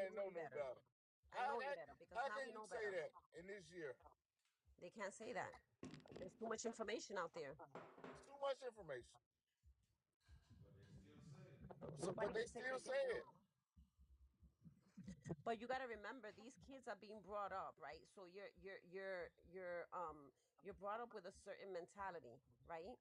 I ain't know know you no better. better. I know you better because How now can we you know say better. that in this year? They can't say that. There's too much information out there. It's too much information. But they still say it. So, But but they they say still they say can do it. it. But you got to remember, these kids are being brought up, right? So you're brought up with a certain mentality, right?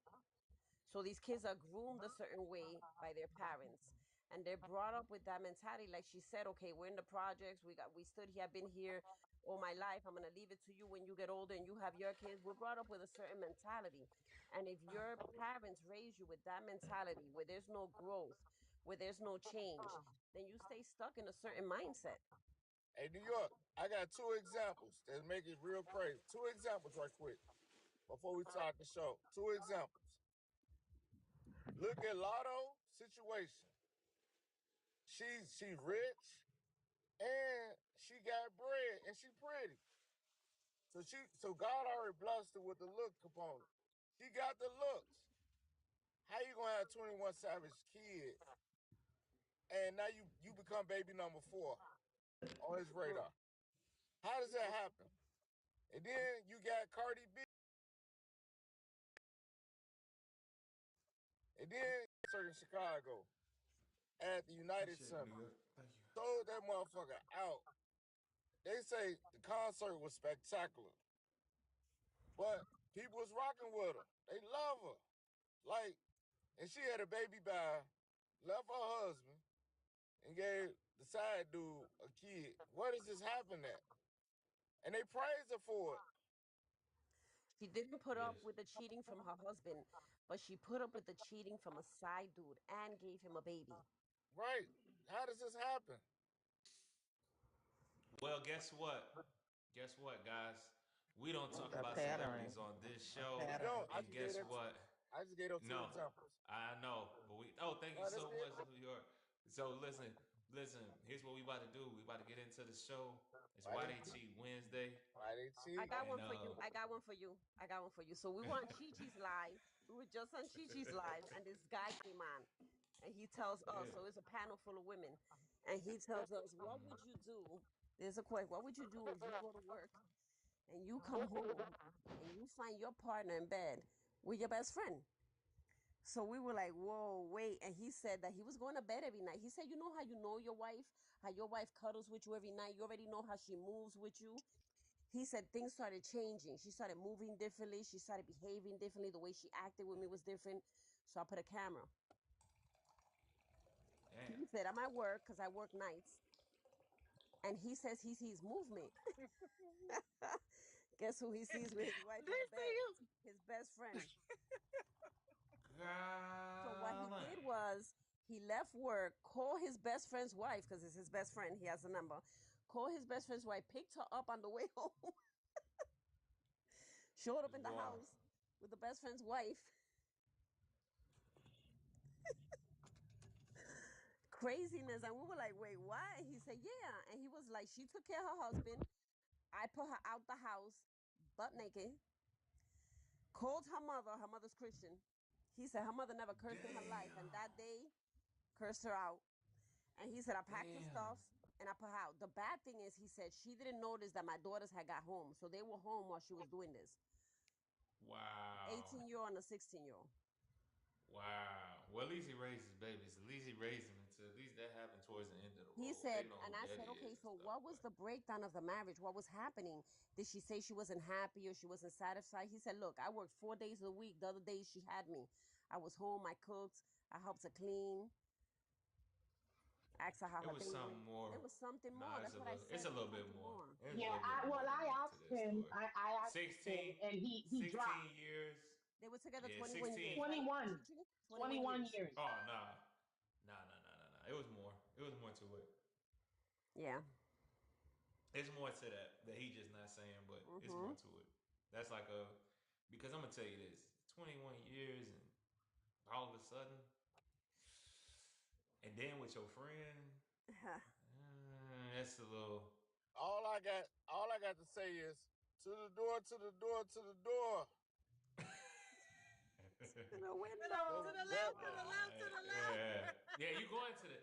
So these kids are groomed a certain way by their parents, and they're brought up with that mentality. Like she said, okay, we're in the projects. We stood here. I've been here all my life. I'm gonna leave it to you when you get older and you have your kids. We're brought up with a certain mentality, and if your parents raise you with that mentality, where there's no growth, where there's no change, then you stay stuck in a certain mindset. Hey, New York, I got two examples that make it real crazy. Two examples right quick before we start the show. Two examples. Look at Lotto situation. She rich and she got bread and she pretty. So God already blessed her with the look component. She got the looks. How you gonna have 21 Savage kids and now you become baby number 4 on his radar? How does that happen? And then you got Cardi B, and then in Chicago at the United Appreciate it, Center. New York. Thank you. Sold that motherfucker out. They say the concert was spectacular, but people was rocking with her. They love her. Like, and she had a baby by, left her husband, and gave the side dude a kid. Where does this happen at? And they praise her for it. She didn't put up Yes. with the cheating from her husband, but she put up with the cheating from a side dude and gave him a baby. Right. How does this happen? Well, guess what? Guess what, guys? We don't talk The about pattern. celebrities on this The show. We pattern. don't. And guess what? I just gave those two No, examples. I know, but we. Oh, thank you No, that's so it. much, New York. So listen. Here's what we about to do. We about to get into the show. It's Why Why they They Cheat Wednesday, why they I cheat? got and one for you. I got one for you. I got one for you. So we were on Chi-Chi's live. We were just on Chi-Chi's live, and this guy came on, and he tells us, yeah. so it's a panel full of women, and he tells us, what would you do? There's a question. What would you do if you go to work and you come home and you find your partner in bed with your best friend? So we were like, whoa, wait. And he said that he was going to bed every night. He said, you know how you know your wife? How your wife cuddles with you every night? You already know how she moves with you. He said things started changing. She started moving differently. She started behaving differently. The way she acted with me was different. So I put a camera. Damn. He said, I'm at work because I work nights. And he says he sees movement. Guess who he sees with his wife in the This bed? you. His best friend. So what he God. did was he left work, called his best friend's wife, because it's his best friend. He has a number. Called his best friend's wife, picked her up on the way home, showed up It's in the wild. house with the best friend's wife. Craziness. And we were like, wait, what? And he said, yeah. And he was like, she took care of her husband. I put her out the house, butt naked, called her mother. Her mother's Christian. He said her mother never cursed in her life. And Damn. that day, cursed her out. And he said, I packed the Damn. stuff and I put her out. The bad thing is, he said, she didn't notice that my daughters had got home. So they were home while she was doing this. Wow. 18-year-old and a 16-year-old. Wow. Well, at least he raised his babies. At least he raised them until at least that happened towards the end of the He road. They said, know and who I daddy said, okay, is and so stuff. what was But the breakdown of the marriage? What was happening? Did she say she wasn't happy or she wasn't satisfied? He said, look, I worked 4 days a week. The other days she had me. I was home, I cooked, I helped her clean, asked her how it her was day something went. There more. was something Nah, more. That's what I it's said. a There was little bit something more. more. There's a Yeah, little bit more I going into asked this him. story. I asked him, 16, and he dropped 16 years. They were together Yeah, 21 years, 16. right? 21, 21 21 years. years. Oh, nah. Nah. It was more. It was more to it. Yeah. There's more to that he just not saying, but it's more Mm-hmm. to it. That's like a, because I'm going to tell you this 21 years and all of a sudden, and then with your friend, that's a little. All I got to say is to the door, to the door, to the door. To the To the, to So window. the that left, to the left, to the left. Yeah, you going to the,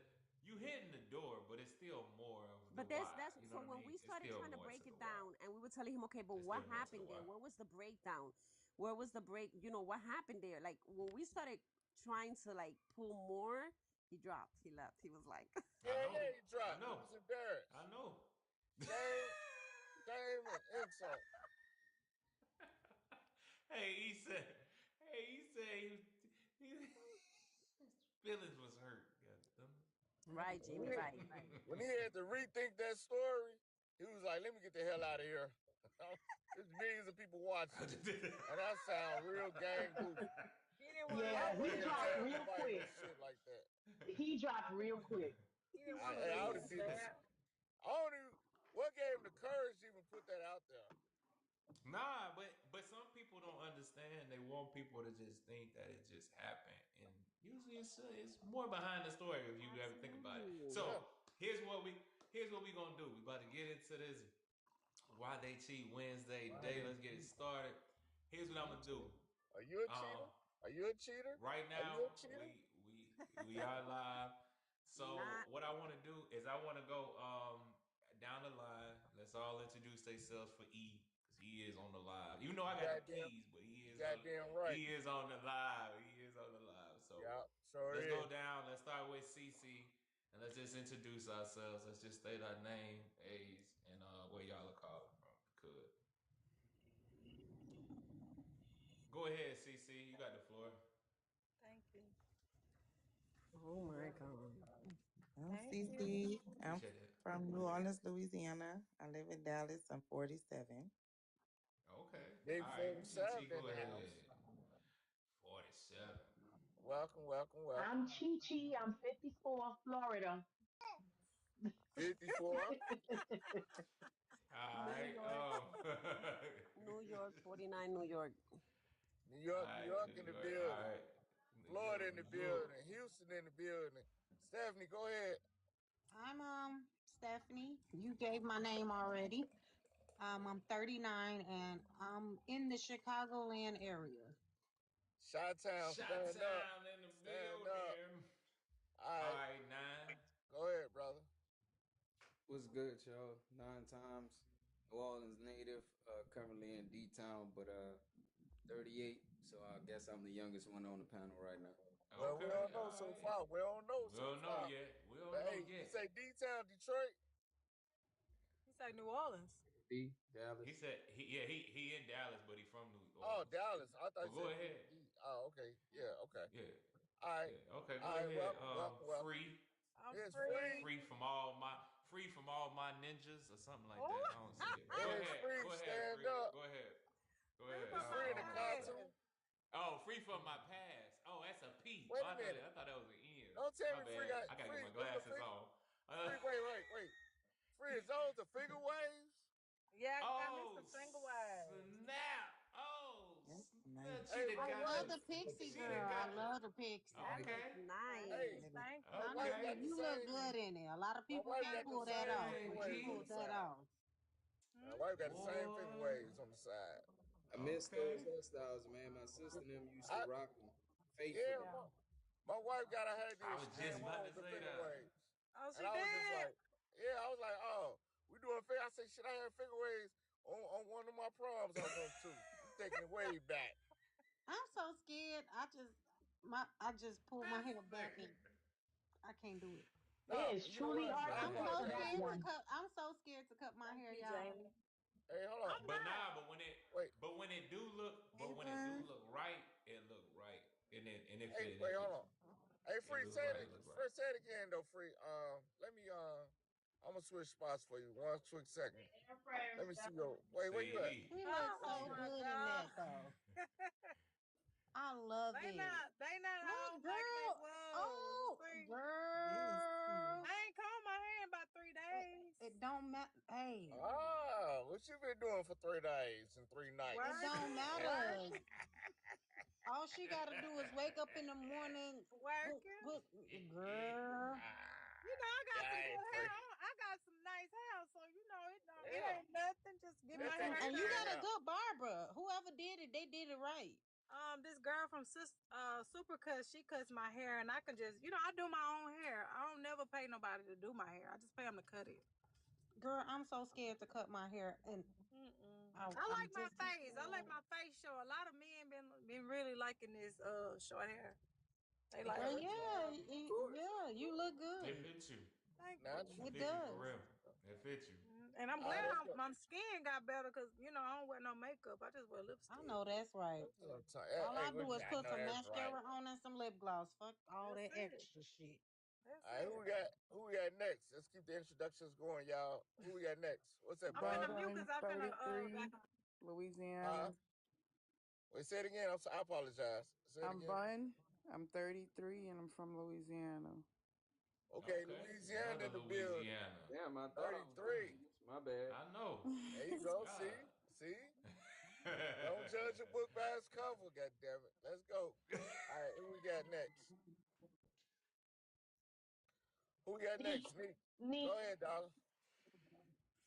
you hitting the door, but it's still more of the But why. that's You know so what I when mean? we It's started still trying to more break to it the why. down and we were telling him, okay, but It's what still more to the happened there? why. Where was the breakdown? Where was the break? What happened there? Like when we started trying to like pull more, he dropped. He left. He was like, I Yeah, know. yeah, he I dropped. He know. was embarrassed. I know. Shame, shame, and insult. hey, he said. Hey, he said he his feelings was hurt. God damn right, When Jamie, he, right. when he had to rethink that story, he was like, "Let me get the hell out of here." There's millions of people watching, it. and that sound real gang goofy. He didn't want to I let Yeah, it he wouldn't dropped tell slap. real nobody no quick. shit like that. He dropped real quick. He didn't I, want to I let would it have did this. slap. I don't even. What gave him the courage to even put that out there? Nah, but some people don't understand. They want people to just think that it just happened, and usually it's more behind the story if you ever think about it. Absolutely. So Yeah, here's what we gonna do. We about to get into this why they cheat Wednesday day. Let's get it started. Here's what I'm gonna do. are you a Um, cheater? Are you a cheater? right Are now you a cheater? we are live. So Not what I want to do is I want to go down the line. Let's all introduce ourselves for E because he is on the live. Even though I You got the goddamn, keys, but you goddamn right. he is on the live. He is on the live. So Yeah, sure let's is. go down. Let's start with CC and let's just introduce ourselves. Let's just state our name, age, and where y'all are calling from. Could go ahead, CC. You got the floor. Thank you. oh my god. I'm Thank you. Cece. I'm Appreciate it. from New Orleans, Louisiana. I live in Dallas. I'm 47. Okay. Big All right. 47 TT, in go the ahead. house. 47. Welcome, welcome, welcome. I'm Chi Chi. I'm 54, Florida. 54. All New right. York, All New York, 49 New York. New right. York New in the York. All building. right. New Florida York. in the New York. building. Houston in the building. Stephanie, go ahead. I'm Stephanie. You gave my name already. I'm 39 and I'm in the Chicagoland area. Chi-Town, Shot stand up. town in the Stand up. building. All All right, right, nine. go ahead, brother. What's good, y'all? 9 times. New Orleans native, currently in D Town, but 38. So I guess I'm the youngest one on the panel right now. Well, we Okay. don't know All so right. far. We don't know We so don't know far. yet. We don't But know hey, you yet. say D-Town, Detroit? He said New Orleans. D, Dallas. He said he in Dallas, but he from New Oh, Orleans. Dallas. I thought But you go said ahead. Oh, okay. Yeah, okay. Yeah. All right. Yeah. Okay. All Go right. ahead. Welcome, welcome, welcome. Free. I'm It's free. free. Free from all my ninjas or something like Oh, that. I don't see it. But go It's ahead. free. Go ahead, Stand free. up. Go ahead. Go free ahead. from It's my free in I the don't know what past. that. cartoon. Oh, free from my past. Oh, that's a P. Wait Oh, a minute. I thought that was an N. Don't tell My me free bad. got I gotta get free. my Those are glasses figure. on. Free. Wait. Free is those the figure waves? Yeah, I got me Oh some single wives. snap! Oh Yep, snap! nice. She Hey, done I wait, got wait. the. love the pixie She girl. done I got the. love the pixie. That Okay. looks Hey, nice. And Thank my you. wife Sandra, Okay. got the you look same. good in it. A lot of My people wife can't got the pull Thank that same off, figure but you waves on you. the pulled that side. off. My Hmm? wife got the same figure Boy. waves on the side. I miss those Okay. hairstyles, man. My sister and them used to I rock them yeah, faithfully. Yeah. my wife got her hair I did. was She just came about home to with the say figure that. waves, Oh, and she I was just did. like, yeah, I was like, oh, we doing figure. I said, shit, I had figure waves on one of my proms I went to. You taking it way back? I'm so scared. I just pulled my This hair back nigga. and I can't do it. No, It is you know truly what? hard My to I'm pull wife so the got back scared it. to one. cut. I'm so scared to cut my Thank hair, you, y'all. Jamie. Hey, hold on. I'm But not. nah, Wait, when it do look, but when it do Ever. look right, it look right, and it hey, fit, and it wait, hold fits on. you. Hey, It free, look say right, it. it look right. First, say it again though, free. Let me. I'm gonna switch spots for you. One quick second. Let me see your. Wait, where you See at? me. He Oh, looks Let me oh see so your. my good in God. that though. I love it. They not Look, all like they girl. was. Oh, See, Yes. girl. I ain't combed my hair in about 3 days. It don't matter. Hey, What you been doing for 3 days and 3 nights? it don't Working, matter. working, All she got to do is wake up in the morning, working. girl. You know, I got some Yeah, good hair. free. I got some nice hair, so you know it Yeah, ain't nothing. Just get my that's that hair And good you good cut. got a hair. good barber. Whoever did it, they did it right. This girl from Supercuts, she cuts my hair, and I can just, I do my own hair. I don't never pay nobody to do my hair. I just pay them to cut it. Girl, I'm so scared to cut my hair, and I like my face. I like my face short. A lot of men been really liking this short hair. They like Girl, it. yeah, course. yeah, you look It good. fits you. Thank you. Natural. It It fits you for does. real. It fits you. And I'm All right, glad let's go. my skin got better because I don't wear no makeup. I just wear I lipstick. know that's right. That's what I'm talking. All Hey, I what do you is mean? I put know some that's right. mascara on and some lip gloss. Fuck all That's that it. extra shit. That's All right, it. who we got next? Let's keep the introductions going, y'all. Who we got next? What's that, I'm finna Bob? mute because Bun, I'm finna back 33, up. Huh? Louisiana. Wait, say it again. I apologize. Say it I'm again. Bun. I'm 33 and I'm from Louisiana. Okay, Okay. Louisiana Another in the building. Louisiana. Damn, I thought I was 33. Chinese. My bad. I know. There you go. God. See? Don't judge a book by its cover, goddammit. Let's go. All right, who we got next? Who we got Neek, next? Nick. Neek, Go ahead, Dollar.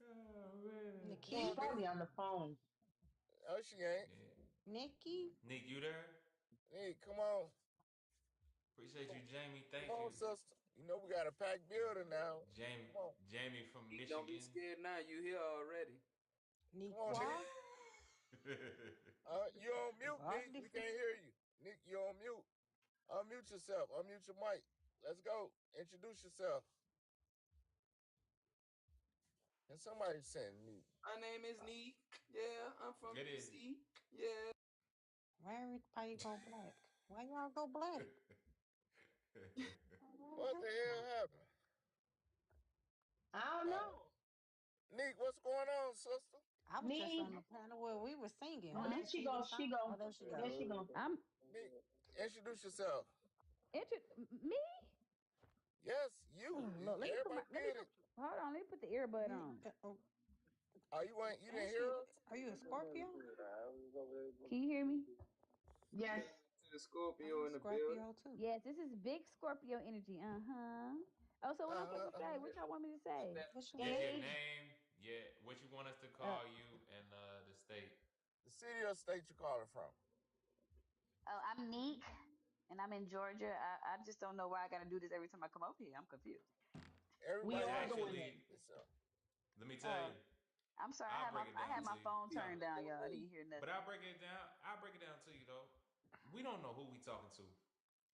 Oh, man. Come she's on, Nikki, Nick. probably on the phone. Oh, she ain't. Yeah. Nikki, Nick, you there? Nick, come on. Appreciate you, Jamie. Come Thank on, you. sister. You know we got a packed building now. Jamie Come on. Jamie from Nick, don't be Michigan. scared now. You here already. Come on, Nick. Nikwa. You on It's mute, Nick. awfully. We can't hear you. Nick, you on mute. Unmute yourself. Unmute your mic. Let's go. Introduce yourself. And somebody send me. My name is Neek. Yeah, I'm from It is. B.SEE. Yeah. Why everybody go black? Why y'all go black? What the hell happened? I don't know. Nick, what's going on, sister? I was just Neek. on the panel where we were singing. Oh, I there ain't she see the goes. She song. Oh, go. there she There goes. she go. I'm Nick, introduce yourself. me. Yes, you. Oh, look, let me put my Everybody let me did it. hold on. Let me put the earbud on. Oh, Oh, you didn't ain't hear she? us? Are you a Scorpio? Can you hear me? Yes. To the Scorpio I'm a in the building. Scorpio too. Yes, this is big Scorpio energy. Oh, so what I'm supposed to say? What y'all want me to say? What's your Yeah, name? your Age. name, yeah, what you want us to Uh, call you, and the state. The city or state you calling from? I'm Neek, and I'm in Georgia. I just don't know why I got to do this every time I come over here. I'm confused. We Everybody It's all want to doing it. actually, introduce themselves. let me tell Oh, you, I'm sorry. I'll break it I down had to my you. phone No, turned down, y'all. I didn't hear but nothing. I'll break it down. I'll break it down to you though. We don't know who we talking to.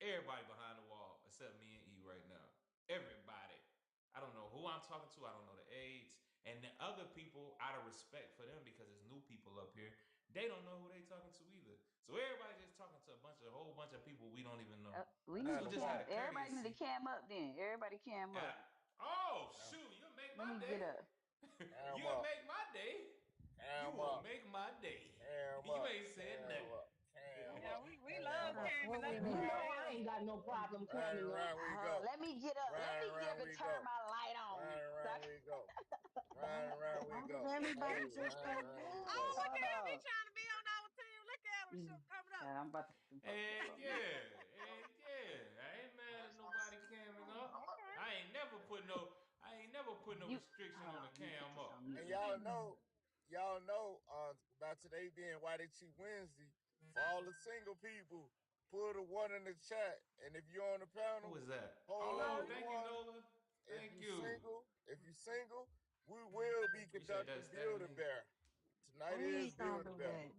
Everybody behind the wall, except me and E right now. Everybody. I don't know who I'm talking to. I don't know the age. And the other people, out of respect for them, because it's new people up here, they don't know who they talking to either. So everybody just talking to a whole bunch of people we don't even know. We need Behind to So the just cam. out wall. of Everybody need to courtesy, cam up then. Everybody cam up. oh Cam, shoot, you'll make Let my me day. get up. cam You'll up. make my day. You Cam will up. make my day. Cam You up. ain't said Cam nothing. up. Cam Yeah, up. we love Cam up. camming. What Let's we go You miss? know right I in. ain't got no problem Round and camming up. round we go. Let me get up. Let Round and me get round up and we turn go. my light on. Round and So round we go. Round and round we Why does go. Hey, everybody just round and go round we Oh, go. black? look hold at him. He on. trying to be on our team. Look at him. Shoot, coming up. I'm about to some folks to Heck call me. yeah. Heck yeah. I ain't mad at nobody camming up. Okay. I ain't never put no You restriction hold on on. the Let me put cam this up. on mute And real quick. y'all know about today being Why They Cheat Wednesday. For all the single people, put a one in the chat. And if you're on the Who panel, is that? hold up Oh, the thank you, one. Nola. Thank you. If you single, we will be Appreciate that, conducting Build a Stephanie. Bear. Tonight is Please don't Build a do Bear. that.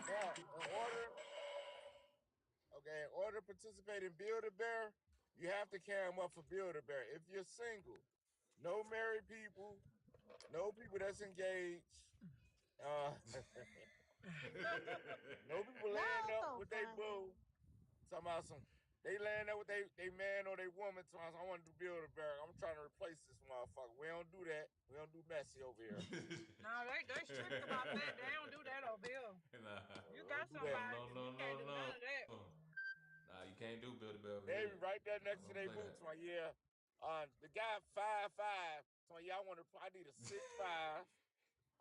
Now, in order to participate in Build a Bear, you have to cam up for Build a Bear. If you're single, no married people, no people that's engaged, uh, no people laying Y'all up so with they funny. boo. Talking about some, they laying up with they man or they woman. Talking about, I want to do Build a Bear. I'm trying to replace this motherfucker. We don't do that. We don't do messy over here. No, they strict about that. They don't do that over here. Nah. You We got don't do that. No, somebody, no, no, you can't no, do none of that. no. Nah, you can't do Build a Bear over They here. be right there next to Don't their play boots. that. My yeah. The guy 5'5". So yeah, I need a 6'5".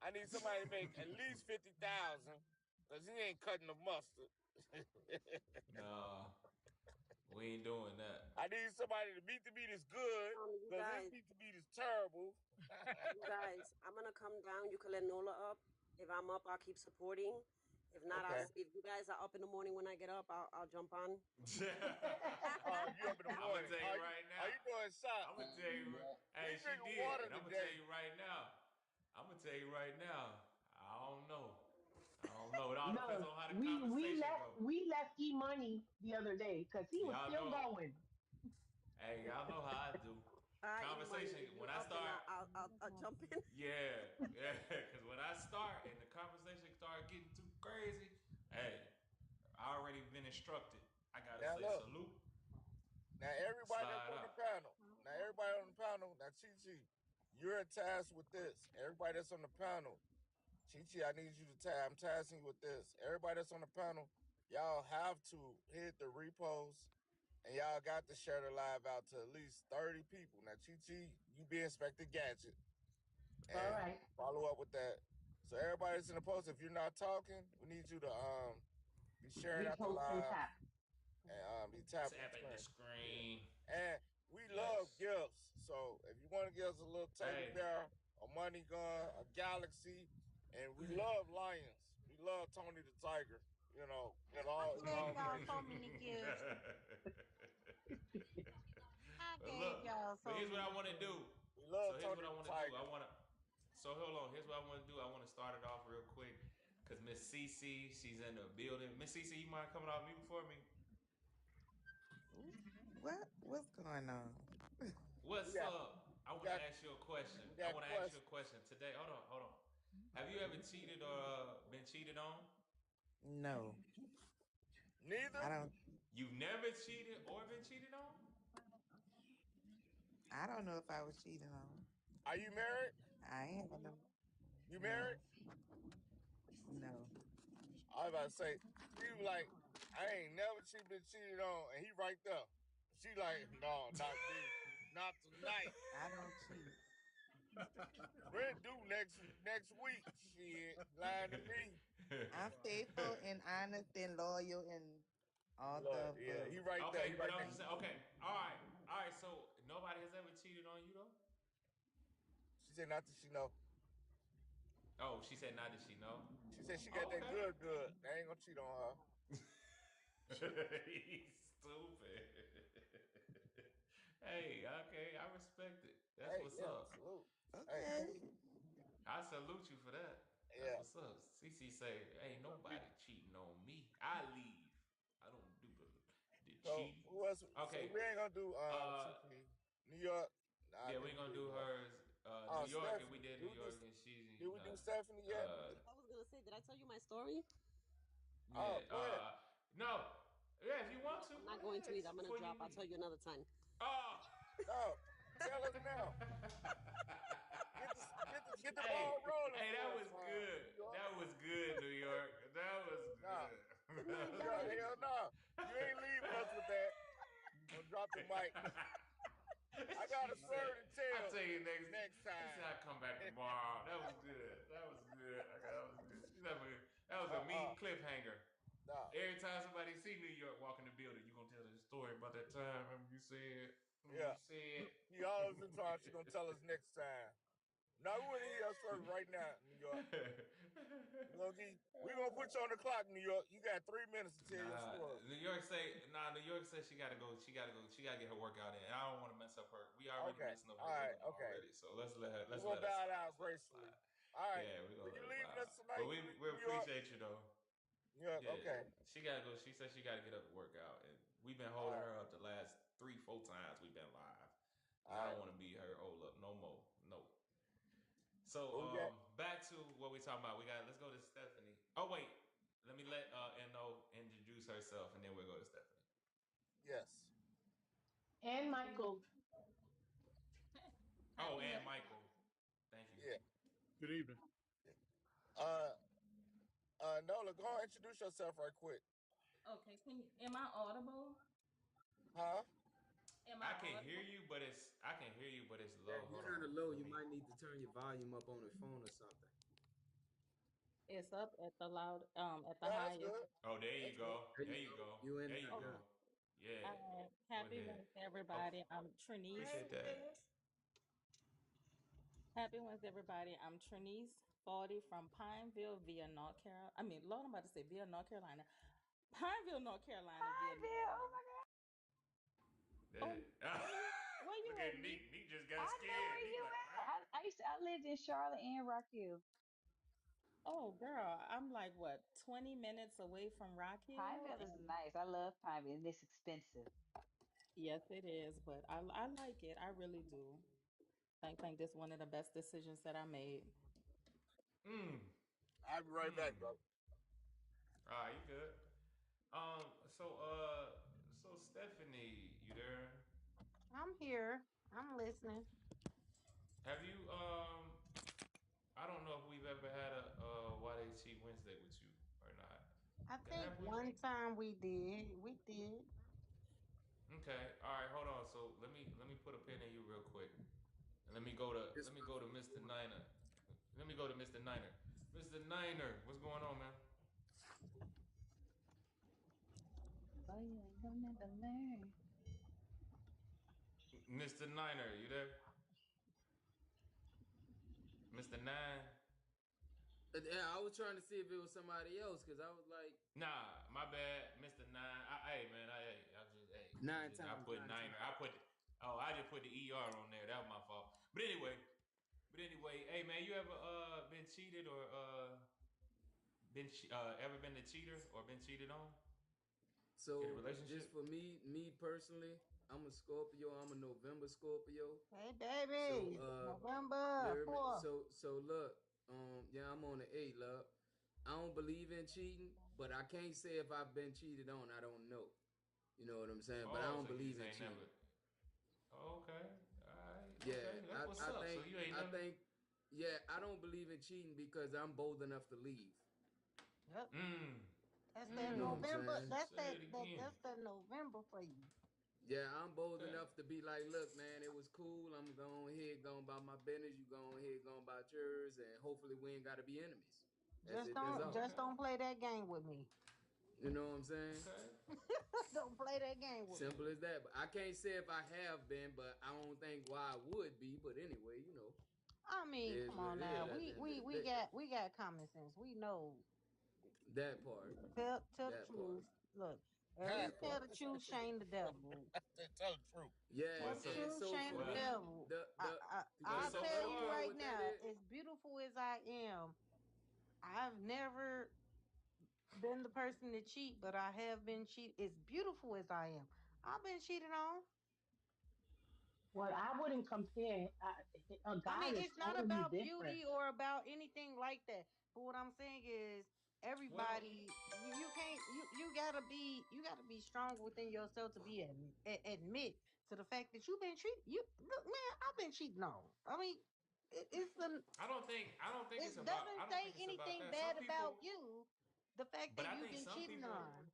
I need somebody to make at least 50,000, cause he ain't cutting the mustard. Nah, we ain't doing that. I need somebody to beat the beat is good, You cause his guys, beat the beat is terrible. I'm gonna come down. You can let Nola up. If I'm up, I'll keep supporting. If not, Okay. if you guys are up in the morning when I get up, I'll jump on. Oh, you up in the I'm gonna morning? tell you right Are now. you doing I'm shots? gonna tell you. Hey, drinking did, water and I'm gonna tell today. you right now. I'm gonna tell you right now. I don't know. I don't know. It all depends Look, on how the we conversation left go. we left E Money the other day because he was Y'all still know. going. Hey, y'all know how I do. All right, money. Conversation If you when I up, then start. I'll jump in. Yeah, yeah. Because when I start and the conversation start getting too crazy, hey, I already been instructed. I gotta Now say look, salute, now everybody that's slide on the out. panel, now everybody on the panel, now Chi Chi, you're tasked with this. Everybody that's on the panel, Chi Chi, I need you to tag. I'm tasking you with this. Everybody that's on the panel, y'all have to hit the repost, and y'all got to share the live out to at least 30 people. Now Chi Chi, you be Inspector Gadget, All and right. follow up with that. So everybody that's in the post, if you're not talking, we need you to be sharing out the Repost and live tap. and be tapping the Tapping the screen. Yeah. screen. And we love Yes. gifts. So if you want to give us a little teddy Hey. bear, a money gun, a galaxy, and we love lions. We love Tony the Tiger. You know, I it's gave all y'all great. so many gifts. I But gave look, y'all but so here's what many I want to gifts. do. We So love here's what Tony I the want to do. Tiger. I want to. So hold on. Here's what I want to do. I want to start it off real quick because Miss Cece, she's in the building. Miss Cece, you mind coming off mute for me? What's going on? We What's got up? I we want to got ask you a question. we I got want to ask you a questions. question today. Hold on, hold on. Have you ever cheated or been cheated on? No, I Neither? don't. You've never cheated or been cheated on? I don't know if I was cheating on. Are you married? I ain't had no. You married? No, no. I was about to say, she was like, I ain't never been cheated on, and he right there. She like, no, not me. Not tonight. I don't cheat. Rent due next week. Shit, lying to me. I'm faithful and honest and loyal and all the Look, yeah, he above. right there. He Okay, but right I was there. just saying. Okay, all right, all right. So nobody has ever cheated on you though. She said not that she know. Oh, she said not that she know. She said she got Oh, that okay. good. They ain't gonna cheat on her. He's stupid. Hey, okay, I respect it. That's Hey, what's yeah, up. salute. Hey, Okay. I salute you for that. That's yeah. what's up. CC say, ain't nobody cheating on me. I leave. I don't do the So cheating. who else? So Okay. we ain't gonna do Uh TP. New York. Nah, I yeah, we think we gonna did do New York. hers. New York, and we Stephanie. did New York, and she's Did we do Stephanie yet? I was gonna say, did I tell you my story? Oh, yeah. go ahead. No. Yeah, if you want No, to, I'm go not going to ahead either. I'm gonna before you drop. I'll leave. tell you another time. Oh. No, tell us now. Get the Hey, ball rolling hey, that for us, was good. New York. That was good, New York. That was Nah, Good good. night, New York, guys. hell no. You ain't leaving us with that. Gonna drop the mic. I got She a said, story to "I'll tell tell you next." next She said, time. "I'll come back tomorrow." That was good. That was good. That was good. That was a uh, mean cliffhanger. no. Every time somebody see New York walk in the building, you gonna tell the story about that time. Remember you said. Remember Yeah. you said. He always in time. She gonna tell us next time. Now we want to hear your story right now, New York. We gonna put you on the clock, New York. You got 3 minutes to tell your Nah, story. New York say she gotta go. She gotta go. She gotta get her workout in. I don't want to mess up her. We already Okay. messing up All her right. rhythm Okay. already. So let's let her. We're Let's gonna let her bow it slide. out Let's let her gracefully. slide. All right. Yeah, we So gonna you let her leaving vibe. us But tonight? You leaving we New York? appreciate you though. New York. Yeah, Okay. she gotta go. She said she gotta get up and work out, and we've been All holding right. her up the last 3, 4 times we've been live, and All I right. don't want to be her hold up no more. No. So What we got? back to what we talking about. Let's go to Stephanie. Oh wait, let me let No introduce herself, and then we'll go to Stephanie. Yes. And Michael. Oh, Happy and Wednesday. Michael. Thank you. Yeah. Good evening. Uh. Nola, go and introduce yourself right quick. Okay, am I audible? Huh? Am I I can hear audible? you, but it's Yeah, low. you Hold kind on. of low. Let You me. might need to turn your volume up on the phone or something. It's up at the loud at the Yeah, that's highest. good. Oh, there you That's good. go. There There you you go. go. You in There there you Okay. go. now? Yeah. All right. Go Happy ahead. Wednesday, Oh, everybody. I'm Trinice. appreciate that. Happy Wednesday, everybody. I'm Trinice 40 from Pineville, via North Carolina. I mean, Lord, I'm about to say via North Carolina. Pineville, North Carolina, via North Oh Carolina. my God. Oh, That- where you Look at, at Nick? Neek. Neek just got I know scared. where Neek you I lived in Charlotte and Rock Hill. Oh, girl, I'm like what, 20 minutes away from Rock Hill, Pineville is and nice. I love Pineville, and it's expensive. yes, it is, but I like it. I really do. I think this is one of the best decisions that I made. Mm. I'll be right back, Mm. bro. All right, you good? So Stephanie, you there? I'm here. I'm listening. Have you I don't know if we've ever had a Why They Cheat Wednesday with you or not. I think Have we? one time we did. We did. Okay. All right. Hold on. So let me put a pin in you real quick, and It's let me go to Mr. Niner. Let me go to Mr. Niner. Mr. Niner, what's going on, man? Boy, you ain't gonna never learn. Mr. Niner, you there? Mr. Nine? yeah. I was trying to see if it was somebody else because I was like Nah, my bad, Mr. Nine. Hey man, I nine just I times, put nine Niner. times. I just put the ER on there. That was my fault. But anyway, hey man, you ever been cheated or ever been a cheater or been cheated on in a So just relationship? for me personally, I'm a Scorpio. I'm a November Scorpio. Hey, So baby. you November heard me. 4th. So look, yeah, I'm on the eight, love. I don't believe in cheating, but I can't say if I've been cheated on. I don't know. You know what I'm saying? But I Oh, don't so you believe just in ain't never. cheating. Oh, okay, all right, Yeah, okay. That's what's up. So you ain't I never. think, yeah, I don't believe in cheating because I'm bold enough to leave. Yep. Mmm. That's that You know what I'm Mmm. November. saying? That's Say that it that again. that's that November for you. Yeah, I'm bold Okay. enough to be like, look, man, it was cool. I'm going ahead, going about my business. You going ahead, going about yours, and hopefully we ain't got to be enemies. That's Just it. That's don't all. just Okay. don't play that game with me. You know what I'm saying? Okay. Don't play that game with me. Simple as that. But I can't say if I have been, but I don't think why I would be. But anyway, I it mean, is come what on it now. is at the We end of we the we day. got we got common sense. We know. That part. Tell the That part. truth. Look, if Huh? it's That tell part. the truth, shame the devil. Tell the truth. Yeah, Well, Tell the so and truth, so shame for the well, me, devil. the well, I'll the so tell other you part far. right with that now, is, as beautiful as I am, I've never been the person to cheat, but I have been cheated. As beautiful as I am, I've been cheated on. Well, I wouldn't compare. A I guy mean, is it's not totally about different. beauty or about anything like that. But what I'm saying is Well, everybody you can't you gotta be strong within yourself to be admit to the fact that you've been treated. You look, man, I've been cheating on. I mean, it's the I don't think it's it about. I doesn't don't say think it's about anything that. Some bad about people, you. The fact but that I you've think been some cheating people. on.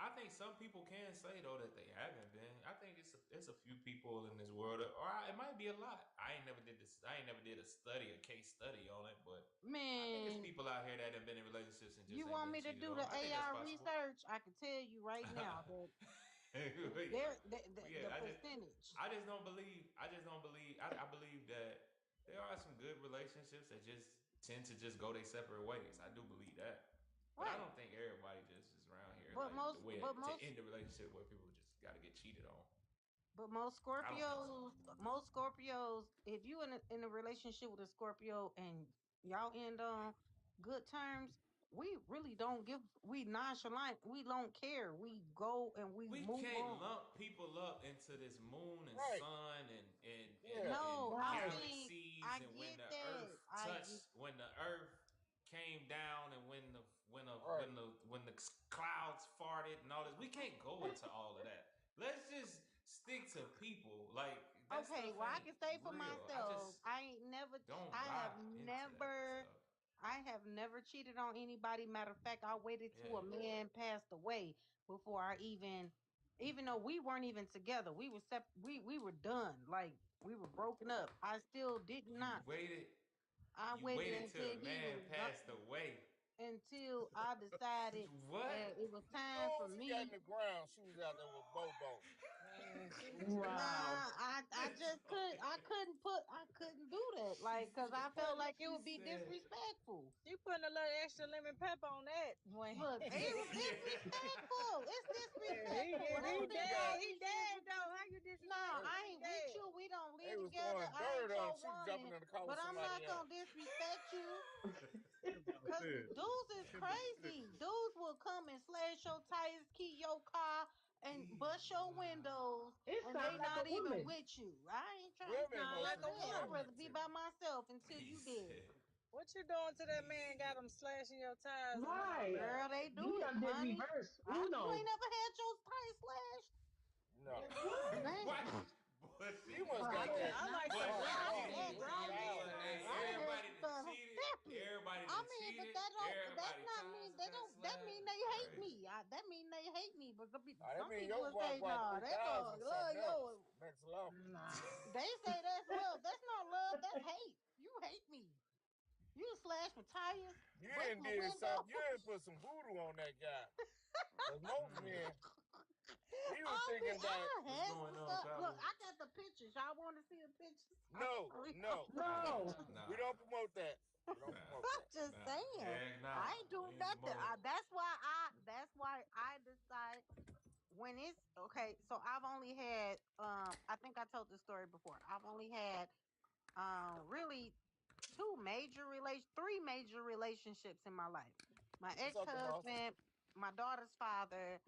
I think some people can say though that they haven't been. I think it's a few people in this world, it might be a lot. I ain't never did this. I ain't never did a case study on it, but I think it's Man, people out here that have been in relationships and just you ain't want been me to cheated do on. the I think that's AI possible. research? I can tell you right now that Yeah, there the yeah. percentage. I just don't believe. I just don't believe. I believe that there are some good relationships that just tend to just go their separate ways. I do believe that, but I Right. don't think everybody just is around here But like the most, way but to most, end the relationship where people just got to get cheated on. but most I don't think so. Scorpios, if you in a relationship with a Scorpio and y'all end on good terms, we really don't give, we nonchalant, we don't care. We go and we We move can't on. lump people up into this moon and Right. sun Yeah. and No, I'm Right. saying galaxies I and when get the that. earth touched when the earth came down and Right. when the clouds farted and all this. We can't go into all of that. Let's just stick to people. Like that Okay, stuff well, I ain't can say for real. I myself, just I ain't never, don't I have buy into that never, stuff. I have never cheated on anybody. Matter of fact, I waited till Yeah. a man passed away before I even though we weren't even together, we were we were done, like we were broken up. I still did You not. waited I you waited waited till until a he man was passed away. until I decided What? that it was time for Soon as he got in me. the ground, she was out there with Bobo. Man, Nah, Wow. I This just couldn't. I couldn't do that. she Like, cause I felt said like it she would be said disrespectful. she putting a little extra lemon pepper on that. Boy. Look, it was disrespectful. It's disrespectful. Soon I've as he been got all He these years dead with though. you. How you Nah, disrespect they, him? I He ain't with dead. you. We don't they live was together. throwing I heard her. your She was jumping woman, in the car with but I'm somebody not else. gonna disrespect you. About Cause this. dudes is crazy. Dudes will come and slash your tires, key your car, and bust your windows, It and they sounds like a not even woman. with you. I ain't trying. Women Sound most Like of like the a I said, I'd time. woman. rather be by myself until He you dead. said, What you doing to that man? Got him slashing your tires and all Right. that. Girl, they He do it, done did honey. reverse You ain't Uno. never had your tires slashed. No. What? "What, Damn. pussy?" You must I got mean, that I not like But some not Girl, she I grown see, done necessarily had with look, the I hey, younger look, done hey, I person. done everybody done done cheated. step it. Everybody I done mean, but cheated. that's Everybody not mean times they got don't that mean slashed. they hate Crazy. me. That mean they hate me. But That some mean people your will one say, point nah, three that dog thousand love something else. yo. Next level. Nah. They say that's love. That's not love, that's hate. You hate me. You slash my tires, You bust ain't my did something. You windows. ain't put some voodoo on that guy. Cause most Mm. men, he was thinking about I What's had going some on, stuff. Look, Cabo? I got the pictures. Y'all want to see the pictures? I can no, show no. y'all. No. We Nah, don't promote that. We don't nah, promote I'm that. just nah. saying. Heck I nah. ain't We doing ain't nothing. promoting. That's why I decide when it's okay. So I've only had I think I told this story before. I've only had really three major relationships in my life. My What's up, the boss? ex-husband, my daughter's father,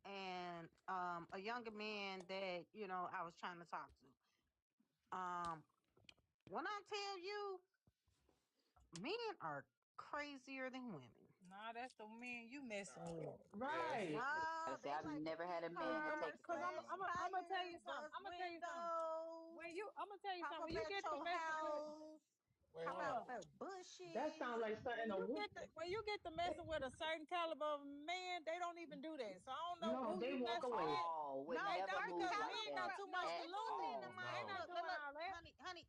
and a younger man that, I was trying to talk to. When I tell you, men are crazier than women. Nah, that's the men you messing with. Yeah, it's Right. No, I say they I've like to never had keep a man to coming take and it Cause from slash me. I'm gonna tell tires, you something. bust I'm gonna tell you something. windows, I'm gonna tell you pop something. up When you at get to your messing with house, wait, hop hold hold out on. on. the That sounds bushes. like something a woman. When you get to messing with a certain caliber of man, they don't even do that. So I don't know No, who they you walk messing away. with. Oh, would No, They never don't certain move because like men got that caliber. too much No, to at this was in lose. in all. my They not No. look, doing look, look, all that.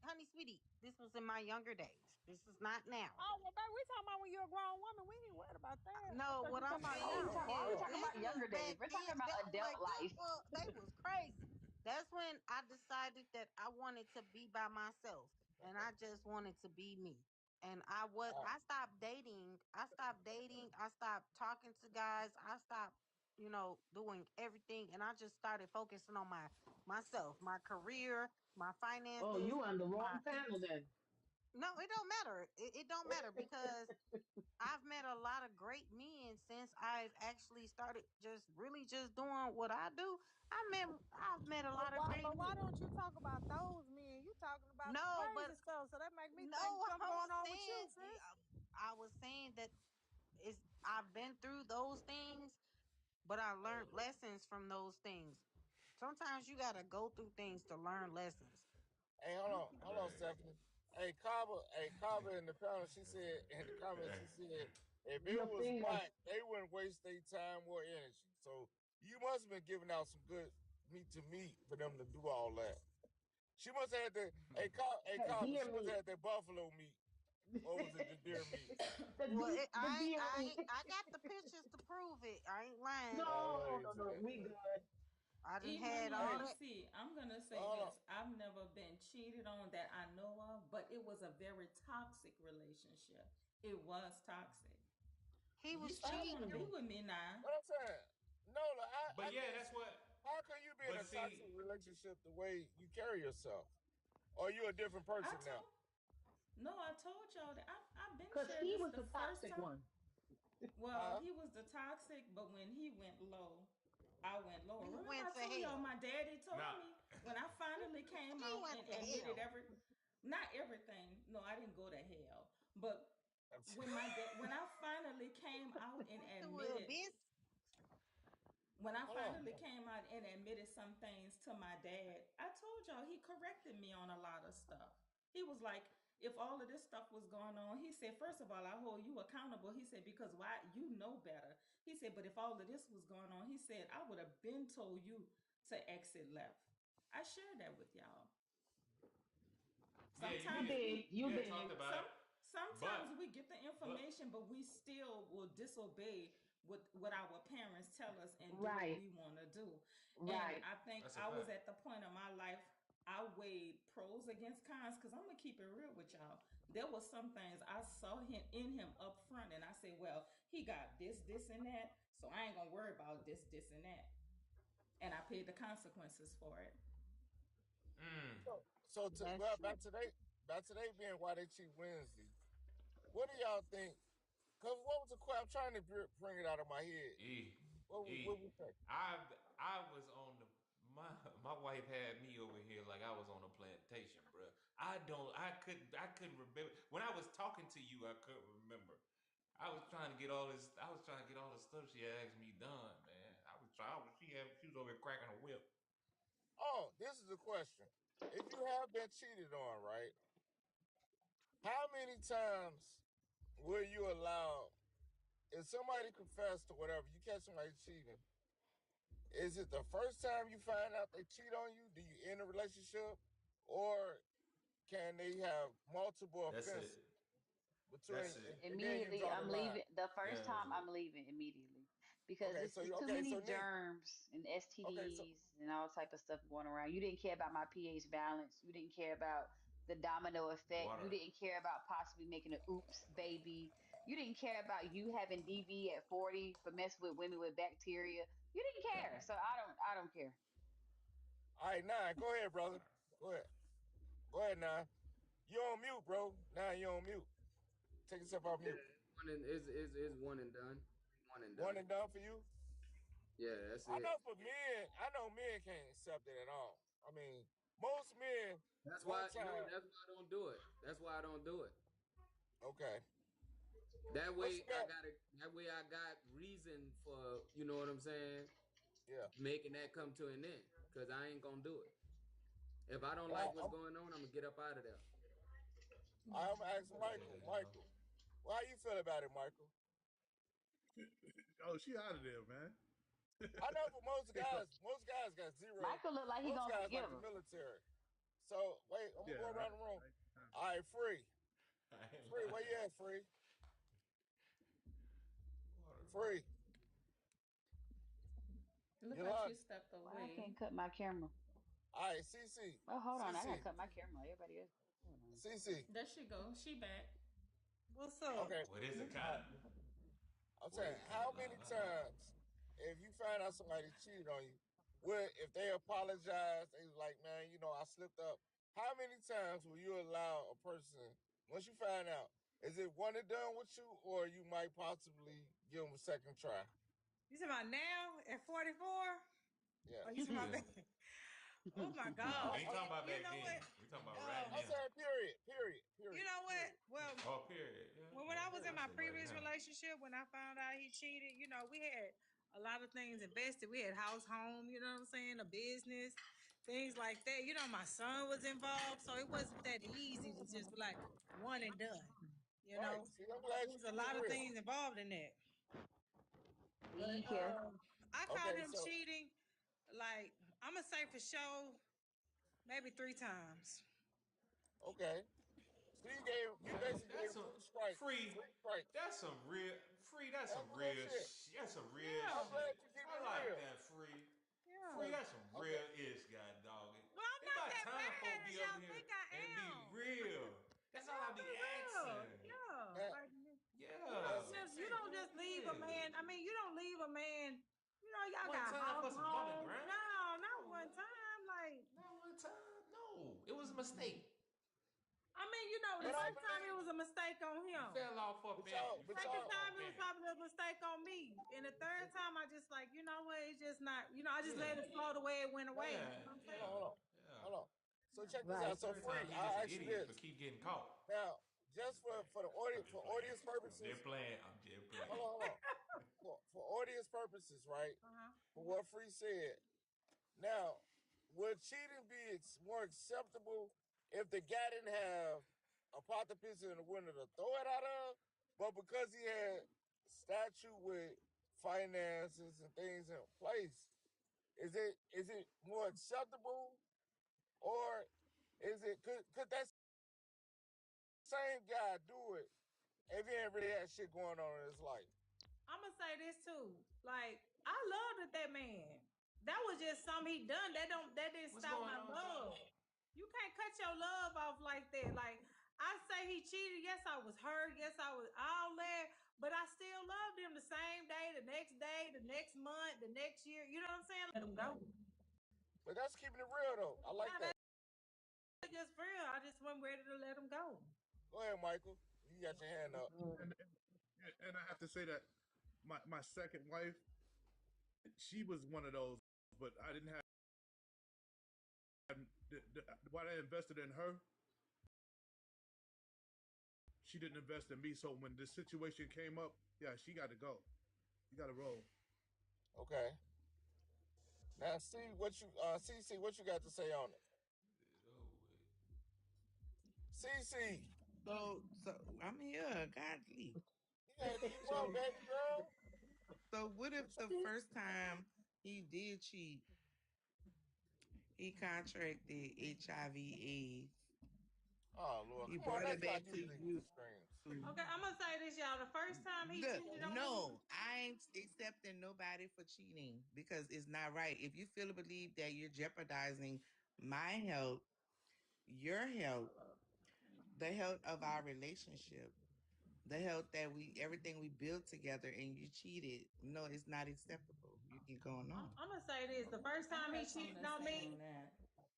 honey, sweetie. This was in my younger days. This is not now. Oh well, baby, we talking about when you're a grown woman. We ain't worried about that. I No, thought what you I'm talking about Oh, we saying now. talk. Why we is Oh. talking this about was younger days? back We're then. talking about I'm adult like, life. they was crazy. That's when I decided that I wanted to be by myself and I just wanted to be me. And I stopped dating. I stopped dating. I stopped talking to guys. I stopped, doing everything. And I just started focusing on myself, my career, my Oh, finances, you on the my wrong panel then. no, it don't matter. It don't matter because I've met a lot of great men since I've actually started just doing what I do. I've met a lot of great But why men. don't you talk about those men? You talking about some No, but crazy stuff. So that make me think no, something I'm going on with you, saying sis. I was saying that I've been through those things, but I learned lessons from those things. Sometimes you gotta go through things to learn lessons. Hey, hold on, Crazy. Stephanie. Hey, Kava in the panel, she said in the comments, she said if it Your was black, fingers. they wouldn't waste their time or energy. So you must have been giving out some good meat for them to do all that. She must have had the That Kava, deer she must have meat. had that buffalo meat. Or was it the deer meat? Well, The deer meat. I got the pictures to prove it. I ain't lying. I know No, you no, no. said We that. good. I done Even had in all Hey, that. BC, I'm gonna say hold on. this. I've never been cheated on that I know of, but it was a very toxic relationship. It was toxic. He You was still want to be cheating. with me now? What I'm saying? No, I But yeah, think that's what. how can you be in But a toxic see, relationship the way you carry yourself? Or you a different I person now? told no, I told y'all that I've been Because shared he this was the the first toxic time. one. Well, Huh? he was the toxic, but when he went low, I went lower. He Remember, went I to told y'all my hell. daddy nah. told me when I finally came He out went and to admitted hell. not everything. No, I didn't go to hell, but when I finally came out and Went to admitted abyss. when I Hold finally on. came out and admitted some things to my dad, I told y'all he corrected me on a lot of stuff. He was like, if all of this stuff was going on, he said, first of all, I hold you accountable. He said, because why you know better. He said, but if all of this was going on, he said, I would have been told you to exit left. I shared that with y'all. Yeah, you You Sometimes did. did. we You You had talked did. about some it, sometimes we but get the but information, but we still will disobey what our parents tell us and do what Right. we want to do. And Right. I think that's a I was fact. at the point of my life I weighed pros against cons because I'm gonna keep it real with y'all. There was some things I saw him in him up front, and I said, "Well, he got this, and that, so I ain't gonna worry about this, and that." And I paid the consequences for it. Mm. That's well, true. back today being why they cheat Wednesday. What do y'all think? Cause what was the question? I'm trying to bring it out of my head. E What E. we say? I was on the my wife had me over here like I was on a plantation, bro. I couldn't remember when I was talking to you. I couldn't remember. I was trying to get all this. I was trying to get all the stuff she asked me done, man. I was trying. She was over here cracking a whip. Oh, this is a question. If you have been cheated on, right? How many times will you allow if somebody confessed to whatever, you catch somebody cheating, is it the first time you find out they cheat on you? Do you end a relationship? Or can they have multiple That's offenses it. between That's it. and then you Immediately, draw the I'm line? leaving. The first Yeah, that's time, I'm it. leaving immediately because it's too Okay, so many Nick, germs and okay, so STDs and all type of stuff going around. You didn't care about my pH balance. You didn't care about the domino effect. You Water. didn't care about possibly making an oops baby. You didn't care about you having DV at 40 for messing with women with bacteria. You didn't care. So I don't care. all right, nine, go ahead, brother. Water. Go ahead. Go ahead, nine. You on mute, bro. Nine, you on mute. Take yourself off Yeah, mute. is one and done. One and One done. and done for you? Yeah, that's it. I know men can't accept it at all. I mean, most men That's one why no, time, that's why I don't do it. That's why I don't do it. okay. That What's way the I best? got that way I got reason for, you know what I'm saying, Yeah. making that come to an end. Cause I ain't gonna do it. If I don't like Now, what's going on, I'm gonna get up out of there. I'm gonna ask I feel Michael. you, bro. Michael, well, how you feel about it, Michael? Oh, she out of there, man. I know for You know, most guys got zero. Michael looked like he Most gonna guys like forgive the her. military. So wait, I'm gonna yeah, go right. around the room. Right. All right, free, I ain't free. Where lying. you at, free, Water, bro. free? It looked like she Yolanda. stepped Why I away. can't cut my camera? All right, CC, Oh, hold on. I gotta CC, cut my camera. Everybody else. Hold on. CC. There she go. She back. What's up? Okay. What is it All kind right. of? I'm What saying, is it kind how of many love? I love it. times, if you find out somebody cheated on you, would if they apologize, they was like, man, I slipped up. How many times will you allow a person once you find out? Is it one and done with you, or you might possibly give them a second try? You talking about now at 44? Oh, you Yes. talking about Yeah. back? Oh my No, we gosh. ain't talking about You back know then. what? We talking about right Um, I now. said period, period, you period, know what? period, Well, Oh, period. Yeah, when yeah. I was in I my say right previous now. relationship, when I found out he cheated, we had a lot of things invested. We had house, home, you know what I'm saying, a business, things like that. My son was involved, so it wasn't that easy to just be like one and done. Right. See, I'm It glad you was a keep it lot of real. things involved in that. We But ain't care. I caught Okay, him so cheating, like I'm gonna say for sure, maybe 3 times. okay, so you basically gave That's him some three strikes, free. three strikes. That's some real free. That's That's some real real. shit. That's some real I'm Yeah, glad shit. you keep I it like real. that free. yeah. Free. Cause That's some okay, real ish, god dog it. Well, I'm It's not about that time folks bad as be up y'all here think I and be am. real. That's Yeah, all I I'm be real. asking. Yeah, now, like now, you Yeah. don't Go just leave a ahead. man. I mean, you don't leave a man. Y'all One got time house, for some common home. ground. No, not No, one man. time. Like, Not one time. No, it was a mistake. I mean, the but I That's it. first time it believe, was a mistake on You him. fell off for a but minute. y'all, You but fell Second off y'all, for a time it was minute. probably a mistake on me. And the third time I just like, what, it's just not, I just let Yeah. it flow the way it went away. You Yeah. know what I'm hold saying? on, Yeah. hold on, Yeah. hold on. So check this The out. Right. So third time free, you just I'll an ask you idiot for this keep getting caught. now, just for the I'm audience, just playing. I'm just purposes. playing. I'm just playing. Hold on. For audience purposes, right? Uh-huh. For what Free said. Now, would cheating be more acceptable if the guy didn't have a pot of pizza in the window to throw it out of, but because he had statute with finances and things in place, is it more acceptable, or could that same guy do it if he ain't really had shit going on in his life? I'm gonna say this too. Like, I loved that man. That was just something he done. That didn't What's stop going my on, love. Johnny? You can't cut your love off like that. Like, I say he cheated. Yes, I was hurt. Yes, I was all that. But I still loved him the same day, the next month, the next year. You know what I'm saying? Let him go. But that's keeping it real though. I like Now that. was just real. I just wasn't ready to let him go. Go ahead, Michael. You got your hand up. And I have to say that my second wife, she was one of those, but I didn't have what I invested in her. She didn't invest in me. So when this situation came up, yeah, she got to go. You got to roll. Okay. Now, see what you, CC, what you got to say on it? CC, So I'm here, godly. you gotta keep up, So baby girl. what if What the you- first time he did cheat, he contracted HIV/AIDS? Oh Lord, He come on, brought it let's not back do to these you. extremes. Okay, I'm gonna say this, y'all. The first time he cheated on me, No, I ain't accepting nobody for cheating because it's not right. If you feel or believe that you're jeopardizing my health, your health, the health of our relationship, the health that everything we built together, and you cheated, no, it's not acceptable. You can go on. I'm gonna say this. The first I time he got something cheated to on say on me, that.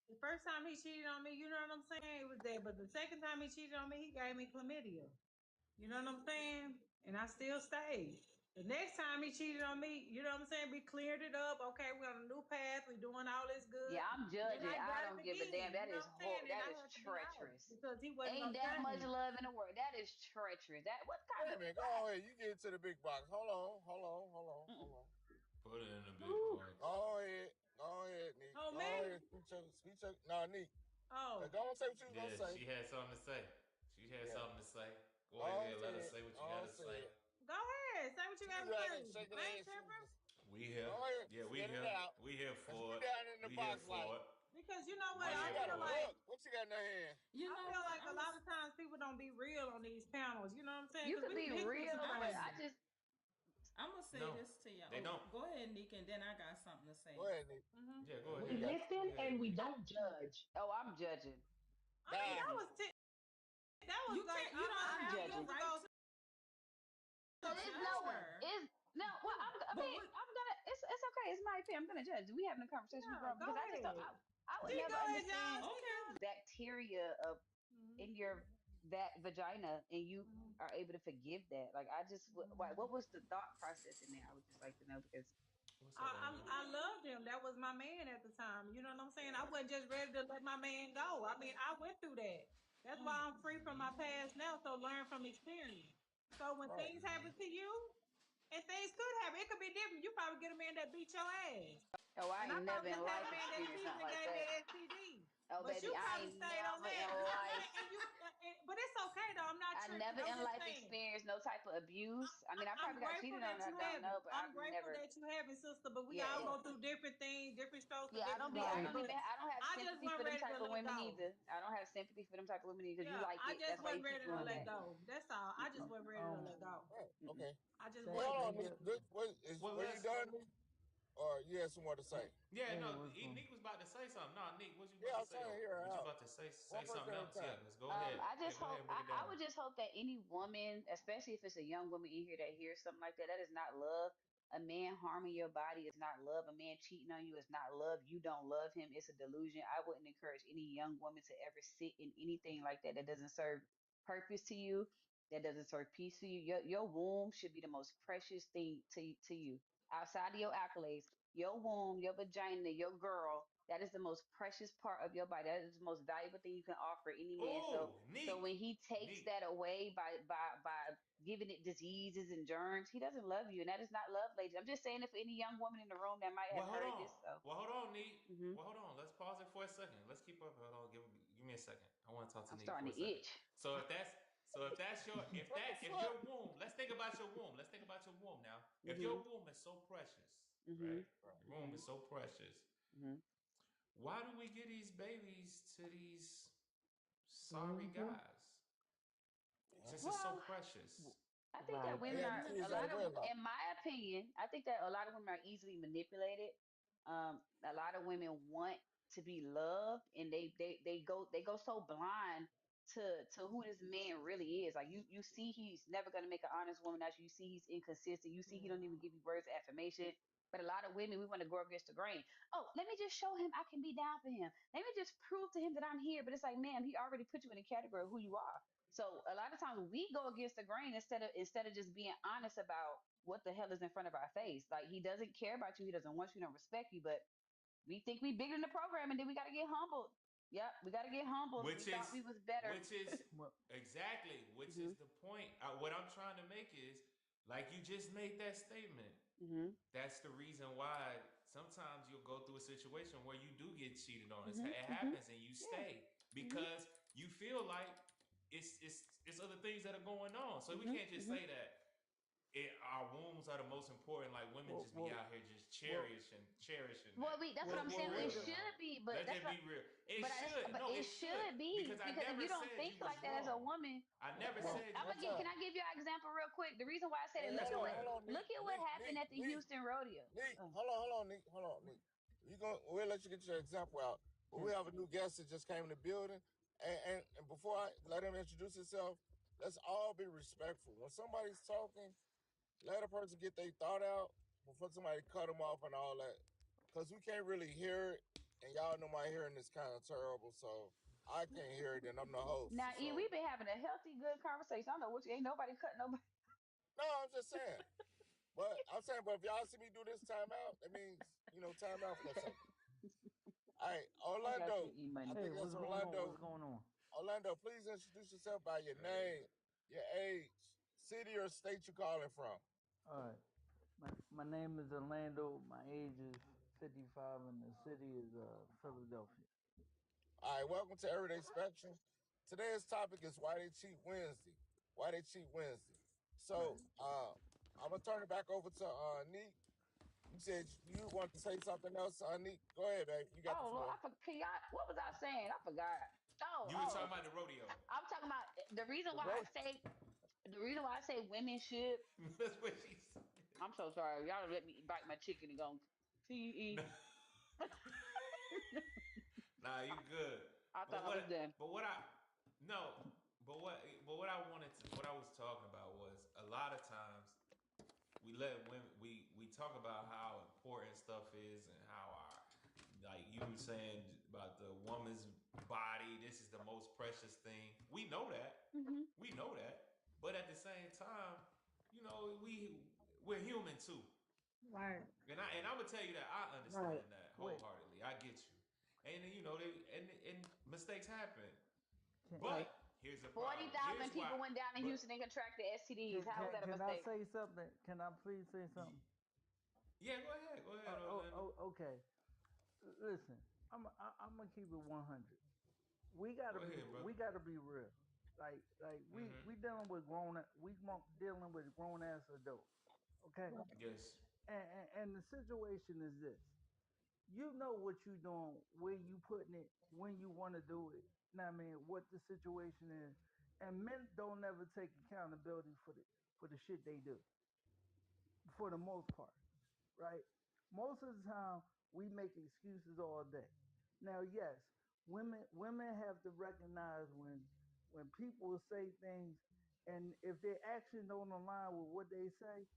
the first time he cheated on me, you know what I'm saying? It was that. But the second time he cheated on me, he gave me chlamydia. You know what I'm saying? And I still stayed. The next time he cheated on me, you know what I'm saying? We cleared it up. Okay, we're on a new path. We're doing all this good. Yeah, I'm Then judging. I I got it don't give a damn. again. You That know is what I'm saying? And that I is had to be out treacherous. because he wasn't Ain't gonna that much change. love in the world. That is treacherous. That what Wait kind a of minute, what? go ahead. You get to the big box. Hold on. Put it in the big Ooh. box. Go ahead, Nick. Oh Go man. ahead, speech your, no, Nick. Oh. Go and say what you was gonna Yeah, say. she had something to say. She had Yeah, something to say. Go go on, ahead, let say her it. say what Go you got on, to say say. it. Go ahead. Say what you She gotta was out there say. shaking I her ain't head. She was tripping. just, We here. go ahead, Yeah, we let it here. out. We here Cause for we it. down in the We here box for like, it. Because you know what? We oh, she here I got a feel for it. like look. What she got in her hand? You I know feel what? like a lot of times people don't be real on these panels. You know what I'm saying? You Because could we've be been through some real, I'm but a, I things. just I'm gonna say No, this to you. they Oh, don't. go ahead, Nick, and then I got something to Go say. ahead, Nick. Yeah, go We We ahead. got Go listen ahead, and we Nick. don't judge. oh, I'm judging. I mean, die. that Mm-mm. was that was You like can't. You don't I'm have the judging. years right ago. to Cause So it's you judge no her. is no. Well, I But mean, what? I'm gonna. It's okay. It's my opinion. I'm gonna judge. We having a conversation. We yeah, grown because go I just don't. ahead. I would She never good, understand y'all. She Okay. good. bacteria of Mhm. in your that vagina and you Mhm. are able to forgive that. Like I just what was the thought process in there? I would just like to know because What's up, Angel? I loved him. That was my man at the time. You know what I'm saying? I wasn't just ready to let my man go. I mean, I went through that. That's why I'm free from my past now. So learn from experience. So when Right. things happen to you, and things could happen, it could be different. You probably get a man that beat your ass. oh I And I ain't never probably in just had a life man that experienced cheated nothing and like gave me that. an STD. Oh But baby, you I probably ain't stayed on never in that. You know what I'm saying? life. But it's okay though. I'm not I tripping. never I'm in just life saying. experienced no type of abuse. I mean, I I'm probably got grateful cheated on. that I you don't have it. know, but I'm I've grateful never. that you have it, sister. But we Yeah, all Yeah. go through different things, different strokes for yeah. different I folks. Right. don't even. But I don't have I just sympathy wasn't for them ready type to of let women go. either. I don't have sympathy for them type of women either because you Yeah, like I it. just That's why you wasn't keep ready to doing let that. go. That's all. I just Mm-mm, wasn't ready to let Um. go. Right. mm-mm. Okay. I just Well, Say, wasn't. hold on, yeah. Nick. Well, Were you let's. done, Nick? Or you had some more to say? Yeah, Say no. what's going. Nick was about to say something. No, Nick, what you about Yeah, to I'm say trying to though? hear her What you out. about to say? Say One something person at a else. Yeah, time. let's go ahead. I Yeah, just go ahead hope and break it I down. would just hope that any woman, especially if it's a young woman in here that hears something like that, that is not love. A man harming your body is not love. A man cheating on you is not love. You don't love him. It's a delusion. I wouldn't encourage any young woman to ever sit in anything like that that doesn't serve purpose to you, that doesn't serve peace to you. Your womb should be the most precious thing to you. Outside of your accolades, your womb, your vagina, your girl, that is the most precious part of your body. That is the most valuable thing you can offer any man. So Oh, so when Nick. he takes Nick. that away by giving it diseases and germs, he doesn't love you, and that is not love, ladies. I'm just saying it for any young woman in the room that might have Well, hold heard this. on. So Well, hold on, Nick. hmm Well, hold on. Let's pause it for a second. Let's keep up. Hold on. Give me a second. I want to talk to I'm Nick starting for to a second. itch. What the If your fuck? womb, let's think about your womb. Let's think about your womb now. If hmm your womb is so precious, hmm right? Your womb hmm is so precious. hmm Why do we give these babies to these sorry Mm-hmm. guys? Yeah. Since it's so Well, precious. I think that Right. They women had the are a kids out lot of of, wedlock. in my opinion, I think that a lot of women are easily manipulated. A lot of women want to be loved, and they go so blind to who this man really is. Like you see, he's never gonna make an honest woman out. You see, he's inconsistent. You see, he don't even give you words of affirmation. But a lot of women, we want to go against the grain. Oh, let me just show him I can be down for him. Let me just prove to him that I'm here. But it's like, ma'am, he already put you in a category of who you are. So a lot of times we go against the grain instead of just being honest about what the hell is in front of our face. Like he doesn't care about you, he doesn't want you, he don't respect you, but we think we bigger than the program, and then we got to get humbled. Yep, we got to get humbled. We Which thought is we was better. which is Well, exactly which hmm is the point. What I'm trying to make is like you just made that statement. hmm That's the reason why sometimes you'll go through a situation where you do get cheated on. It hmm hmm happens and you Yeah. stay hmm because you feel like it's other things that are going on. So we hmm can't just hmm say that our wombs are the most important. Like women well, just be well, out here just well, cherishing Well, that. that's what Let's I'm be saying. wait It real a now. should be, but Let's that's just what. be real. It should. But No, it it should. should Because be I because if never you don't said think you was like that as a wrong. woman, I One, never one, said I'm one gonna get. time. Can I give you an example real quick? The reason why I said Hey, it. let's Look at go what hold ahead. on, Nick, what Nick, happened Nick, at the Nick, Houston rodeo. Nick. Hold on, Nick, hold on, Nick. We'll let you get your example out. But we can have a new guest that just came in the building, and before I let him introduce himself, let's all be respectful. When somebody's talking, let a person get their thought out before somebody cut them off and all that, because we can't really hear it, and y'all know my hearing is kind of terrible, so I can't hear it, and I'm the host, Now, E, we've so been having a healthy, good conversation. I don't know what you ain't nobody cut nobody. no, I'm just saying. But if y'all see me do this timeout, that means timeout for a second. All right, I got you, Orlando. E I money. hey, think that's what's going on? What's Orlando. going on? Orlando, please introduce yourself by your Hey. name, your age, city or state you calling from. All right, my name is Orlando. My age is 55, and the city is Philadelphia. All right, welcome to Everyday Spectrum. Today's topic is why they cheat Wednesday. Why they cheat Wednesday. Right. So, I'm gonna turn it back over to Neek. You said you want to say something else, Neek. Go ahead, baby. You got the Oh Lord, floor. can y'all, what was I saying? I forgot. You was Oh, talking about the rodeo. I'm talking about The road. the reason why I say women should. That's what she said. I'm so sorry. Y'all let me bite my chicken and go. No. T E. Nah, you good. I But thought I was done. what I no, but what I wanted to what I was talking about was a lot of times we let women we talk about how important stuff is and how our like you were saying about the woman's body, this is the most precious thing. We know that. hmm We know that. But at the same time, we're human too. Right. And I'm gonna tell you that I Right. understand that Wait, wholeheartedly. I get you. And and mistakes happen. can Right. But here's the Forty problem. thousand Here's why. people went down in But Houston and contracted STDs. can How was can, that a can I mistake? say something? Can I please say something? yeah, go ahead, Orlando. Okay. Listen, I'm gonna keep it 100. We Go gotta be ahead, brother. we gotta be real. Like Mm-hmm. we dealing with dealing with grown ass adults. Okay. Yes. And the situation is this: you know what you doing, where you putting it, when you want to do it. Know what I mean, what the situation is, and men don't ever take accountability for the shit they do, for the most part, right? Most of the time, we make excuses all day. Now, yes, women have to recognize when people say things, and if their actions don't align with what they say,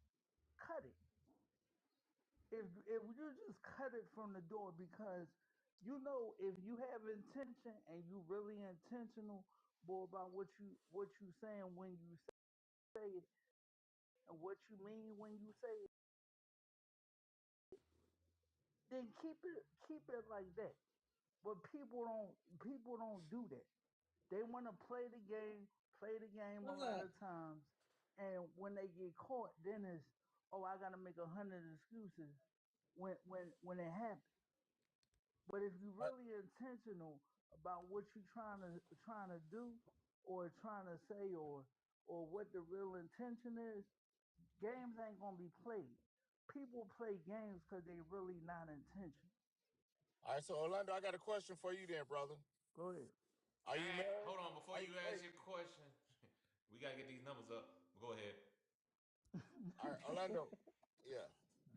cut it. If you just cut it from the door, because you know if you have intention and you really intentional, boy, about what you saying when you say it and what you mean when you say it, then keep it like that. But people don't do that. They want to play the game a lot Look. of times, and when they get caught, then it's, oh, I gotta make 100 excuses when it happens. But if you're Uh, really intentional about what you're trying to do, or trying to say, or what the real intention is, games ain't gonna be played. People play games because they really not intentional. all right, so Orlando, I got a question for you, then, brother. Go ahead. Are you married? Hold on, before Are you you ask wait? your question, we gotta get these numbers up. Go ahead. All right, Orlando. Yeah,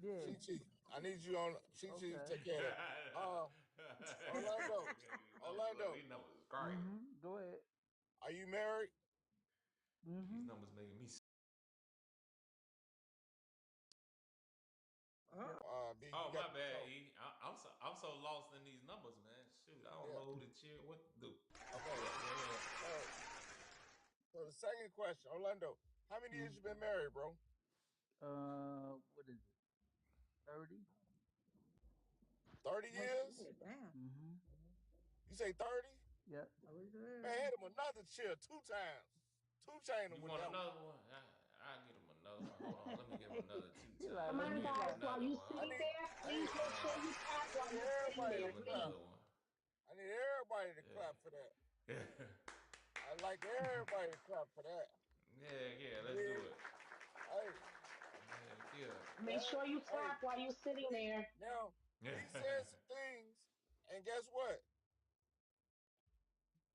Yeah. Chi. I need you on Chi. Okay. Take care of that. Orlando. Orlando. These numbers is crazy. Go ahead. Are you married? These Mm-hmm. numbers making me. Oh. Yep. B, you Oh, got my to bad, talk. E. I'm so lost in these numbers, man. Shoot, I don't Yeah. know who to cheer, what to do. Okay. Yeah. So the second question, Orlando, how many years Mm. you been married, bro? What is it? 30? 30 Oh, years? shit, damn. Mm-hmm. You say 30? Yep. Oh, Man, yeah. hit him another chill 2 times. Two chain him You with want that one. another one? I'll get him another one. Hold on, let me give him another two He times. like, Come Let let me on, me give him guys. clap. While another you one. I Hold sitting on. need, there, I please need, make Hold sure on. you clap I while need you're sitting Let everybody me to there, give him clap. another please. one. I need everybody to clap for that. Yeah. Yeah. I like everybody to clap for that. Yeah, You let's do dig? it. Hey, Yeah. Make sure you hey, clap while you're sitting there. now Yeah. he said some things, and guess what?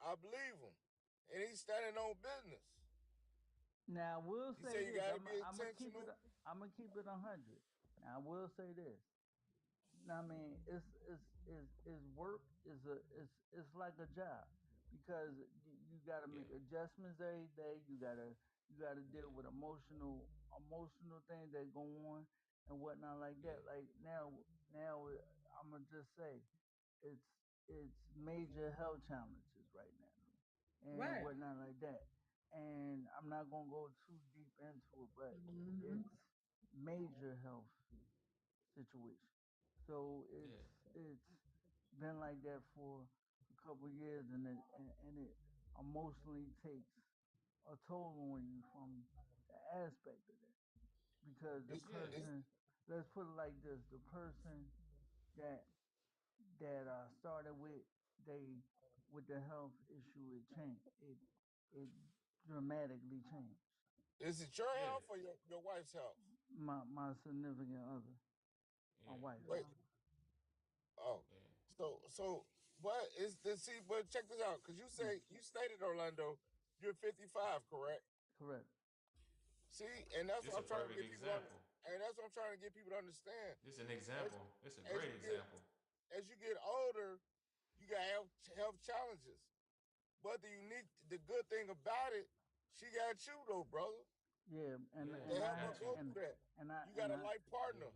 I believe him, and he's standing on business. Now I will He say said you this. got to I'm be I'm gonna keep it. intentional. I'm gonna keep it 100. Now I will say this. Now, I mean, it's work is a it's like a job because you got to Yeah. make adjustments every day. You gotta deal with emotional things that go on and whatnot like Yeah. that. Like now I'm gonna just say it's it's major health challenges right now and Right. whatnot like that. And I'm not gonna go too deep into it, but Mm-hmm. it's major health situation. So Yeah. it's been like that for a couple of years, and it emotionally takes a toll on you from the aspect of that because the It's, Yeah. it's, person, let's put it like this, the person that that started they with the health issue, it dramatically changed. is it your Yeah. health or your wife's health? My significant other, my Yeah. wife. Wait, oh, Yeah. so what is this? See, but check this out, because you Mm, say you stated Orlando, you're 55, correct? correct. See, and that's This what a I'm trying to perfect get people to, example. and that's what I'm trying to get people to understand. This an As example. It's a as great you get example. as you get older, you got health challenges. But the good thing about it, she got you though, brother, Yeah, Yeah, to she help got her you. go through that. You got and a I life partner.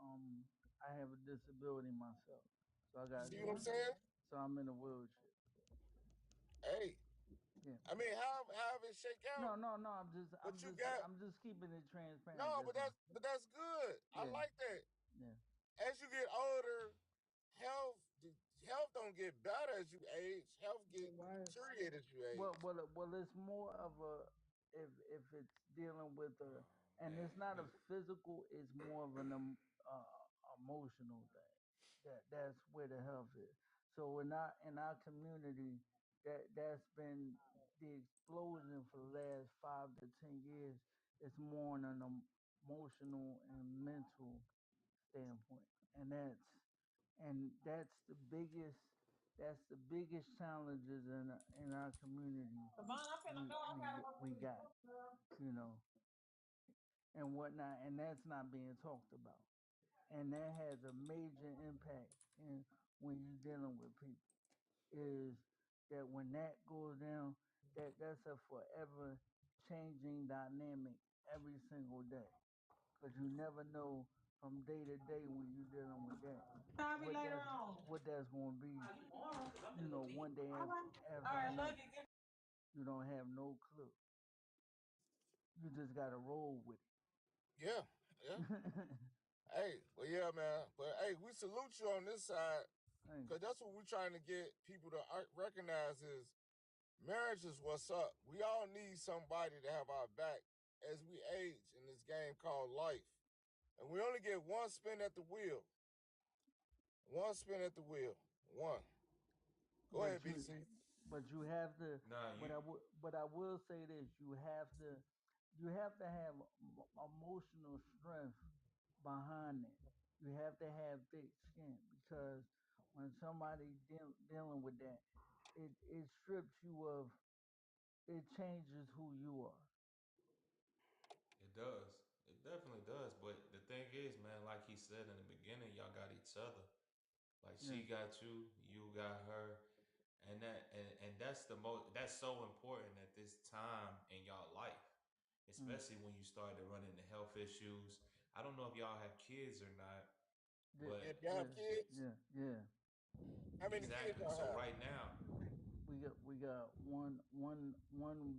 um I have a disability myself, so I got See what I'm saying? so I'm in a wheelchair. Hey, Yeah. I mean, how it shake out? No. I'm just But you got I'm just keeping it transparent. no, That's all. but that's good. I Yeah. like that. Yeah. As you get older, health health don't get better as you age. Health get Right. deteriorated as you age. Well, it's more of a if it's dealing with a Oh and man. it's not a Look. physical. It's more of an emotional thing. That's where the health is. So in our community, that's been the explosion for the last 5 to 10 years. It's more on an emotional and mental standpoint, and that's the biggest challenges in our community Come on, I'm finna go. I gotta go we to got, the girl. you know, and whatnot, and that's not being talked about, and that has a major impact in when you're dealing with people. Is that when that goes down, that's a forever changing dynamic every single day, because you never know from day to day when you're dealing with that Call me what later that's on. what that's going to be. Call you tomorrow because I'm You gonna go know, eat. one day All right. after All right, love another. you. Good. You don't have no clue. You just gotta roll with Yeah, yeah. it. Hey, well, yeah, man. But hey, we salute you on this side Thanks. because that's what we're trying to get people to recognize is marriage is what's up. We all need somebody to have our back as we age in this game called life. And we only get one spin at the wheel. One spin at the wheel. One. Go But ahead, you BC. but you have to Nah, you. but I will say this, you have to have emotional strength behind it. You have to have thick skin because when somebody dealing with that, it strips you of, it changes who you are. It does. It definitely does. But the thing is, man, like he said in the beginning, y'all got each other. Like Yeah. she got you got her, and that's the most. That's so important at this time in y'all life, Mm. especially when you start to run into health issues. I don't know if y'all have kids or not, Yeah, But If you have yeah, kids, yeah, yeah. how many kids exactly. y'all So have? right now, We got one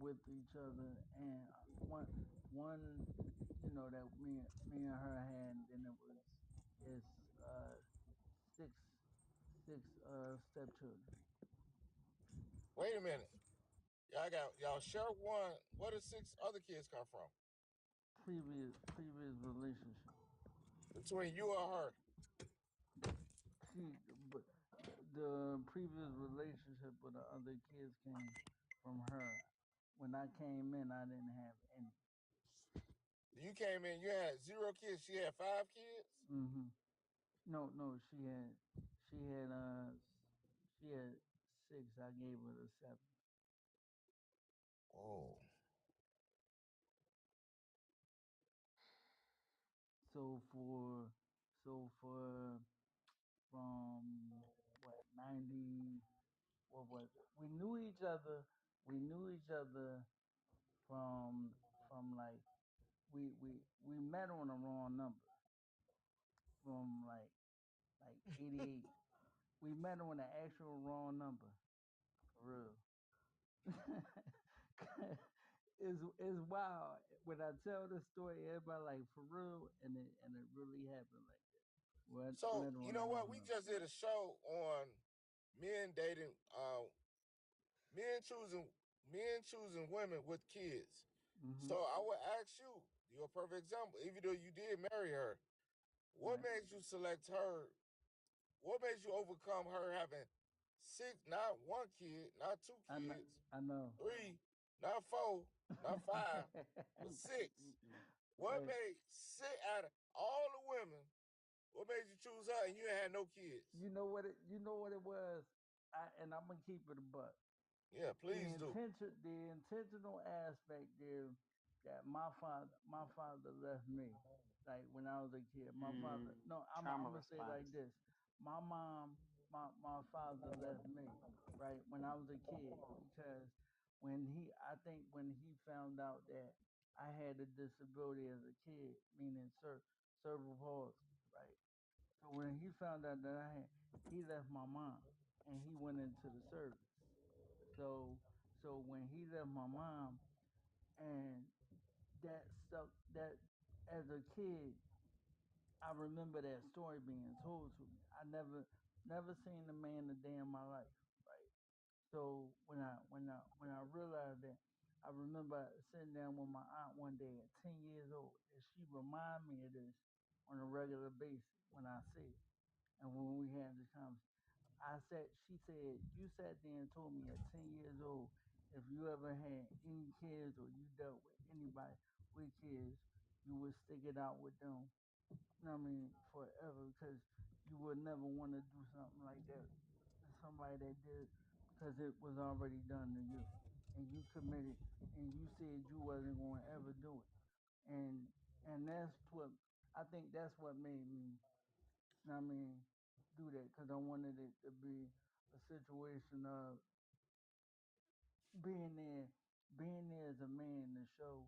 with each other, and one that me and her had. And then it's six six stepchildren. Wait a minute. Y'all share one. Where did six other kids come from? Previous relationship. Between you or her? She but the previous relationship with the other kids came from her. When I came in, I didn't have any. You came in, you had 0 kids. She had 5 kids. Hmm. No, she had six. I gave her the seven. Oh, So for from what 90, what was it? We knew each other from like we met on the wrong number from like 88. We met on the actual wrong number for real. It's wild when I tell the story. Everybody like for real, and it really happened like that. We so met you on the know what? wrong We number. just did a show on men dating, men choosing, men choosing women with kids. Hmm. So I would ask you, you're a perfect example. Even though you did marry her, what Right. made you select her? What made you overcome her having six, not 1 kid, not two I know. kids, I know. three, not four, not five, but six? What Hey, made six out of all the women? What made you choose her and you ain't had no kids? you know what it was. And I'm gonna keep it a buck. Yeah, please do. The intentional aspect there that my father left me. Like when I was a kid, my father. No, Trauma I'm gonna say it response. like this. My mom, my father left me right when I was a kid because I think when he found out that I had a disability as a kid, meaning cerebral palsy, right? So when he found out that I had, he left my mom and he went into the service. So when he left my mom, and that stuff that as a kid, I remember that story being told to me. I never seen a man a day in my life, right? So when I realized that, I remember sitting down with my aunt one day at 10 years old, and she reminded me of this on a regular basis when I see it, and when we had this conversation. She said, you sat there and told me at 10 years old, if you ever had any kids or you dealt with anybody with kids, you would stick it out with them. You know what I mean? Forever, because you would never want to do something like that to somebody that did, because it was already done to you. And you committed, and you said you wasn't going to ever do it. And, I think that's what made me, you know what I mean, do that, because I wanted it to be a situation of being there, being there as a man to show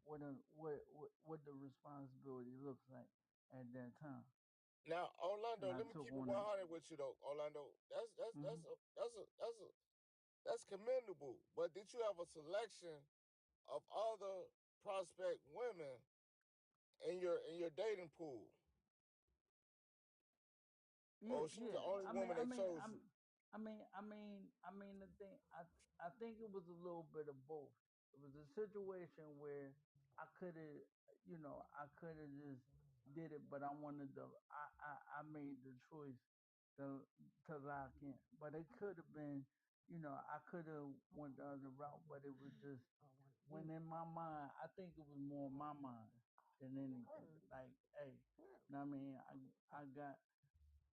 what the responsibility looks like at that time. Now, And Orlando, I let me took keep it on it. 100 with you though. Orlando, Hmm. that's commendable. But did you have a selection of other prospect women in your dating pool, Yeah, or she was yeah. the only I mean, woman I that mean, chose I'm, you? I mean, the thing, I think it was a little bit of both. It was a situation where I could have just did it, but I made the choice to lock in. But it could have been, I could have went the other route, but it was just when in my mind, I think it was more my mind than anything. Like, hey, know what I mean,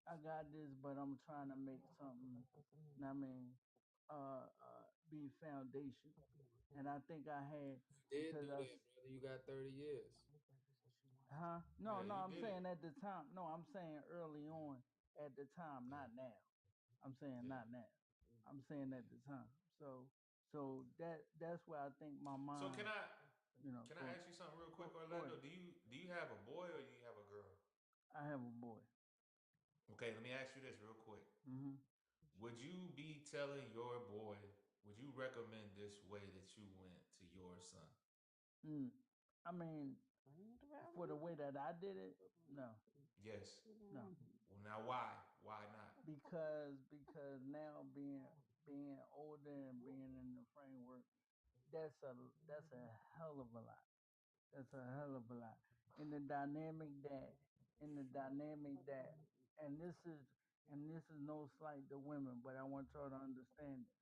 I got this, but I'm trying to make something, know what I mean, be foundation. And I think I had You did because do that, brother. You got 30 years. huh? No, Yeah, no, you I'm did it. saying at the time. No, I'm saying early on at the time, Yeah. not now. I'm saying Yeah. not now. I'm saying at the time. That's where I think my So mind, can I go ask you something real quick, go Orlando? ahead. Do you have a boy or do you have a girl? I have a boy. Okay, let me ask you this real quick. Mm-hmm. Would you be telling your boy? Would you recommend this way that you went to your son? Mm. I mean, for the way that I did it, no, Yes. no, Well, now why? Why not? because now being older and being in the framework, that's a hell of a lot. That's a hell of a lot. In the dynamic that, in the dynamic that, and this is no slight to women, but I want y'all to understand this.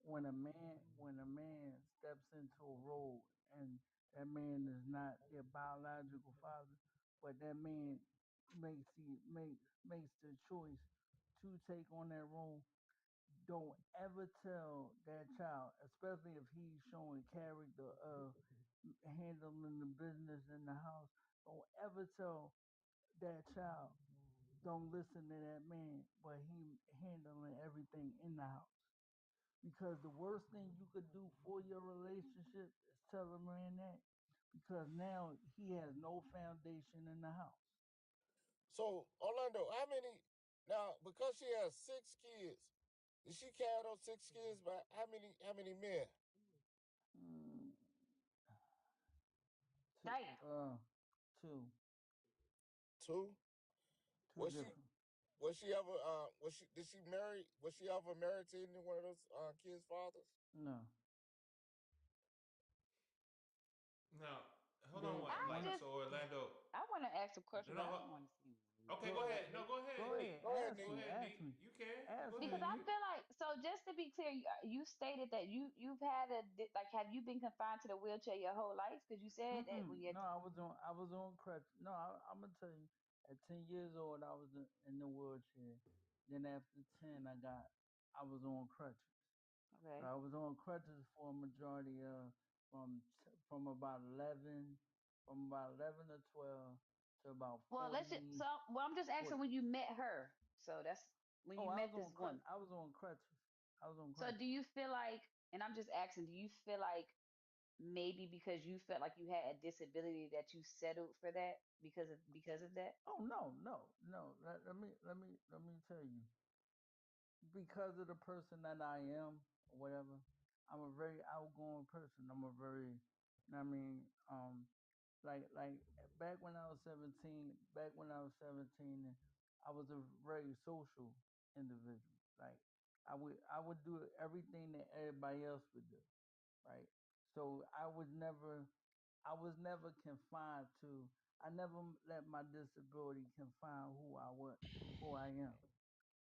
When a man steps into a role and that man is not their biological father, but that man makes the choice to take on that role, don't ever tell that child, especially if he's showing character of handling the business in the house, don't ever tell that child, don't listen to that man, but he handling everything in the house. Because the worst thing you could do for your relationship is tell a man that. Because now he has no foundation in the house. So Orlando, how many? Now, because she has 6 kids, did she carry those 6 kids by how many men? Mm, two, Damn. two, Two. two Was she different. was she ever was she did she marry was she ever married to any one of those kids' fathers? No, Now, hold on. they What? I Like, one. so Orlando? I want to ask a No, question, no. but I don't want to seem rude. Okay, Go go ahead. ahead. No, go ahead, Go Neek. ahead. Go ahead, Ask Go me. Nick. ahead, Ask Neek. me. You can. Ask Go me. Because ahead. I You. feel like, so just to be clear, you stated that you've had like, have you been confined to the wheelchair your whole life? Because you said that Mm-mm. when you had, No, I was on crutch. No, I'm gonna tell you. At 10 years old, I was in the wheelchair. Then after 10, I was on crutches. So okay. I was on crutches for a majority of from about 11 to 12 to about Well, 40. I'm just asking 40. when you met her. So that's when Oh, you met this woman. I was on crutches. I was on So crutches. do you feel like, and I'm just asking, do you feel like maybe because you felt like you had a disability that you settled for that because of that? Oh no, no, no. Let me tell you. Because of the person that I am, or whatever, I'm a very outgoing person. I'm a very, I mean, like back when I was 17, I was a very social individual. Like I would do everything that everybody else would do, right? So I was never confined to. I never let my disability confine who I am.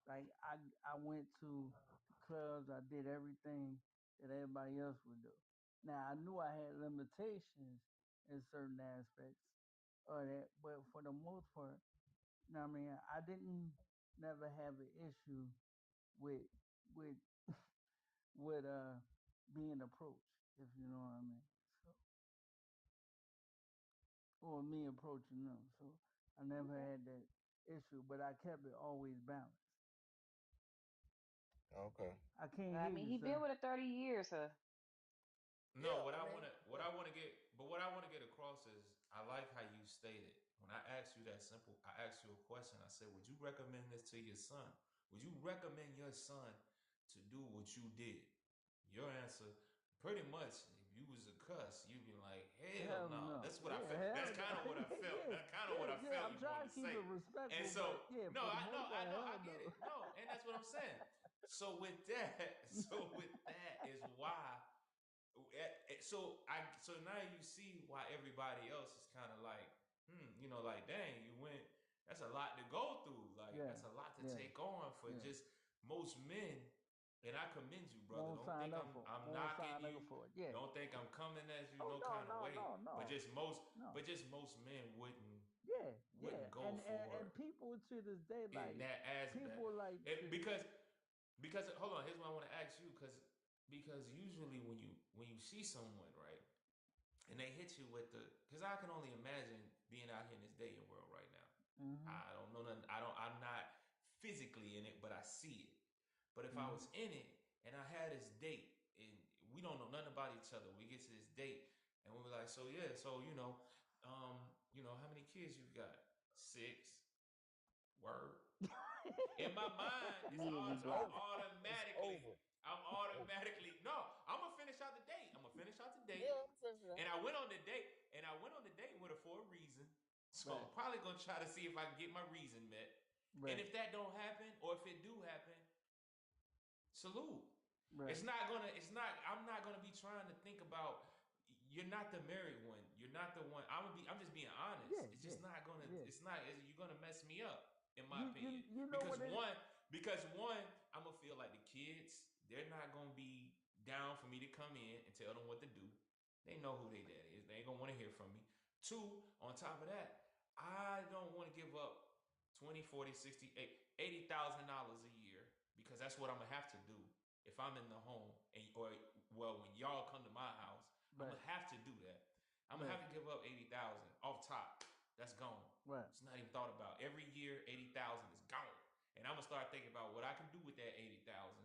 Like I went to the clubs, I did everything that everybody else would do. Now I knew I had limitations in certain aspects of that, but for the most part, you know what I mean, I didn't never have an issue with with with being approached, if you know what I mean. So or me approaching them. So I never Okay. had that issue, but I kept it always balanced. Okay. I can't Well, I hear mean, you, he sir. been with her 30 years, huh? No, Yeah, I mean, what I wanna get, but what I wanna get across is, I like how you stated. When I asked you that simple, I asked you a question. I said, "Would you recommend this to your son? Would you recommend your son to do what you did?" Your answer, pretty much, if you was a cuss, you'd be like, "Hell Hell no." no. That's what I Yeah, felt. That's hell no. kind of what I felt. Yeah, That's kind of what yeah, I yeah. felt I'm you trying wanted to to keep say. it And respectful, but so, yeah, no, for the I know, most I part, know, I hell get no. it. No, and that's what I'm saying. So with that, so with that is why so now you see why everybody else is kind of like, like, dang, you went. That's a lot to go through. Like, Yeah, that's a lot to yeah, take on for yeah. just most men. And I commend you, brother. Won't Don't sign think up I'm for. I'm Won't knocking sign up you. for it. Yeah. Don't think I'm coming at you Oh no no, kind of no, way. no, no, no. But just most men wouldn't Yeah, yeah. wouldn't And go and, for and people to this day, in like that aspect. people like to. Because hold on, here's what I want to ask you, because usually when you see someone, right, and they hit you with the, because I can only imagine being out here in this dating world right now. Hmm. I don't know nothing. I'm not physically in it, but I see it. But if I Hmm. was in it and I had this date and we don't know nothing about each other, we get to this date and we were like, so yeah, so how many kids you got? 6. Word. In my mind, Immediately It's block. over. It's over. I'm automatically no. I'm gonna finish out the date. I'm gonna finish out the date. Yeah, I'm finished And now. I went on the date, with her for a reason. So Right, I'm probably gonna try to see if I can get my reason met. And right, if that don't happen, or if it do happen, salute. right. It's not I'm not gonna be trying to think about you're not the married one. You're not the one. I'm just being honest. Yeah, It's yeah, just not gonna yeah. it's not you're gonna mess me up, in my You opinion. you you know what it? Because one, I'm gonna feel like the kids, they're not gonna be down for me to come in and tell them what to do. They know who they dad is. They ain't gonna want to hear from me. Two, on top of that, I don't want to give up 20, 40, 60, $80,000 a year because that's what I'm gonna have to do if I'm in the home and or well when y'all come to my house, I'm Right, gonna have to do that. I'm gonna right, have to give up 80,000 off top. That's gone. right. It's not even thought about. Every year, 80,000 is gone, and I'm gonna start thinking about what I can do with that 80,000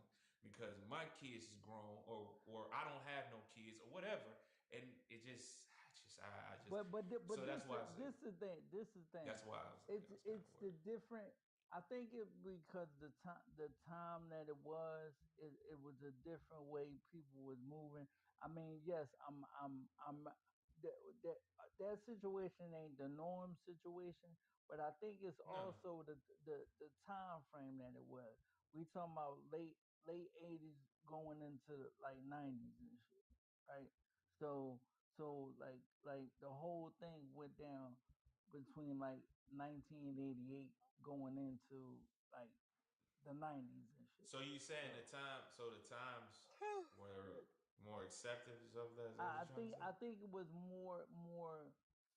because my kids is grown, or I don't have no kids, or whatever, and I just so But that's why I say this is the thing. This is the thing. that's why I was that's kind of It's where. the different. I think it because the time that it was a different way people was moving. I mean, yes, I'm that that that situation ain't the norm situation, but I think it's No. also the time frame that it was. We talking about late 80s going into like 90s and shit, right? So so the whole thing went down between like 1988 going into like the 90s and shit. So you saying So the times were more accepting of that? Is that what you're trying to say? I think it was more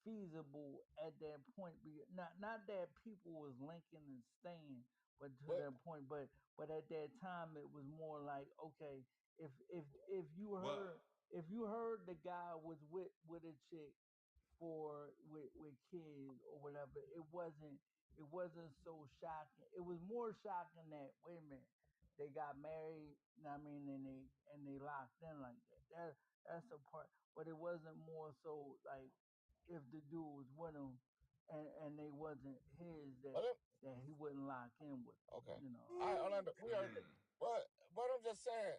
feasible at that point. Not that people was linking and staying, but to But that point. But at that time, it was more like okay, if you Well, heard if you heard the guy was with a chick for with kids or whatever, it wasn't so shocking. It was more shocking that wait a minute, they got married, you know what I mean, and they locked in like that. That's the part. But it wasn't more so like if the dude was with him and they wasn't his but it, that he wouldn't lock in with okay. them, you know. I we are, mm, but I'm just saying,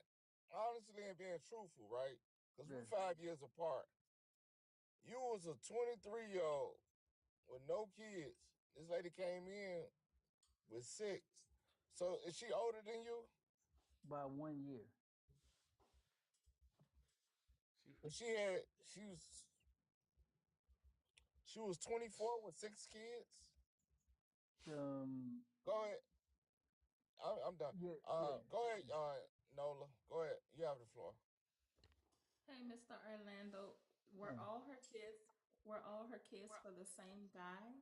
honestly and being truthful, right? Because we Yeah. 5 years apart. You was a 23-year-old with no kids. This lady came in with six. So is she older than you? By 1 year. she But she was 24 with six kids. Um Go ahead. I'm done. yeah, yeah. Go ahead, Nola. Go ahead. You have the floor. Hey, Mr. Orlando, Yeah. were all her kids for the same guy?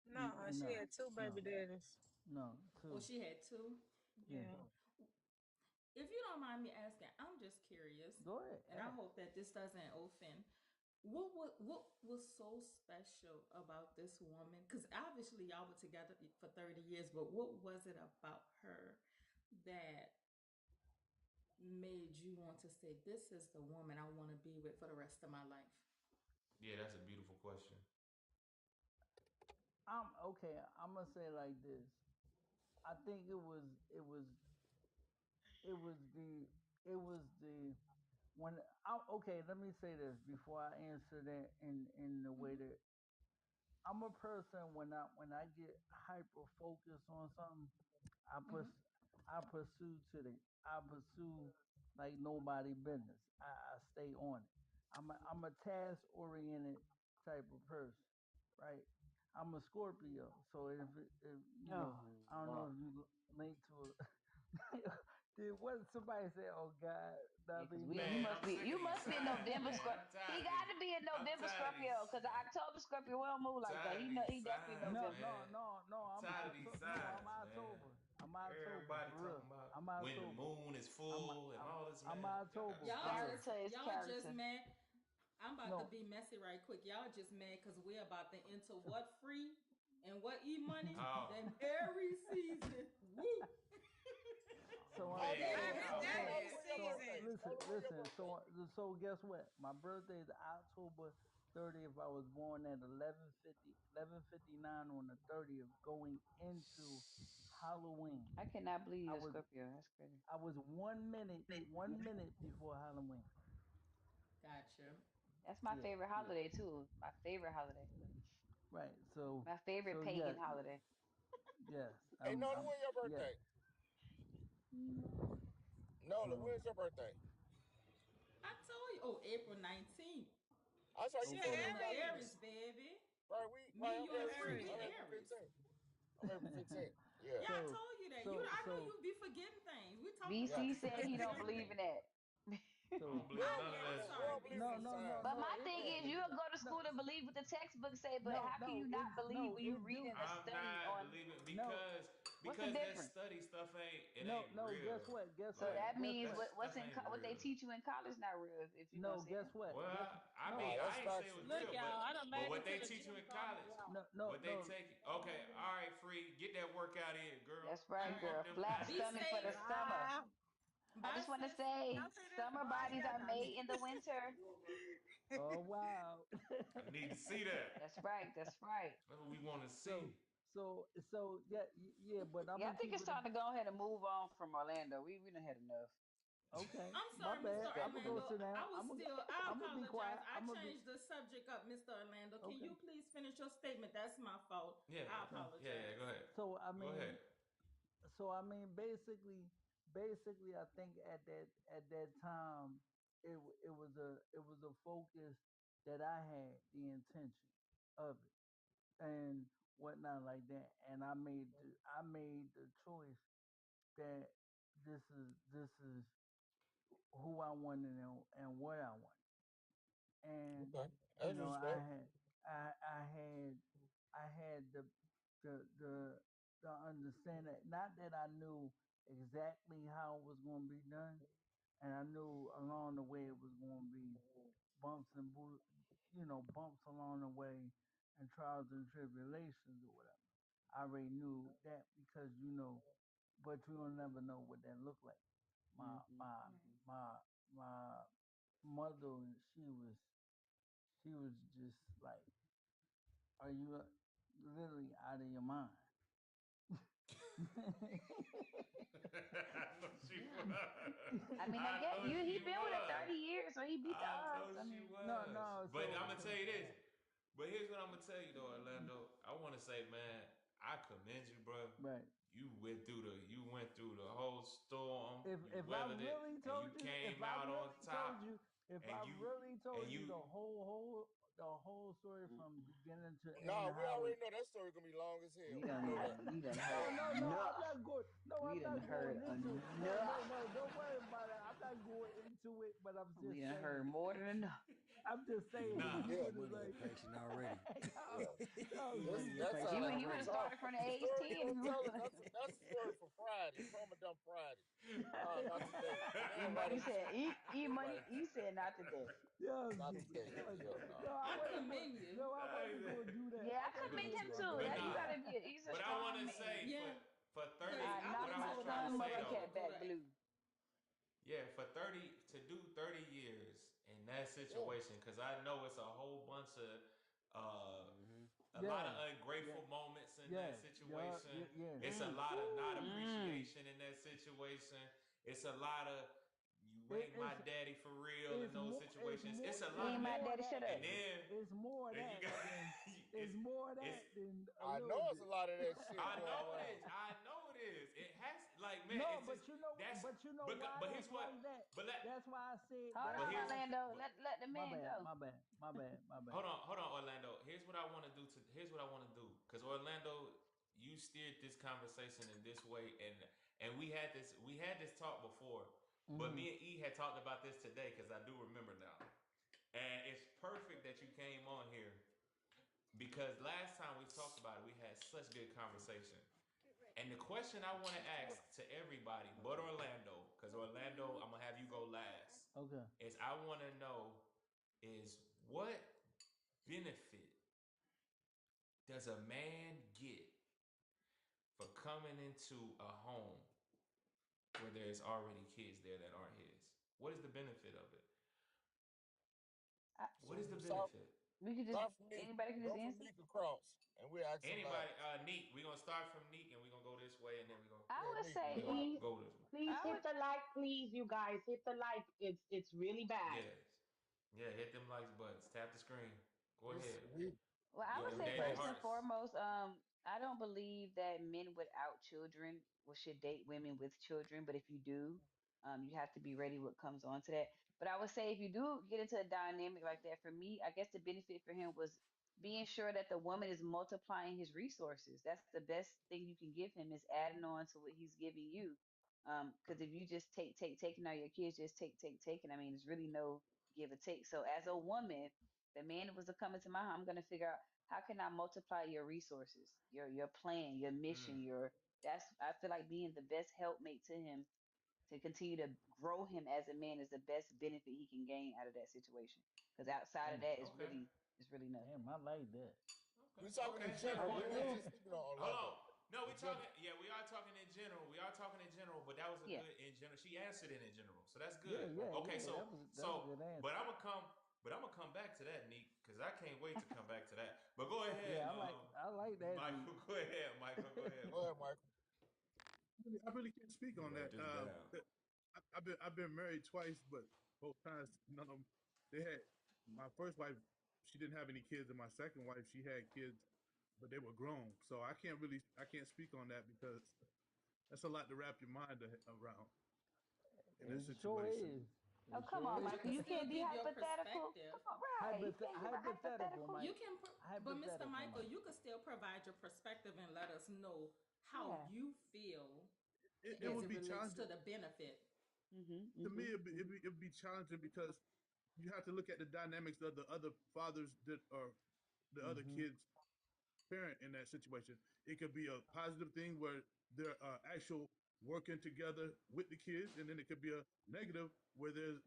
No, she No. had two baby No. daddies. No. Or Two. she had two? Yeah. Yeah. If you don't mind me asking, I'm just curious, Go ahead. and I hope that this doesn't offend. What was so special about this woman? Because obviously y'all were together for 30 years, but what was it about her that made you want to say, this is the woman I want to be with for the rest of my life? yeah, that's a beautiful question. I'm okay. I'm gonna say it like this. I think it was the when I okay. Let me say this before I answer that in the way Mm-hmm. that I'm a person when I get hyper focused on something, I pers Mm-hmm. I pursue to the I pursue like nobody business. I stay on it. I'm a task oriented type of person, right? I'm a Scorpio, so if you know, Oh, I don't know Lord. if you link to it. Did what somebody say? Oh God, Yeah, I because mean, we no. you Man, must I'm be sick of you these must be a signs, November man. Scorpio. He got to be a I'm November tired of Scorpio these because October Scorpio we don't move like that. tired of Know these he definitely signs, No, November. no, man. no, no. I'm tired of these No. I'm signs, man. October. I'm October Everybody for real. talking about I'm when the October. moon is I'm full and I'm all this, I'm man. Y'all gotta October for stop. real. Character is Y'all just character. mad. I'm about to No. be messy right quick. Y'all just mad because we're about to enter what free and what money? Oh, Then every season. Woo! So Oh no, man. no, Baby, no, Oh, no, that no. man. is When your so birthday? season. listen, When your listen. birthday? So guess what? My birthday is October 30th. I was born at 11:59 on the 30th, going into Halloween. I cannot believe I you're a was Scorpio. That's crazy. I was 1 minute before Halloween. Gotcha. That's my Yeah, favorite yeah. holiday too. My favorite holiday. Right. So My favorite so yeah, pagan holiday. yes. Hey, Nola, I'm when your yes. birthday? Nola, So when's your birthday? I told you. Oh, April 19th. I saw She you an supposed to okay. be I'm an like Aries, Aries. baby. right. Me, I'm you, and Aries Free, too. we I'm Aries. April Aries. 15th. I'm April 15th. Yeah. Yeah, I So told you that. so I know so you be forgetting things. We talked Yeah. about VC this said he don't yesterday. believe in that. I so don't We believe don't none of believe I'm in that that. We sorry, shit. don't believe in no the no BC. no But signs. no my it thing Yeah. is, it you'll go to no school and believe what the textbook say, but no how can no you it not believe no when you it reading do a I'm study not on believing no what's the because that difference? study stuff no ain't no real. guess So what Like that guess means that what what's stuff in ain't what they real. teach you in college not real, if you know what no I'm guess saying. what guess Well, I no mean, Nah, that's I ain't say facts. it was Look, real, y'all, I done but made what it to they the teach you in gym talking to college, y'all. no no what they no take. Okay, all right, free, get that workout in, girl. That's All right, Keep right. up girl. them Flat Be pounds. stomach for the safe. summer. Ah, I Bye, just want to sis. y'all say, see this summer boy? bodies are made in the winter. oh wow I need to see that. That's right. That's right. That's what we want to so see. so yeah yeah but I'm Yeah, I gonna think keep it's it a, time to go ahead and move on from Orlando. We done had enough. okay I'm my sorry, Mr. bad I'm gonna go Respectfully. Orlando. sit down I I'm gonna be apologize. quiet I I'm gonna be changed the subject up, Mr. Orlando. Can okay you please finish your statement? That's my fault. Yeah, I okay yeah. apologize. Go ahead. so Go ahead. basically I think at that time it was a focus that I had the intention of it and whatnot like that and I made the choice that this is who I wanted and what I wanted and Okay. That's respect. I had I had the the understanding. Not that I knew exactly how it was going to be done, and I knew along the way it was going to be bumps and bumps along the way, and trials and tribulations or whatever. I already knew that because but you don't never know what that looked like. My Hmm. my my my mother, she was just like, "Are you literally out of your mind?" I know she was. I mean, I I get know you. He she been with her was. 30 years, so he beat the I odds. know I she mean, No, was. no. But I'm gonna So tell you this. But here's what I'm gonna tell you though, Orlando. I want to say, man, I commend you, bro. right. You went through the whole storm. You If I weathered it, really and you told you, if came I out on really told top. you, if I And really and told you you. the whole story from beginning to end, Nah, we how it. already know that story gonna be long as we hell. We know that. done we done No, heard Yeah. no, no. I'm enough. not going. No, We I'm done not heard going into. No, no, enough. no. Don't worry about it. I'm not going into it. But I'm We just done heard saying. more than enough. I'm just You saying. money, Nah. You Yeah. you would have money like, impatient already. y'all, Yeah. y'all You This money stupid. that You impatient sound when like you would have already. nah. started from the The age story you 10, gonna you tell it. would That's a story for Friday, trauma dump Friday. Nah, not today. We E ain't right money up to said speed. E We ain't right money up to he speed. said not today. Y'all Not stupid. today. Hell no. No, I I wasn't going. commend you. No, I wasn't going to do that. Yeah, I I wasn't commend going to him do too. that. But That you nah. gotta be he's a But I want strong to man. say Yeah, for because 30. I I What knocked went I to my was trying to son Orlando say mother Florida though. to cat go back to. blue. Yeah, for 30 to do 30 years in that Yeah. situation, because I know it's a whole bunch of uh, Hmm. a lot of Yeah, yeah, ungrateful moments in that yeah, yeah, situation. yeah, yeah. It's a Mm. lot of not Mm. appreciation in that situation. It's a lot of you It, ain't my it's daddy for real in it's those more situations. It's a You lot ain't of my that. more daddy, that shut And up. then it's more and you that got than it's it's more it's that than a I little know it's a bit. lot of that shit I going know it around. is. I know it is. It has like man, No, it's just that's but you know why but here's that's what like that. but let That's why I said. Hold That's but on, here's why. Orlando. but Let the My man bad, go. my bad, my bad, my bad. hold on, Orlando. Here's what I want to do. Here's what I want to do. Because Orlando, you steered this conversation in this way, and we had this talk before. But Hmm. me and E had talked about this today because I do remember now, and it's perfect that you came on here because last time we talked about it, we had such good conversation. And the question I want to ask to everybody, but Orlando, because Orlando, I'm gonna have you go last. Okay. Is I want to know is what benefit does a man get for coming into a home where there's already kids there that aren't his? What is the benefit of it? I, What So is the you saw benefit? We could just Start from Neek. anybody can just Go from answer. Neek across, and we ask some Anybody, last. Neek. We're gonna start from Neek and we're gonna go this way and then we're gonna I Yeah, would Neek. say, Yeah. Please, go this way. please I hit would, the like, please, you guys. Hit the like. It's really bad. Yes. Yeah, hit them likes buttons. Tap the screen. Go He's, ahead. he, well, I Get would them yeah, say he David played. first and Hearts. foremost, I don't believe that men without children should date women with children. But if you do, you have to be ready what comes on to that. But I would say if you do get into a dynamic like that, for me, I guess the benefit for him was being sure that the woman is multiplying his resources. That's the best thing you can give him is adding on to what he's giving you. Because if you just taking out your kids, just taking, I mean, there's really no give or take. So as a woman, the man that was to come into my home, I'm gonna figure out how can I multiply your resources, your plan, your mission, Mm. your that's I feel like being the best helpmate to him to continue to grow him as a man is the best benefit he can gain out of that situation. Because outside of Damn, that Okay. is really nothing. damn, I like that. Okay. We talking Okay. in That's a good general. We point. ain't Again, just speaking on Hold Orlando. on. No, we In general. talking. Yeah, we are talking in general. We are talking in general, but that was a Yeah. good in general. She answered it in general, so that's Yeah, good. yeah, Right. Okay, yeah. so That's a good but answer. I'm gonna come back to that, Neek, because I can't wait to come back to that. But go ahead, Yeah, I like that neat. Michael. Go ahead, Michael. Go ahead, Go ahead, Michael. Michael. I really can't speak Let me on write that. this down. I've been married twice, but both times none of them. They had my first wife. She didn't have any kids, and my second wife she had kids, but they were grown. So I can't speak on that because that's a lot to wrap your mind around in that It sure situation. is. Oh, It come sure on, But is. you Michael. can You still can't be give your hypothetical. Come perspective. on, right. You can't give a Hypothetical, hypothetical. Mike. You can, but Mr. Hypothetical, Michael, Mike. you can still provide your perspective and let us know how Yeah. you feel It as would it be relates challenging to the benefit. Mhm. to me. Mhm. Mhm. It'd be challenging because you have to look at the dynamics of the other fathers that are the other Mm-hmm. kids parent in that situation. It could be a positive thing where they're actual working together with the kids, and then it could be a negative where there's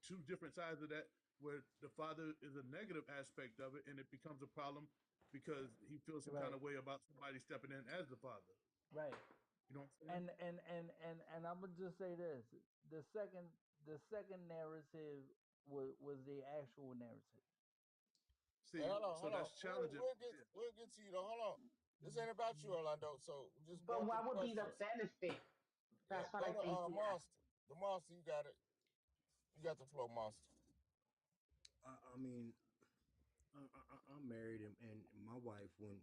two different sides of that, where the father is a negative aspect of it, and it becomes a problem because he feels some kind Right, of way about somebody stepping in as the father. right. You know what I'm saying? And I'm gonna just say this: the second narrative was the actual narrative. Hey, See, so hold on. that's challenging. Yeah. We'll get to you though. Hold on. This ain't about you, Orlando. So we're just but going through what the would be the questions. benefit? Yeah, That's what go I to think he asked. Monster. The Monster, you got it. You got the flow, Monster. I mean, I'm married, and my wife, when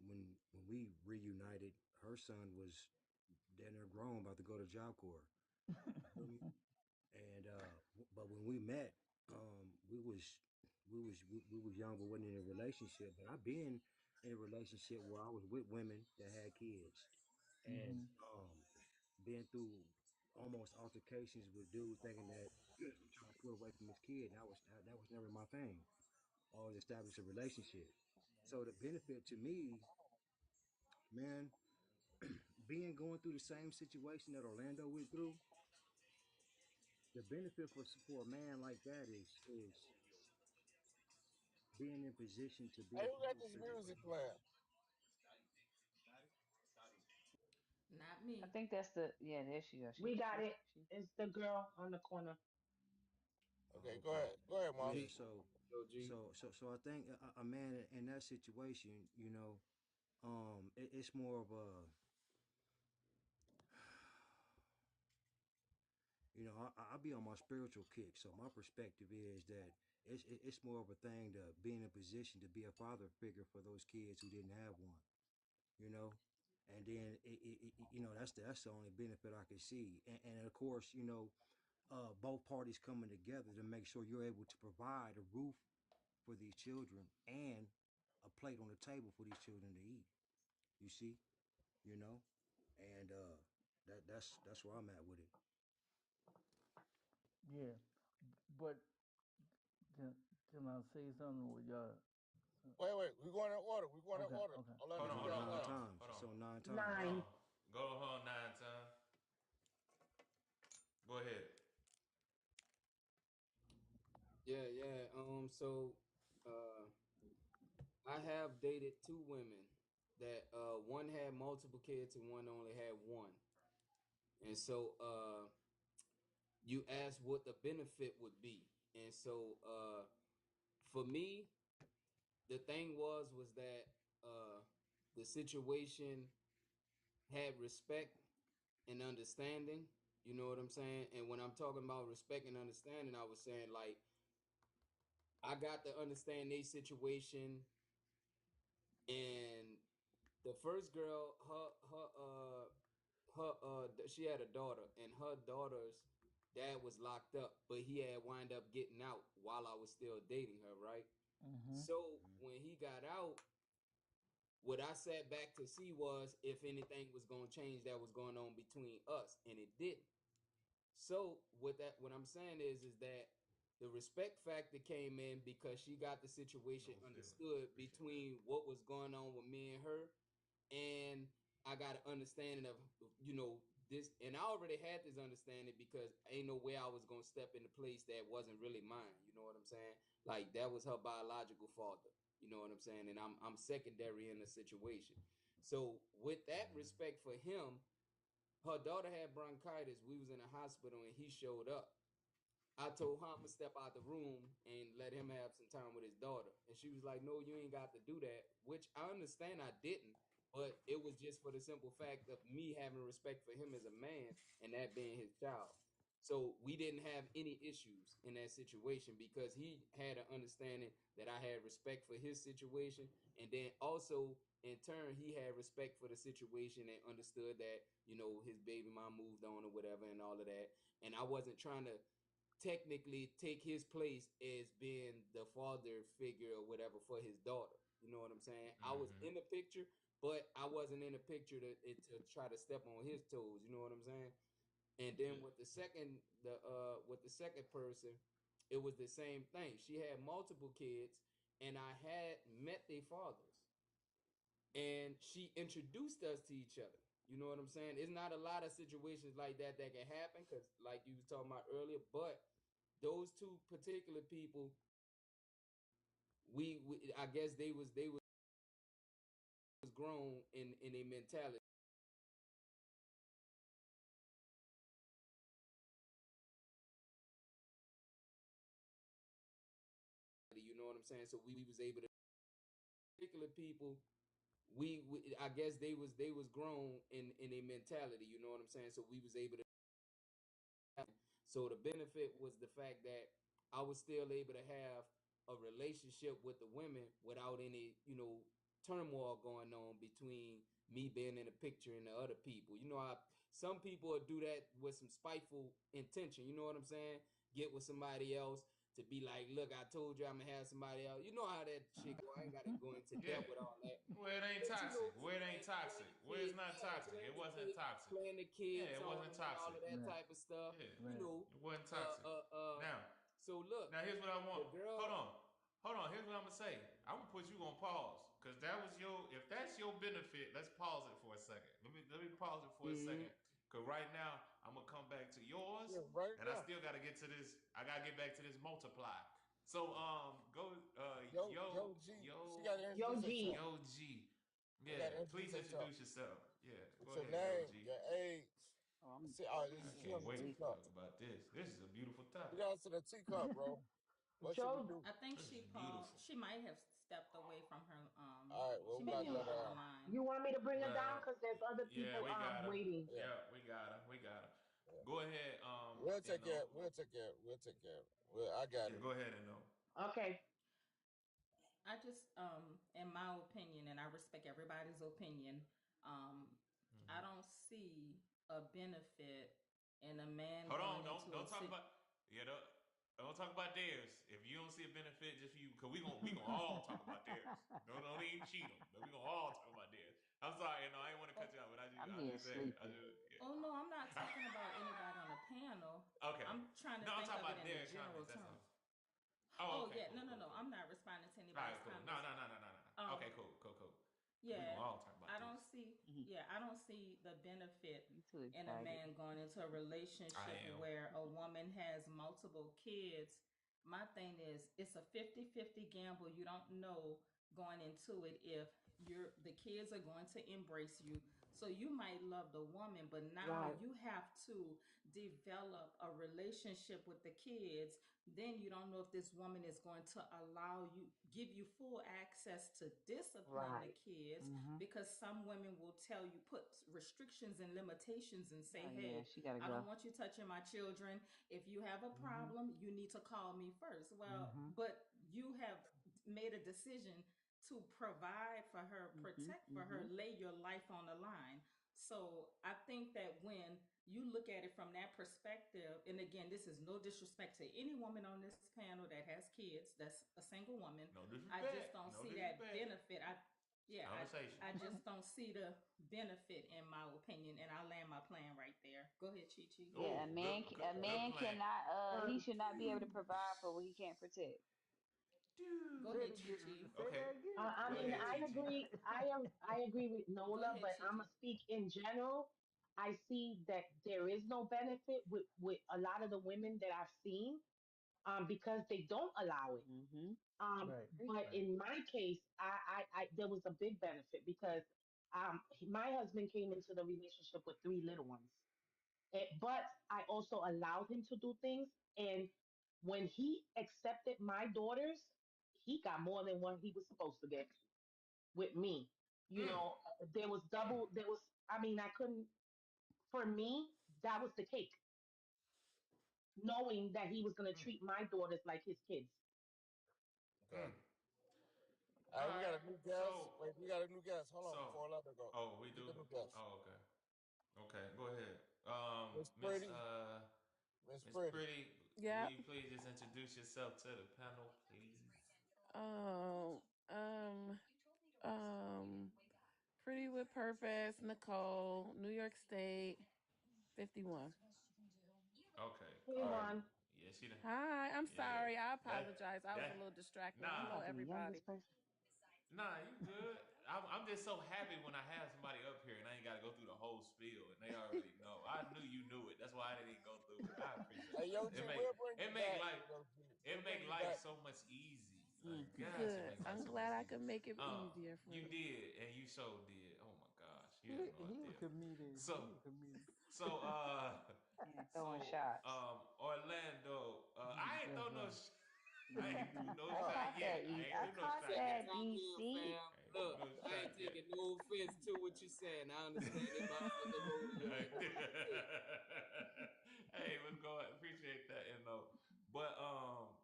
we reunited, her son was then they're grown, about to go to Job Corps. Feel me? And but when we met, we was young, but wasn't in a relationship. But I've been in a relationship where I was with women that had kids, and Mm-hmm. been through almost altercations with dudes thinking that I'm trying to pull away from his kid. And that was never my thing. Always establish a relationship. So the benefit to me, man, being going through the same situation that Orlando went through, the benefit for a man like that is being in position to be Hey, a who got father this figure for music his playing? kids. Not I me. think that's the yeah. There she goes. We got it. It's the girl on the corner. Okay, Oh, go okay. ahead. Go ahead, Yeah. Monster. G, yo, G. So I think a man in that situation, it's more of a, I'll be on my spiritual kick. So my perspective is that it's more of a thing to be in a position to be a father figure for those kids who didn't have one. You know, and then that's the only benefit I can see. And of course, both parties coming together to make sure you're able to provide a roof for these children and a plate on the table for these children to eat. You see, you know, and that's where I'm at with it. Yeah, but can, can I say something with y'all? Wait. We're going in order. We're going in Okay, order. okay. Hold Orlando, on, you It's hold on got on, hold nine last. on, times. hold It's on, on nine hold times. Nine. on. Go on 9 times. Go ahead. Yeah, yeah. So, uh, I have dated two women that one had multiple kids and one only had one. And so, you asked what the benefit would be. And so, for me, the thing was that the situation had respect and understanding. You know what I'm saying? And when I'm talking about respect and understanding, I was saying like I got to understand their situation. And the first girl, she had a daughter, and her daughter's dad was locked up, but he had wind up getting out while I was still dating her, right? Mm-hmm. So when he got out, what I sat back to see was if anything was going to change that was going on between us, and it didn't. So what I'm saying is that the respect factor came in because she got the situation No feeling. understood Appreciate that. between what was going on with me and her, and I got an understanding of this, and I already had this understanding because ain't no way I was gonna step in a place that wasn't really mine. You know what I'm saying? Like that was her biological father. You know what I'm saying? And I'm secondary in the situation. So with that respect for him, her daughter had bronchitis. We was in a hospital and he showed up. I told her I'm gonna step out the room and let him have some time with his daughter. And she was like, "No, you ain't got to do that," which I understand I didn't, but it was just for the simple fact of me having respect for him as a man and that being his child. So we didn't have any issues in that situation because he had an understanding that I had respect for his situation. And then also in turn, he had respect for the situation and understood that, his baby mom moved on or whatever and all of that. And I wasn't trying to technically take his place as being the father figure or whatever for his daughter. You know what I'm saying? I was Mm-hmm. in the picture, but I wasn't in the picture to try to step on his toes. You know what I'm saying? And then Yeah. with the second person, it was the same thing. She had multiple kids, and I had met their fathers, and she introduced us to each other. You know what I'm saying? It's not a lot of situations like that that can happen because, like you was talking about earlier, but those two particular people, we I guess they was grown in a mentality. You know what I'm saying? So we was able to particular people. We I guess they was grown in a mentality. You know what I'm saying? So we was able to. So the benefit was the fact that I was still able to have a relationship with the women without any, turmoil going on between me being in the picture and the other people. Some people will do that with some spiteful intention. You know what I'm saying? Get with somebody else to be like, look, I told you I'm gonna have somebody else. You know how that shit go. I ain't gotta go into Yeah. depth with all that. Where it ain't But toxic. Where it ain't playing, toxic. playing the Where it's kid, not yeah, toxic. It wasn't toxic. playing the Yeah, kids it on wasn't them and all toxic. of that Right. type of stuff. Yeah, You Right. know, it wasn't uh, toxic. uh, uh. Now, So look, now here's what I want. the girl. Hold on. Here's what I'm gonna say. I'm gonna put you on pause because that was your. If that's your benefit, let's pause it for a second. Let me pause it for a Mm-hmm. second. Cause right now I'm gonna come back to yours, Yeah, right and I there. still gotta get to this. I gotta get back to this multiply. So go Yo, G. She got to Yo, introduce herself. G. yo G. They got Yeah, to introduce please herself. introduce yourself. Yeah, What's go your ahead, yo name? G. Your age? Oh, I'm See, oh, I she can't on the wait to great. teacup. talk about this. This is a beautiful She topic. got to the teacup, bro. What should we Joe, do? I think This is she paused. beautiful. She might have stepped away from her. All right, well, She we may got be to on let the her other down. line. you want me to bring her down? Well, Because there's other yeah, people we got her. waiting. Yeah, Yeah, we got her. We got her. yeah. Go ahead. We'll You take know. care. We'll take care. We'll take care. Well, I got Yeah, it. go ahead and know. Okay. I just, in my opinion, and I respect everybody's opinion, um, I Mm-hmm. don't see a benefit in a man Hold on. going into Don't a talk about. Yeah, don't talk about theirs. If you don't see a benefit, just for you, because we gonna all talk about theirs. Don't even cheat them. We gonna all talk about theirs. I'm sorry. I didn't want to cut you out, but I'm I being just said. I sleepy. just yeah. Oh no, I'm not talking about anybody on the panel. Okay. I'm trying to No, I'm think talking of it about in the their general comments. That's terms. all. Oh, Oh okay, yeah, cool, cool, no. cool. I'm not responding to All right, anybody's cool. No, comments. no, no, no, no, no. Um, Okay, cool, cool, cool. We gonna yeah, all talk about I this. don't see. Mhm. Yeah, I don't see the benefit I'm too in a excited. man going into a I relationship am. where a woman has multiple kids. My thing is, it's a 50-50 gamble. You don't know going into it if the kids are going to embrace you. So you might love the woman, but now Right. you have to develop a relationship with the kids then you don't know if this woman is going to allow you, give you full access to discipline the Right. kids, Mm-hmm. because some women will tell you, put restrictions and limitations and Oh say, yeah, hey, she gotta I don't go. want you touching my children. If you have a Mm-hmm. problem, you need to call me first. Well, Mm-hmm. but you have made a decision to provide for her, Mhm. protect for her, Mhm. lay your life on the line. So I think that when you look at it from that perspective, and again, this is no disrespect to any woman on this panel that has kids, that's a single woman. No I just disrespect. don't No see that disrespect. benefit. It's Yeah, conversation. I just don't see the benefit in my opinion, and I land my plan right there. Go ahead, Chi Chi. Yeah, Oh, good, a good man plan. cannot he Um, should not be able to provide for what he can't protect. Go Say Dude. it ahead, Chi again. Chi. Say Okay, that again. I go Say mean, ahead, that Chi I Chi. agree. I agree with Go Nola, ahead, but Chi I'm Chi. gonna speak in general. I see that there is no benefit with a lot of the women that I've seen, because they don't allow it. hmm right. Agree. But Right. in my case, there was a big benefit because my husband came into the relationship with three little ones. But I also allowed him to do things. And when he accepted my daughters, he got more than what he was supposed to get with me. You Mm, know, mm. there was, I mean, I couldn't, for me, that was the cake, knowing that he was going to Mm, treat my daughters like his kids. Okay. mm. All All right, we got right. a new guest. So, Wait, we got a new guest. Hold on, so, before I let her go. oh, we Get do. the new guest. Oh, okay. Okay, go ahead. Miss Miss Pretty. Miss Miss Pretty. Pretty, will Yeah. you please just introduce yourself to the panel, please? Um. Um. Um. Pretty with Purpose, Nicole, New York State, 51. Okay. Hey, All right. Juan. Yeah, she done. Hi. I'm Yeah. sorry. I That apologize. I was a that little distracted. You nah Hello, might be the everybody. youngest person. nah, you good. I'm just so happy when I have somebody up here and I ain't got to go through the whole spiel and they already know. I knew you knew it. That's why I didn't go through it. I appreciate Hey, Yo that. G, we'll bring It you make back. life Yo G, it we'll bring make you life back. so much easy. Like Mhm. gosh, it Good. make life I'm so much glad I easy. could make it Um, easier for you you. did and you so did. Oh my gosh, you have He no he a idea. comedian. So He a comedian. so Yeah, throwing so shots. Orlando, I ain't Yes, throw no sir. I ain't threw no I Nah, shot caught yet. that. I ain't I threw no caught shot Take your yet. that. time in, BC. fam. I ain't threw Look, no I shot ain't yet. taking no offense to what you're saying. I understand it about other rodeos. Yeah. Hey, what's going? Appreciate that, But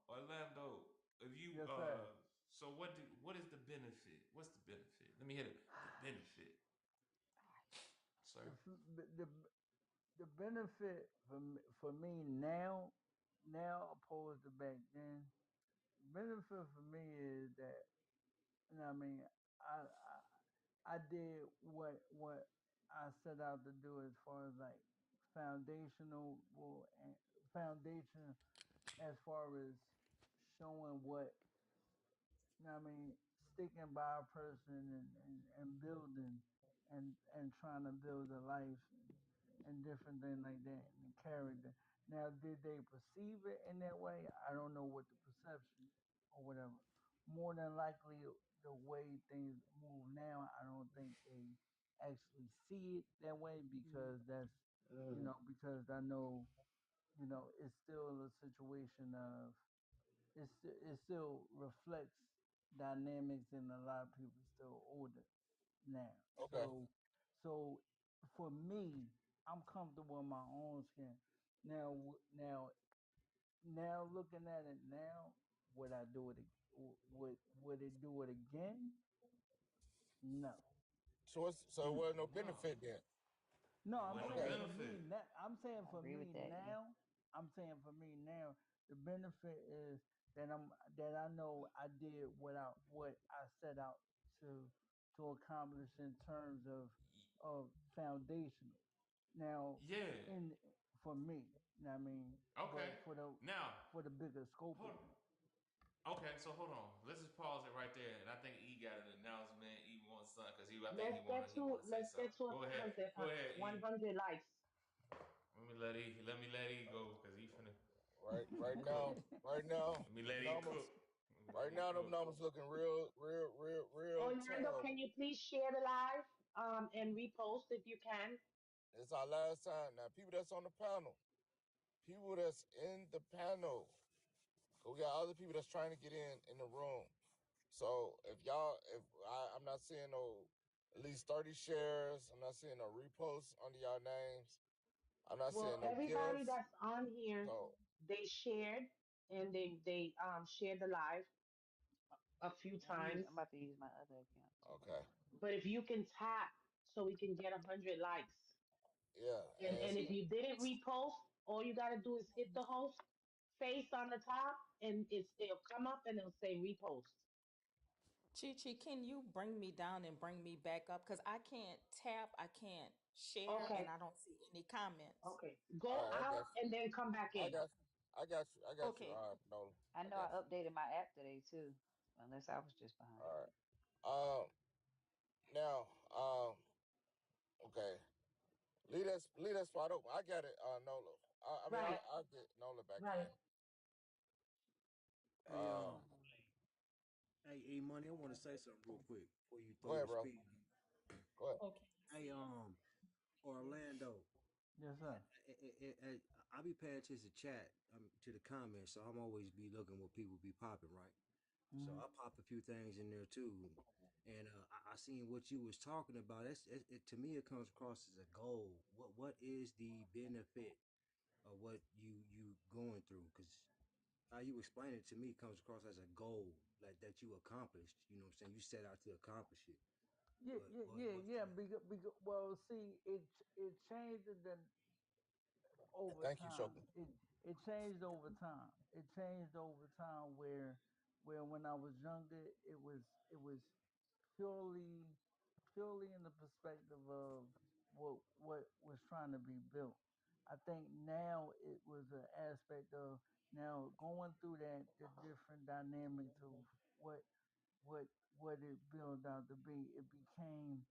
Orlando, if you Yes, sir. so what is the benefit? What's the benefit? Let me hit it. The benefit, sir. The benefit for me now, opposed to back then, benefit for me is that, you know what I mean, I did what I set out to do as far as like foundational well, and foundation as far as showing what, you know what I mean, sticking by a person and building and trying to build a life and different things like that and character. Now, did they perceive it in that way? I don't know what the perception or whatever. More than likely, the way things move now, I don't think they actually see it that way because that's, because I know, it's still a situation of it still reflects dynamics and a lot of people still older now. okay. So for me, I'm comfortable in my own skin. Now looking at it now, would I do it? Would it do it again? No. So it No. wasn't no No, benefit then. No, it I'm wasn't no Okay. saying for me benefit. now. I'm saying I for agree with me that. Yeah. now. I'm saying for me now. The benefit is that I know I did what I set out to accomplish in terms of foundational. Now, Yeah. in for me, you know what I mean, Okay. but Now, for the bigger scope of hold. things. Okay, so hold on. Let's just pause it right there. And I think E got an announcement. E wants something because I think he want to say something. Go ahead. Go ahead, E. 100 likes. Let me let E go because he finna Right, he right finna cook. now, right now, Let me them let E numbers, cook. Let me let right E now, them cook. numbers looking real Orlando, can terrible. you please share the live and repost if you can? It's our last time. Now, people that's on the panel, people that's in the panel, We got other people that's trying to get in the room. So I'm not seeing no at least 30 shares. I'm not seeing no reposts under y'all names. I'm not Well, seeing no everybody gifts. that's on here, So they shared and they shared the live a few I'm times. about to use my other account too. okay, But if you can tap so we can get 100 likes, yeah, and if you didn't repost, all you gotta do is hit the host face on the top, and it'll come up and it'll say repost. Chi Chi, can you bring me down and bring me back up? Because I can't tap, I can't share, and Okay, I don't see any comments. okay. Go all right, out and then come back I in. got you, I got you. Okay. All right, Nola, I I know I got you. updated my app today too, unless I was just behind. All right. Now, okay. Leave that spot open. I got it, Nola. Right, I'll get Nola back in. right. Hey, Uh, money. I want to say something real quick before you go throw ahead, your bro. speed. Go ahead. Okay. Hey, Orlando. Yes, sir. I be paying attention to chat, to the comments, so I'm always be looking what people be popping, right? So Hmm. I popped a few things in there too, and I seen what you was talking about. To me, it comes across as a goal. What is the benefit of what you going through? Because how you explain it to me comes across as a goal, like that you accomplished. You know what I'm saying? You set out to accomplish it. Yeah, But yeah, yeah, what's yeah. the Because well, see, it changed over Thank you, time. Shoki. It changed over time. It changed over time where when I was younger, it was purely purely in the perspective of what was trying to be built. I think now it was an aspect of now going through the different dynamics of what what what it built out to be. It became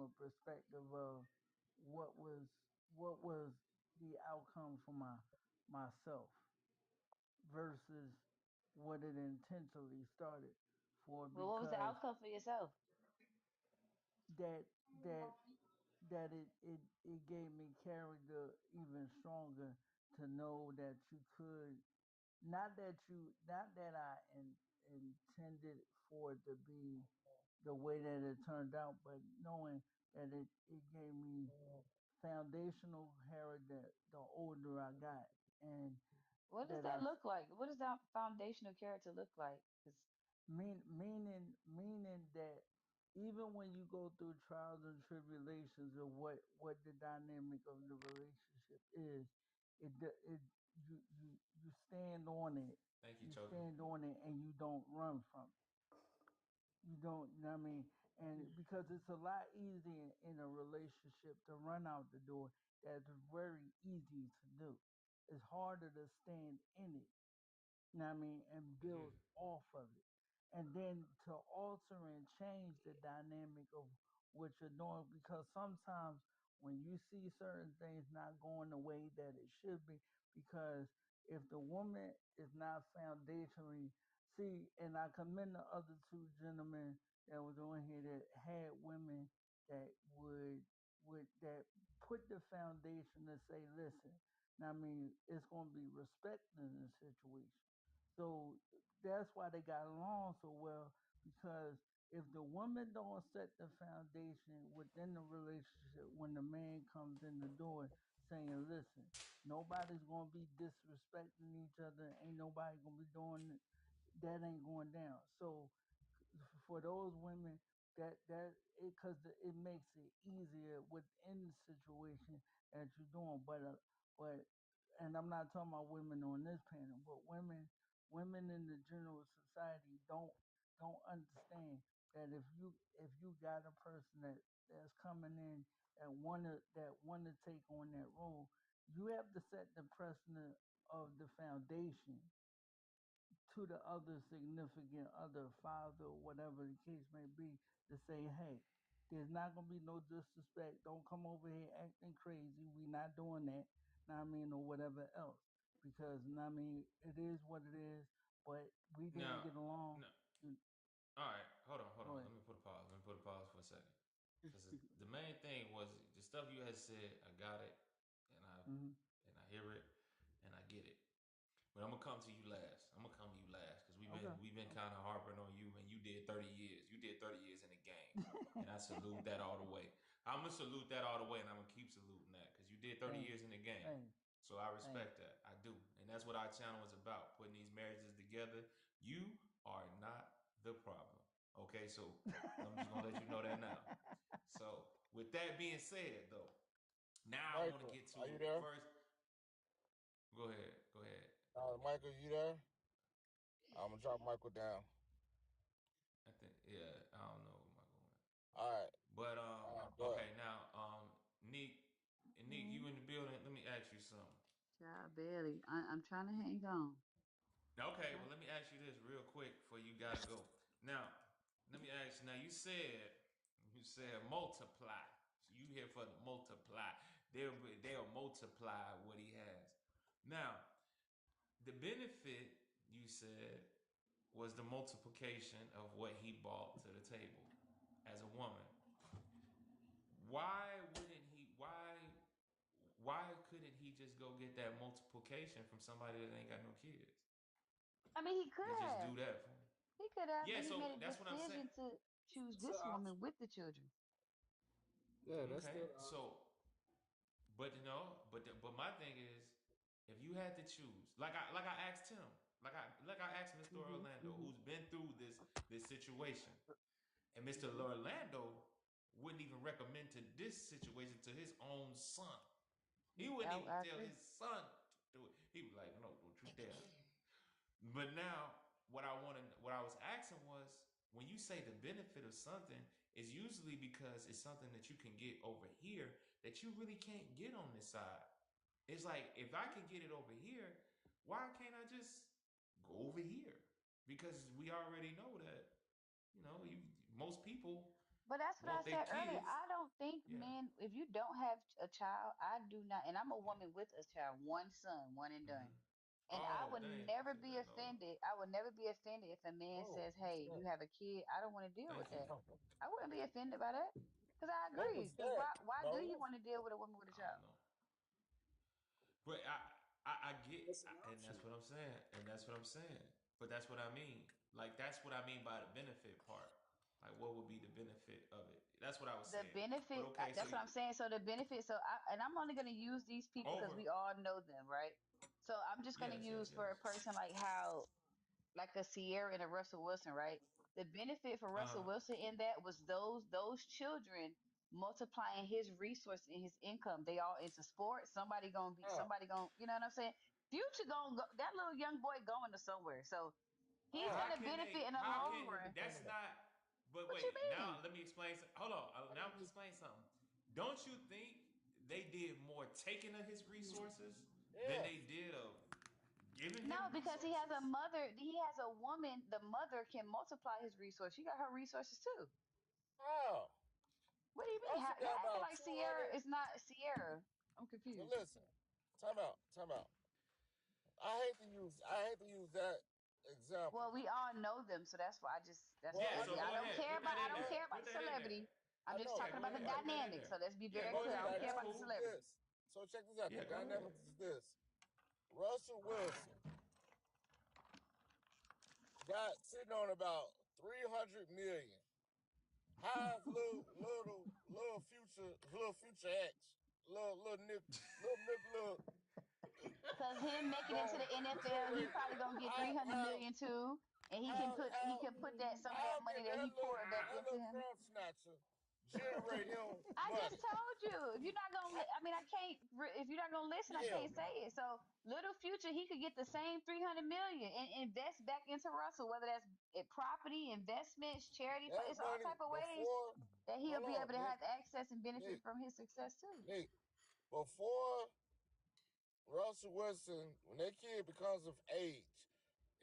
a perspective of what was what was the outcome for myself versus what it intentionally started for, Well, what was the because outcome for yourself? that that that it gave me character even stronger to know that you could, not that intended for it to be the way that it turned out, but knowing that it gave me foundational character the older I got, and What does that that look like? What does that foundational character look like? 'Cause meaning that even when you go through trials and tribulations of what the dynamic of the relationship is, it you stand on it, Thank you, Chosen. and you don't run from it. You don't, you know what I mean? And because it's a lot easier in a relationship to run out the door, that's very easy to do. It's harder to stand in it, you know what I mean, and Mm-hmm. build off of it. And then to alter and change the dynamic of what you're doing, because sometimes when you see certain things not going the way that it should be, because if the woman is not foundationally, see, and I commend the other two gentlemen that was on here that had women that would that put the foundation to say, listen, now, I mean, it's going to be respect in the situation. So that's why they got along so well, because if the woman don't set the foundation within the relationship when the man comes in the door saying, listen, nobody's gonna be disrespecting each other, ain't nobody gonna be doing it, that ain't going down. So for those women, that it, because it makes it easier within the situation that you're doing. But and I'm not talking about women on this panel, but women in the general society don't understand that if you got a person that's coming in that wanna take on that role, you have to set the precedent of the foundation to the other significant other, father, or whatever the case may be, to say, hey, there's not gonna be no disrespect. Don't come over here acting crazy. We not doing that. Know what I mean, or whatever else. Because know what I mean, it is what it is. But we didn't Now, get along. no. All right, hold Go on. ahead. Let me put a pause. Let me put a pause for a second. Because the main thing was the stuff you had said. I got it, and I Hmm. and I hear it, and I get it. But I'm gonna come to you last. I'm gonna come to you last because Okay. we've been kind of harping on you, and you did 30 years. You did 30 years in the game, and I salute that all the way. I'm gonna salute that all the way, and I'm gonna keep saluting that because you did 30 Thanks. years in the game. Thanks. So I Thanks. respect that. I do, and that's what our channel is about: putting these marriages together. You are not the problem. Okay, so I'm just gonna let you know that now. So with that being said, though, now I want to Michael, get to are you it there? first. Go ahead. Go ahead. Michael, you there? I'm gonna drop Michael down. I think yeah. I don't know what Michael went. All right. But Go ahead. okay, now Nick, Nick, Hmm. you in the building? Let me ask you something. Child, barely. I'm trying to hang on. Okay, well let me ask you this real quick before you gotta go. Now, let me ask you. Now you said multiply. So you here for the multiply? They'll multiply what he has. Now, the benefit you said was the multiplication of what he brought to the table as a woman. Why wouldn't he? Why couldn't he just go get that multiplication from somebody that ain't got no kids? I mean, he could They just do have. that for him. He could have, Yeah, but he so made a that's what I'm saying. decision to choose It's an this woman option. with the children. Yeah, that's Okay, still an option. so but you know, but my thing is, if you had to choose, like I asked him, like I asked Mr. Hmm. Orlando, Hmm. who's been through this situation, and Mr. Orlando wouldn't even recommend to this situation to his own son. He wouldn't even I tell agree. his son to do it. He was like, "No, don't you dare." But now, what I was asking was, when you say the benefit of something, is usually because it's something that you can get over here that you really can't get on this side. It's like if I can get it over here, why can't I just go over here? Because we already know that most people But that's what I want their said earlier. kids. I don't think Yeah. men, if you don't have a child, I do not, and I'm a woman with a child, one son, one and done. Mm-hmm. And I Oh would dang! never See be that? No. offended. I would never be offended if a man Whoa, says, what's "Hey, you that? have a kid." I don't want to deal with Thank you. that. I wouldn't be offended by that because I What agree. was Because that? why do you No. want to deal with a woman with a I don't child? know. But I get, It's an and option. that's what I'm saying, and that's what I'm saying. But that's what I mean. Like that's what I mean by the benefit part. Like what would be the benefit of it? That's what I was The saying. But benefit, okay, so that's what I'm saying. So the benefit, and I'm only going to use these people because over. we all know them, right? So I'm just going to Yes, yes, use yes. for a person like a Sierra and a Russell Wilson, right? The benefit for Russell Wilson in that was those children multiplying his resource and his income. They all into sports. How? Somebody gonna, you know what I'm saying? Future gonna go, that little young boy going to somewhere. So he's How? How gonna can they? benefit in the How How long can? you gonna run. That's defend that? not. But What you wait. mean? Now let me explain. Hold on. Now I'm gonna explain something. Don't you think they did more taking of his resources than Yes. they did of giving No, him because he has resources? a mother. He has a woman. The mother can multiply his resource. She got her resources too. How? What do you mean? Russell Y'all got acting about like Sierra 200. is not Sierra. I'm But confused. listen, time out. Time out. I hate to use that example. Well, we all know them, so that's Well, Yeah. I crazy. So know go I don't ahead. them. care Put that about I in don't there. care But about Put the that in there. celebrity. I'm I just know Yeah. talking Go them. about the ahead. But Put that in dynamic. there. So let's be yeah, very Go but clear. the I ahead. don't care That's about the dynamics cool. is celebrity. this. So check this out. Yeah. The Go ahead. dynamics is this. Russell Wilson got sitting on about 300 million. How's little future X, little Cause him making it to going the NFL, he generate probably gonna get how 300 how million too, and how he how can put that some of how that can money that he poured back that into little him. crumb snatcher generate him I just money? told you. If you're not gonna, I, I mean, I can't. If you're not gonna listen, I hell can't no. say it. So, little future, he could get the same 300 million and invest back into Russell, whether that's property, investments, charity. That It's all money type of ways before, that he'll hold be on, able to have access and benefit Nick, from his success too. Nick, before Russell Wilson, when that kid becomes of age,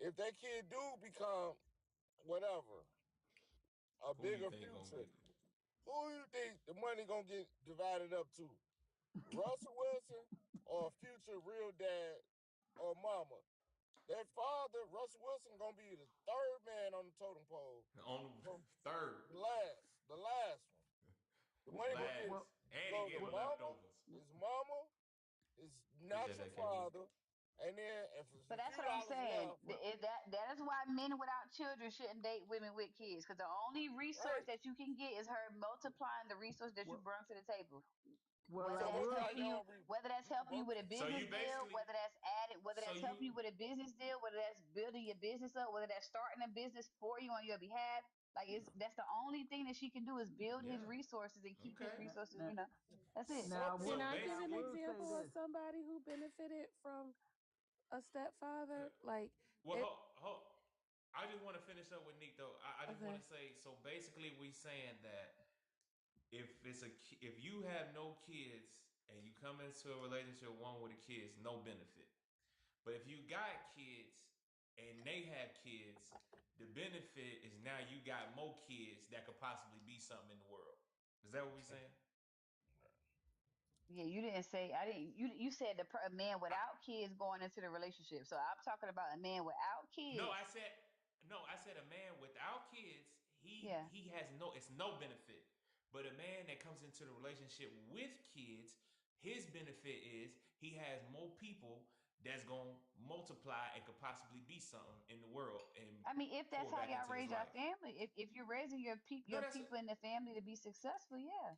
if that kid do become whatever, a Who you bigger think gonna future, get it? who you think the money gonna get divided up to? Russell Wilson or future real dad or mama? That father, Russell Wilson, gonna be the third man on the totem pole. On From third, the last one. The money gonna last, get Well, and he go to giving well, mama, leftovers. his mama, his Appreciate natural that, KB. father, and then if it's But a that's few what I'm dollars saying. left, That is why men without children shouldn't date women with kids, because the only resource right? that you can get is her multiplying the resource that you Well, bring to the table. well, Whether I So that's what will. y'all helping you, y'all re, whether that's you can helping you both. with a So business you deal, basically, whether that's added, whether so that's helping you you with a business deal, whether that's building your business up, whether that's starting a business for you on your behalf. Like that's the only thing that she can do is build his yeah, resources and keep his okay. Now, resources. now, That's it. now, Some So Can I people, give now I an basically, will say example of this. somebody who benefited from a stepfather? Like well, it. I just want to finish up with Nick though. I just want Okay. to say, so basically, we saying that if you have no kids and you come into a relationship with one with the kids, no benefit. But if you got kids and they have kids, the benefit is now you got more kids that could possibly be something in the world. Is that what we saying? Yeah, you didn't say I didn't. You said a man I, without kids going into the relationship. So I'm talking about a man without no, kids. I said no. I said a man without kids, Yeah. he has no. It's no benefit. But a man that comes into the relationship with kids, his benefit is he has more people that's gonna multiply and could possibly be something in the world and I mean, if that's pour how back y'all into his raise your life. family, if you're raising No, your that's people in the family to be successful, yeah.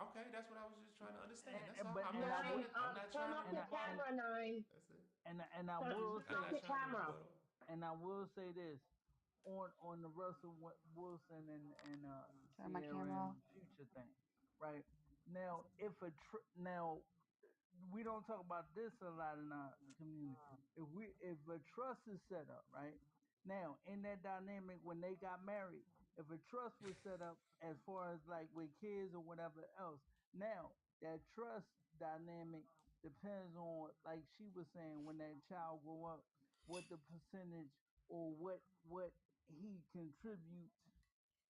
okay. That's what I was just trying to understand. That's all. But I'm and not I trying would Nine, to. I'm not turn trying off to and your I and rebuttal. camera, Nine. That's it. and I will I'm Turn off not say your trying to camera. rebuttal. and I will say this on the Russell Wilson and Turn my Sierra camera off. and Future thing, right? Now, now we don't talk about this a lot in our community. If a trust is set up, right? Now, in that dynamic when they got married, if a trust was set up as far as like with kids or whatever else, now that trust dynamic depends on, like she was saying, when that child grow up, what the percentage or what he contributes,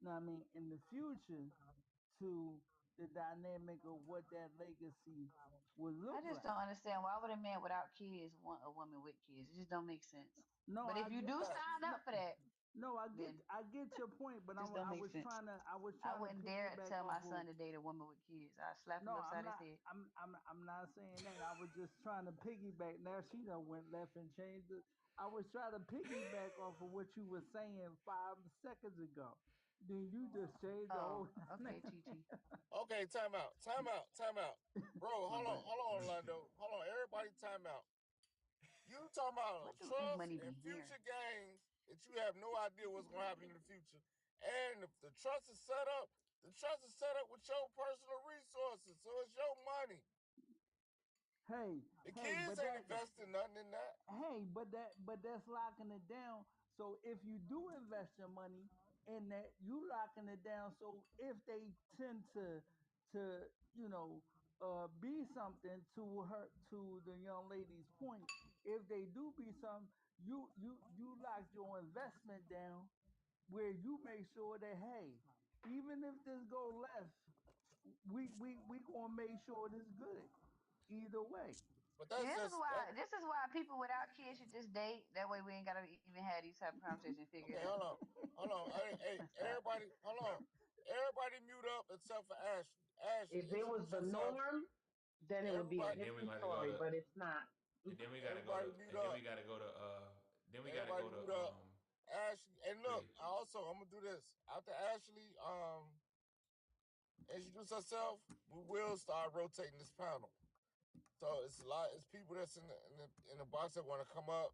know what I mean, in the future to the dynamic of what that legacy would I look just like. don't understand why would a man without kids want a woman with kids? It just don't make sense. No, But if I you get do right? sign no, up for that, no, then I get your point, but it just don't I make was sense. I was I trying to wouldn't dare piggyback tell off my of. son to date a woman with kids. I slap No, him I'm upside his not. head. I'm not saying that. I was just trying to piggyback. Now she done went left and changed it. I was trying to piggyback off of what you were saying 5 seconds ago. Then you just changed the Oh, whole. okay, TT. Okay, time out, time out, time out, bro. My bad. Hold on, Orlando. Hold on, everybody, time out. You talking about What do E trust Money and be hearing? future gains that you have no idea what's gonna happen in the future, and if the trust is set up, the trust is set up with your personal resources, so it's your money. Hey, The hey, kids ain't investing nothing in that. but that's locking it down. So if you do invest your money in that, you locking it down. So if they tend to be something to her, to the young lady's point, if they do be something, you lock your investment down where you make sure that, hey, even if this go left, we gonna make sure this good either way. But See, that's this is just that. why this is why people without kids should just date. That way we ain't gotta even have these type of conversations. Figure Okay, it out. hold on. Hey, Stop. everybody, hold on. Everybody mute up except for Ashley. Ashley, If it was introduce the yourself. norm, then it would be a Everybody, And then we're different gonna go story, to, but it's not. and then we gotta go everybody to, mute and then up. we gotta go to, then we gotta Everybody go to, mute up. Ashley, and look, pretty. I'm gonna do this. After Ashley introduce herself, we will start rotating this panel. So it's people that's in the box that want to come up,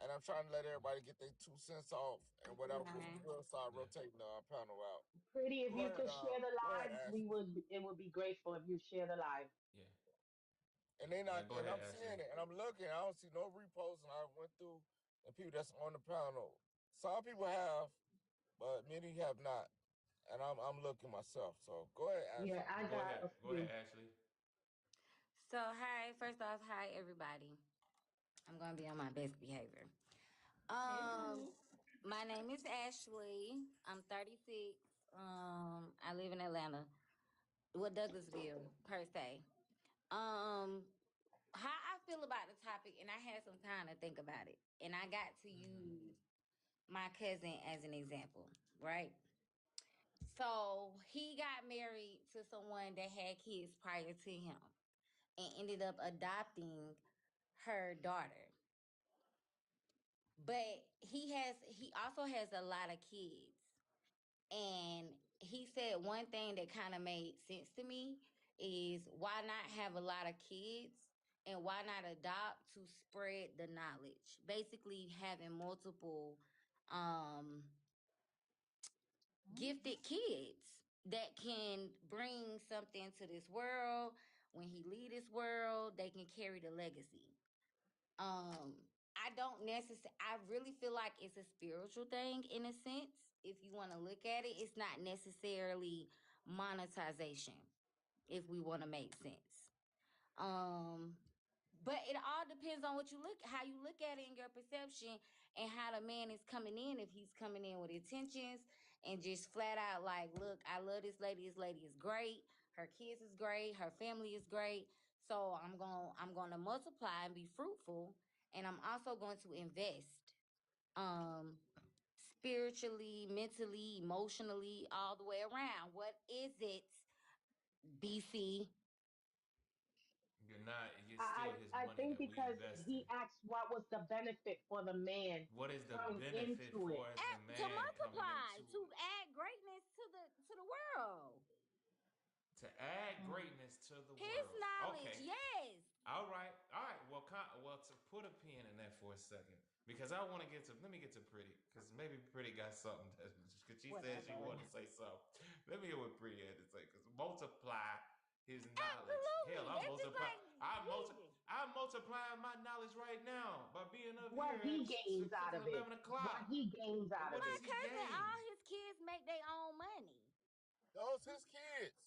and I'm trying to let everybody get their 2 cents off and whatever, because we will start Yeah. rotating the panel out. Pretty, if Go you ahead, could share the go ahead, live, Ashley. it would be grateful if you share the live. Yeah. And they Yeah. not, Go and ahead, I'm Ashley. seeing it, and I'm looking. I don't see no reposts, and I went through the people that's on the panel. Some people have, but many have not, and I'm looking myself. So go ahead, Yeah, Ashley. I Go got ahead. a Go ahead, few. Ashley. So, hi, first off, hi everybody. I'm gonna be on my best behavior. Hey, Um, boo. my name is Ashley. I'm 36. I live in Atlanta. Well, Douglasville per se. Um, how I feel about the topic, and I had some time to think about it, and I got to use my cousin as an example, right? So he got married to someone that had kids prior to him and ended up adopting her daughter. But he also has a lot of kids. And he said one thing that kind of made sense to me is why not have a lot of kids and why not adopt to spread the knowledge? Basically having multiple um gifted kids that can bring something to this world. When he leave this world, they can carry the legacy. I don't necessarily, I really feel like it's a spiritual thing in a sense. If you want to look at it, it's not necessarily monetization, if we want to make sense. Um, but it all depends on what you look, how you look at it in your perception, and how the man is coming in. If he's coming in with intentions and just flat out like, look, I love this lady. This lady is great. Her kids is great. Her family is great. So I'm gonna multiply and be fruitful, and I'm also going to invest. Spiritually, mentally, emotionally, all the way around. What is it, BC? You're not. You're still I his I money think that we because investing. he asked what was the benefit for the man What is the coming benefit into for it. as the To man coming multiply, into to it? add greatness to the world. To add Mm. greatness to the His world. knowledge, Okay. yes. All right. All right. Well, to put a pin in that for a second, because I want to get to. Let me get to Pretty, because maybe Pretty got something. Because she said she Whatever. wanted to say something. Let me hear what Pretty had to say. Because multiply his knowledge. Hell, Absolutely. That's just like Jesus. I'm multiplying my knowledge right now by being up here What at he gains out freaking of 11 it. What o'clock. he gains And out what of My does it. he cousin, gain? all his kids make their own money. Those his kids.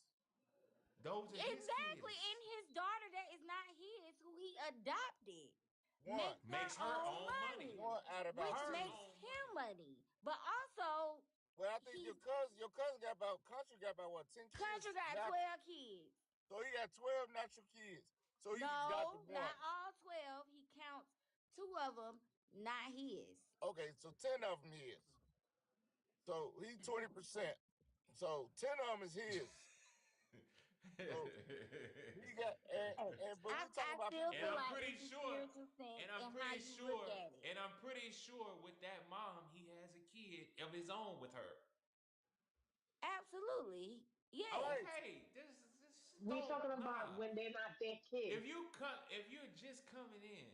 Those are his Exactly. kids. And his daughter that is not his, who he adopted, One. makes her Makes her own own money. money, One out of about which Her ten. makes own him money. money. But also, Well, I think he your cousin got about country got about what 10 country kids got natural. 12 kids. So he got 12 natural kids. So he got the No, not one. all 12. He counts two of them, not his. Okay, so 10 of them his. So he 20%. So 10 of them is his. So he got Hey, but we talking I about still people And feel that I'm like pretty it's a sure, spiritual sense and I'm and how pretty you look sure, at it. and I'm pretty sure with that mom, he has a kid of his own with her. Absolutely. Yes. right. Okay, this We talking don't about nah. when they're not their kids. If you're just coming in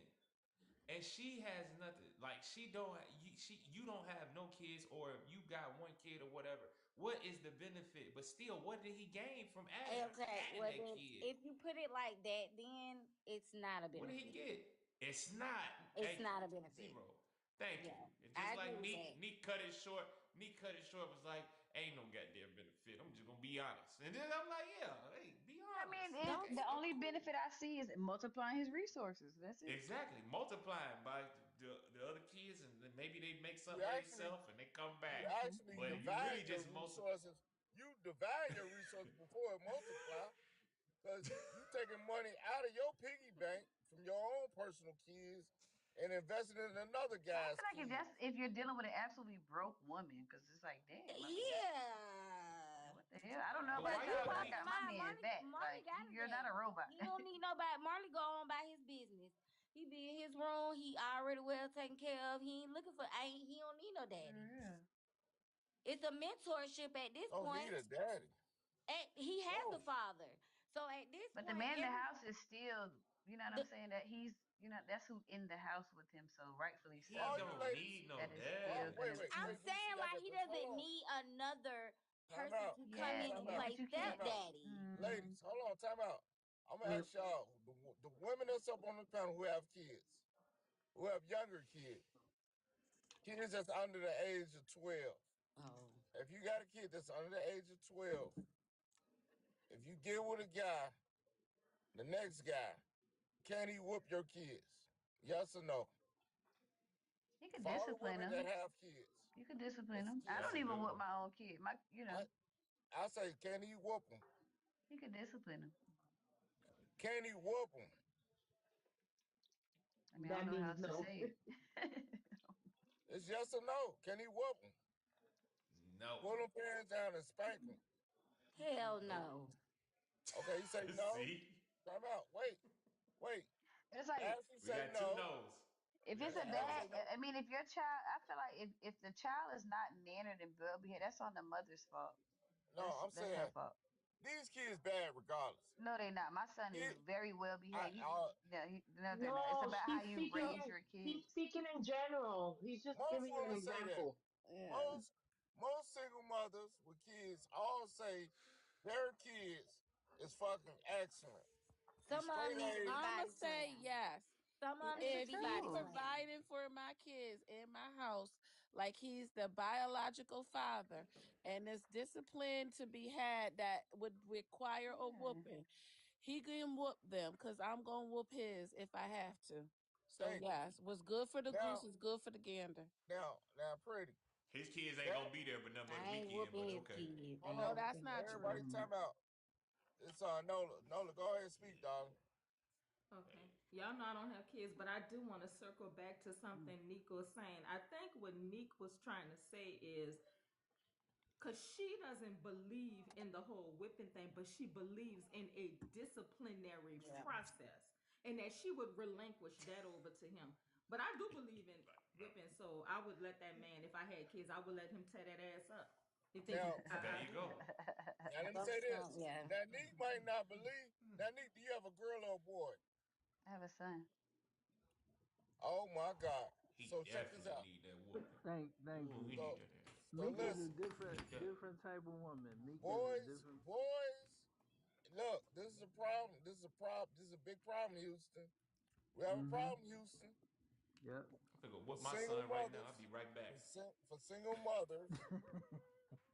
and she has nothing, like you don't have no kids, or if you got one kid or whatever, what is the benefit? But still, what did he gain from Okay. adding Well, that then, kid? if you put it like that, then it's not a What did he benefit. get? It's not. It's Thank not you. a benefit. Zero. Thank you. Yeah, It's just I agree like with Neek. that. Neek cut it short. Neek cut it short was like, ain't no goddamn benefit. I'm just gonna be honest. And then I'm like, yeah, hey, be I mean, honest. Don't. Okay, the only cool. benefit I see is multiplying his resources. That's it. Exactly. Multiplying by the other kids, and then maybe they make You something of actually themselves and they come you back. Hmm. actually But if you really divide your just resources. You divide your resources before it multiply. Because you taking money out of your piggy bank from your own personal kids and investing in another But I guy's feel like kids. if you're dealing with an absolutely broke woman, because it's like, damn, I mean, Yeah. what the hell? I don't know but about Cause why he y'all, y'all but I working keep got my fine. man's back. Marley Like, got a you're not a daddy. robot. He don't need nobody. Marley go on by his business. He be in his room. He already well taken care of. He ain't looking for. Ain't he don't need no daddy. Yeah. It's a mentorship at this Don't need a point. daddy. He has a No. father. So at this But the point, man in the house is still, you know what I'm the saying? That he's, that's who's in the house with him. So rightfully he All so, you don't ladies. need no that is still daddy. Wait, gonna wait, I'm wait, be. BC, saying I like got he this. Hold doesn't on. need another Time person out. to come Yeah, in Time and yeah, out. but play you Time can't. out. stepdaddy. Mm, Ladies, hold on, time out. I'm gonna ask y'all, the women that's up on the panel who have kids, who have younger kids, kids that's under the age of 12. Oh, If you got a kid that's under the age of 12, if you get with a guy, the next guy, can he whoop your kids? Yes or no? you could For all the discipline women that him. have kids, You could discipline that's him. I That's don't a kids. even good whip one. my own kid. I, I say, can he whoop them? You could discipline him. Can he whoop them? I mean, I don't That know how means else to no. say it. It's yes or no. Can he whoop them? No. Pull them parents down and spank them. hell Nope. no. Okay, he say no. See? Time out. Wait, wait. It's like Ashley We say got two no. no's. if We got it's Yeah, a two Ashley no's. bad, say no. I mean, if your child, I feel like if the child is not mannered and well behaved, that's on the mother's fault. No, I'm That's her saying fault. these kids bad regardless. No, they not. My son is Kid, very well behaved. I No, no, they're not. It's No, about how he's you speaking. raise your He's kids. speaking in general. He's just most giving you an women say that. example. Yeah. Most single mothers with kids all say their kids is fucking excellent. These Some of them straight need to be A's. I'ma body say slammed. yes. Some of them That's need the to If be he body truth. slammed. providing for my kids in my house, like he's the biological father, and there's discipline to be had that would require a Yeah. whooping, he can whoop them because I'm gonna whoop his if I have to. So Thank you. yes, what's good for the goose Now, is good for the gander. pretty. His kids ain't That gonna be there but nothing but I the ain't weekend, but whooping his okay. kids. hold Ain't no No, on. that's whooping his not Everybody true. kids. time out. It's Nola. Nola, go ahead and speak, darling. Okay. Y'all know I don't have kids, but I do want to circle back to something Nick was saying. I think what Nick was trying to say is because she doesn't believe in the whole whipping thing, but she believes in a disciplinary Yeah. process and that she would relinquish that over to him. But I do believe in whipping, so I would let that man, if I had kids, I would let him tear that ass up. You think Now, There I you do? go. now let me say Some, this. yeah. Now, Nick might not believe. Now, Nick, do you have a girl or a boy? I have a son. Oh my God. He So check this definitely out. need that whooping. Thank Ooh, you. he need So, that ass. so Meek is a listen, He need that. different type of woman. Meek is a boys, different. boys. Look, this is a problem. This is a problem. This is a big problem, Houston. We have a Mm-hmm. problem, Houston. Yep. I'm finna go For whoop my single son right now. I'll mothers, be right back. for single mothers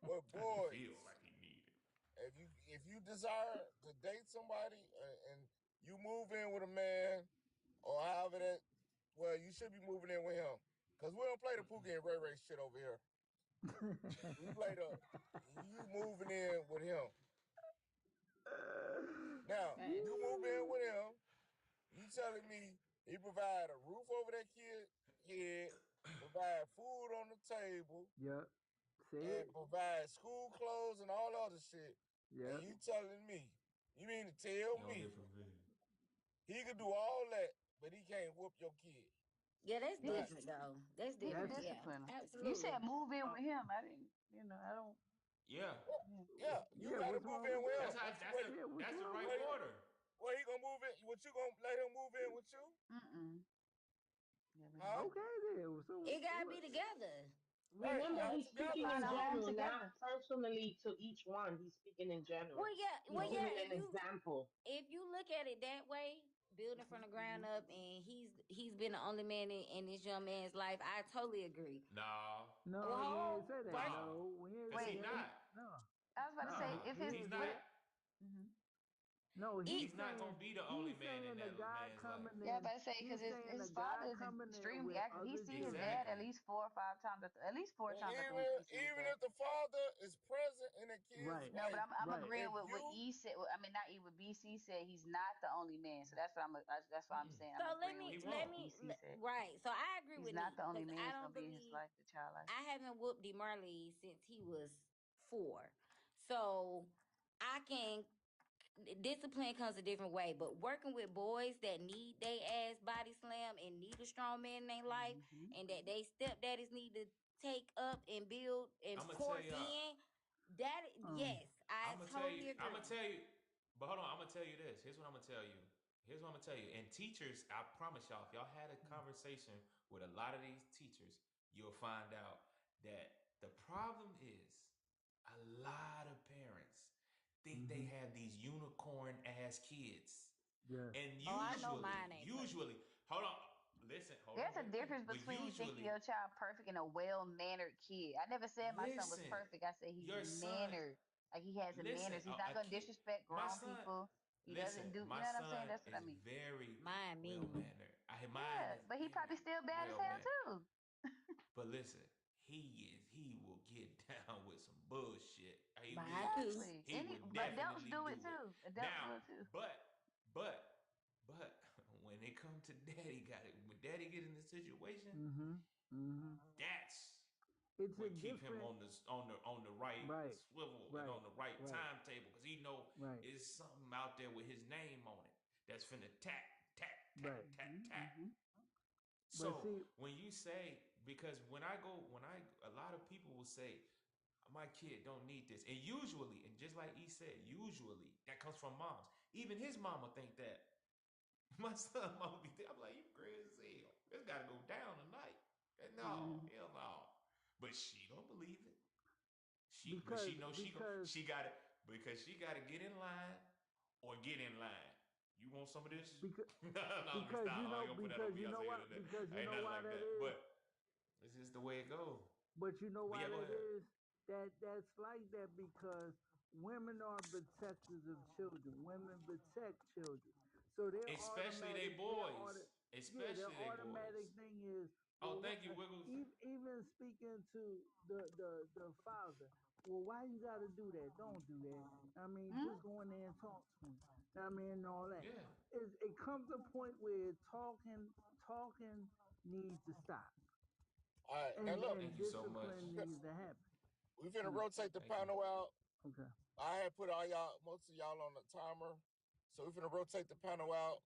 with I feel boys. like he need it. If you desire to date somebody and you move in with a man or however that, well, you should be moving in with him because we don't play the Pookie and Ray Ray shit over here. We play the you moving in with him. Now you move in with him. You telling me he provide a roof over that kid head, provide food on the table, Yep. Say and it. provide school clothes and all other shit. And Yep. you telling me, you mean to tell No me different vision. he could do all that, but he can't whoop your kid? Yeah, that's He could Right. different though. That's he could different. That's Yeah, discipline him. You said absolutely. move in uh, with him. I didn't. I don't. Yeah. Yeah. Yeah, you yeah. got to What's move wrong in with with that? That's him. how What you what? Yeah. What's that's the wrong right with What, that? order. what he gonna move in? What you gonna let him move in with you? Mm-mm. Never Huh? mind. Okay then. So It gotta be what? together. Right, Remember, y'all Yeah. he's They speaking together. buy in the So home general, not together. personally to each one. He's speaking in general. He's Well, so yeah. giving an example. If you look at it that way, building from the ground up, and he's been the only man in this young man's life, I totally agree. No. No, he ain't Well, say that. first, No. No, Cause he Wait. not. no, I was about to no, say he, Nah. if he his He's ain't not. say. what. Mm-hmm. No, it, He's not gonna be the only man in the that guy man's life. coming Yeah, I was in. about to say because He's his saying the his father guy is coming in extremely with active. He other see his dad at children. Exactly. least 4 or 5 times. At least four and times. I think he see his even dad. if the father is present in the kid's Right, No, but life, I'm right. agreeing if with what you E said. I mean, not E. What B.C. said. He's not the only man. So that's what that's what I'm saying. I'm so agreeing He with let what won't. me B.C. said. right. So I agree He's with not Nick the only because man I that's don't gonna be in his believe life, the child life. I haven't whooped DeMarley since he was 4. So I can discipline comes a different way, but working with boys that need their ass body slam and need a strong man in their life, Mm-hmm. and that they stepdaddies need to take up and build and I'm gonna tell pour y'all. in. That Um, yes, I I'm gonna tell totally you. I'm gonna agree. tell you. But hold on. I'm gonna tell you this. Here's what I'm gonna tell you. Here's what I'm gonna tell you. And teachers, I promise y'all, if y'all had a conversation with a lot of these teachers, you'll find out that the problem is a lot of parents think they mm-hmm. have these unicorn ass kids. Yes. And Oh, I know mine ain't perfect. hold on, listen, hold There's on, a wait a difference minute. But between thinking your usually, child perfect and a well mannered kid. I never said my son was listen, perfect. I said he's your son, mannered. Like he has a listen, manners. He's not a gonna kid, disrespect my grown son, people. He doesn't listen, do. You my know what I'm saying? son That's what I is mean. very Mine well mean. mannered. Mine Yeah, is but he probably very still bad as well hell mannered. too. But listen, he will get down with some bullshit. He Mine will. too. Exactly. He would But adults definitely do it do it. too. Adults do Now, it too. but when it comes to daddy got it, when daddy get in the situation, Mm-hmm. Mm-hmm. that's It's a what keep him different. on the right Right. swivel and Right. on the right Right. timetable because he know Right. it's something out there with his name on it that's finna tap tap Right. tat. But So see, when you say, because a lot of people will say, my kid don't need this, and usually, and just like he said, usually that comes from moms. Even his mama think that. My son mama be there. I'm like, you crazy as hell. It's got to go down tonight. And no, mhm, hell no. But she don't believe it. But because she knows because she got it, because she got to get in line or get in line. You want some of this? because No, let me stop. I ain't gonna put that on because me. you I know say what it. because you Ain't know nothing why like that that. is. But it's just the way it goes. But you know But why yeah, go that ahead. is? That's like that because women are protectors of children. Women protect children. So their Especially they automatic boys. their Especially they boys. automatic thing is, Oh, well, thank you, Wiggles. even speaking to the father, well, why you got to do that? Don't do that. I mean, Hmm? just go in there and talk to him. I mean, and all that. Yeah. It comes a point where talking needs to stop, All right, now look, and Thank you so much. discipline needs to happen. we finna Mm, rotate the Thank you. panel out. okay. I had put all y'all, most of y'all on the timer. So we're gonna rotate the panel out.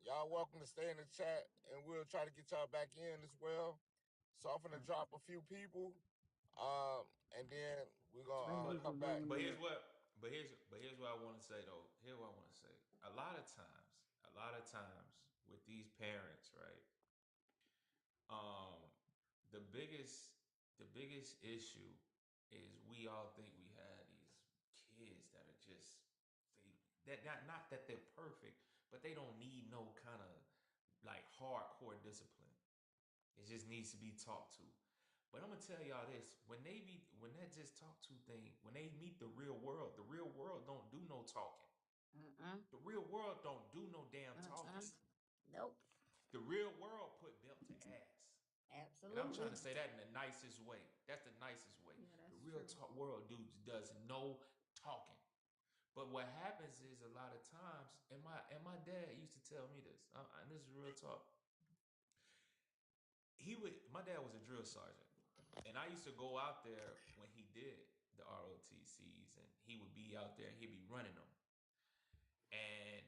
Y'all welcome to stay in the chat, and we'll try to get y'all back in as well. So I'm gonna Right. drop a few people, um, and then we're Thank gonna you But for come back. bringing but me here's up. what but here's what I want to say though. Here's what I want to say. A lot of times with these parents, right? Um, the biggest issue is we all think we have these kids that are just they that not that they're perfect, but they don't need no kind of like hardcore discipline. It just needs to be talked to. But I'm gonna tell y'all this: when that just talk to thing, when they meet the real world don't do no talking. Mm-mm. The real world don't do no damn talking. Mm-mm. Nope. The real world put belt to ass. And I'm trying Absolutely. to say that in the nicest way. That's the nicest way. Yeah, The that's real true. world dudes does no talking. But what happens is a lot of times, and my dad used to tell me this, and this is real talk. My dad was a drill sergeant, and I used to go out there when he did the ROTCs, and he would be out there, and he'd be running them, and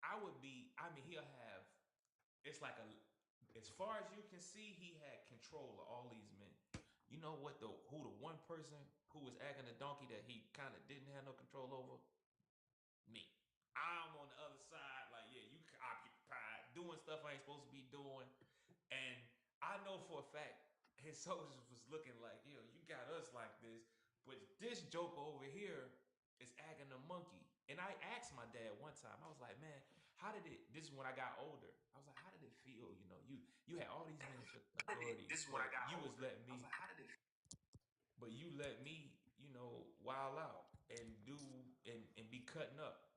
I mean, he'll have, it's like as far as you can see, he had control of all these men. You know what who the one person who was acting a donkey that he kind of didn't have no control over? Me. I'm on the other side, like, yeah, you occupied doing stuff I ain't supposed to be doing. And I know for a fact his soldiers was looking like, yo, you got us like this, but this joker over here is acting a monkey. And I asked my dad one time, I was like, man, how did it, this is when I got older. I was like, how did it feel? You had all these men's authority, but you let me, wild out and do and be cutting up.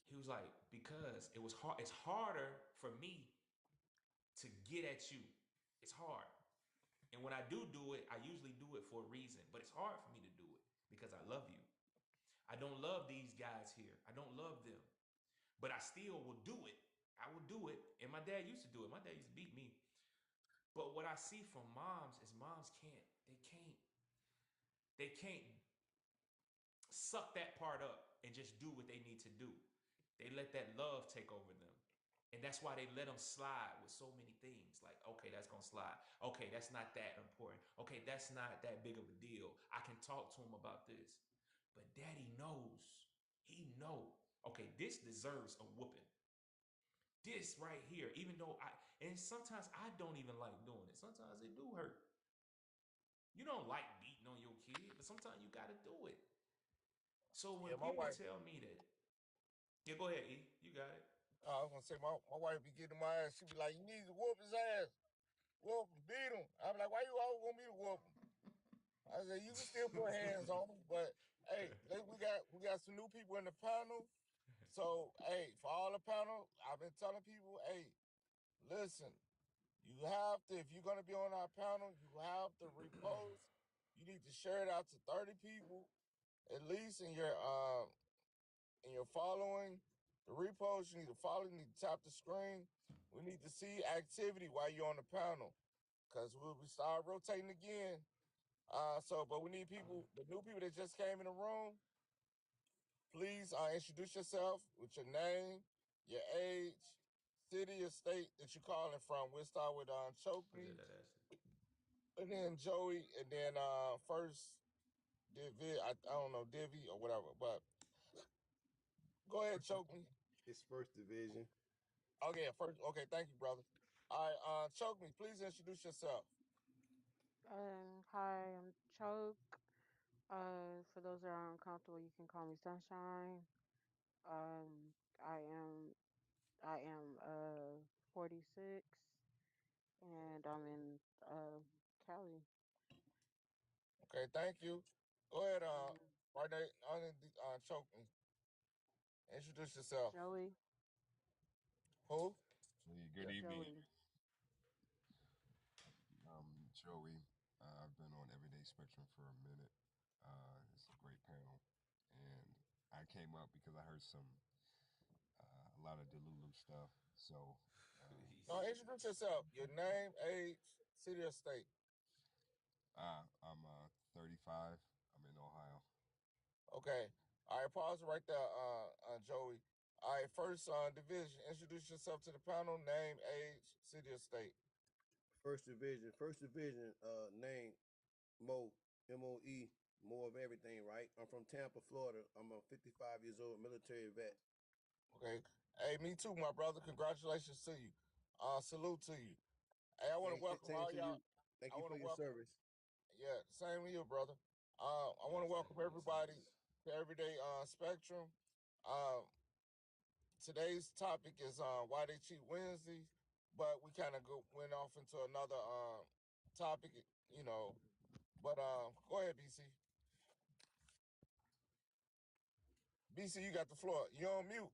He was like, because it was hard. It's harder for me to get at you. It's hard. And when I do it, I usually do it for a reason. But it's hard for me to do it because I love you. I don't love these guys here. I don't love them. But I still will do it. I will do it. And my dad used to do it. My dad used to beat me. But what I see from moms is moms they can't suck that part up and just do what they need to do. They let that love take over them. And that's why they let them slide with so many things. Like, okay, that's gonna slide. Okay, that's not that important. Okay, that's not that big of a deal. I can talk to him about this. But daddy knows. He know. Okay, this deserves a whooping. This right here, even though and sometimes I don't even like doing it. Sometimes it do hurt. You don't like beating on your kid, but sometimes you gotta do it. So when Yeah, my people wife. tell me that, yeah, go ahead, E. You got it. I was gonna say my wife be getting my ass. She be like, "You need to whoop his ass, whoop him, beat him." I be like, "Why you always want me to whoop him?" I said, "You can still put hands on him, but hey, we got some new people in the panel. So hey, for all the panel, I've been telling people, hey, listen, you have to if you're gonna be on our panel, you have to repost. You need to share it out to 30 people at least in your following. The repost, you need to follow, you need to tap the screen. We need to see activity while you're on the panel. Cause we'll be start rotating again. But we need people, the new people that just came in the room, please introduce yourself with your name your age, city or state that you're calling from. We'll start with Choke Was Me, it that Ashley? and then Joey, and then first Divi. I don't know Divi or whatever, but go ahead, Choke Me. It's first division. Okay, first. Okay, thank you, brother. All right, Choke Me. Please introduce yourself. Hi, I'm Choke. For those that are uncomfortable, you can call me Sunshine. Um, I am 46, and I'm in Cali. Okay, thank you. Go ahead, Mm, right there, Choke Me. Introduce yourself. Joey, Who? Hey, good evening. Joey. I'm Joey. I've been on Everyday Spectrum for a minute. It's a great panel, and I came up because I heard a lot of Delulu stuff. So, No, introduce yourself. Your name, age, city or state. I'm 35. I'm in Ohio. Okay. All right, pause right there, Joey. All right, first division. Introduce yourself to the panel. Name, age, city or state. First division. First division. Name Mo. MOE. More of everything. Right. I'm from Tampa, Florida. I'm a 55 years old military vet. Okay. Hey, me too, my brother. Congratulations to you. Salute to you. Hey, I want to welcome Same all to y'all. you. Thank I you want for to your welcome. service. Yeah, same to you, brother. I want to Yes, thank welcome you for your everybody service. to Everyday Spectrum. Um, Today's topic is why they cheat Wednesdays, but we kind of went off into another topic, you know. But go ahead, BC. BC, you got the floor. You're on mute.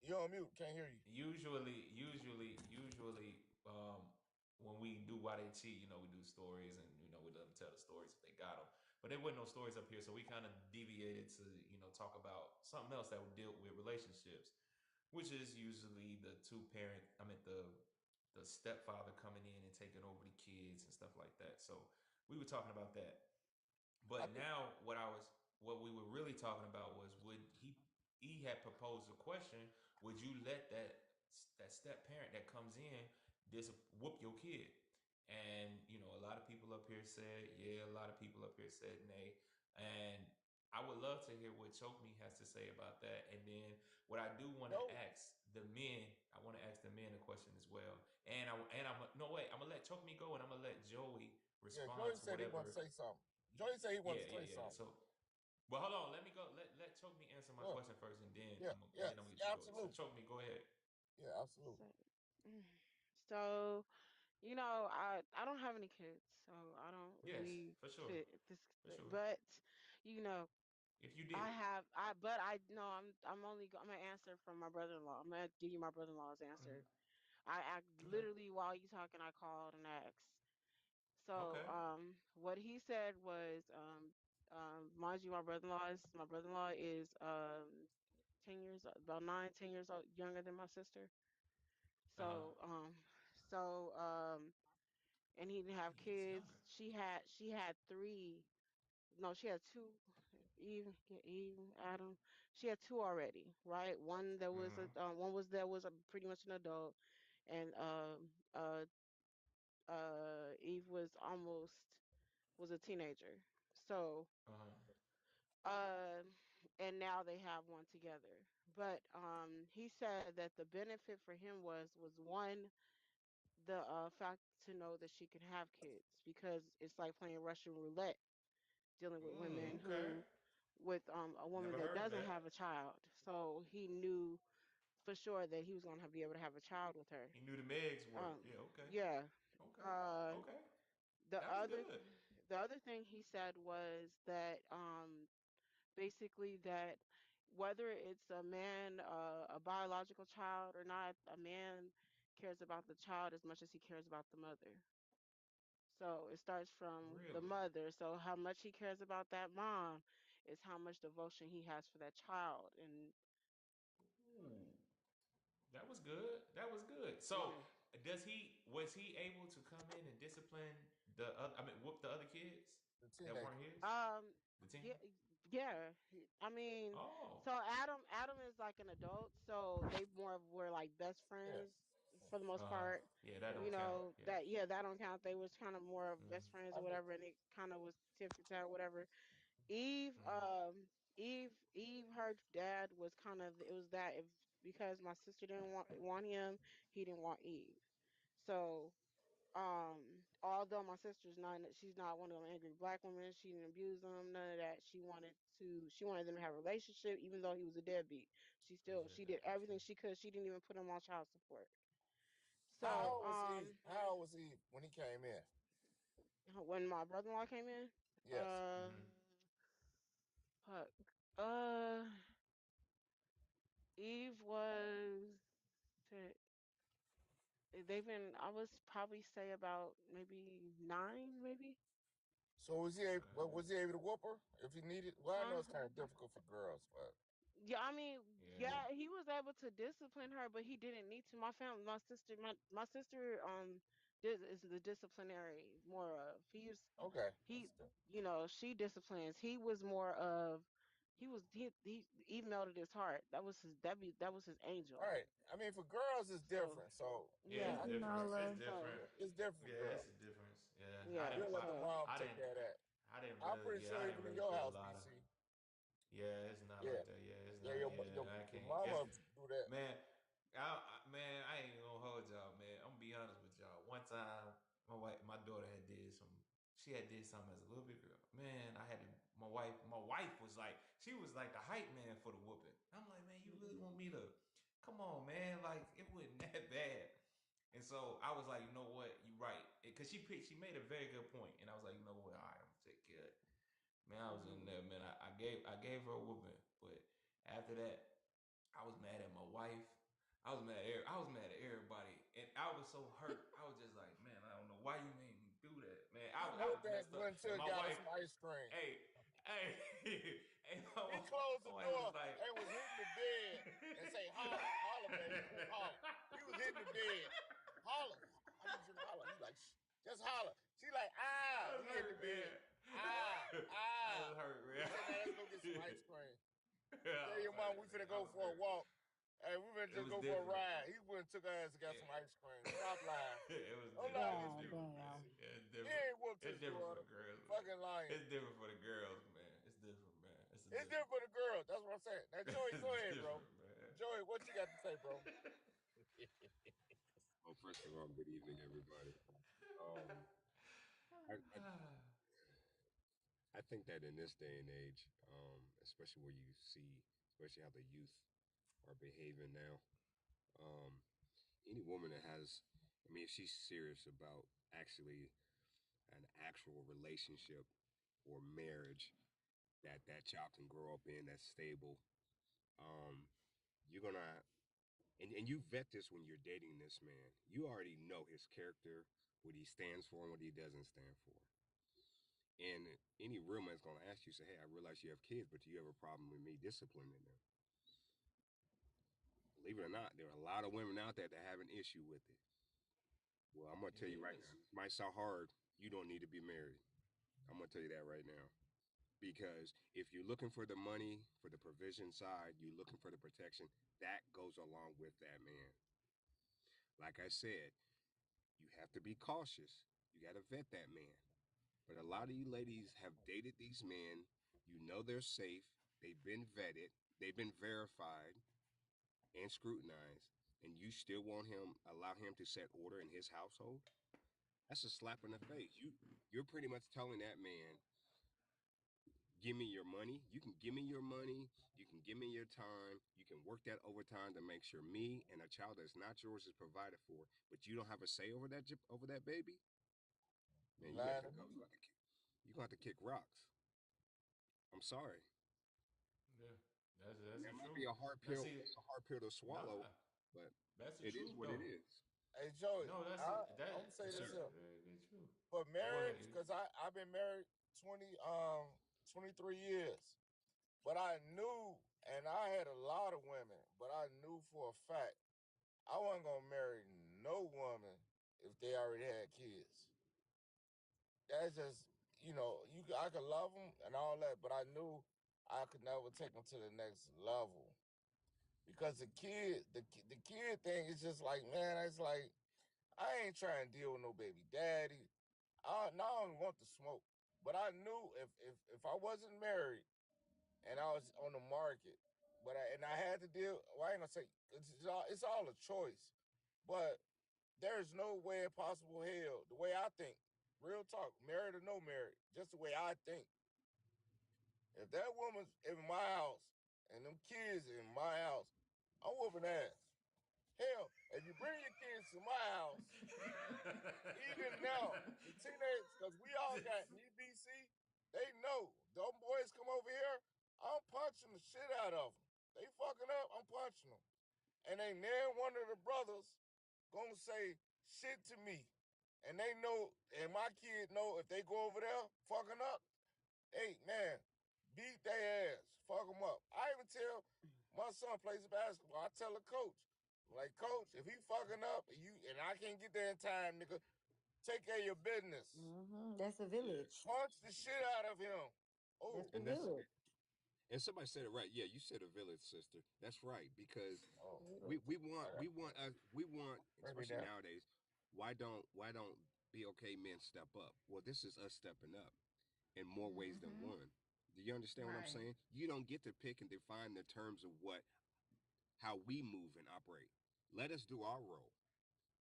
You're on mute. Can't hear you. Usually, when we do why they cheat, we do stories, and we let them tell the stories if they got them. But there wasn't no stories up here, so we kind of deviated to talk about something else that would deal with relationships, which is usually the two parent. I mean the stepfather coming in and taking over the kids and stuff like that. So we were talking about that. I But think. now what we were really talking about was, would he had proposed a question, would you let that step parent that comes in whoop your kid? And a lot of people up here said yeah, a lot of people up here said nay. And I would love to hear what Choke Me has to say about that. And then what I do want to Joey. ask the men, I want to ask the men a question as well. And I'm no wait, I'm gonna let Choke Me go, and I'm gonna let Joey Yeah, respond Joey to said he want to whatever. say something. Joey said he Yeah, wanted to yeah, say yeah. something. So, well, hold on. Let me go. Let Choke Me answer my Yeah, question first, and then yeah, yeah, I'm gonna get you, Joey. So, absolutely. Choke Me, go ahead. Yeah, absolutely. So, so I don't have any kids, so I don't Yes, really for sure, fit this. for sure. But you know, If you I did, have I. But I no. I'm gonna answer from my brother-in-law. I'm gonna give you my brother-in-law's answer. mm-hmm. I Okay, literally, while you talking, I called and asked. So, okay, what he said was, mind you, my brother-in law is 10 years, about 9, 10 years old, younger than my sister. uh huh. So, so, and he didn't have Yeah, he's kids. younger. She had three. No, she had two. Eve, yeah, Eve, Adam. She had two already, right? Mm-hmm. One was that was a pretty much an adult, and uh, Eve was a teenager. So, Uh huh. uh, and now they have one together. But he said that the benefit for him was one, the fact to know that she can have kids, because it's like playing Russian roulette, dealing with women Okay. with a woman Never that heard of doesn't that. have a child. So he knew for sure that he was gonna be able to have a child with her. He knew the Megs work. Um, Yeah. Okay. yeah. Okay. Uh, Okay. the That was other good. the other thing he said was that basically that whether it's a man, a biological child or not, a man cares about the child as much as he cares about the mother. So it starts from the Really. mother. So how much he cares about that mom is how much devotion he has for that child. And Ooh, that was good. That was good. So, yeah, was he able to come in and discipline whoop the other kids The that weren't teenager. his? um, The team? yeah, Yeah, I mean, Oh, so Adam is like an adult, so they more of were like best Yeah. friends for the most part. yeah, that You don't count. know Yeah. that, yeah, that don't count. They was kind of more of best Mm-hmm. friends I or mean, whatever, and it kind of was tit for tat, whatever. Eve, Mm-hmm. her dad was kind of, it was that if because my sister didn't want him, he didn't want Eve. So although my sister's not, she's not one of them angry black women, she didn't abuse them, none of that. She wanted them to have a relationship even though he was a deadbeat. She Appreciate did that. everything she could. She didn't even put him on child support. how So old was he? How old was he when he came in? when my brother-in-law came in, Yes. uh Mm-hmm. fuck, uh Eve was, they've been, I was probably say about maybe 9, maybe. So Okay. was he able to whoop her if he needed? Well, I know Huh? it's kind of difficult for girls, but Yeah, I mean, Yeah. yeah, he was able to discipline her, but he didn't need to. My family, my sister, is the disciplinary more of. okay. He, she disciplines. He was more of, he melted his heart. That was his angel. Right. I mean, for girls, it's So different. So Yeah, yeah, it's You know, different. It's love. different. so it's different for Yeah, it's girls. a difference. Yeah, I yeah, didn't We'll let fight. the so mom I take didn't. care of that. I didn't I'm really. pretty Yeah, sure I didn't even in really your feel a house, lot of. BC. Yeah, it's not Yeah. like that. Yeah, it's Yeah, not. Yeah, I your can't. It's mama do that. man. Man, I ain't gonna hold y'all, man. I'm gonna be honest with y'all. One time, my daughter had did some. She had did something as a little bit girl. Man, I had to. My wife was like, she was like the hype man for the whooping. I'm like, man, you really want me to? Come on, man. Like it wasn't that bad. And so I was like, you know what? You're right. Because she made a very good point, and I was like, you know what? All right, I'm gonna take care of it. Man, I was in there, man. I gave her a whooping, but after that, I was mad at my wife. I was mad at everybody, and I was so hurt. I was just like, man, I don't know why you made me do that, man. He I was whooped that messed up, went to and and my got her wife, some ice cream. hey, hey, and He closed my the wife door was like, and was hitting the bed and say, holler, holler, baby, just holler. He was hitting the bed. Holler. I need you to holler. He's like, shh, just holler. She like, I ah. was He hit hurt, the bed. man. Ah, I ah. was hurt, He man. said, now let's go get some ice cream. I Tell was your mom hurt, we man. finna I go was for a hurt. walk. Hey, we finna It just was go for a different. ride. He went and took her ass and got It, some ice cream. Stop lying. it was Don't lie different. to It's these God people. different, man. damn. Yeah, it's He different. ain't whooped It's his different for daughter. the girls, man. Fucking lying. It's different for the girls, man. It's different, man. It's a It's different. different for the girls. That's what I'm saying. Now, Joey, go It's ahead, bro. different, man. Joey, what you got to say, bro? Well, first of all, good evening, everybody. Um, I, I I think that in this day and age, especially where you see, especially how the youth are behaving now, um, any woman that has, I mean, if she's serious about actually an actual relationship or marriage that child can grow up in that's stable, um, you're gonna, and you vet this when you're dating this man. You already know his character, what he stands for, and what he doesn't stand for. And any real man's gonna ask you, say, "Hey, I realize you have kids, but do you have a problem with me disciplining them?" Believe it or not, there are a lot of women out there that have an issue with it. Well, I'm gonna It tell you right is. now, this might sound hard. You don't need to be married. I'm gonna tell you that right now. Because if you're looking for the money, for the provision side, you're looking for the protection, that goes along with that man. Like I said, you have to be cautious. You got to vet that man. But a lot of you ladies have dated these men. You know they're safe. They've been vetted. They've been verified and scrutinized. And you still want him, allow him to set order in his household? That's a slap in the face. You're pretty much telling that man, give me your money. You can give me your money. You can give me your time. You can work that overtime to make sure me and a child that's not yours is provided for. But you don't have a say over that baby. You Man, you got lying to to go. me? You gonna have to kick rocks. I'm sorry. Yeah, that's That the might truth. be a hard Now pill. see, It's a hard pill to swallow, nah, but that's the it is truth what it though. is. Hey, Joey, No, that's it. I'm gonna say Yes, this sir. here. Very good truth. For Oh, go ahead. marriage, because I've been married 23 years. But I knew, and I had a lot of women, but I knew for a fact I wasn't gonna marry no woman if they already had kids. That's just, I could love them and all that, but I knew I could never take them to the next level because the kid thing is just like, man, it's like I ain't trying to deal with no baby daddy. Now I don't want the smoke, but I knew if I wasn't married and I was on the market, and I had to deal. Well, I ain't gonna say it's all a choice, but there's no way in possible hell. The way I think, real talk, married or no married, just the way I think. If that woman's in my house and them kids in my house, I'm whooping ass. Hell, if you bring your kids to my house, even now, the teenagers, because we all got EBC, they know. Them boys come over here, I'm punching the shit out of them. They fucking up, I'm punching them. And ain't never one of the brothers gonna say shit to me. And they know, and my kids know if they go over there fucking up, hey man, beat their ass, fuck them up. I even tell my son plays basketball. I tell the coach, like coach, if he fucking up and I can't get there in time, nigga, take care of your business. That's a Yeah. village. Punch the shit out of him. Oh, That's a And that's village. and somebody said it right. Yeah, you said a village, sister. That's right because oh, we want bring me especially down. nowadays. Why don't BOK men step up? Well, this is us stepping up in more ways than Mm-hmm. one. Do you understand what I'm Right. saying? You don't get to pick and define the terms of how we move and operate. Let us do our role,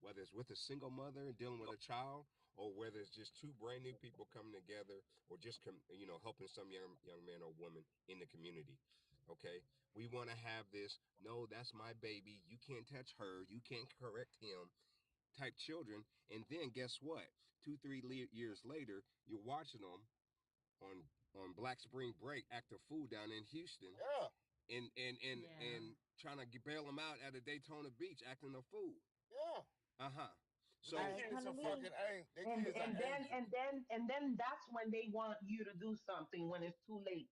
whether it's with a single mother and dealing with a child, or whether it's just two brand new people coming together, or just helping some young man or woman in the community. Okay, we want to have this. No, that's my baby. You can't touch her. You can't correct him. Type children, and then guess what? 2 3 years later, you're watching them on Black Spring Break, act a fool down in Houston, Yeah, and Yeah. trying to bail them out at a Daytona Beach, acting a fool. yeah. Uh-huh. But they So It's kids gonna are be. fucking they And kids are and then angels. that's when they want you to do something when it's too late.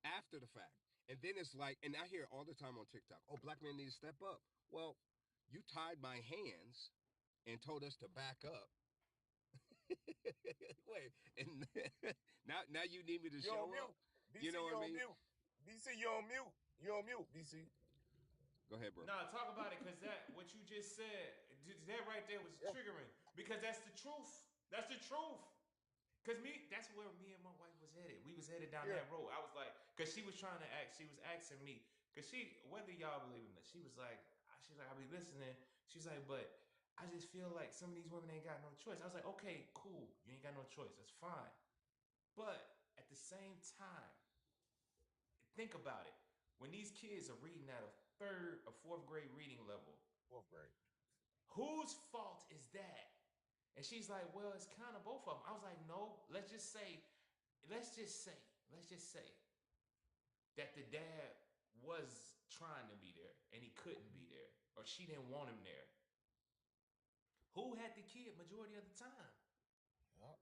after the fact, and then it's like, and I hear all the time on TikTok, oh, black men need to step up. Well, you tied my hands and told us to back up. Wait, and now you need me to You show on up. mute. You BC, know you what I on mean? mute. BC, you on mute. You on mute, BC. Go ahead, bro. Nah, talk about it, cause that what you just said, that right there was Yeah, triggering. Because that's the truth. That's the truth. Cause that's where me and my wife was headed. We was headed down yeah. that road. I was like, cause she was trying to act. She was asking me, cause whether y'all believe in this, she was like, I be listening. She's like, but I just feel like some of these women ain't got no choice. I was like, okay, cool. You ain't got no choice. That's fine. But at the same time, think about it. When these kids are reading at a third or fourth grade reading level, Fourth grade. whose fault is that? And she's like, well, it's kind of both of them. I was like, no, let's just say, let's just say that the dad was trying to be there and he couldn't be there, or she didn't want him there. Who had the kid majority of the time? Yep,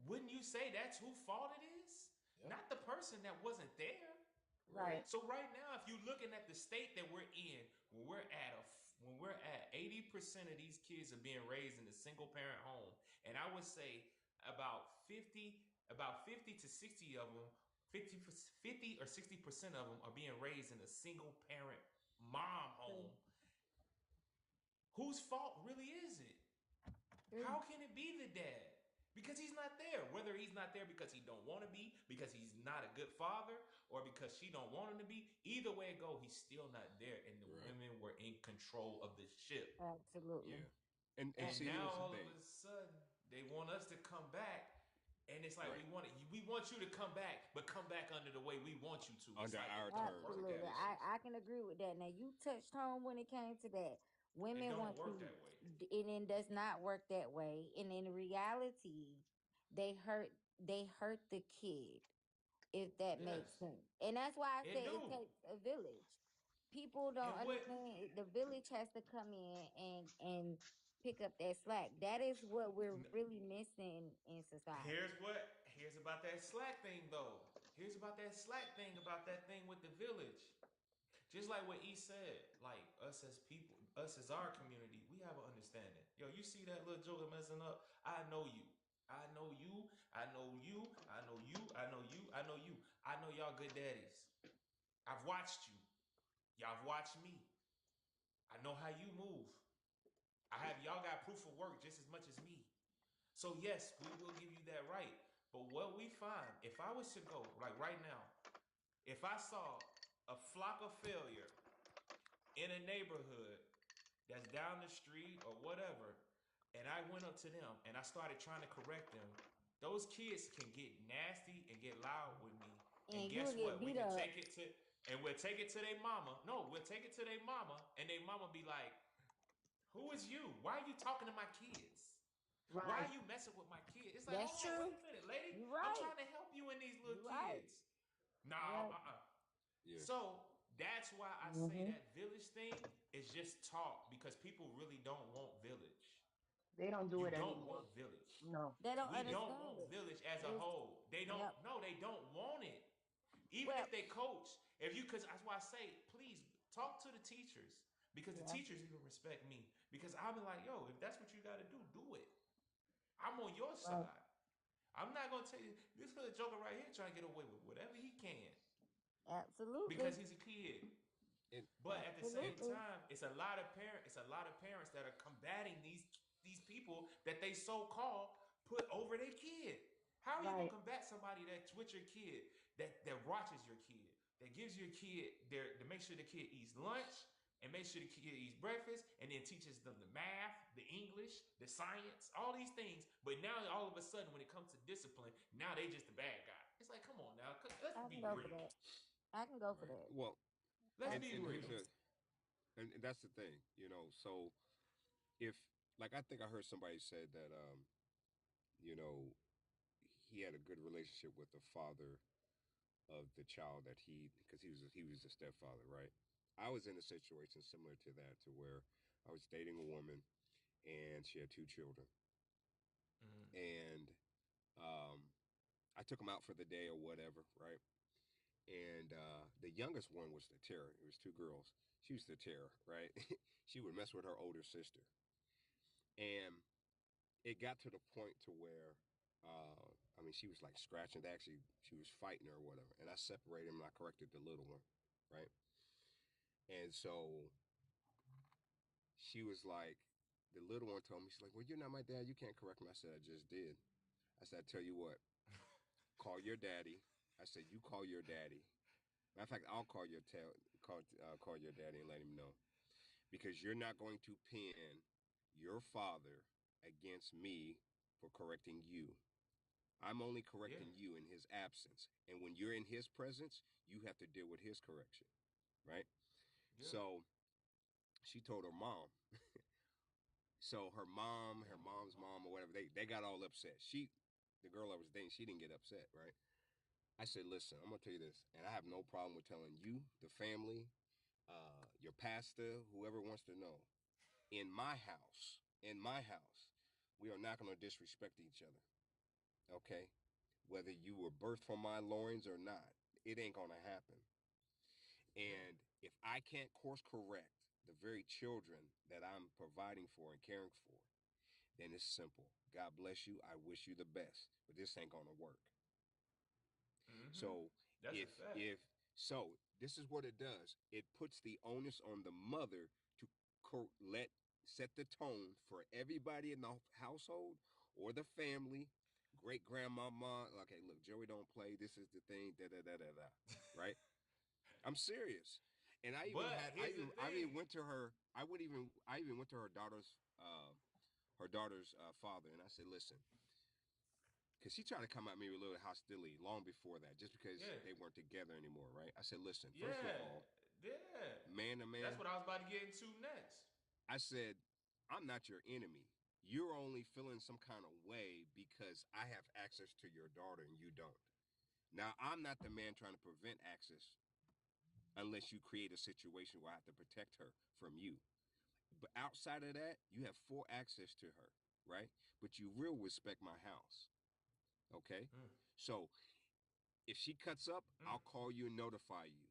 Wouldn't you say that's whose fault it is? yep. Not the person that wasn't there. Right. So right now, if you're looking at the state that we're in, when we're at 80% of these kids are being raised in a single parent home, and I would say about 50, about 50 to 60 of them, 50 or 60% of them are being raised in a single parent mom True. home. Whose fault really is it? True. How can it be the dad? Because he's not there. Whether he's not there because he don't want to be, because he's not a good father, or because she don't want him to be. Either way it go, he's still not there, and the Right. women were in control of the ship. Absolutely. Yeah. And And see, now here's the all of thing. a sudden they want us to come back, and it's like Right. we want you to come back, but come back under the way we want you to. It's Under like our it don't terms work and that Absolutely. way. conditions. I can agree with that. Now you touched home when it came to that. It Women don't want to, work that way. and it does not work that way. And in reality, they hurt the kid, if that Yes, makes sense. And that's why I it say do. it takes a village. People And don't what understand the village has to come in and pick up that slack. That is what we're really missing in society. here's about that slack thing though. Here's about that slack thing about that thing with the village. Just like what E said, like us as people, us as our community, we have an understanding. Yo, you see that little joker messing up? I know you. I know you. I know you. I know you. I know you. I know you. I know y'all good daddies. I've watched you. Y'all have watched me. I know how you move. Y'all got proof of work just as much as me. So yes, we will give you that right. But what we find, if I was to go like right now, if I saw a flock of failure in a neighborhood that's down the street or whatever, and I went up to them and I started trying to correct them, those kids can get nasty and get loud with me. And And you guess will get what? We beat can up. take it to and we'll take it to their mama. No, we'll take it to their mama, and their mama be like, "Who is you? Why are you talking to my kids? Why Right. are you messing with my kid?" It's like, That's hold on, wait true. a minute, lady. You I'm right. trying to help you and these You little right. kids. No, You right. Yeah. so that's why I say Hmm. that village thing is just talk because people really don't want village. They don't do You it don't anymore. want village. No. They don't We don't understand want it. village as a It's whole. They don't. yep. No, they don't want it. Even Well, if they coach, if you, because that's why I say, please talk to the teachers because the yeah. teachers even respect me because I'll be like, yo, if that's what you got to do, do it. I'm on your Right. side. I'm not gonna tell you this little joker right here trying to get away with whatever he can Absolutely. because he's a kid. And But at the and same Absolutely. time, it's a lot of parents that are combating these people that they so call put over their kid. How are you gonna Right. combat somebody that's with your kid, that watches your kid, that gives your kid their to make sure the kid eats lunch and make sure the kid eats breakfast and then teaches them the math, the English, the science, all these things. But now all of a sudden, when it comes to discipline, now they just the bad guy. It's like, come on now, let's I be can go for real, that. I can go for right? that. well, Let's be and here's real. Absolutely. a and that's the thing, So if like I think I heard somebody said that you know, he had a good relationship with the father of the child that because he was the stepfather, right? I was in a situation similar to that, to where I was dating a woman and she had two children, Mm-hmm. and um, I took them out for the day or whatever, right? And the youngest one was the terror. It was two girls. She was the terror, right? She would mess with her older sister, and it got to the point to where I mean, she was like scratching. Actually, she was fighting her or whatever. And I separated them and I corrected the little one, right? And so she was like, the little one told me, she's like, "Well, you're not my dad. You can't correct me." I said, "I just did." I said, "I tell you what, call your daddy." I said, "You call your daddy." Matter of fact, I'll call your daddy and let him know, because you're not going to pin your father against me for correcting you. I'm only Yeah, correcting you in his absence. And when you're in his presence, you have to deal with his correction, right? yeah. So she told her mom. So her mom's mom or whatever, they got all upset. The girl I was dating, she didn't get upset, right? I said, "Listen, I'm gonna tell you this, and I have no problem with telling you, the family, your pastor, whoever wants to know. In my house, we are not gonna disrespect each other, okay? Whether you were birthed from my loins or not, it ain't gonna happen. Yeah. And if I can't course correct the very children that I'm providing for and caring for, then it's simple. God bless you. I wish you the best, but this ain't gonna work." Mm-hmm. So That's if a fact. if so, this is what it does. It puts the onus on the mother to let set the tone for everybody in the household or the family. Great grandmama, okay, look, Joey don't play. This is the thing, da da da da da. Right? I'm serious. And But here's the I thing. even went to her. I even went to her daughter's father, and I said, "Listen," because she tried to come at me with a little hostility long before that, just because Yeah, they weren't together anymore, right? I said, "Listen, first of yeah, all, yeah. man to That's man," what I was about to get into next. I said, "I'm not your enemy. You're only feeling some kind of way because I have access to your daughter and you don't. Now, I'm not the man trying to prevent access unless you create a situation where I have to protect her from you. But outside of that, you have full access to her, right? But you will respect my house, okay? Mm, So if she cuts up, mm. I'll call you and notify you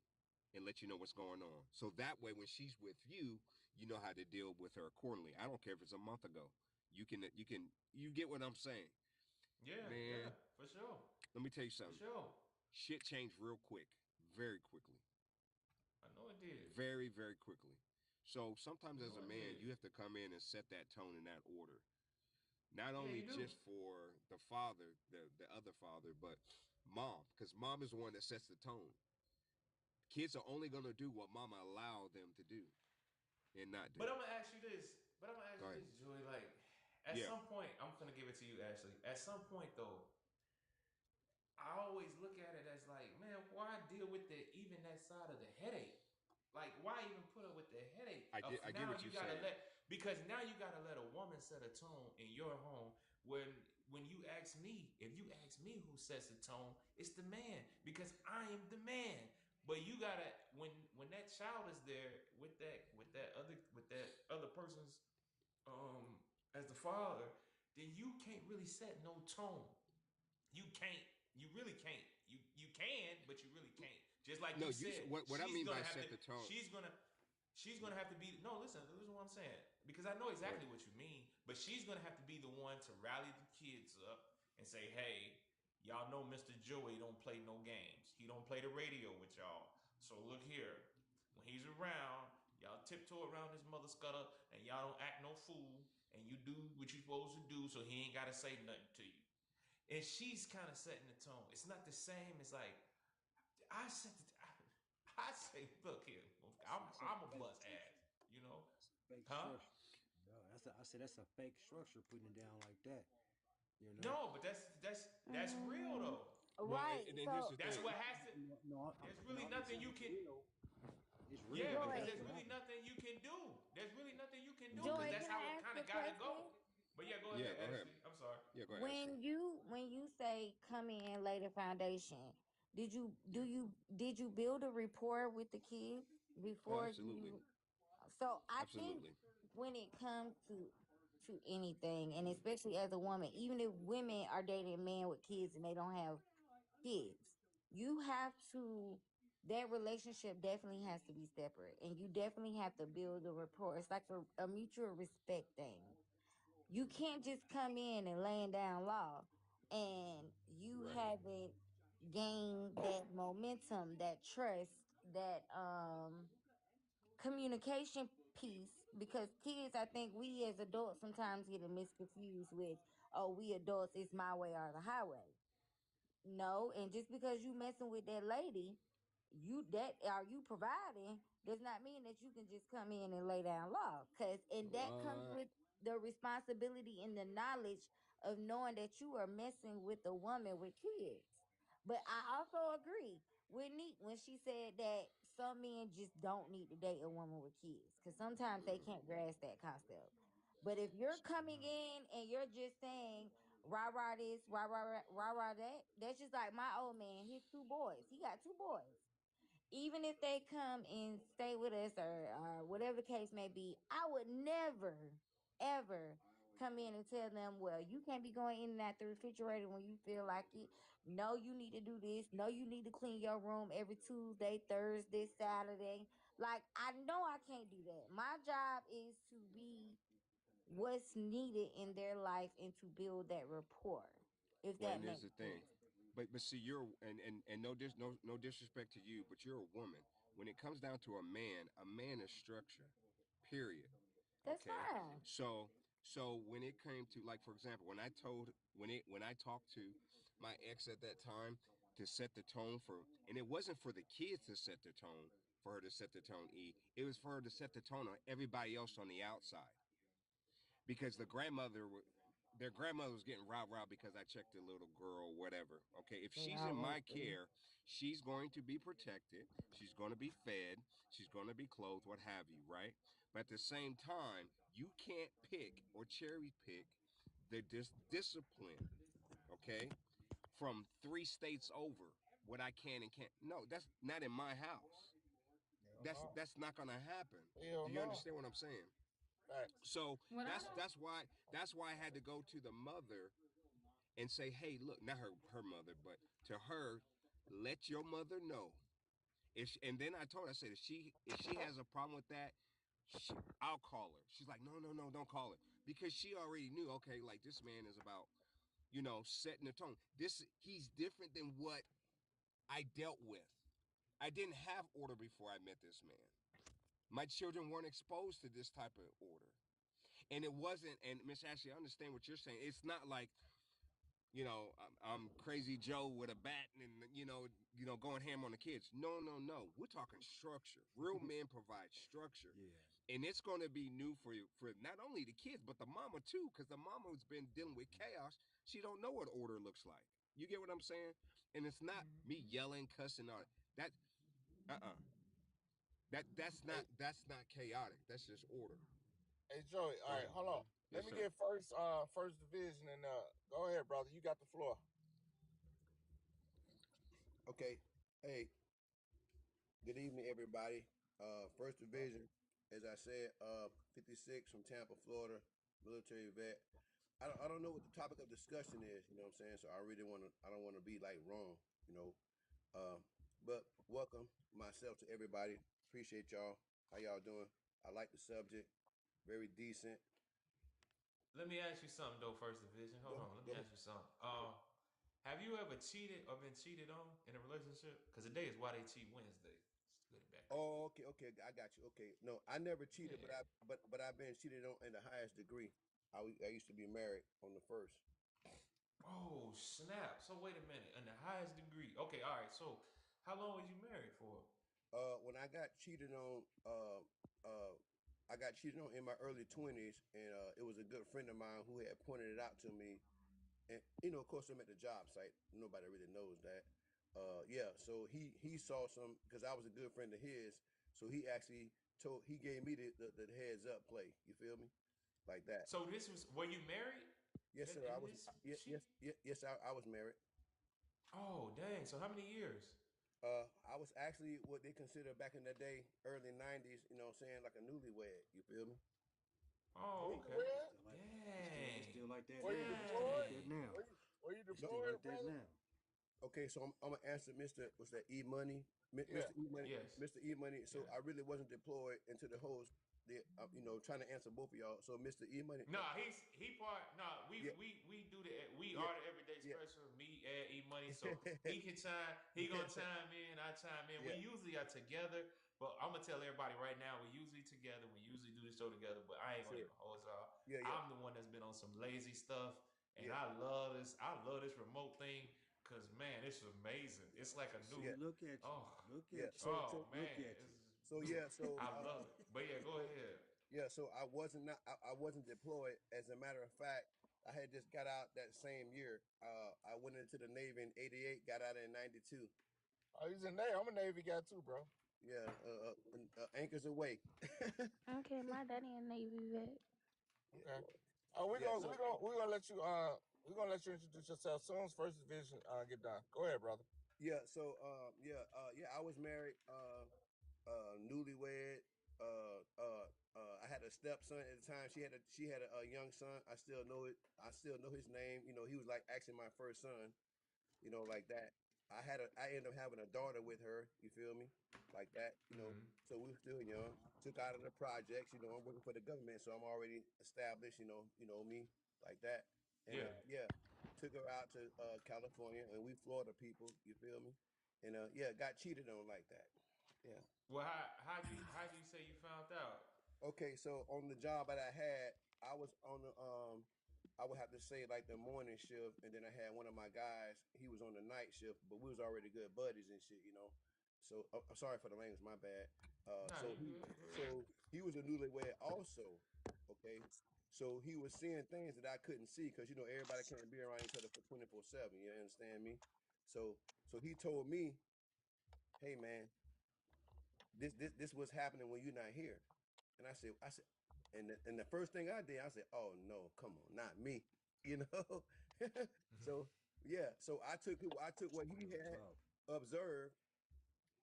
and let you know what's going on. So that way, when she's with you, you know how to deal with her accordingly. I don't care if it's a month ago. You get what I'm saying, Yeah, yeah, man. for sure, Let me tell you for something. sure. shit changed real quick, very quickly, I know it did. very, very quickly. So I sometimes as know a it man, did. you have to come in and set that tone in that order. Not Yeah, only you do. just for the father, the other father, but mom, because mom is the one that sets the tone. Kids are only gonna do what mama allowed them to do and not do. But I'm gonna ask you this. But I'm gonna ask Go you ahead. this, Joey. Like, at Yeah, some point, I'm gonna give it to you, Ashley. At some point, though, I always look at it as like, man, why deal with the even that side of the headache? Like, why even put up with the headache of I get now what you you're gotta saying. let because now you gotta let a woman set a tone in your home when you ask me, if you ask me who sets the tone, it's the man because I am the man. But you gotta when that child is there with that other person's um as the father, then you can't really set no tone. You can't. You really can't. You can, but you really can't. Just like No, you you said, what I mean by set the tone. she's gonna have to be no. Listen what I'm saying because I know Go ahead. exactly what you mean. But she's gonna have to be the one to rally the kids up and say, hey, y'all know Mr. Joey don't play no games. He don't play the radio with y'all. So look here, when he's around, y'all tiptoe around his mother scudder and y'all don't act no fool and you do what you're supposed to do so he ain't gotta say nothing to you. And she's kind of setting the tone. It's not the same as like I said. I say, look here, That's a I'm a fake. bust ass, you know, That's a fake huh? structure. No, I said that's a fake structure putting it down like that. You know. No, but that's real Mm, though. Well, right. and then here's So, the That's thing. what has to. No, no, There's no, really I'm nothing saying you it's can. real. It's real. Yeah, Like because that's Joy, there's what really happened. nothing you can do. There's really nothing you can do Hmm. because Joy, that's can how it I ask kind a of got to question? go. But yeah, go Yeah, ahead, go ahead. Ashley. I'm sorry. Yeah, go ahead, Ashley. When you say come in lay the foundation, did you build a rapport with the kids Oh, before absolutely, you? So I think absolutely. when it comes to anything, and especially as a woman, even if women are dating a man with kids and they don't have kids, you have to. That relationship definitely has to be separate, and you definitely have to build a rapport. It's like a mutual respect thing. You can't just come in and laying down law, and you Right. haven't gained that momentum, that trust, that communication piece. Because kids, I think we as adults sometimes get it misconfused with, oh, we adults, it's my way or the highway. No, and just because you messing with that lady, you that are you providing does not mean that you can just come in and lay down law. Cause and that comes What? with the responsibility and the knowledge of knowing that you are messing with a woman with kids. But I also agree with Neat when she said that some men just don't need to date a woman with kids. Cause sometimes they Mm. can't grasp that concept. But if you're coming in and you're just saying, rah rah this, rah rah rah rah that. That's just like my old man. His two boys. He got two boys. Even if they come and stay with us or whatever the case may be, I would never, ever come in and tell them, well, you can't be going in and out the refrigerator when you feel like it. No, you need to do this. No, you need to clean your room every Tuesday, Thursday, Saturday. Like, I know I can't do that. My job is to be what's needed in their life and to build that rapport, if Well, that and there's makes the thing. sense. But see, you're and no disrespect to you, but you're a woman. When it comes down to a man is structure. Period. That's Okay. fine. So when it came to, like, for example, when I talked to my ex at that time to set the tone for, and it wasn't for the kids to set the tone, for her to set the tone, it was for her to set the tone on everybody else on the outside, because their grandmother was getting rah because I checked the little girl, whatever. Okay, if They she's in always my do. care, she's going to be protected. She's going to be fed. She's going to be clothed, what have you, right? But at the same time, you can't pick or cherry pick the discipline, okay, from 3 states over. What I can and can't. No, that's not in my house. Hell That's no. that's not gonna happen. Hell Do you no. understand what I'm saying? Facts. So What I don't. that's why I had to go to the mother and say, hey, look, not her mother, but to her, let your mother know. And then I told her, I said, if she has a problem with that, I'll call her. She's like, no, no, no, don't call her, because she already knew. Okay, like, this man is about, setting the tone. He's different than what I dealt with. I didn't have order before I met this man. My children weren't exposed to this type of order. And it wasn't, and Miss Ashley, I understand what you're saying. It's not like, I'm Crazy Joe with a bat and, going ham on the kids. No, no, no. We're talking structure. Real men provide structure. Yeah. And it's going to be new for you, for not only the kids, but the mama too, because the mama's been dealing with chaos. She don't know what order looks like. You get what I'm saying? And it's not me yelling, cussing on that. Uh-uh. Hey, That's not chaotic. That's just order. hey, Joey. Go All right, ahead. hold on. Yes, Let me sir. get first division, and go ahead, brother. You got the floor. Okay. Hey, good evening, everybody. First Division, as I said, 56 from Tampa, Florida, military vet. I don't know what the topic of discussion is. You know what I'm saying? So I don't want to be like wrong. You know, uh, but welcome myself to everybody. Appreciate y'all. How y'all doing? I like the subject. Very decent. Let me ask you something though, First Division. Hold on, let Go me ahead. ask you something. Have you ever cheated or been cheated on in a relationship? Because today is Why They Cheat Wednesday. Let's get it back. Oh, okay, okay, I got you. Okay, no, I never cheated, Yeah. but I've been cheated on in the highest degree. I used to be married on the first. Oh snap! So wait a minute. In the highest degree. Okay. All right. So how long was you married for? When I got cheated on, uh, I got cheated on in my early 20s, and it was a good friend of mine who had pointed it out to me. And of course, I'm at the job site. Nobody really knows that. Yeah, so he saw some because I was a good friend of his. So he actually he gave me the heads up play. You feel me? Like that. So this was. Were you married? Yes, sir. In I was. this Yes, cheat? yes, yes. I was married. Oh dang! So how many years? I was actually what they consider back in the day, early '90s. You know, what I'm saying like a newlywed. You feel me? Oh okay. Newlywed? Still like it's Dang. still like that Were you now. It's still like deployed? that Dang. now. Were you It's still deployed, like that brother? now. Okay, so I'm gonna answer Mr. What's that? E Money, Yeah. Mr. E Money, Yes. Mr. E Money. So Yes. I really wasn't deployed into the host. Trying to answer both of y'all. So Mr. E Money, No, he part. No, yeah, we do the we yeah, are the everyday yeah, special. Me and E Money, so he can chime. He yeah, gonna chime in. I chime in. yeah. We usually are together, but I'm gonna tell everybody right now. We usually together. We usually do the show together. But I ain't gonna Sure. even hold y'all. Yeah, yeah, I'm the one that's been on some lazy stuff, and yeah, I love this. I love this remote thing because man, it's amazing. It's like a new. yeah, See, look at you. Oh, Look yeah. at you. oh Look man, at you. I love it. But yeah, go so ahead. yeah, so I wasn't deployed. As a matter of fact, I had just got out that same year. I went into the Navy in '88, got out in '92. Oh, he's a Navy. I'm a Navy guy too, bro. Yeah, anchors away. Okay, my daddy a Navy vet. Okay. We're Yeah, gonna so we're gonna we're gonna let you introduce yourself soon as first division get done. Go ahead, brother. I was married, newlywed. I had a stepson at the time. She had a young son. I still know it. I still know his name. He was like actually my first son. Like that. I ended up having a daughter with her. You feel me? Like that. Mm-hmm. So we were still young. Took out of the projects. I'm working for the government, so I'm already established. Me like that. And Yeah. yeah, took her out to California, and we Florida people. You feel me? And yeah, got cheated on like that. Yeah. Well, how you say you found out? Okay, so on the job that I had, I was on the I would have to say like the morning shift, and then I had one of my guys. He was on the night shift, but we was already good buddies and shit. So I'm sorry for the language, my bad. Uh, Nah, so you he good. so he was a newlywed also. Okay, so he was seeing things that I couldn't see because everybody can't be around each other for 24/7. You understand me? So he told me, hey man, this was happening when you're not here. And I said, and the first thing I did, I said, oh no, come on, not me, you know. So yeah, so I took what he Real had talk. observed,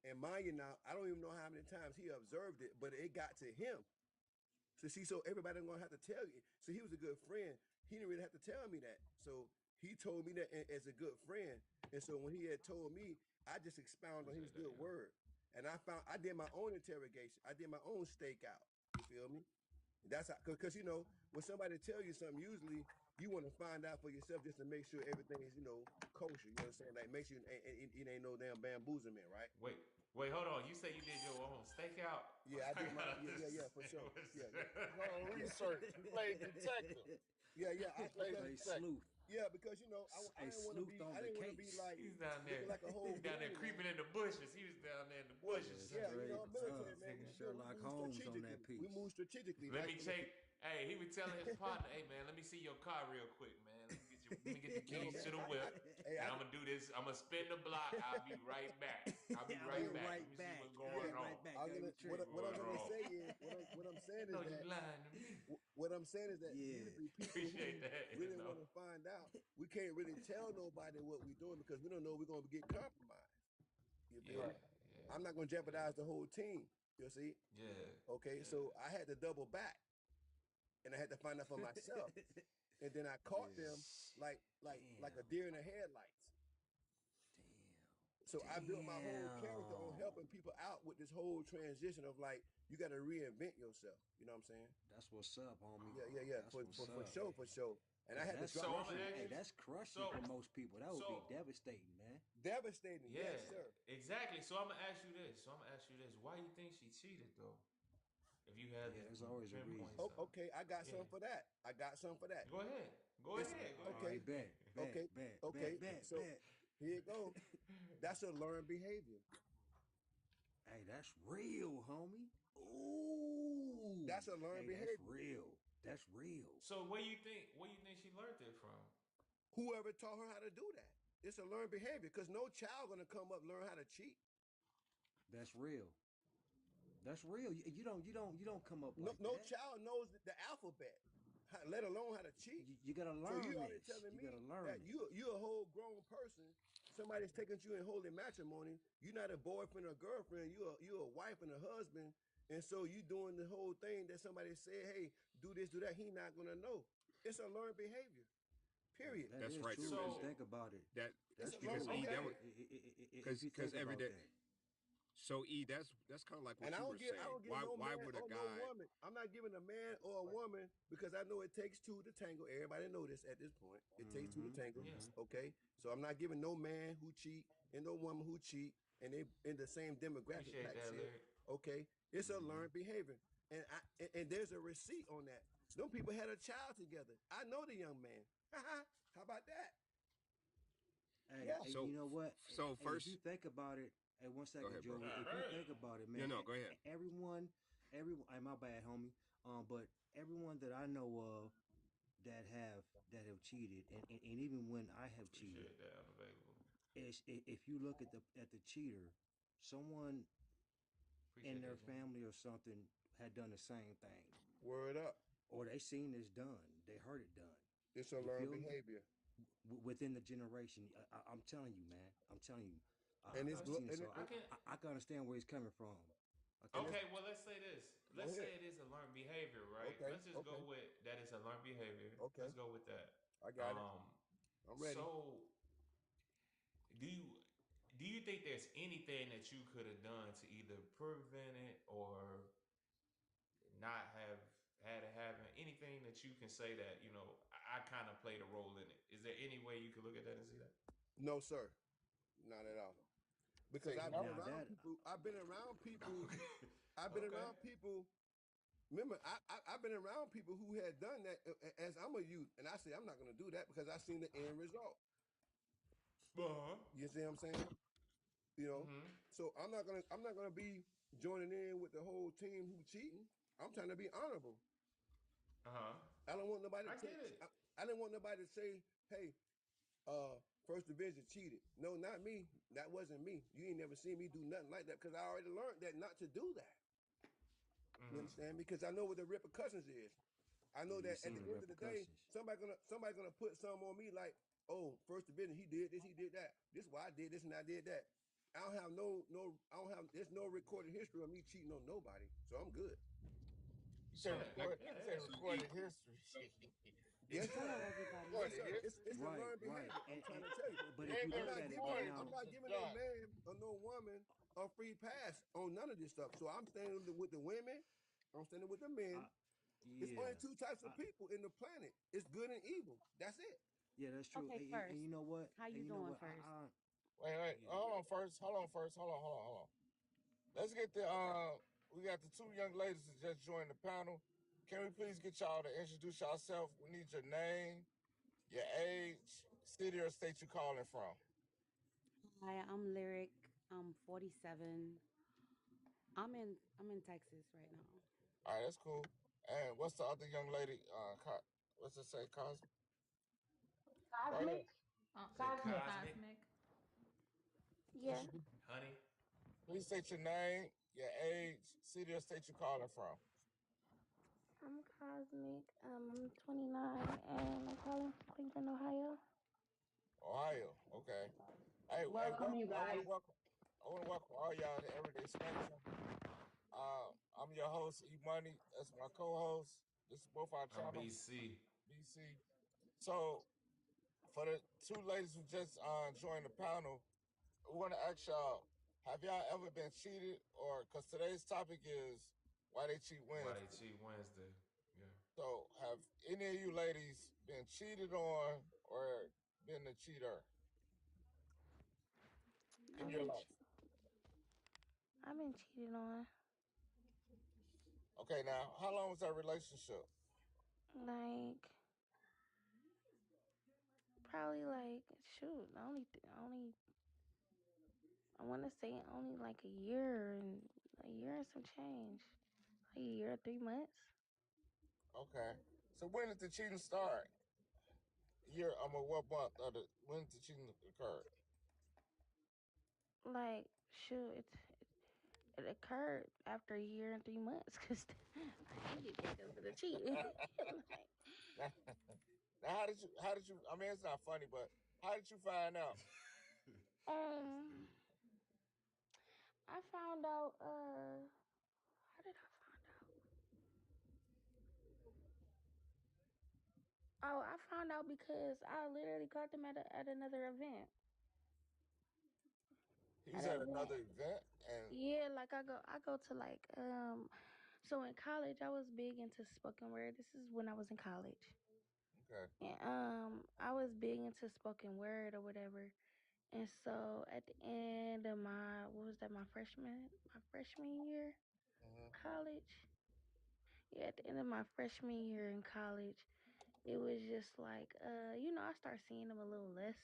and mind you now, I don't even know how many times he observed it, but it got to him. So everybody gonna have to tell you. So he was a good friend. He didn't really have to tell me that. So he told me that as a good friend. And so when he had told me, I just expounded on his Appreciate that, good yeah. word. And I did my own interrogation. I did my own stakeout. You feel me? That's how, because when somebody tell you something, usually you want to find out for yourself just to make sure everything is, kosher. You know what I'm saying? Like, make sure it ain't no damn bamboozlement, right? Wait, hold on. You say you did your own stakeout? Yeah, I I did my gotta yeah, for sure. understand. Yeah, yeah, Your own yeah, research. You played detective. yeah. You played Hey, detective. sleuth. Yeah, because I A didn't want to sleuth be on I the didn't want to be case. like He's down there. looking like a whole He's down there goon, man. creeping in the bushes. He was down there in the Well, bushes. yeah, Straight military up. man. We Sherlock move Holmes on that strategically. We piece. move strategically. Let Like me take. Hey, he was telling his partner, "Hey man, let me see your car real quick, man. Let me get the no keys man, to the whip, hey, and I'm gonna do this. I'm gonna spin the block. I'll be right back. I'll be I'll be right hey, back. right Let me see back. what's I'll going be yeah. on. right back. I'm Got gonna me tricked. what I'm Going gonna on. say is what I'm saying No, is you that lying to me. what I'm saying is that Yeah. usually people Appreciate who that. really want to find out, we can't really tell nobody what we're doing because we don't know we're gonna get compromised. You Yeah, feel me? Right. I'm not gonna yeah, jeopardize the whole team. You see? yeah, Okay, yeah. so I had to double back and I had to find out for myself. And then I caught Yeah. them like a Damn. deer in the headlights. So I built my whole character on Damn. helping people out with this whole transition of like you got to reinvent yourself. You know what I'm saying? That's what's up, homie. Yeah. That's For what's for for up. sure, for sure. And I Cause had to that's drop So I'm my gonna crushing. ask Hey, you. hands. that's crushing So for most people. That would be so devastating, man. Devastating, yeah, yes, sir. exactly. So I'm gonna ask you this. Why you think she cheated though? If you had Yeah, to there's always a pinpoint reason. Oh, something, okay, I got yeah. something for that. I got something for that. Go ahead. Go It's ahead. Go All okay, right, ahead. bet, bet, okay, bet, okay. bet, bet, So bet. here you go. That's a learned behavior. Hey, that's real, homie. Ooh. That's a learned Hey, that's behavior. real. That's real. So where you think? Where you think she learned it from? Whoever taught her how to do that. It's a learned behavior because no child gonna come up learn how to cheat. That's real. That's real. You don't come up No, like no that. child knows the alphabet, let alone how to cheat. You gotta So you learn already this. telling You gotta me learn that it. you a whole grown person. Somebody's taking you in holy matrimony. You're not a boyfriend or girlfriend. You a wife and a husband. And so you doing the whole thing that somebody said, hey, do this, do that. He not gonna know. It's a learned behavior. Period. That That's is right true too. if Cause you So think about it. that It's That's a because learned true. E that okay. was behavior. If you because think every about day. that. So E, that's kind of like And what you were I saying. don't give no Why man would a or no guy? woman. I'm not giving a man or a woman because I know it takes two to tango. Everybody know this at this point. It takes two to Mm-hmm. tango. Yeah. Mm-hmm. Okay, so I'm not giving no man who cheat and no woman who cheat, and they in the same demographic Appreciate type that shit. lyric. Okay, it's a Mm-hmm. learned behavior, and there's a receipt on that. Them people had a child together. I know the young man. How about that? Hey, Yeah. hey, So you know what? so Hey, if you first, think about it, hey, one go second, ahead, bro. Joey. All If you right. think about it, Yeah, man, no, go ahead. everyone, hey, my bad, homie. But everyone that I know of that have cheated, and even when I have cheated, Appreciate that. Unavailable. if you look at the cheater, someone in Appreciate their that, Jimmy. family or something had done the same thing, Word up. or they seen this done, they heard it done. It's a You learned feel me? behavior, Within the generation, I'm telling you, man. I'm telling you, and Okay. I've seen it, so I can. I can understand where he's coming from. I and can. it's Okay. Well, let's say this. go Let's say ahead. it is a learned behavior, right? Okay, Let's just go okay, with that. It's a learned behavior. okay. Let's go with that. I got it. Um. I'm ready. So, do you do you think there's anything that you could have done to either prevent it or not have had it happen? Anything that you can say that I kind of played a role in it? Is there any way you could look at that and see that? No, sir, not at all. Because Say I've been no. Now around that people. I've been around people. Okay. I've been Okay. around people. Remember, I've been around people who had done that as I'm a youth, and I say I'm not going to do that because I seen the end result. Uh-huh. You see what I'm saying? You know, Mm-hmm. so I'm not gonna be joining in with the whole team who cheating. I'm trying to be honorable. Uh-huh. I don't want nobody I to. get it. I didn't want nobody to say, "Hey, First Division cheated." No, not me. That wasn't me. You ain't never seen me do nothing like that because I already learned that not to do that. You Mm-hmm. understand? Because I know what the repercussions is. I know you that at seen the the end of the day, repercussions. somebody gonna put some on me like, oh, First Division, he did this, he did that. This is why I did this and I did that. I don't have I don't have there's no recorded history of me cheating on nobody. So I'm good. You say So Yeah. like record. Yeah. You say Yeah. so E, recorded history. Yes, sir. Hello, everybody. Yes, Recorded sir. history. It's a Right, learned right. behavior. I'm trying to tell you. But It if ain't you been look at it, man, recorded, I'm now but not it's giving no done. man or no woman a free pass on none of this stuff. So I'm standing with the women, I'm standing with the I, men, It's only Yeah. two types I, of people in the planet. It's good and evil. That's it. yeah, that's true. Okay, And first, you know what? how And you you know doing what? first? Wait. Yeah. Hold on first. Hold on. Let's get the we got the two young ladies that just joined the panel. Can we please get y'all to introduce yourself? We need your name, your age, city or state you calling from. Hi, I'm Lyric. I'm 47. I'm in Texas right now. All right, that's cool. And what's the other young lady? What's it say? Go ahead. Cosmic, Say cosmic. cosmic, Cosmic. What's Yeah, your, honey. please state your name, your age, city or state you calling from. I'm Cosmic. I'm 29 and I'm calling from Cleveland, Ohio. Ohio. Okay. Hey, Welcome, you I want guys. to welcome. I want to welcome all y'all to Everyday Spectrum. I'm your host, E Money. That's my co-host. This is both our I'm channel, B.SEE. B.C. So for the two ladies who just joined the panel, we want to ask y'all: have y'all ever been cheated? Or because today's topic is why they cheat Why they Wednesday. cheat Wednesday? Yeah. So have any of you ladies been cheated on or been the cheater in I've your been life? che- I've been cheated on. Okay, now how long was that relationship? Like probably like shoot, only I want to say only like a year and some change. Like a year, 3 months. Okay. So when did the cheating start? Year, what month? When did the cheating occur? Like shoot, it occurred after a year and 3 months because I ended it because of the cheating. Like, Now, how did you? I mean, it's not funny, but how did you find out? um, I found out. How did I find out? Oh, I found out because I literally caught them at another event. He At was an at event. another event, and Yeah, like I go to like. So in college, I was big into spoken word. This is when I was in college, okay, and I was big into spoken word or whatever. And so at the end of my what was that my freshman year hmm college. Yeah, at the end of my freshman year in college, it was just like I started seeing them a little less.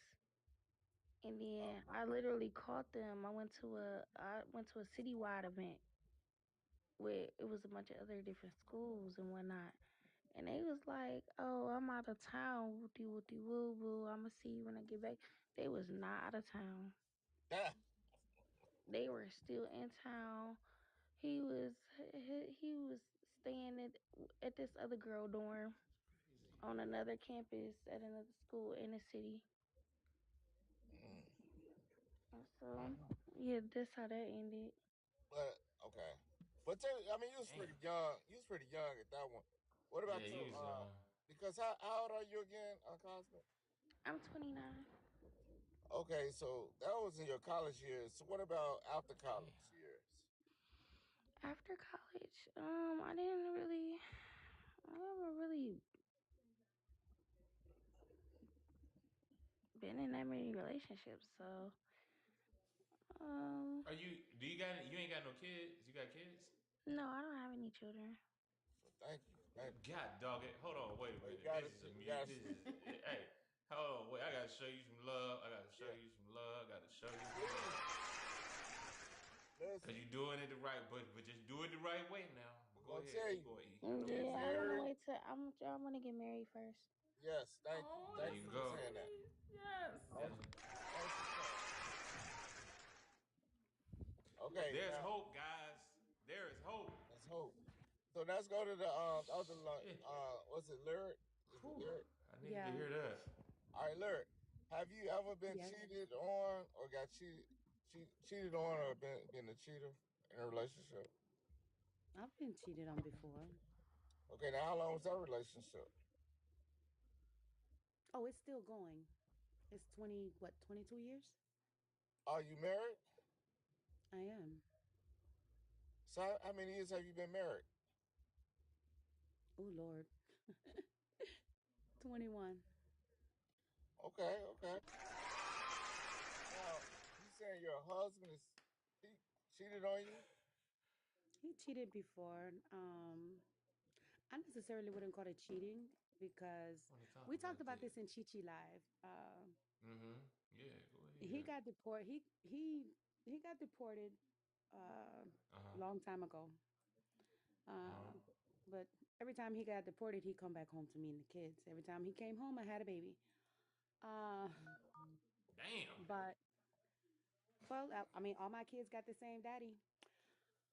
And then I literally caught them. I went to a citywide event where it was a bunch of other different schools and whatnot. And they was like, "Oh, I'm out of town. Wooty wooty woo woo. I'ma see you when I get back." They was not out of town. yeah, They were still in town. He was staying at this other girl dorm on another campus at another school in the city. mm. And so yeah, that's how that ended. But okay, but I mean, you was Damn. pretty young. You was pretty young at that one. What about Yeah, your you was young. Because how old are you again, Cosmic? I'm 29. Okay, so that was in your college years. So what about after Damn. college years? After college, I never really been in that many relationships. So, um, Are you? Do you got? You ain't got no kids? You got kids? no, I don't have any children. Well, thank you. God dog it. Hold on. Wait a Well, you minute. got This it. is a You mute. got This is. Hey. Hold on. Wait. I gotta show you some love. I gotta show Yeah, you some love. I gotta show you some please love. Cause listen. you doing it the right, but just do it the right way now. But I'm go gonna ahead. tell Keep you. going. E. You Go get ahead. Yeah, I want to married. wait till I want to get married first. Yes, thank you. Oh, There Thank you that's you so for go. saying that. sweet. Yes. That's Yeah. that's what's up. Okay, There's now hope, guys. There is hope. let's hope. So let's go to the other Shit. what's it, lyric? Is it Whew. lyric? I needed to Yeah. hear that. All right, lyric. Have you ever been Yes. cheated on or got cheated on or been a cheater in a relationship? I've been cheated on before. Okay, now how long was that relationship? Oh, it's still going. It's 22 years? Are you married? I am. So how many years have you been married? Oh Lord, 21. Okay, okay. Now, you saying your husband is he cheated on you? He cheated before. I necessarily wouldn't call it cheating because I want to talk we talked about about that. this in Chi Chi Live. Mm-hmm. Yeah, go He ahead. got deported. He got deported a Uh-huh. long time ago. Uh-huh. Uh, but every time he got deported, he'd come back home to me and the kids. Every time he came home, I had a baby. Uh, Damn. but well, I mean, all my kids got the same daddy.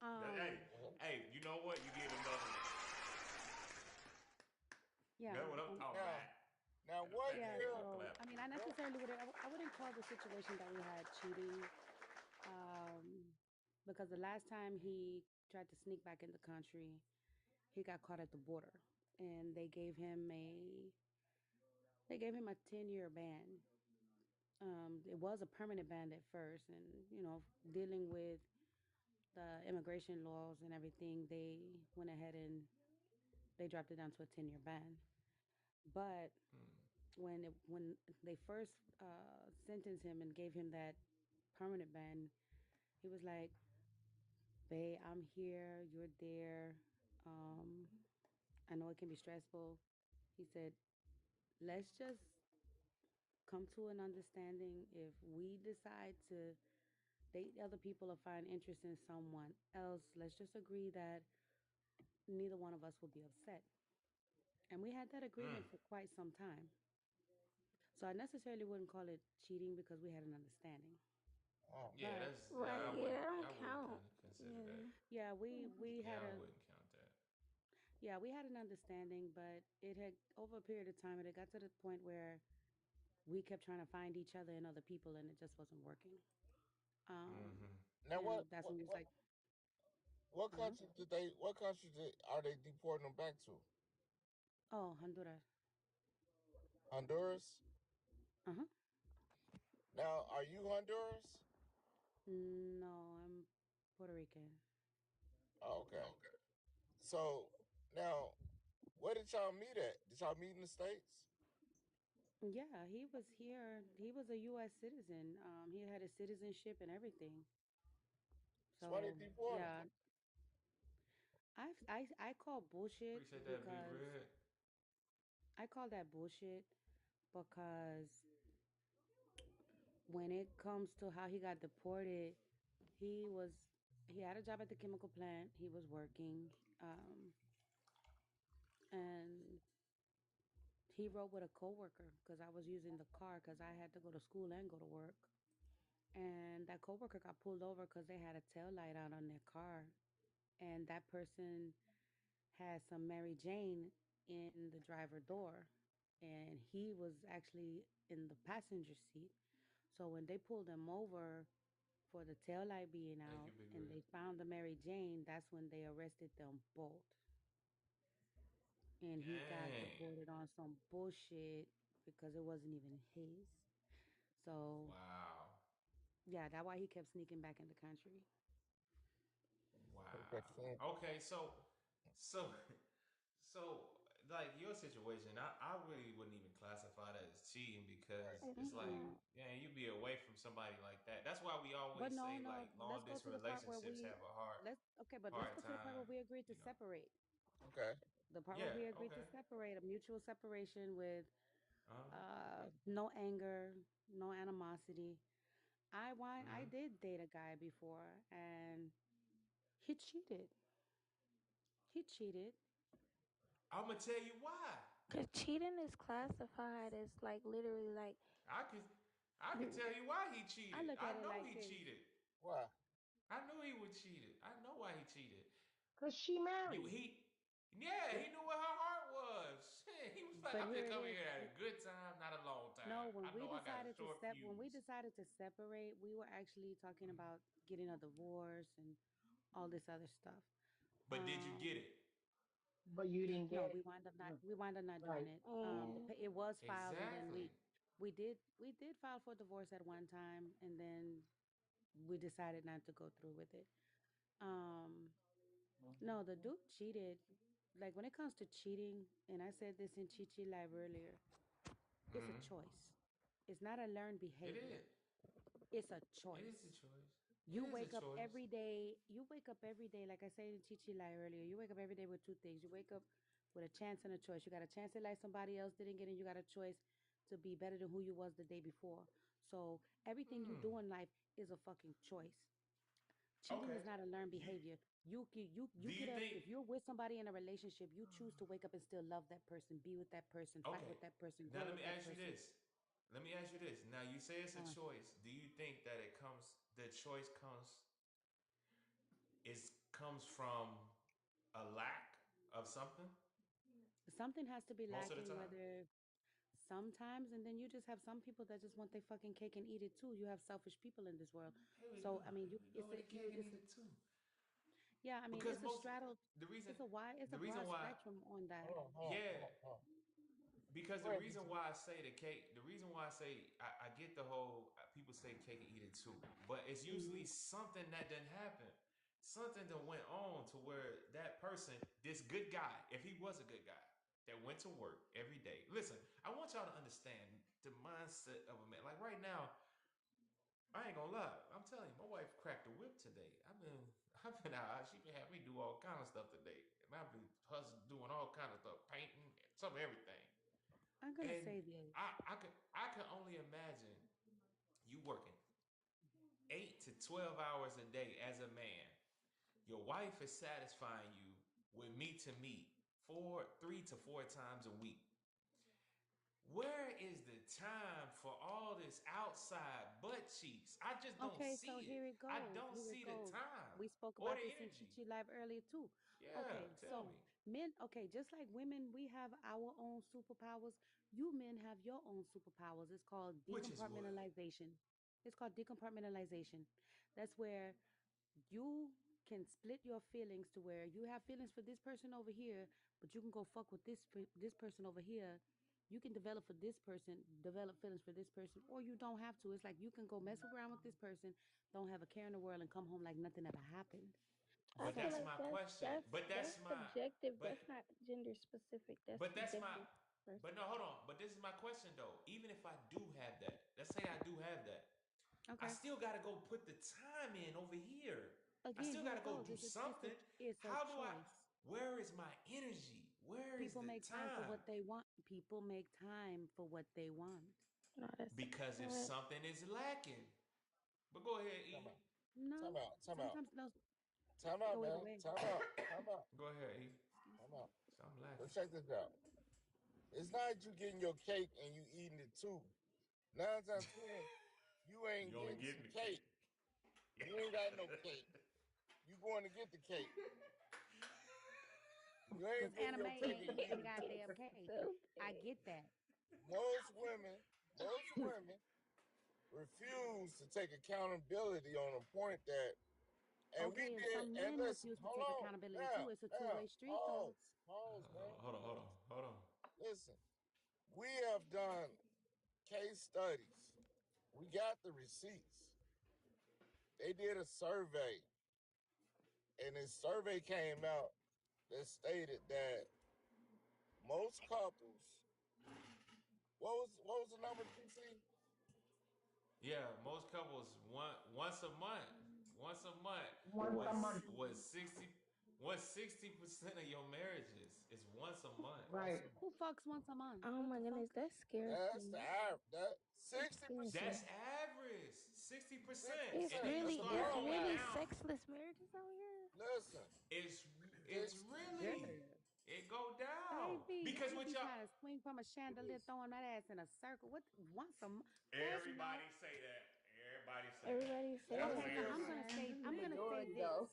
Hey, Mhm. hey, you know what? You did another one. Yeah, That's what I'm and talking Now, about. now And the what fact yeah. that year? mouth So clap. I mean, I What? necessarily wouldn't. I wouldn't call the situation that we had cheating. Because the last time he tried to sneak back in the country, he got caught at the border, and they gave him a 10-year ban. It was a permanent ban at first, and dealing with the immigration laws and everything, they went ahead and they dropped it down to a 10-year ban. But Hmm. when they first sentenced him and gave him that permanent ban, he was like, "Babe, I'm here, you're there. Um, I know it can be stressful." He said, "Let's just come to an understanding. If we decide to date other people or find interest in someone else, let's just agree that neither one of us will be upset." And we had that Hmm. agreement for quite some time. So I necessarily wouldn't call it cheating because we had an understanding. Oh, Yeah, But that's Right, I yeah, wouldn't that don't I wouldn't count. kind of consider that. Yeah. yeah, we Yeah, had I a wouldn't count that. yeah, we had an understanding, but it had over a period of time it got to the point where we kept trying to find each other and other people and it just wasn't working. Mm-hmm. now And that's when we was like, what uh-huh. country did they? What country are they deporting them back to? Oh, Honduras. Honduras. Uh-huh. Now, are you Honduras? No, I'm Puerto Rican. Oh, okay. So now, where did y'all meet at? Did y'all meet in the states? Yeah, he was here. He was a U.S. citizen. He had his citizenship and everything. So why they So deport him? yeah, I call bullshit Appreciate that, Big because Red. I call that bullshit because when it comes to how he got deported, he was he had a job at the chemical plant. He was working, and he rode with a coworker because I was using the car because I had to go to school and go to work. And that coworker got pulled over because they had a tail light out on their car, and that person had some Mary Jane in the driver door, and he was actually in the passenger seat. So when they pulled him over for the tail light being Thank you, out Big and Red. they found the Mary Jane, that's when they arrested them both. And he got Dang. deported on some bullshit because it wasn't even his. So Wow. yeah, that's why he kept sneaking back in the country. Wow. Okay, so so like your situation, I really wouldn't even classify that as cheating because it's like, Mm-mm. yeah, you be away from somebody like that. That's why we always But no, say no, like long let's go to distance the part where relationships have a let's hard go to the part time, where we agreed to you know. separate. Okay. The part where Yeah, we agreed to okay. separate, a mutual separation with Uh-huh. no anger, no animosity. I Mm-hmm. did date a guy before and he cheated. He cheated. I'm gonna tell you why. Cause cheating is classified as like literally like I could I could tell you why he I cheated. look I at it know like he this. cheated. Why? I knew he would cheated. I know why he cheated. Cause she You married. he Yeah, he knew what her heart was. Shit, he was like, But I'm here just it coming is. here at a good time, not a long time. No, I know I got a short when we fuse. decided to separate, we were actually talking about getting a divorce and all this other stuff. But did you get Um, it? But you didn't no, get it. Mm, we wound up not doing right. it. and It was filed, and then Exactly. we did file for divorce at one time, and then we decided not to go through with it. Um, no, the dude cheated. like when it comes to cheating, and I said this in Chichi Live earlier, it's a Hmm. choice. It's not a learned It behavior. is. It's a It is choice. a choice. It You is a wake up choice. every day. You wake up every day, like I said in Chichi Live earlier. You wake up every day with two things. You wake up with a chance and a choice. You got a chance to like somebody else didn't get, and you got a choice to be better than who you was the day before. So everything you Hmm. do in life is a fucking choice. Cheating Okay. is not a learned You behavior. You do you get up think? if you're with somebody in a relationship, you choose to wake up and still love that person, be with that person, fight Okay. with that person, Now grow let with me that ask you person. this. Let me ask you this. Now you say it's a Uh, choice. Do you think that it comes? The choice comes from a lack of something Something has to be most of the lacking, time. whether sometimes, and then you just have some people that just want their fucking cake and eat it too. You have selfish people in this world. Here we So go. I mean, Here we go with the cake and it's eat a, it too. yeah. I mean, Because it's a most straddle. the reason It's the a reason broad why spectrum on that. yeah, Hold on. because Go the ahead, reason BT. why I say the cake, the reason why I say I get the whole people say cake and eat it too, but it's Hmm. usually something that didn't happen, something that went on to where that person, this good guy, if he was a good guy, that went to work every day. Listen, I want y'all to understand the mindset of a man. Like right now, I ain't gonna lie. I'm telling you, my wife cracked the whip today. I've been out. She been having me do all kind of stuff today, and I've been hustling, doing all kind of stuff, painting, some everything. I'm gonna And say this. I can only imagine you working 8 to 12 hours a day as a man. Your wife is satisfying you with meat to meat 3 to 4 times a week. Where is the time for all this outside butt cheeks? I just don't Okay, so see it. here it I goes. don't Here it see the goes. time We spoke or about the this in energy. Chichi Live earlier too. Yeah, Okay, tell so me. men, okay, just like women, we have our own superpowers. You men have your own superpowers. It's called Which is what? decompartmentalization. It's called decompartmentalization. That's where you can split your feelings to where you have feelings for this person over here, but you can go fuck with this person over here. You can develop for this person, develop feelings for this person, or you don't have to. It's like you can go mess around with this person, don't have a care in the world, and come home like nothing ever happened. I But feel that's So like my that's question. that's But that's that's my subjective. but That's not gender specific. That's but that's my subjective. but no, hold on. But this is my question though. Even if I do have that, let's say I do have that, I okay, still gotta go put the time in over here. I again, still here gotta it go goes. do something. It's a How do I choice. where is my energy? Where is People the make time for time? what they want. People make time for what they want. No, that's Because if not. something is lacking. But go ahead, Time E. out. No, Time out. Time out. sometimes no. Time out, Go ahead, man. go ahead. Time out. Time out. Go ahead, E. Excuse Time me. out. Something So lacking. check this out. It's not you getting your cake and you eating it too. 9 times 10, you ain't You only getting getting some the cake. cake. You ain't got no cake. You going to get the cake. You Because ain't getting anime your cake ain't and getting the eating it too. goddamn cake. So I bad. get that. Most women, most women refuse to take accountability on a point that, and we Okay, and did, some and men listen, refuse to hold take on, accountability now, too. It's a now, two-way street, though. pause, man, Hold on, hold on, pause. hold on. Listen, we have done case studies. We got the receipts. They did a survey, and this survey came out that stated that most couples, what was the number, PC? Yeah, most couples once a month. Once a month Once a month. was 60% of your marriages is once a month. Once Right. a Who month. fucks once a month? Oh What my the fuck? goodness, that scares That's the me. average. That That sixty scares me. That's percent, average. 60%. sixty It's And percent. then you That's really, start it's above going really average. down. sexless marriages out here. Listen, It's it's this really Yeah. it go down. Baby, Because you with be y'all trying to swing from a chandelier, throwing that ass in a circle. What? Once a month? First of all, everybody say that. Everybody say that. Everybody say that's okay. that, Now but I'm Everybody. gonna say, man, I'm they gonna do say it this. though.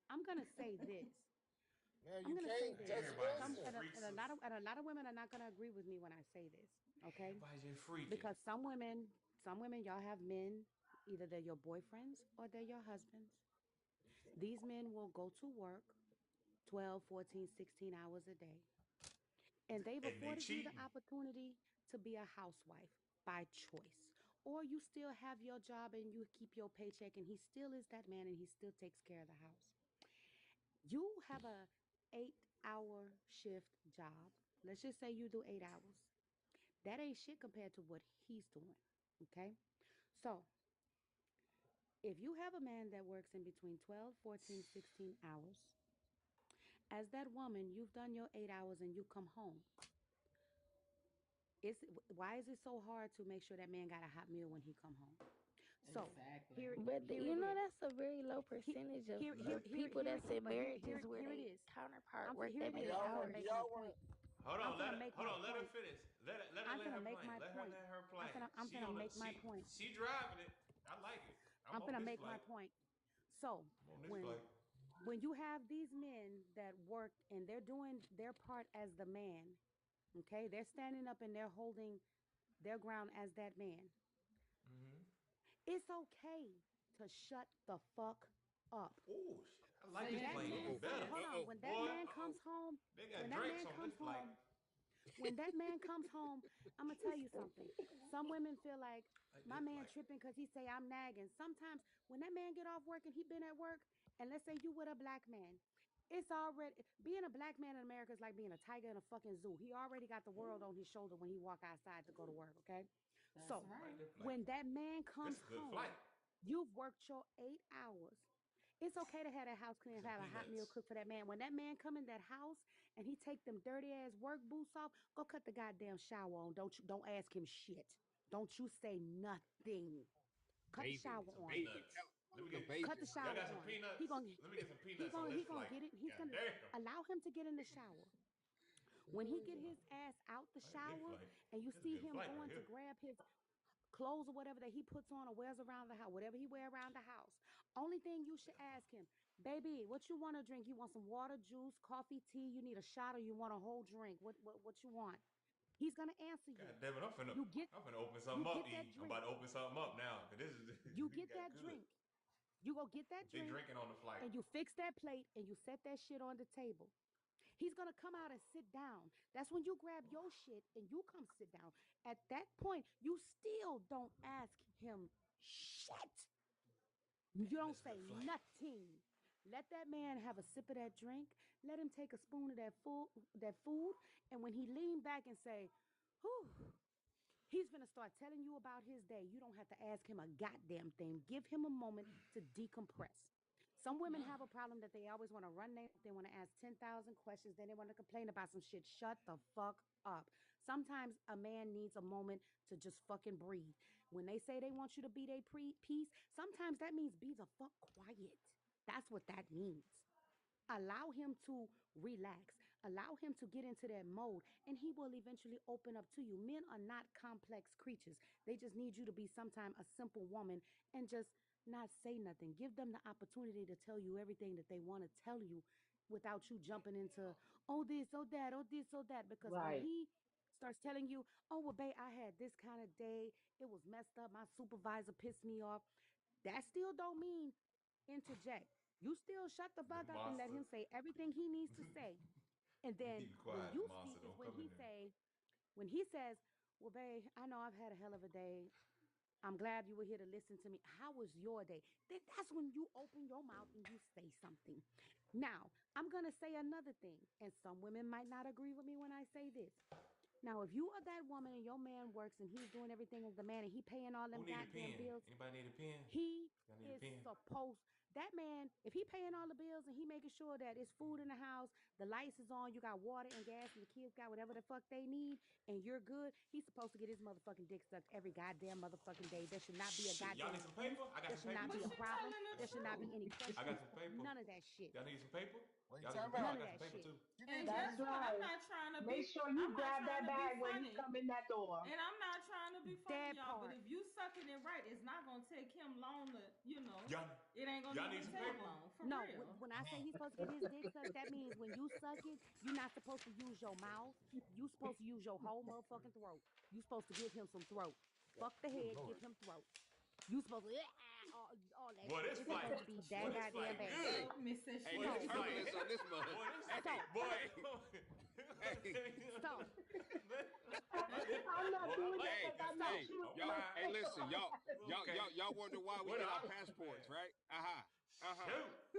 I'm gonna say this. man. I'm You gonna say can't this. just Everybody Some just listen. freaks and of a lot of women are not gonna agree with me when I say this. Okay, everybody just freaking. because some women, y'all have men, either they're your boyfriends or they're your husbands. These men will go to work 12, 14, 16 hours a day, and they've And they afforded you the cheating. opportunity to be a housewife by choice. Or you still have your job and you keep your paycheck, and he still is that man and he still takes care of the house. You have a 8 8-hour shift job. Let's just say you do 8 hours. That ain't shit compared to what he's doing. Okay. So if you have a man that works in between 12, 14, 16 hours, as that woman, you've done your 8 hours and you come home. Why is it so hard to make sure that man got a hot meal when he come home? So Exactly. But here you it know is. that's a very low He- percentage of, here, people here, that's in but marriages where here it they is. counterpart work Here that it Do is. many I'm y'all finna want? hours. Do make my y'all want? point. Hold I'm on, finna make my let her point. finish. I'm Let finna her make plan. my Let her point. let her plan. I'm She finna on the make my point. she driving it. I like it. I'm I'm on finna this make my flight. point. So I'm on this when flight. when you have these men that work and they're doing their part as the man, okay, they're standing up and they're holding their ground as that man. Mm-hmm. It's okay to shut the fuck up. Oh shit! I like When this Say it that plane man, getting again, hold better. on, hold sis. on. When that Boy, man comes home, they when got that drinks man on this comes flight. home, when that man comes home, I'm gonna tell you something. Some women feel like Like my this man flight. tripping because he say I'm nagging. Sometimes when that man get off work and he been at work, and let's say you with a black man, it's already being a black man in America is like being a tiger in a fucking zoo. He already got the world on his shoulder when he walk outside to go to work. Okay, That's so I like right. this flight. when that man This comes is a good home, flight. you've worked your 8 hours. It's okay to have that house clean, Get some have a hot meal peanuts. cooked for that man. When that man come in that house and he take them dirty ass work boots off, go cut the goddamn shower on. Don't ask him shit. Don't you say nothing. Cut the Bathing, shower Some on. peanuts. Let me the get. Cut the bathing Y'all shower got some on. peanuts? He gonna Let me get some peanuts on he this gonna flight. get it. He's God gonna damn. allow him to get in the shower. When he get his ass out the I like this shower flight. and you This is a see good him flight right going to here. grab his clothes or whatever that he puts on or wears around the house, whatever he wear around the house. Only thing you should ask him, baby, what you want to drink? You want some water, juice, coffee, tea? You need a shot or you want a whole drink? What you want? He's gonna answer you. God damn it! You get I'm finna open you something up. get E. that I'm drink. about to open something up now. Cause this is You this get got that good. drink. You go get that They drink drinking on the flight. and you fix that plate and you set that shit on the table. He's gonna come out and sit down. That's when you grab your shit and you come sit down. At that point, you still don't ask him shit. You Damn, don't this is a say good flight. nothing. Let that man have a sip of that drink. Let him take a spoon of that food, and when he lean back and say, "Whew," he's gonna start telling you about his day. You don't have to ask him a goddamn thing. Give him a moment to decompress. Some women have a problem that they always want to they want to ask 10,000 questions, then they want to complain about some shit. Shut the fuck up. Sometimes a man needs a moment to just fucking breathe. When they say they want you to be their peace, sometimes that means be the fuck quiet. That's what that means. Allow him to relax. Allow him to get into that mode, and he will eventually open up to you. Men are not complex creatures. They just need you to be sometime a simple woman and just not say nothing. Give them the opportunity to tell you everything that they want to tell you without you jumping into, oh, this, oh, that, oh, this, oh, that. Because when Right. he starts telling you, oh, well, babe, I had this kind of day. It was messed up. My supervisor pissed me off. That still don't mean interject. You still shut the The fuck up and let monster. him say everything he needs to say. And then Be when quiet, you speak monster. is Don't come in there. when he says, well, babe, I know I've had a hell of a day. I'm glad you were here to listen to me. How was your day? That's when you open your mouth and you say something. Now, I'm going to say another thing, and some women might not agree with me when I say this. Now, if you are that woman and your man works and he's doing everything as the man and he paying all Who them need a goddamn pen? bills, Anybody need a pen? he Y'all need a is pen? supposed that man, if he paying all the bills and he making sure that it's food in the house, the lights is on, you got water and gas, and the kids got whatever the fuck they need, and you're good, he's supposed to get his motherfucking dick sucked every goddamn motherfucking day. There should not be a Shit, y'all goddamn need some excuse. paper? I got There some should paper not But be too. a she problem. telling the There should not be truth. any I got questions. some paper. None of that shit. Y'all need some paper? What you Y'all need talking some paper? None I about? of got that some paper shit. too. You need And to. guess That's what? I'm right. not trying to Make be sure you I'm not grab trying that to be bag when he funny. come in that door. And I'm not trying to be funny, That y'all, but part. if you sucking it right, it's not gonna take him long to, Y'all, it ain't gonna y'all need even some take paper? long, for No, real. when I say he's supposed to get his dick sucked, that means when you suck it, you're not supposed to use your mouth. You supposed to use your whole motherfucking throat. You supposed to give him some throat. Fuck the Good head, give Lord. him throat. You supposed to all that Boy, shit. this It's flight. supposed to be Boy, that this goddamn flight bad. good. Miss said Hey, she there's Boy, want this So, flight. turbulence on this mug. Boy, this. Hey, so, Boy. hey, so, I'm not Boy, I doing like that hey, it. because This I'm not flight. hey, choosing y'all. no Okay. Hey, listen, paper. y'all Okay. wonder why we What get an our option, man. passports, right? Uh huh. Uh huh. Shoot.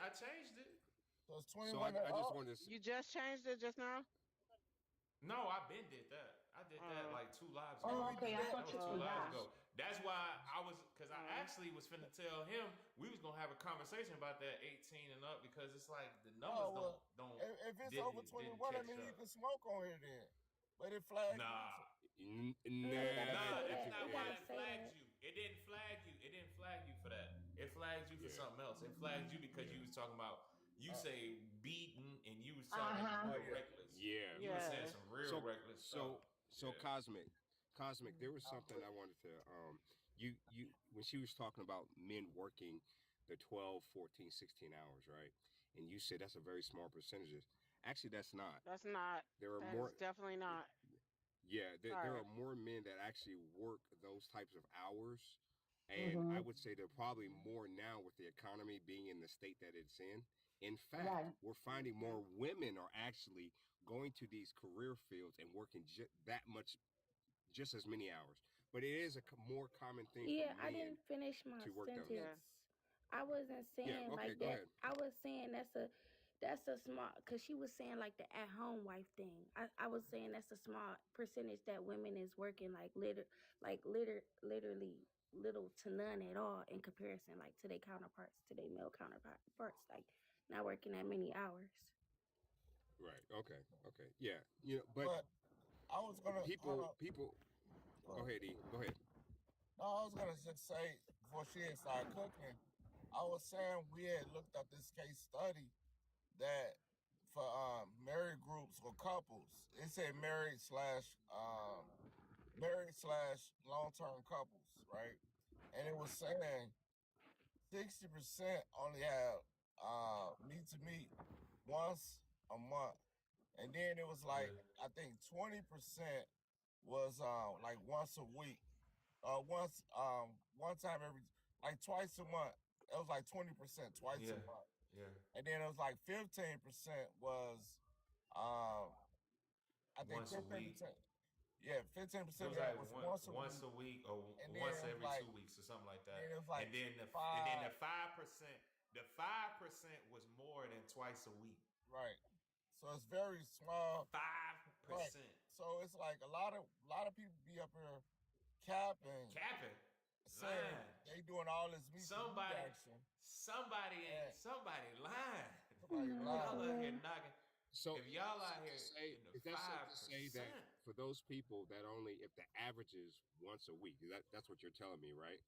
I changed it. So it's So 21 and I just up. wanted to. You just changed it just now? No, I been did that. I did that like 2 lives When ago. Oh, we okay. did I that, That thought was you two Oh, lives okay. forgot. ago. That's why I was, because I Oh. actually was finna tell him we was gonna have a conversation about that 18 and up because it's like the numbers oh well, don't if it's over didn't 21, I catch mean you up. can smoke on here then. But it flagged Nah, you. You ain't gotta nah, say that's that. not You why gotta it say flagged that. you. It didn't flag you. It didn't flag something else. It flagged you because you was talking about you Uh, say beaten and you was talking Uh-huh. oh real yeah. reckless. Yeah. You were saying Yeah. some real So reckless stuff. so Yeah. cosmic. There was something I wanted to you when she was talking about men working the 12, 14, 16 hours, right? And you said that's a very small percentage. Actually, that's not. That's not. There are That is more. definitely not. Yeah, there Sorry. are more men that actually work those types of hours, and I Mm-hmm. would say there are probably more now with the economy being in the state that it's in. In fact, Right. we're finding more women are actually going to these career fields and working that much, just as many hours. But it is a more common thing for Yeah, I men didn't finish my to work those. Yeah. sentence. I wasn't Yeah. saying Okay. like Go that. ahead. I was saying that's a small, because she was saying like the at home wife thing. I was saying that's a small percentage that women is working literally little to none at all in comparison like to their counterparts, to their male counterparts, like not working that many hours. Right. Okay. Okay. Yeah. You know, but But I was gonna hold on. people. Go Go ahead. ahead, E. Go ahead. No, I was gonna just say before she had started cooking, I was saying we had looked up this case study that for married groups or couples, it said married slash long term couples, right? And it was saying 60% only have meet to meet once a month, and then it was like Yeah. I think 20% was like once a week, one time every like twice a month. It was like 20% twice a Yeah. month, Yeah. and then it was like 15% was um I think Once a week. 15%. Yeah, It 15% of was that like was once a once week, a week or and then once it was every like 2 weeks or something like that. then it was like And then the five. 5%, the 5% was more than twice a week. Right. So it's very small. Five Right. percent So it's like a lot of people be up here capping, capping, saying lying. they doing all this meet to meet Somebody, action, and somebody lying. somebody Y'all lying. out here knocking. So If y'all so out to here say, in the is that so five to say that percent, for those people that only if the average is once a week, that's what you're telling me, right?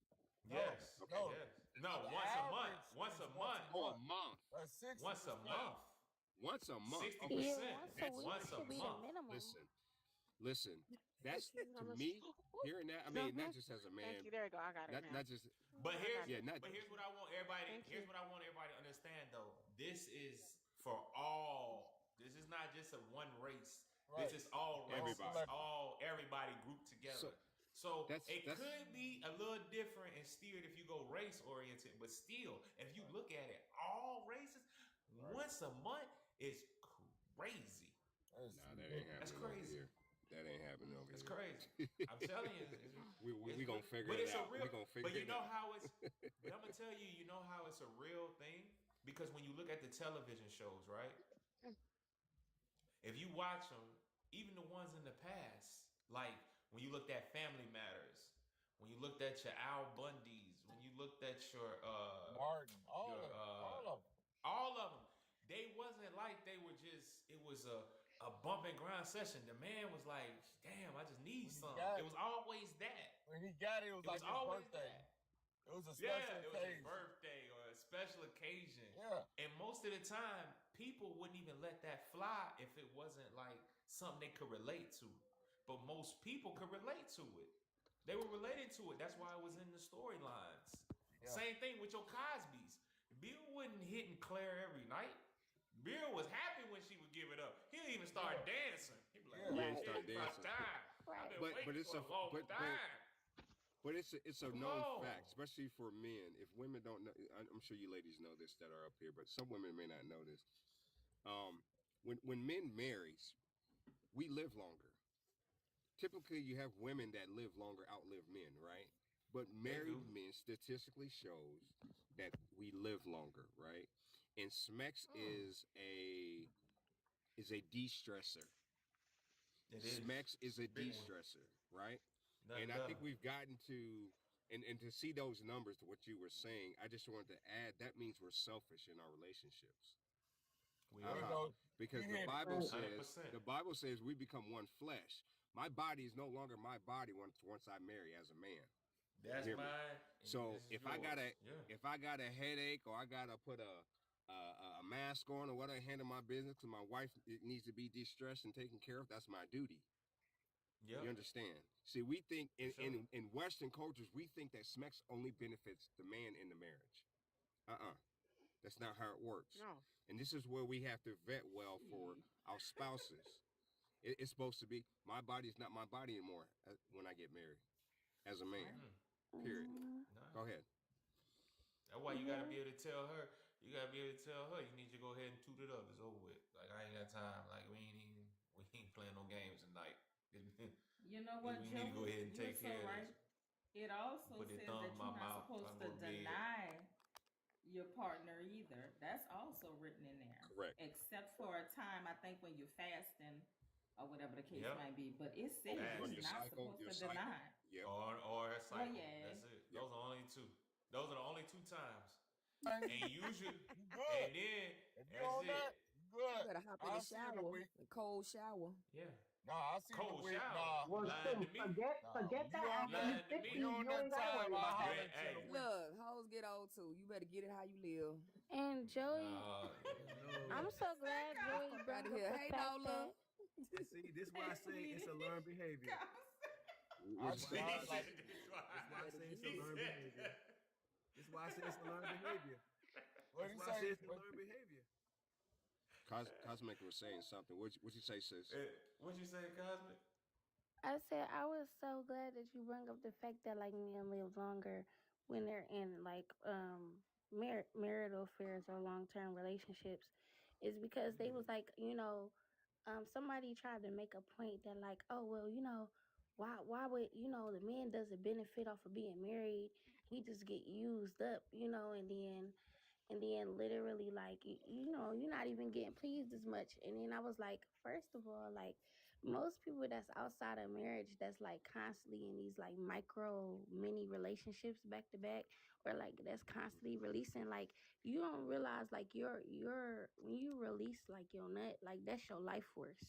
No, yes, Okay. no. yes, The no, once a month, average once is a once a month, Oh, a month. month. That's sixty once a percent. month, Once a month. sixty Okay. Yeah, percent, once a That's week once a should be the month. minimum. listen. Thank That's you. to me hearing that. I mean, not just as a Thank man, you. There you go. I got it now. not just But I here's got yeah, it. not but here's what I want everybody. Thank Here's you. what I want everybody to understand though. This is for all. This is not just a one race. This Right. is all All races, everybody. collective. all everybody grouped So together. So it that's could be a little different and steered if you go race oriented, but still, if you Right. look at it, all races Right. once a month is crazy. That's nah, that ain't That's ridiculous. happening over crazy. here. That ain't happening over That's here. crazy. I'm telling you, We gonna figure but it it's a out. real. We gonna But figure you it know out. how it's. But I'm gonna tell you, you know how it's a real thing because when you look at the television shows, right? If you watch them, even the ones in the past, like when you looked at Family Matters, when you looked at your Al Bundys, when you looked at Martin, all your of them, all of them. all of them, they wasn't like they were just. It was a bump and grind session. The man was like, "Damn, I just need When he some." got It was always that. it was It was like his always birthday. that. It was a special Yeah, it was his occasion. birthday or a special occasion. Yeah. And most of the time, people wouldn't even let that fly if it wasn't like something they could relate to. But most people could relate to it. They were relating to it. That's why it was in the storylines. Yeah. Same thing with your Cosby's. Bill wasn't hitting Claire every night. Bill was happy when she would give it up. He'll even start Yeah. dancing. He'd be like, Yeah. Yeah, he Right, "Yeah, start it's about dancing. time. I've right. been But waiting it's for a a long time. but it's a Come known on." fact, especially for men. If women don't know, I'm sure you ladies know this that are up here, but some women may not know this. When men marries, we live longer. Typically, you have women that live longer, outlive men, right? But They married do. men statistically shows that we live longer, right? And SMEX Hmm. is a de-stressor. It is. SMEX is a Big one. de-stressor, right? Nothing And I think better. we've gotten to and to see those numbers to what you were saying, I just wanted to add that means we're selfish in our relationships. We There you are. Uh-huh. go. Because You hit it, man. 100%. The Bible says we become one flesh. My body is no longer my body once I marry as a man. You That's hear me? mine So This is yours. Yeah. if I got a headache or I gotta put a mask on or whatever, handle my business because my wife needs to be de-stressed and taken care of, that's my duty. Yep. You understand? See, we think For sure. in Western cultures, we think that sex only benefits the man in the marriage. That's not how it works. No. And this is where we have to vet well for our spouses. It's supposed to be my body is not my body anymore when I get married as a man. Mm, Period. nah. Go ahead. That's why you gotta Yeah. be able to tell her. You gotta be able to tell her. You need to go ahead and toot it up. It's over with. Like I ain't got time. Like we ain't playing no games tonight. You know We what, need to go Joey? ahead and You're take so care of this. right. It also Put the says thumb that in you're my not mouth. supposed Time to to go to bed. deny your partner either. That's also written in there. Correct. Except for a time, I think, when you're fasting or whatever the case Yep. might be. But it Oh, says during you're Fasting. your not cycle, supposed to deny. Yep. Or a Well, cycle. yeah. That's it. Yep. Those are only two. Those are the only two times. And Man, usually, you and good. then If you that's on it. that, you You good. better hop in the I see in the shower, week. a cold shower. Yeah. Nah, I see in the Cold week. shower. Nah, You Well, lying to shoot, me? nah. When forget you that. on You After that, you lying to 50, when you me? on you that ain't got to time, worry I about You that. holler ain't. at you in Hey. a week. Look, hoes get old too. You better get it how you live. And Joey, No. I'm so glad Get Joey fuck out brought of up here. the Hey, fact Nola. that And see, this is why I Hey, say it's sweetie. a learned behavior. I, What'd you say? He I said like. this This is why I Better say why. it's get a He it. learned said behavior. that. This is why I say it's a learned behavior. What That's he why I say? say it's a learned behavior. Cosmic was saying something. What'd you say, sis? What'd you say, Cosmic? I said I was so glad that you bring up the fact that like men live longer when they're in like marital affairs or long term relationships, is because they was like, somebody tried to make a point that like, oh well, why would the man doesn't benefit off of being married, he just get used up, and then literally like you're not even getting pleased as much. And then I was like, first of all, like most people that's outside of marriage that's like constantly in these like micro mini relationships back to back, or like that's constantly releasing, like you don't realize like your when you release like your nut, like that's your life force.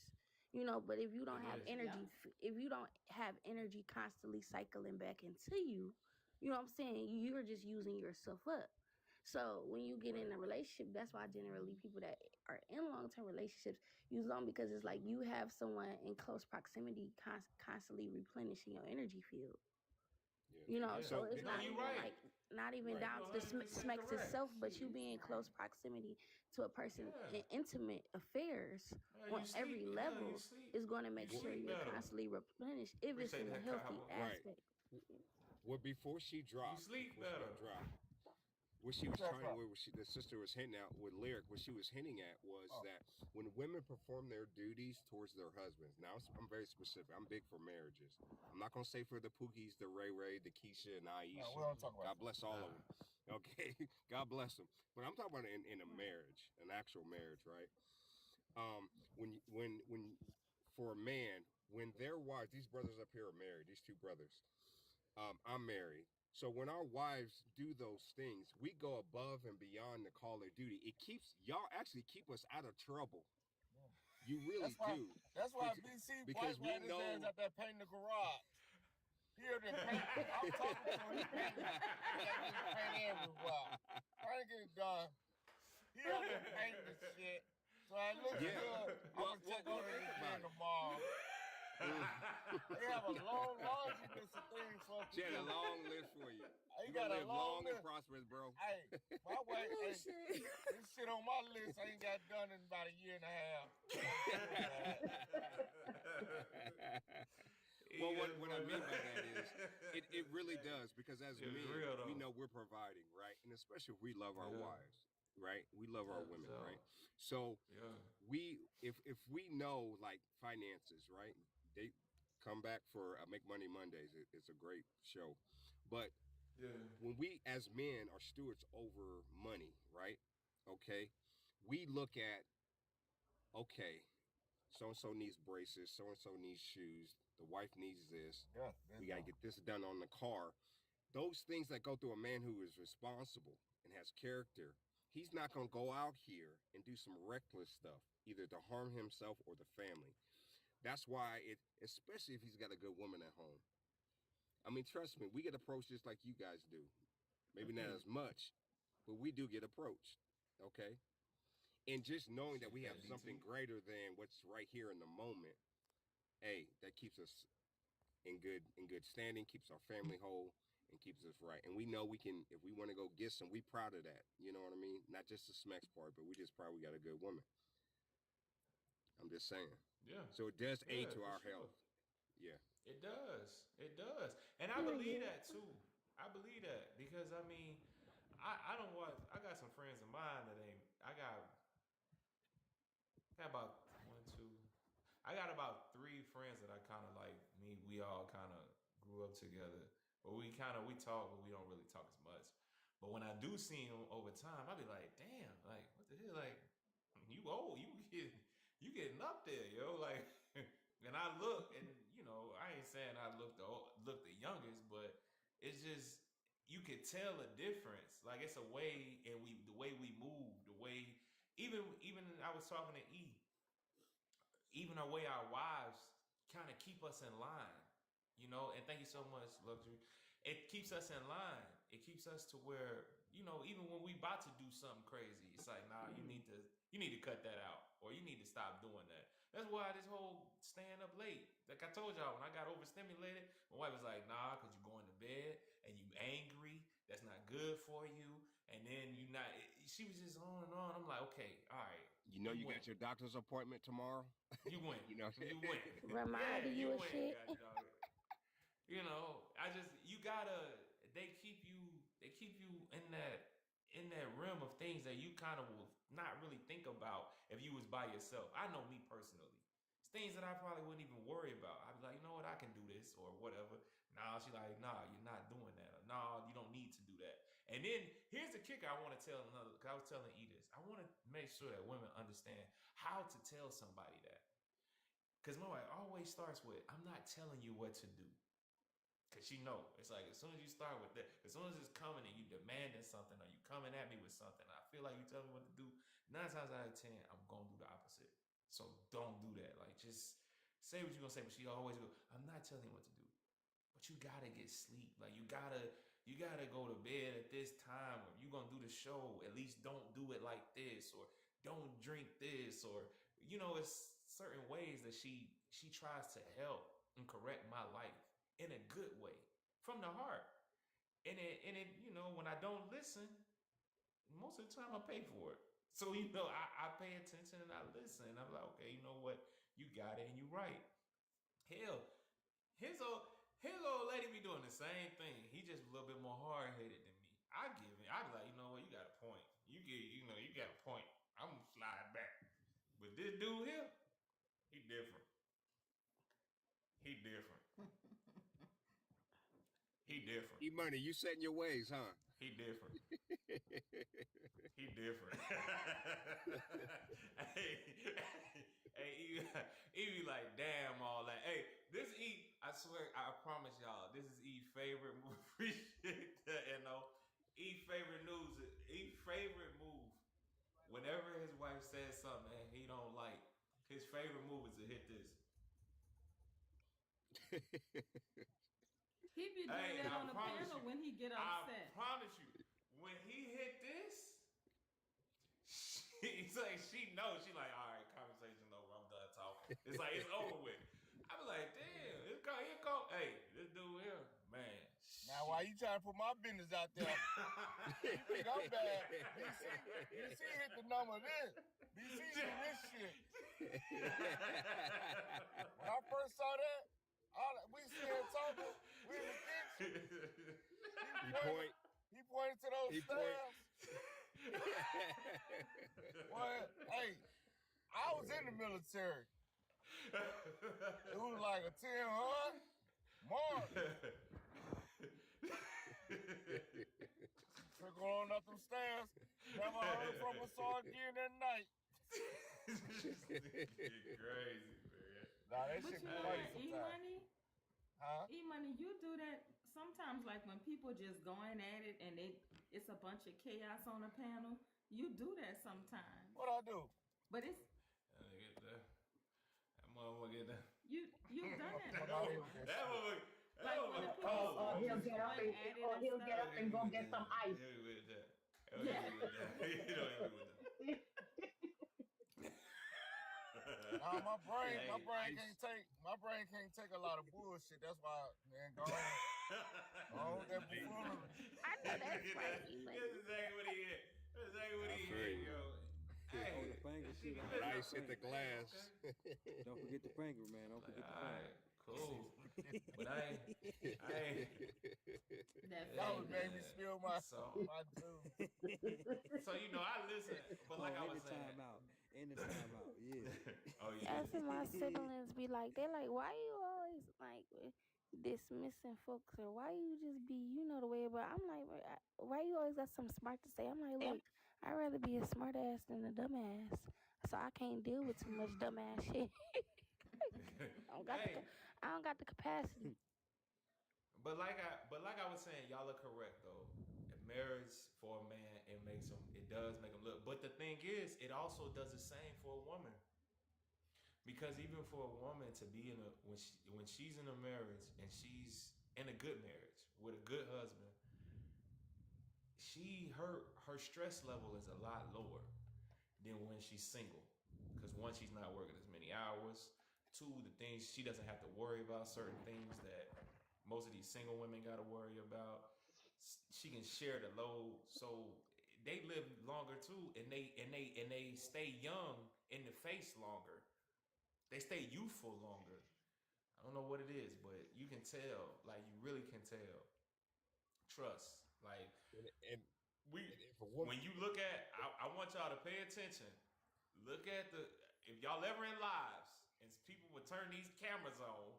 But if you It don't have is. Yeah. energy, if you don't have energy constantly cycling back into you, you know what I'm saying, you're just using yourself up. So when you get Right. in a relationship, that's why generally people that are in long-term relationships use them, because it's like you have someone in close proximity constantly replenishing your energy field. Yeah. Yeah. So So it's No, not you even right. like not even right. down You're to the 100% smecks correct. itself, but you She's be in close right. proximity to a person Yeah. in intimate affairs on You sleep. every Yeah, you level sleep. is going to You make sure sleep you're better. constantly replenished if it's Appreciate in a that, healthy Cowboy. Right. aspect. Well, before she You dropped, sleep better. what she was What's trying, up? where she, the sister was hinting at with lyric, what she was hinting at was Oh, that when women perform their duties towards their husbands. Now, I'm very specific. I'm big for marriages. I'm not gonna say for the Pookies, the Ray Ray, the Keisha, and no, Aisha. we don't talk about God that. bless all of Nah. them. Okay, God bless them. But I'm talking about in a marriage, an actual marriage, right? When for a man, when their wives, these brothers up here are married, these two brothers. I'm married. So when our wives do those things, we go above and beyond the call of duty. It keeps y'all actually keep us out of trouble. Yeah. You really That's why. do, That's why B.SEE because wife we had his ass know. out there painting the garage. He up there paint. I'm talking to him. He painting. He got to get his paint everywhere. Trying to get it done. He up there painting the shit. So it looks Yeah. good. I'm gonna check Well, on it think about again it. tomorrow. Mm. They have a long laundry list of things for us to She had do. a long list for you. He You're got gonna a live long long and list. prosperous, bro. Hey, my wife, Oh hey, shit. this shit on my list I ain't got done in about a year and a half. I'm cool with that. Well, what I mean by that is it really does, because as It's men, real we though. know we're providing, right? And especially if we love our Yeah. wives, right? We love our Yeah, for women, sure. right? So Yeah. if we know like finances, right? They come back for Make Money Mondays. It's a great show. But Yeah. when we as men are stewards over money, right? Okay. We look at, okay, so and so needs braces, so and so needs shoes, the wife needs this. Yeah, We got to get this done on the car. Those things that go through a man who is responsible and has character, he's not going to go out here and do some reckless stuff, either to harm himself or the family. That's why especially if he's got a good woman at home. I mean, trust me, we get approached just like you guys do. Maybe not Okay. as much, but we do get approached. Okay. And just knowing that Shit, we have that me something too. greater than what's right here in the moment, hey, that keeps us in good standing, keeps our family whole, and keeps us right. And we know we can, if we want to go get some, we proud of that. You know what I mean? Not just the smacks part, but we just proud we got a good woman. I'm just saying. Yeah, So it does aid yeah, to for our sure. health. Yeah. It does. It does. And I believe Period. that too. I believe that because I mean, I don't want. I got some friends of mine that ain't. I got about one, two. I got about three friends that I kind of like. Me, we all kind of grew up together, but we talk, but we don't really talk as much. But when I do see them over time, I be like, damn, like what the hell, like you old, you getting up there, yo, like. And I look, and I ain't saying I look the youngest, but it's just you could tell a difference. Like it's a way, and the way we move, the way even I was talking to E, even our way our wives kind of keep us in line, and thank you so much, luxury. It keeps us in line. It keeps us to where, even when we about to do something crazy, it's like, nah, you need to cut that out, or you need to stop doing that. That's why this whole staying up late, like I told y'all, when I got overstimulated, my wife was like, nah, because you're going to bed and you angry, that's not good for you, and then you not, she was just on and on. I'm like, okay, all right, You know you you win. got your doctor's appointment tomorrow. You win. You know. You win. Yeah, Reminding you you of win, shit. God dog. I just you gotta. They keep you in that realm of things that you kind of will not really think about if you was by yourself. I know me personally. It's things that I probably wouldn't even worry about. I'd be like, you know what, I can do this or whatever. Nah, she like, nah, you're not doing that. Or, nah, you don't need to do that. And then here's the kicker I want to tell another, because I was telling E this. I want to make sure that women understand how to tell somebody that. Because my wife always starts with, I'm not telling you what to do. Because she know. It's like, as soon as you start with that, as soon as it's coming and you demanding something or you coming at me with something, I feel like you telling me what to do, 9 times out of 10, I'm going to do the opposite. So don't do that. Like, just say what you're going to say. But she always go, I'm not telling you what to do. But you got to get sleep. Like, you gotta go to bed at this time, or you gonna do the show, at least don't do it like this, or don't drink this, or it's certain ways that she tries to help and correct my life in a good way from the heart. And it when I don't listen, most of the time I pay for it. So I pay attention and I listen. I'm like, okay, you know what? You got it and you right. Hell, his old his old lady be doing the same thing. He just a little bit more hard headed than me. I give it. I be like, you know what? You got a point. You got a point. I'm gonna slide back. But this dude here, he different. He different. He different. E-money, you set in your ways, huh? He different. He different. hey, he be like, damn, all that. Hey, this E, I swear, I promise y'all, this is E favorite move. Appreciate that, E favorite move. Whenever his wife says something that he don't like, his favorite move is to hit this. He be doing Hey, that I on the promise panel you. when he get I upset. promise you. When he hit this, it's like she knows. She like, all right, conversation over. I'm done talking. It's like it's over with. I be like, damn, here go. Hey, this dude here, man. Now, why you trying to put my business out there? You think I'm bad? BC hit the number this. BC do this shit. When I first saw that, we sitting here talking. We in the kitchen. He pointed to those stairs. Well, hey, I was in the military. It was like a 10 hunt. Mark. Trickle on up them stairs. Never heard from a sergeant at night. You're crazy, man. Nah, that But shit you be know funny what, sometimes. E-Money? Huh? E-Money, you do that sometimes, like when people just going at it and it's a bunch of chaos on the panel. You do that sometimes. What I do? But it's That motherfucker get that. you've done that Fuck before. out here with that shit. Like Oh when my the oh Or principal he'll was Jesus get up going Christ. and at it or and he'll get stuff. up Don't hit and me go with get some that. ice. Hit me with that. Don't hit me with that. Don't hit me with Nah, my that. brain, my Hey. brain can't take, my brain can't take a lot of bullshit. That's why, man, go on with that buffoonery. I know Look that's at right, that. E That's money. exactly what he hit. That's exactly what I he feel hit, you. yo. Oh, the Hey, finger she too. be Don't That forget messing the up. ice hit the finger. Hey, glass. okay. Don't forget the finger, man. Don't Like, forget the all finger. right, cool. But I ain't, That Y'all hey would finger. make me man. spill my So, my juice. so I listen, but like Oh, I in was the timeout. In the timeout. Yeah. saying. Oh Yeah, I see my yeah. siblings be like, they're like, why you always like dismissing folks, or why you just be, the way. But I'm like, why you always got something smart to say? I'm like, look, I'd rather be a smart ass than a dumbass, so I can't deal with too much dumbass shit. I don't got the, Hey, I don't got the capacity. but like I was saying, y'all are correct though. Marriage for a man, it does make him look. But the thing is, it also does the same for a woman. Because even for a woman to be in a when she's in a marriage and she's in a good marriage with a good husband, her stress level is a lot lower than when she's single. Because one, she's not working as many hours. Two, the things she doesn't have to worry about certain things that most of these single women got to worry about. She can share the load, so they live longer too, and they stay young in the face longer. They stay youthful longer. I don't know what it is, but you can tell. Like you really can tell. Trust. Like and we and if a woman, when you look at I want y'all to pay attention. Look at the if y'all ever in lives and people would turn these cameras on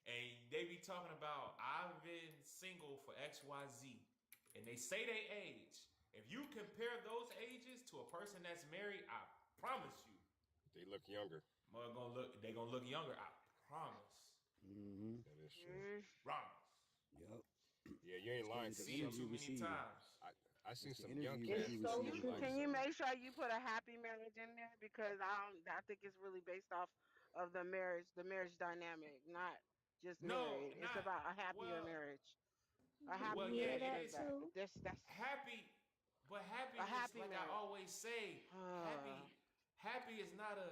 and they be talking about I've been single for XYZ and they say they age. If you compare those ages to a person that's married, I promise you, they look younger. they gonna look younger. I promise. Mm-hmm. That is true. Mm. Promise. Yep. Yeah, you ain't I've lying. been It's the Cause seeing energy too many receiver. times. I It's seen the some young energy It's that cats you that so look receive, like true. Can you man. make sure you put a happy marriage in there? Because I think it's really based off of the marriage dynamic, not just No, married. It's not about a happier well. marriage. A happy Well, yeah, Yeah, marriage it that does is that. too. That's happy, but a happiness, happy like I marriage. always say, Uh, happy is not a.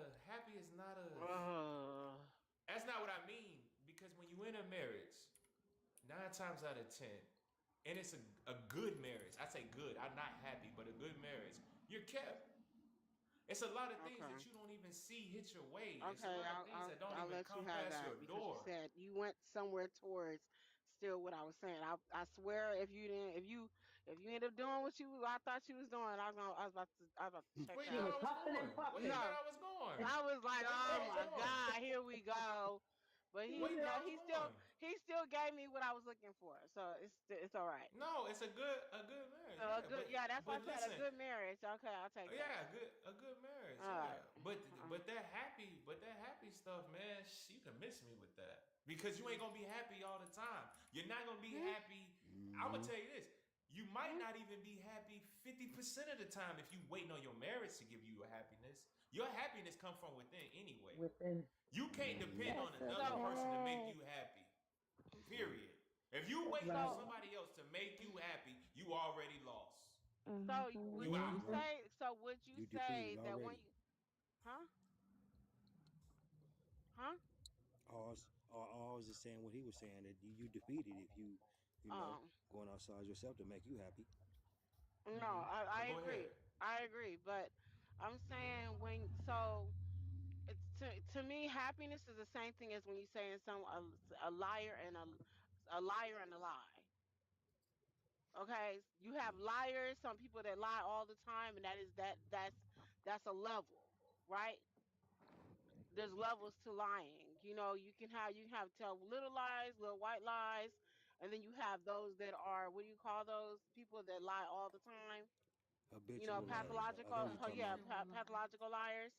uh, That's not what I mean. Because when you in a marriage, 9 times out of 10, and it's a good marriage. I say good. I'm not happy, but a good marriage. You're kept. It's a lot of things okay. that you don't even see hit your way. It's a Okay, lot of things that don't I'll even let you come have past that your because you door. said you went somewhere towards still what I was saying. I swear if you didn't if you end up doing what I thought you was doing, I was about to check Where you She thought was out. I was huffing going? and Where you puffing. thought No, I was going? I was like, Where you thought oh I was my going? God, here we go. But Where he you no, thought I was going? he still gave me what I was looking for, so it's all right. No, it's a good marriage. So a Yeah, good, yeah, that's why but I said a listen, good marriage. Okay, I'll take that. yeah, a good marriage. All Yeah, right. but that happy stuff, man. You can miss me with that because you ain't gonna be happy all the time. You're not gonna be Mm-hmm. happy. I'm gonna Mm-hmm. tell you this. You might not even be happy 50% of the time if you waiting on your marriage to give you a happiness. Your happiness come from within anyway. Within. You can't Mm-hmm. depend on That's a another So person to make fact. you happy. Period. If you That's waiting on right. so somebody else to make you happy, you already lost. so You would Hmm. out. you Mm-hmm. say would you You depleted say that when already. you huh huh I was just saying what he was saying that you defeated if you know, um going outside yourself to make you happy. no Mm-hmm. I But go agree. ahead. I agree, but I'm saying when so it's to me happiness is the same thing as when you saying a liar and a liar and a lie. Okay, you have liars, some people that lie all the time, and that's a level, right? There's levels to lying. You can have tell little lies, little white lies, and then you have those that are what do you call those people that lie all the time? Habitual liars. I know Pathological, what you're talking yeah, about. Habitual lie. pathological liars.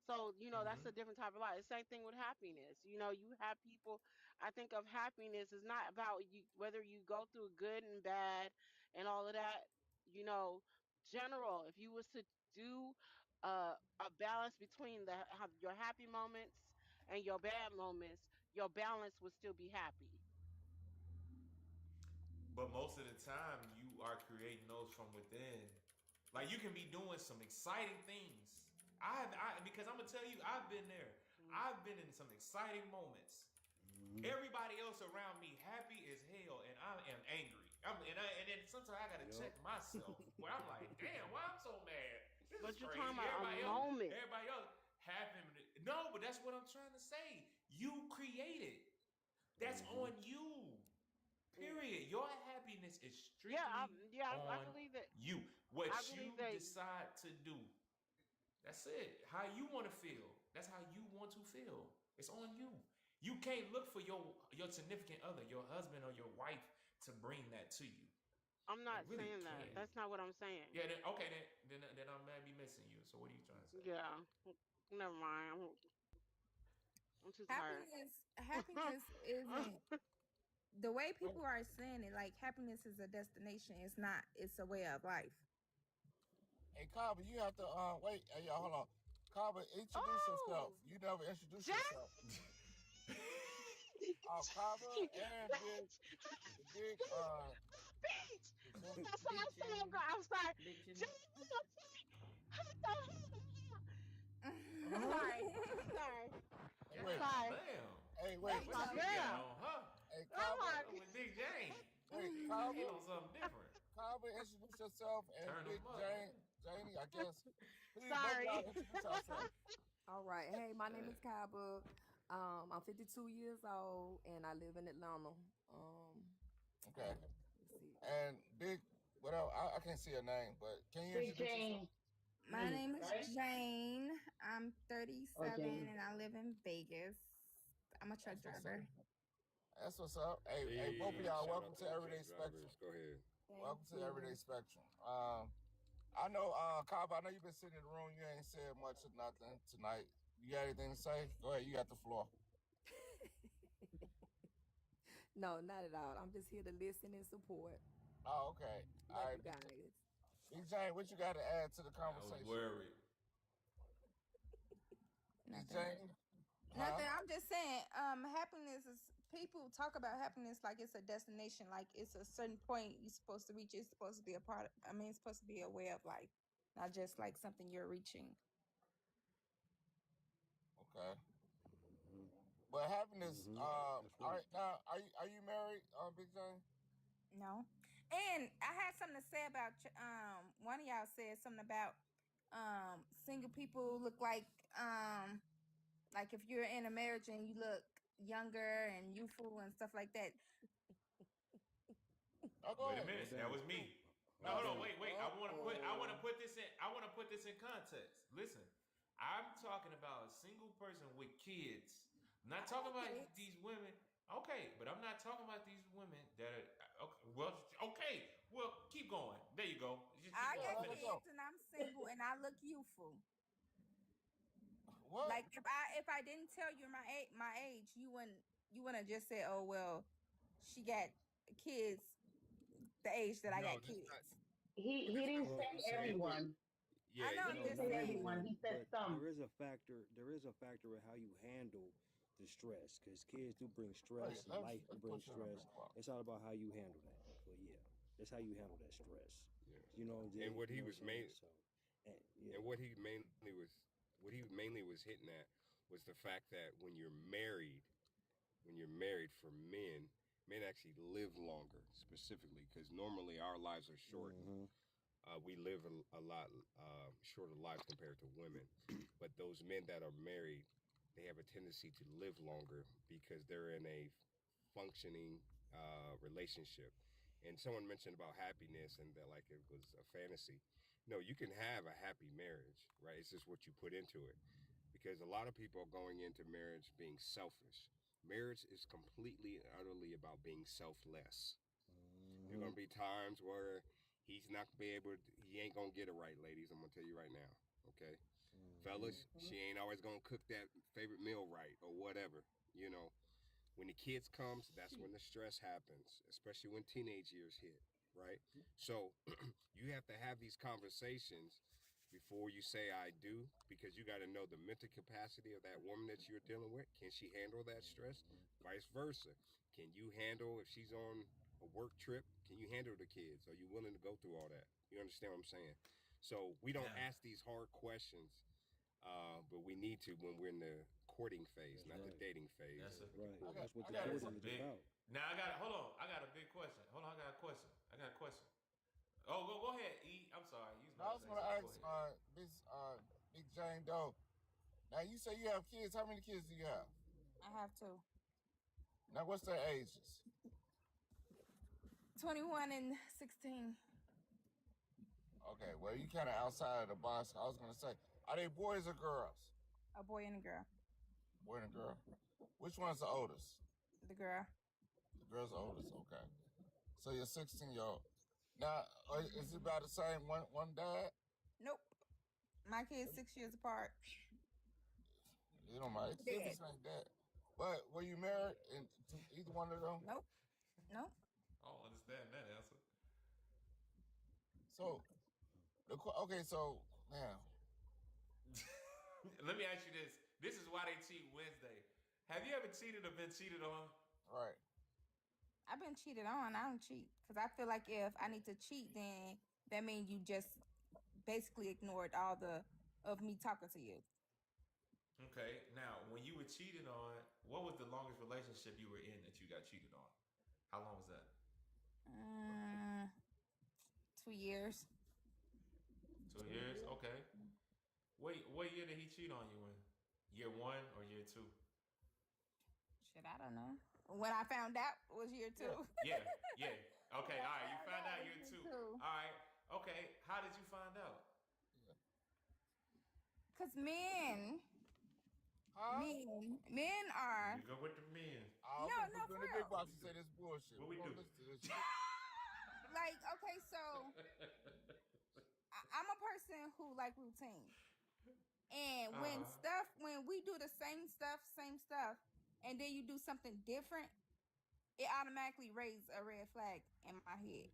So, that's Mm-hmm. a different type of lie. The same thing with happiness. You have people, I think of happiness is not about you, whether you go through good and bad and all of that, you know, general. If you was to do a balance between your happy moments and your bad moments, your balance would still be happy. But most of the time, you are creating those from within. Like you can be doing some exciting things. Because I'm gonna tell you, I've been there. I've been in some exciting moments. Mm-hmm. Everybody else around me happy as hell, and I am angry. And then sometimes I gotta Yep. check myself. Where I'm like, damn, why I'm so mad? This is But you're talking crazy. about a moment. Everybody else happy. No, but that's what I'm trying to say. You created. That's Mm-hmm. on you. Period. Your happiness is Yeah, strictly I on believe that. you. What I you believe that. decide to do. That's it. How you want to feel. That's how you want to feel. It's on you. You can't look for your significant other, your husband or your wife, to bring that to you. I'm They not really saying that. can't. That's not what I'm saying. Yeah. Okay. Then I might be missing you. So what are you trying to say? Yeah. Never mind. I'm too tired. Happiness isn't the way people are saying it. Like happiness is a destination. It's not. It's a way of life. Hey, Kaba, you have to wait. Hey, y'all, hold on. Kaba, introduce yourself. Oh, You never introduced Jack. yourself. Kaba and big Bitch. the That's what Big I said. J. I'm sorry. Big J. Jack, what the hell? Sorry. Sorry. wait, God Sorry. damn. hey, That's wait, What my she got girl. on her? hey, I'm Kaba, That was Big Jane. wait, She Kaba, on something different. Kaba, introduce yourself and Turn them Big up, man. Janie, I guess. Please, both of sorry. y'all introduce yourselves. All right. Hey, my name Yeah. is Kaba. I'm 52 years old and I live in Atlanta. Okay. Let's see. And Big, whatever, I can't see her name, but can you Big introduce yourself? Jane. My Jane, name is right? Jane. I'm Or 37 Jane. and I live in Vegas. I'm a truck That's what's up. driver. That's what's up. Hey, both of Hey, y'all, shout welcome out to to the Everyday truck Spectrum. drivers. Go ahead. Thank Welcome to Everyday you. Spectrum. I know, Kaba, I know you've been sitting in the room. You ain't said much or nothing tonight. You got anything to say? Go ahead. You got the floor. No, not at all. I'm just here to listen and support. Oh, okay. All Love right, you guys. Big Jane, what you got to add to the I was conversation? worried. Big Nothing. Jane? Huh? Nothing. I'm just saying, happiness is people talk about happiness like it's a destination, like it's a certain point you're supposed to reach. It's supposed to be a part it's supposed to be a way of life, not just like something you're reaching. Okay. Mm-hmm. But happiness, Mm-hmm. all That's right. right, now, are you married, Big Jane? No. And I had something to say about one of y'all said something about single people look like if you're in a marriage and you look younger and youthful and stuff like that. Oh, go Wait a ahead. Hold minute. That down. was me. No, Hold hold on. down. Wait. I want to put this in context. Listen, I'm talking about a single person with kids. I'm not I talking got about kids. these women. Okay, but I'm not talking about these women that are okay. Well, okay. Well, keep going. There you go. Just keep I Yeah, going. got let her Finish. go. kids and I'm single and I look youthful. What? Like if I didn't tell you my age, you wouldn't just say, "Oh well, she got kids the age that I No, got that's not. kids." He didn't Well, say So you put, everyone. yeah, I know. He I'm no, didn't just say not saying. everyone. everyone, He said but some. there is a factor with how you handle the stress, because kids do bring Wait, stress and let's life put brings you in a stress. big box. It's all about how you handle that. But yeah, it's how you handle that stress. You know, yeah. And what you he know what was I'm saying? main, So, and yeah. and what he mainly was hitting at was the fact that when you're married for men actually live longer specifically because normally our lives are shortened. Mm-hmm. We live a lot shorter lives compared to women, but those men that are married, they have a tendency to live longer because they're in a functioning relationship. And someone mentioned about happiness and that like it was a fantasy. No, you can have a happy marriage, right? It's just what you put into it. Because a lot of people are going into marriage being selfish. Marriage is completely and utterly about being selfless. There are Mm-hmm. gonna be times where he's not gonna be able to, he ain't gonna get it right, ladies. I'm gonna tell you right now. Okay. Mm-hmm. Fellas, she ain't always gonna cook that favorite meal right or whatever. You know, when the kids comes, that's when the stress happens, especially when teenage years hit, right? So you have to have these conversations before you say I do, because you got to know the mental capacity of that woman that you're dealing with. Can she handle that stress? Mm-hmm. Vice versa. Can you handle if she's on a work trip can you handle the kids? Are you willing to go through all that? You understand what I'm saying? So we don't Yeah. ask these hard questions, but we need to when we're in the courting phase, That's not the right. dating phase, That's a but the Right. courting. That's what I the got a that is a courting question. is big. about. Now I got hold on. I got a big question. Hold on, I got a question. I got a question. Oh, go ahead, E. I'm sorry. You was Now, I about to was say going to something. Go ask ahead. Big Jane Doe. Now, you say you have kids. How many kids do you have? I have two. Now, what's their ages? 21 and 16. Okay, well, you kind of outside of the box. I was going to say, are they boys or girls? A boy and a girl. Boy and a girl. Which one's the oldest? The girl. The girl's the oldest. Okay. So you're 16-year-old. Now, is it about the same one dad? Nope. My kids 6 years apart. You don't mind. It's Dead. different like that. But were you married to either one of them? Nope. Nope. I don't understand that answer. So, okay, so now, Let me ask you this. This is why they cheat Wednesday. Have you ever cheated or been cheated on? right. I've been cheated on. I don't cheat because I feel like if I need to cheat, then that means you just basically ignored all of me talking to you. Okay. Now, when you were cheated on, what was the longest relationship you were in that you got cheated on? How long was that? Mm, 2 years. 2 years. Okay. What year did he cheat on you in? Year one or year two? Shit, I don't know. When I found out was year two. Yeah. Yeah. Okay. All right. You Found found out out was year year two. two. All right. Okay. How did you find out? Yeah. Cause men, Huh? men are Here we go with the men. I'm no, gonna no, put you for in the big real. box and say this bullshit. What We're we do? gonna listen to this shit. Like, okay, so I'm a person who like routine. And when we do the same stuff, and then you do something different, it automatically raises a red flag in my head.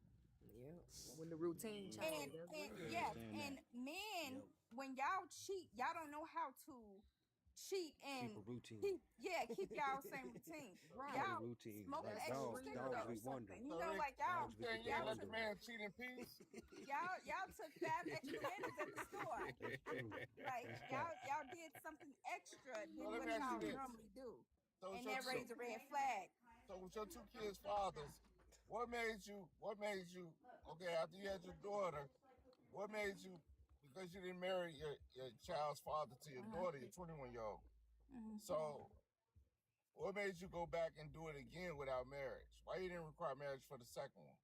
Yeah. When the routine And change, that's and I can real. yes, understand and that. men, Yep. when y'all cheat, y'all don't know how to cheat Keep a and routine. keep y'all same routine. Cut a Right. Y'all routine. smoke Like an That's for dogs. extra real Dogs cigarette though. or be something. wondering. You So know, Rick, like Dogs be saying get you the ain't y'all let the took wondering. man cheat in peace? y'all took 5 extra minutes at the store. That's true. Like y'all did something extra So than let me what ask you y'all this. normally do, So with and your that two raised a red flag. so with your two kids' fathers, what made you okay, after you had your daughter, what made you because you didn't marry your child's father to your Mhm, daughter, your 21-year-old. mhm. So what made you go back and do it again without marriage? Why you didn't require marriage for the second one?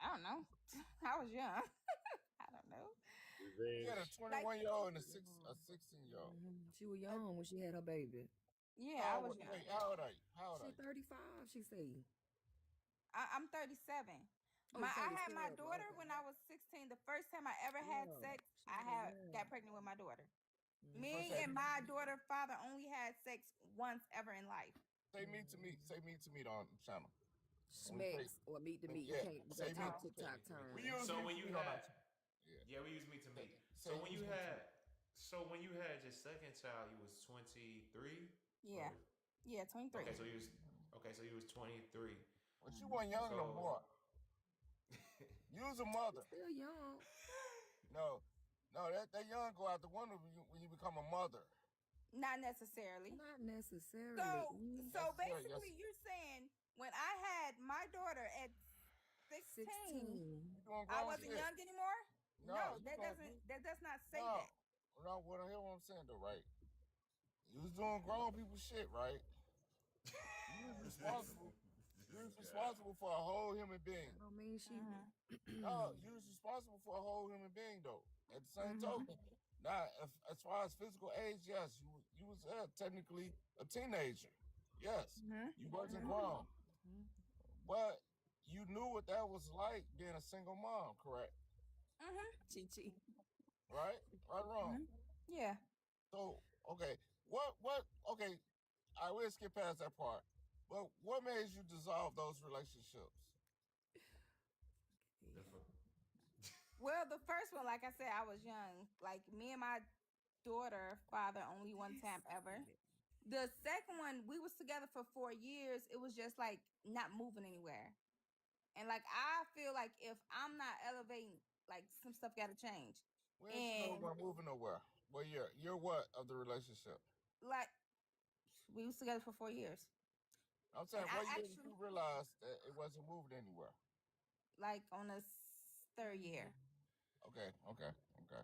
I don't know. I was young. I don't know. You had a Revenge. Like 21-year-old and a 16-year-old. She was uh, young when she had her baby. yeah, I How was old, young. wait, how old are you? How old She are you? 35, she said. I'm 37. Oh, I had 37. my daughter Okay. when I was 16. The first time I ever had Yeah. sex, She I was had young. got pregnant with my daughter. First Me Mm-hmm. time and my daughter father only had sex once ever in life. say meet to meet. Say meet to meet on the channel. And we play. Schmex or meet the meet. You Yeah, can't. You say gotta meet. talk Oh, Say TikTok meet to meet. We terms. use So meet when to you meet on our had, channel. Yeah. yeah, we use meet to meet. Say So when use you meet to had, meet. so when you had your second child, you was 23, or yeah, yeah, 23. okay, so you was okay, so you was 23. But you weren't young no So more. You was a mother. Still young. No, no, that young go out the window when you become a mother. Not necessarily. Not So, necessarily. Yes, sir. Yes. basically, you're saying when I had my daughter at 16, 16. You doing I grown wasn't shit. young anymore? No, No, you doing that does not say no. that. No, what I hear what I'm saying though, right? You was doing grown people shit, right? You was responsible. You was this guy. responsible for a whole human being. That don't mean she. Mhm. No, you was responsible for a whole human being though. At the same Mhm. token, now as far as physical age, yes, you was technically a teenager. Yes, Mhm. you wasn't Mhm. grown, Mhm. but you knew what that was like being a single mom, correct? Mhm. Chi chi. Right? Right, or wrong. Mhm. Yeah. So okay, what? Okay, I will skip past that part. But what made you dissolve those relationships? The fu- Well, the first one, like I said, I was young. Like me and my daughter father only one time ever. The second one, we was together for 4 years. It was just like not moving anywhere. And like I feel like if I'm not elevating, like some stuff got to change. When she know And we're moving nowhere. Well, you're what of the relationship? like we was together for 4 years, I'm and saying, I what year did actually you realize that it wasn't moving anywhere? like on the third year, Okay, okay, okay.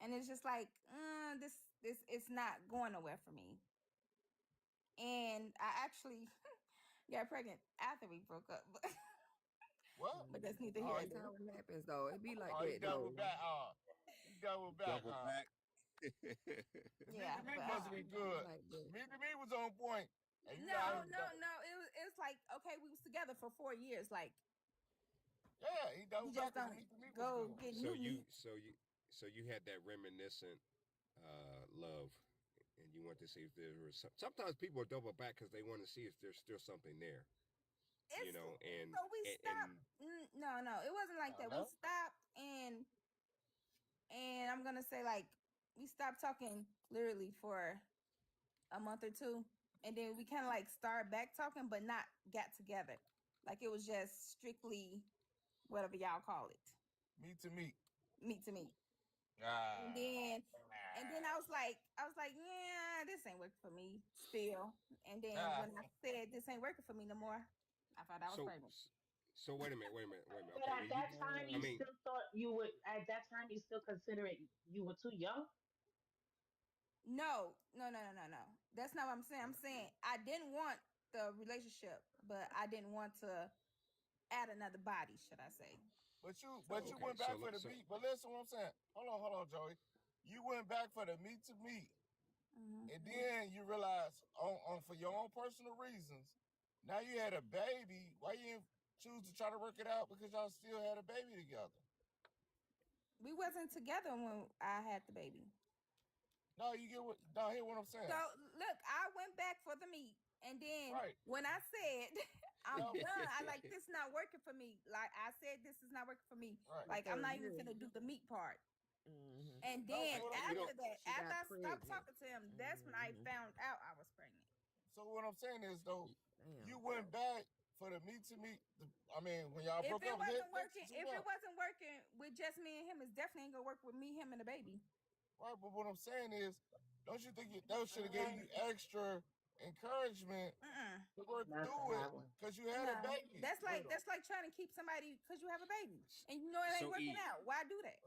and it's just like this it's not going nowhere for me. And I actually got pregnant after we broke up, but What? but that's neither here Oh, nor you, there. Sometimes what happens though, it be like you that double though. back. You double back. Double back. The meat Yeah, to meat but must be It be good. like that. Meat to meat was on point, and you no, got him. no, no. It was like okay, we was together for 4 years. Like Yeah, he you double just back because don't the meat to meat was go good. get so new you meat. so you so you had that reminiscent love, and you want to see if there was sometimes people double back because they want to see if there's still something there, It's and so we and stopped. No, no, it wasn't like that. We No, stopped, and I'm gonna say like we stopped talking literally for a month or two, and then we kind of like started back talking, but not got together. Like it was just strictly whatever y'all call it, meat to meat. meat to meat. And Ah, then and then ah, I was like, yeah, this ain't working for me still. And then ah. when I said this ain't working for me no more, I thought I was so pregnant. so wait a minute. But Okay, at that time, I you mean, still thought you would. At that time, you still consider it. You were too young. No, no, no, no, no, no. That's not what I'm saying. I'm saying I didn't want the relationship, but I didn't want to add another body, should I say? But you So, okay, went back for the meat. But listen, what I'm saying. Hold on, Joey. You went back for the meat to meat, mhm. and then you realize on for your own personal reasons. Now you had a baby. Why you didn't choose to try to work it out? Because y'all still had a baby together. We wasn't together when I had the baby. No, you get what? No, hear what I'm So saying. look, I went back for the meat, and then Right. when I said I'm Yep. done, I like this not working for me. Like I said, this is not working for me. Right. the Like I'm third not even year. finna do the meat part. Mm-hmm. And No. then So what I'm you know, after that, She after got I stopped pregnant. talking to him, that's when I found out I was pregnant. so what I'm saying is though, Damn. you went back for the meat to meat. I mean, when y'all If broke it up, hit wasn't fix working, it if it up. wasn't working with just me and him, it's definitely ain't gonna work with me, him, and the baby. Right. But what I'm saying is, don't you think that should have gave you extra encouragement Mm-mm. to work Not through it that one. because you had a No, baby. that's like trying to keep somebody because you have a baby and you know it ain't so working E, out. Why do that?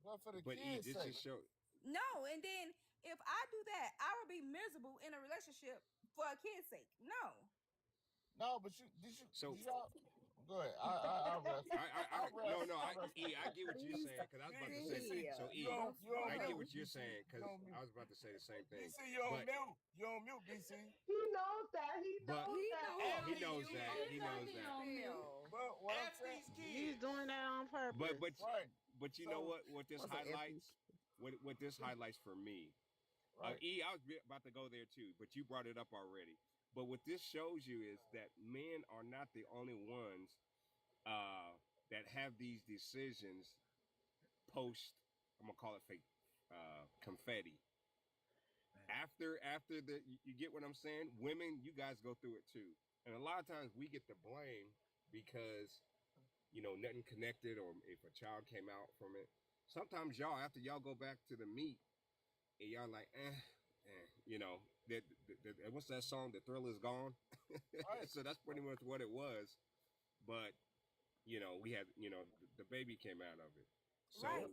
But for the but E, kids' this sake. just show. No, and then if I do that, I will be miserable in a relationship for a kid's sake. No. No, but So did y'all go ahead. I'll rest. I'll no, rest. no, I'll rest. E, I get what you're Please saying because I was about to say. BC, stay. So E, you on I get mute. what you're BC, saying you because on I mute. was about to say the same thing. BC, you on But mute. You on mute, BC. He knows that. He but knows He that. know And he he these knows mute. that. kids. He know knows he that. on mute. Still. But what I'm F saying, these He's kids. doing that on purpose. right? but you know So what this What's up, highlights? FP? What this highlights for me? right. E, I was about to go there too, but you brought it up already. But what this shows you is that men are not the only ones that have these decisions post. I'm gonna call it fake confetti. After you get what I'm saying. Women, you guys go through it too, and a lot of times we get the blame because nothing connected, or if a child came out from it. Sometimes y'all, after y'all go back to the meat, and y'all like, what's that song? The thrill is gone. Right. So that's pretty much what it was. But we had the baby came out of it. Right. So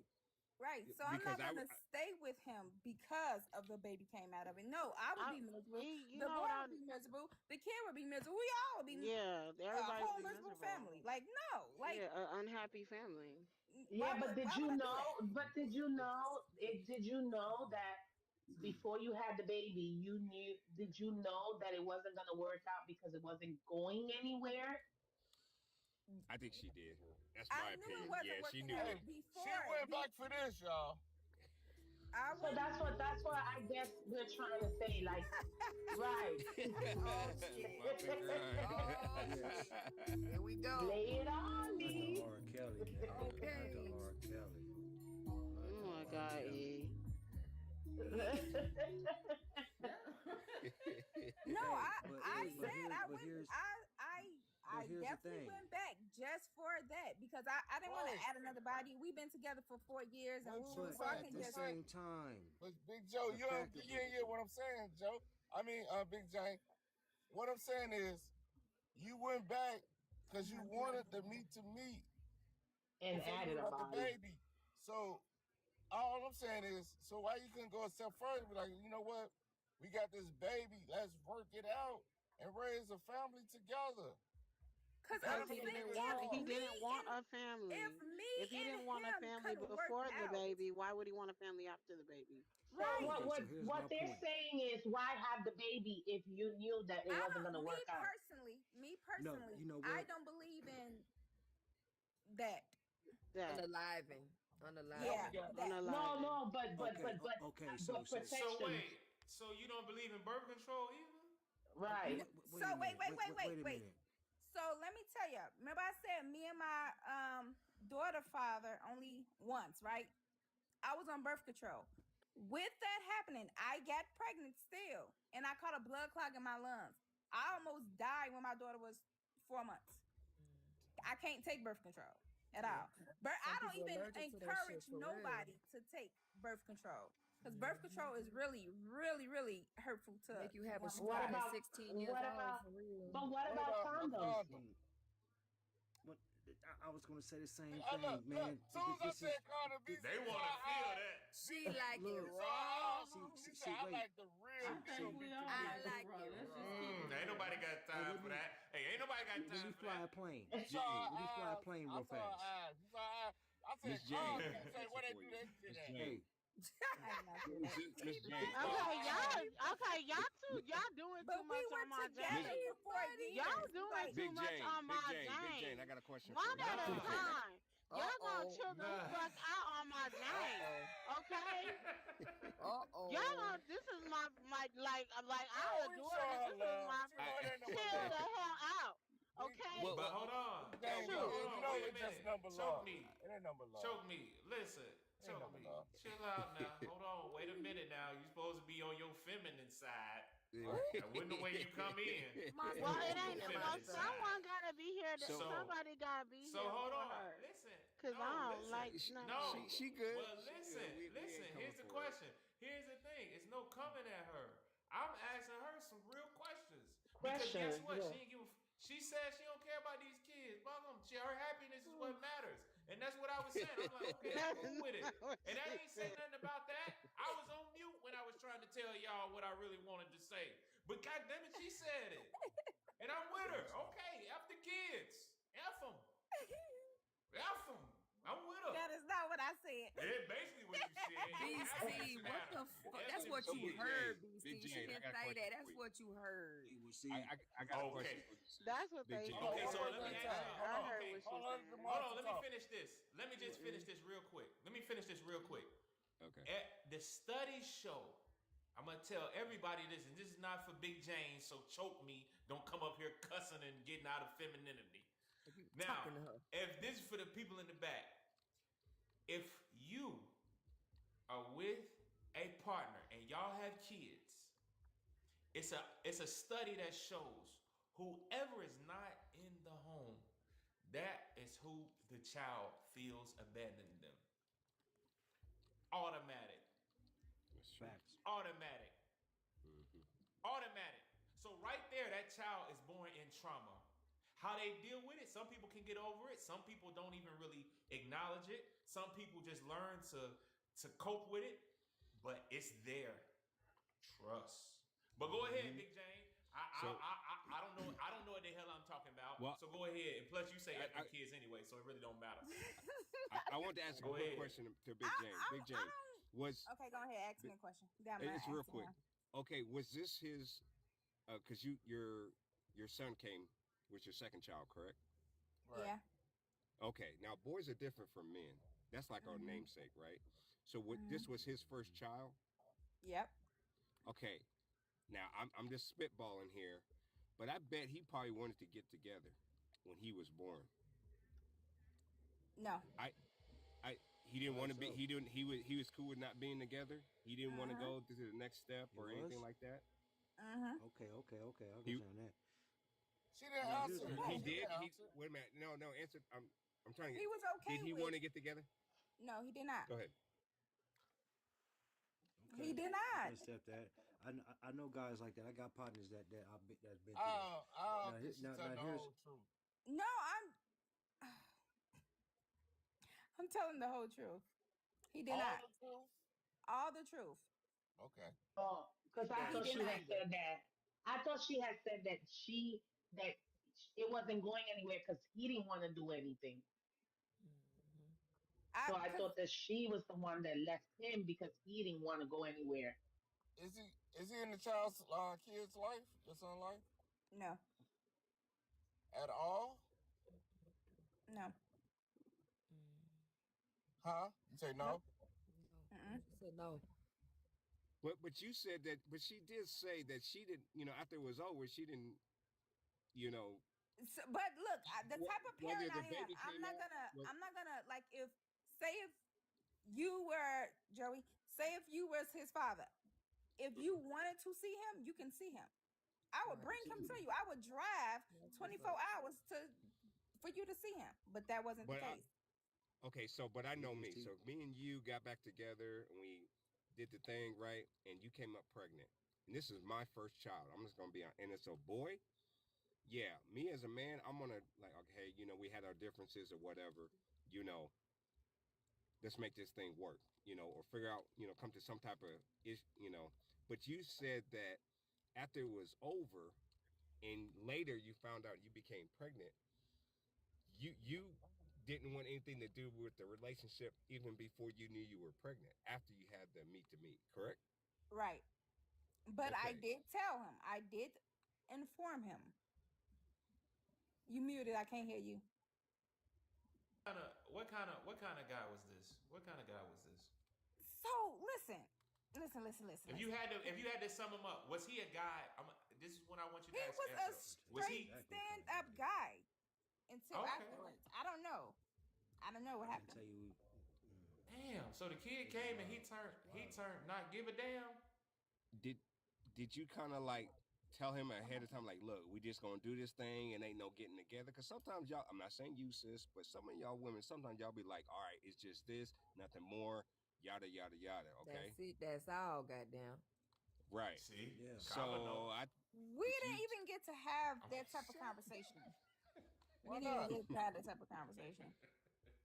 Right. So I'm because not gonna stay with him because of the baby came out of it. No, I would I, be miserable. you The know boy what I? would be miserable. The kid would be miserable. We all would be Yeah, a everybody whole would be miserable miserable. family. Like no, like Yeah, an unhappy family. Yeah, but did why you would I do know? that? But did you know? Did you know that before you had the baby, you knew? Did you know that it wasn't gonna work out because it wasn't going anywhere? I think she did. That's I my knew it opinion. wasn't Yeah, she working knew out Hey, it. she before. went back for this, y'all. I So wouldn't. that's what I guess we're trying to say. Like, right? Oh shit. Bump and Oh grind. shit. Here we go. Lay it on Not the me. R. Kelly, man. Not the Okay. R. Kelly. Not Oh the my R. God, Kelly. E. Yeah. I here's the definitely thing. went back just for that because I didn't want to Right. add another body. We've been together for 4 years and But you woo, But so I back, can at the you just back. same time, But Big Joe, the you fact don't, of you ain't get what I'm saying, Joe. I mean, Big J. What I'm saying is, you went back because you wanted the meat to meat And before you added a got the body. baby. So all I'm saying is, so why you couldn't go a step further? Be like, you know what? We got this baby. Let's work it out and raise a family together. because That Because I'm ain't he gonna be saying didn't this want if he hard. me didn't want and a if family. me If he and didn't want a him family couldn't work before it the out, baby, why would he want a family after the baby? So right? what okay, what so here's what my they're point. saying is why have the baby if you knew that it I wasn't don't. gonna work out? Me No, personally, you know I what? don't believe in that. That Unaliving. Now Yeah, we Unaliving. got that. No, Unaliving. no, Okay, okay, but So protection, wait, so you don't believe in birth control either? right? So wait a minute. Wait a wait. minute. So let me tell you. Remember, I said me and my daughter father only once, right? I was on birth control. With that happening, I got pregnant still, and I caught a blood clot in my lungs. I almost died when my daughter was 4 months. I can't take birth control at Yeah. all. But I Some don't people even allergic to that shit encourage for real. nobody to take birth control because birth control is really, really, really hurtful to Make you have a women's What stroke body. at about 16 years old for real. what what about about a condoms? condom? See, what I was gonna say the same I look, thing, look. man. As soon as I This is said condom, th- They he saw want to feel eyes. that. She like it look. He saw eyes. raw. He said, I Wait. like the real I deal think See. we meat to all I meat. like it like raw. it Let's just keep it raw. Ain't nobody real. got Hey, time for that. Hey, ain't nobody got let time me for fly that. a plane. He saw Jane, Let me fly a eyes. plane I real saw fast. eyes. He saw eyes. I said Miss Jane, I condom. got He a said, question where they for do you. that shit Miss at? Jane. Hey, I did not say that. Miss He Jane. Saw Okay, eyes. y'all doing But too we much were on my Miss together Jane. for 4 years. Y'all doing Like, too Big much Jane, on my Big Jane, I Jane. got a question for One you. at a Nah. time. Y'all gonna Uh-oh. chill the Nah. fuck out on my Jane. Uh-oh. Okay? Y'all Uh-oh. gonna, this is my like No, I we adore showing this. her This is love. my You I, know, it ain't number chill the love. hell out. Big, Okay? well, But hold on. Big Hey, Jane, but Shoot. hold you on. know Wait a it's just minute. number Choke love. me. It ain't number love. Choke me. Listen. It ain't Choke number me. love. Chill out now. Hold on. Wait a minute now. You supposed to be on your feminine side. Right. That wasn't the way you come in. My You Well, was it on your ain't feminine well. feminine myself. side. Someone gotta be here. so So, Somebody gotta be so here hold for on. her. Listen. Cause I No, don't listen. like none of No. that. she good. Well, She listen. good. We Listen. ain't coming Here's the for her. question. Here's the thing. It's no coming at her. I'm asking her some real questions because guess Questions, what? yeah. She ain't give. She said she don't care about these kids. Fuck them. Her happiness is what matters, and that's what I was saying. I'm like, okay, That's cool with it. not what And I she ain't say said. nothing about that. I was on mute when I was trying to tell y'all what I really wanted to say. But goddamn it, she said it, and I'm with her. Okay, F the kids, F them, F them. I'm with her. that is not what I said. Yeah, basically what you said. Your happiness B.SEE, what matter. the fuck? F That's them what So you Big kids. heard, Jane, B.SEE. Big She Jane, I didn't got a say question that. for That's you. what you heard. you will see. I got a Okay. question for you, sis. That's what Big they Jane. Hold on, Okay, said. one so let person me at a ask time. y'all. Hold I on. Okay, heard okay. what she Hold on, let the said. Hold on, monster let me talk. finish this. Let me just finish this real quick. Let me finish this real quick. Okay. The studies show, I'm gonna tell everybody this, and this is not for Big Jane, so choke me. Don't come up here cussing and getting out of femininity. Like you Now, talking to her. if this is for the people in the back, if you are with a partner and y'all have kids, it's a study that shows whoever is not in the home, that is who the child feels abandoning them. Automatic. That's true. Facts. Automatic. Mm-hmm. Automatic. So right there, that child is born in trauma. How they deal with it, some people can get over it. Some people don't even really acknowledge it. Some people just learn to cope with it. But it's there. Trust. But go ahead, Mm-hmm. Big Jane. So, I don't know. I don't know what the hell I'm talking about. well, So go ahead. And plus, you say I, F the kids anyway, so it really don't matter. I want to ask a Go quick ahead. question to Big Jane. Big I Jane, don't. was Okay, go ahead. Ask me a question. Then I'm gonna it's real ask quick. him. Okay, was this his? Because your son came with your second child, correct? Right. Yeah. Okay, now boys are different from men. That's like our Mhm. namesake, right? So what? Mhm. This was his first child. Yep. Okay, now I'm just spitballing here, but I bet he probably wanted to get together when he was born. No. I he didn't I want think to be so. he was cool with not being together. He didn't want to Uh-huh. go to the next step He or was. anything like that. Uh-huh. Okay. I He understand that. here's the answered. thing. He She did. He answered. wait a minute. No, answer. I'm trying to He get. was Did okay he with. want to get together? No, he did not. Go ahead. He Okay, did I can not. accept that. I know guys like that. I got partners that's been through that. I don't Now think here she's telling now the here's whole truth. No, I'm telling the whole truth. He did All not. the truth. All the truth. Okay. Oh, because I Now, He thought did she not. had said that. I thought she had said that it wasn't going anywhere because he didn't want to do anything. Mm-hmm. I So I cause thought that she was the one that left him because he didn't want to go anywhere. Is he in the child's kid's life? Your son life no, at all? no, Mm. Huh? You say nope. no? No, Mm-mm. she said no. but you said that. But she did say that she didn't. After it was over, she didn't. You know, So, but look, the type of whether parent the I am, baby came out. I'm not gonna like if say if you were Joey, say if you was his father, if you wanted to see him, you can see him. I would Right. bring him to you. I would drive That's what's 24 up. hours for you to see him, but that wasn't the But case. okay, so but I he know just me. So if me and you got back together and we did the thing right, and you came up pregnant, and this is my first child. I'm just gonna be on, and it's a boy. Yeah, me as a man, I'm gonna like, okay, we had our differences or whatever. You know, let's make this thing work. Or figure out, come to some type of ish. But you said that after it was over, and later you found out you became pregnant. You didn't want anything to do with the relationship even before you knew you were pregnant. After you had the meet to meet, correct? Right. But I Okay. did tell him. I did inform him. You muted. I can't hear you. What kind of guy was this? What kind of guy was this? So listen, listen, listen, listen, If you listen. had to if you had to sum him up, was he a guy? This is what I want you He guys to was a answer. Was straight he exactly what kind of stand-up guy he was. guy until okay? afterwards. I don't know. I don't know I what can happened. tell you, Damn. So the kid it's came and he wild. turned It's he wild. turned not give a damn. Did did you kind of like tell him ahead of time, like, look, we just gonna do this thing and ain't no getting together? Because sometimes y'all, I'm not saying you, sis, but some of y'all women, sometimes y'all be like, all right, it's just this, nothing more, yada yada yada. Okay, That's it. That's all. Goddamn. right. See, Yeah. Kava know. So We if you didn't even get to have I'm that type of shut. conversation. We Why didn't even not? get to have that type of conversation.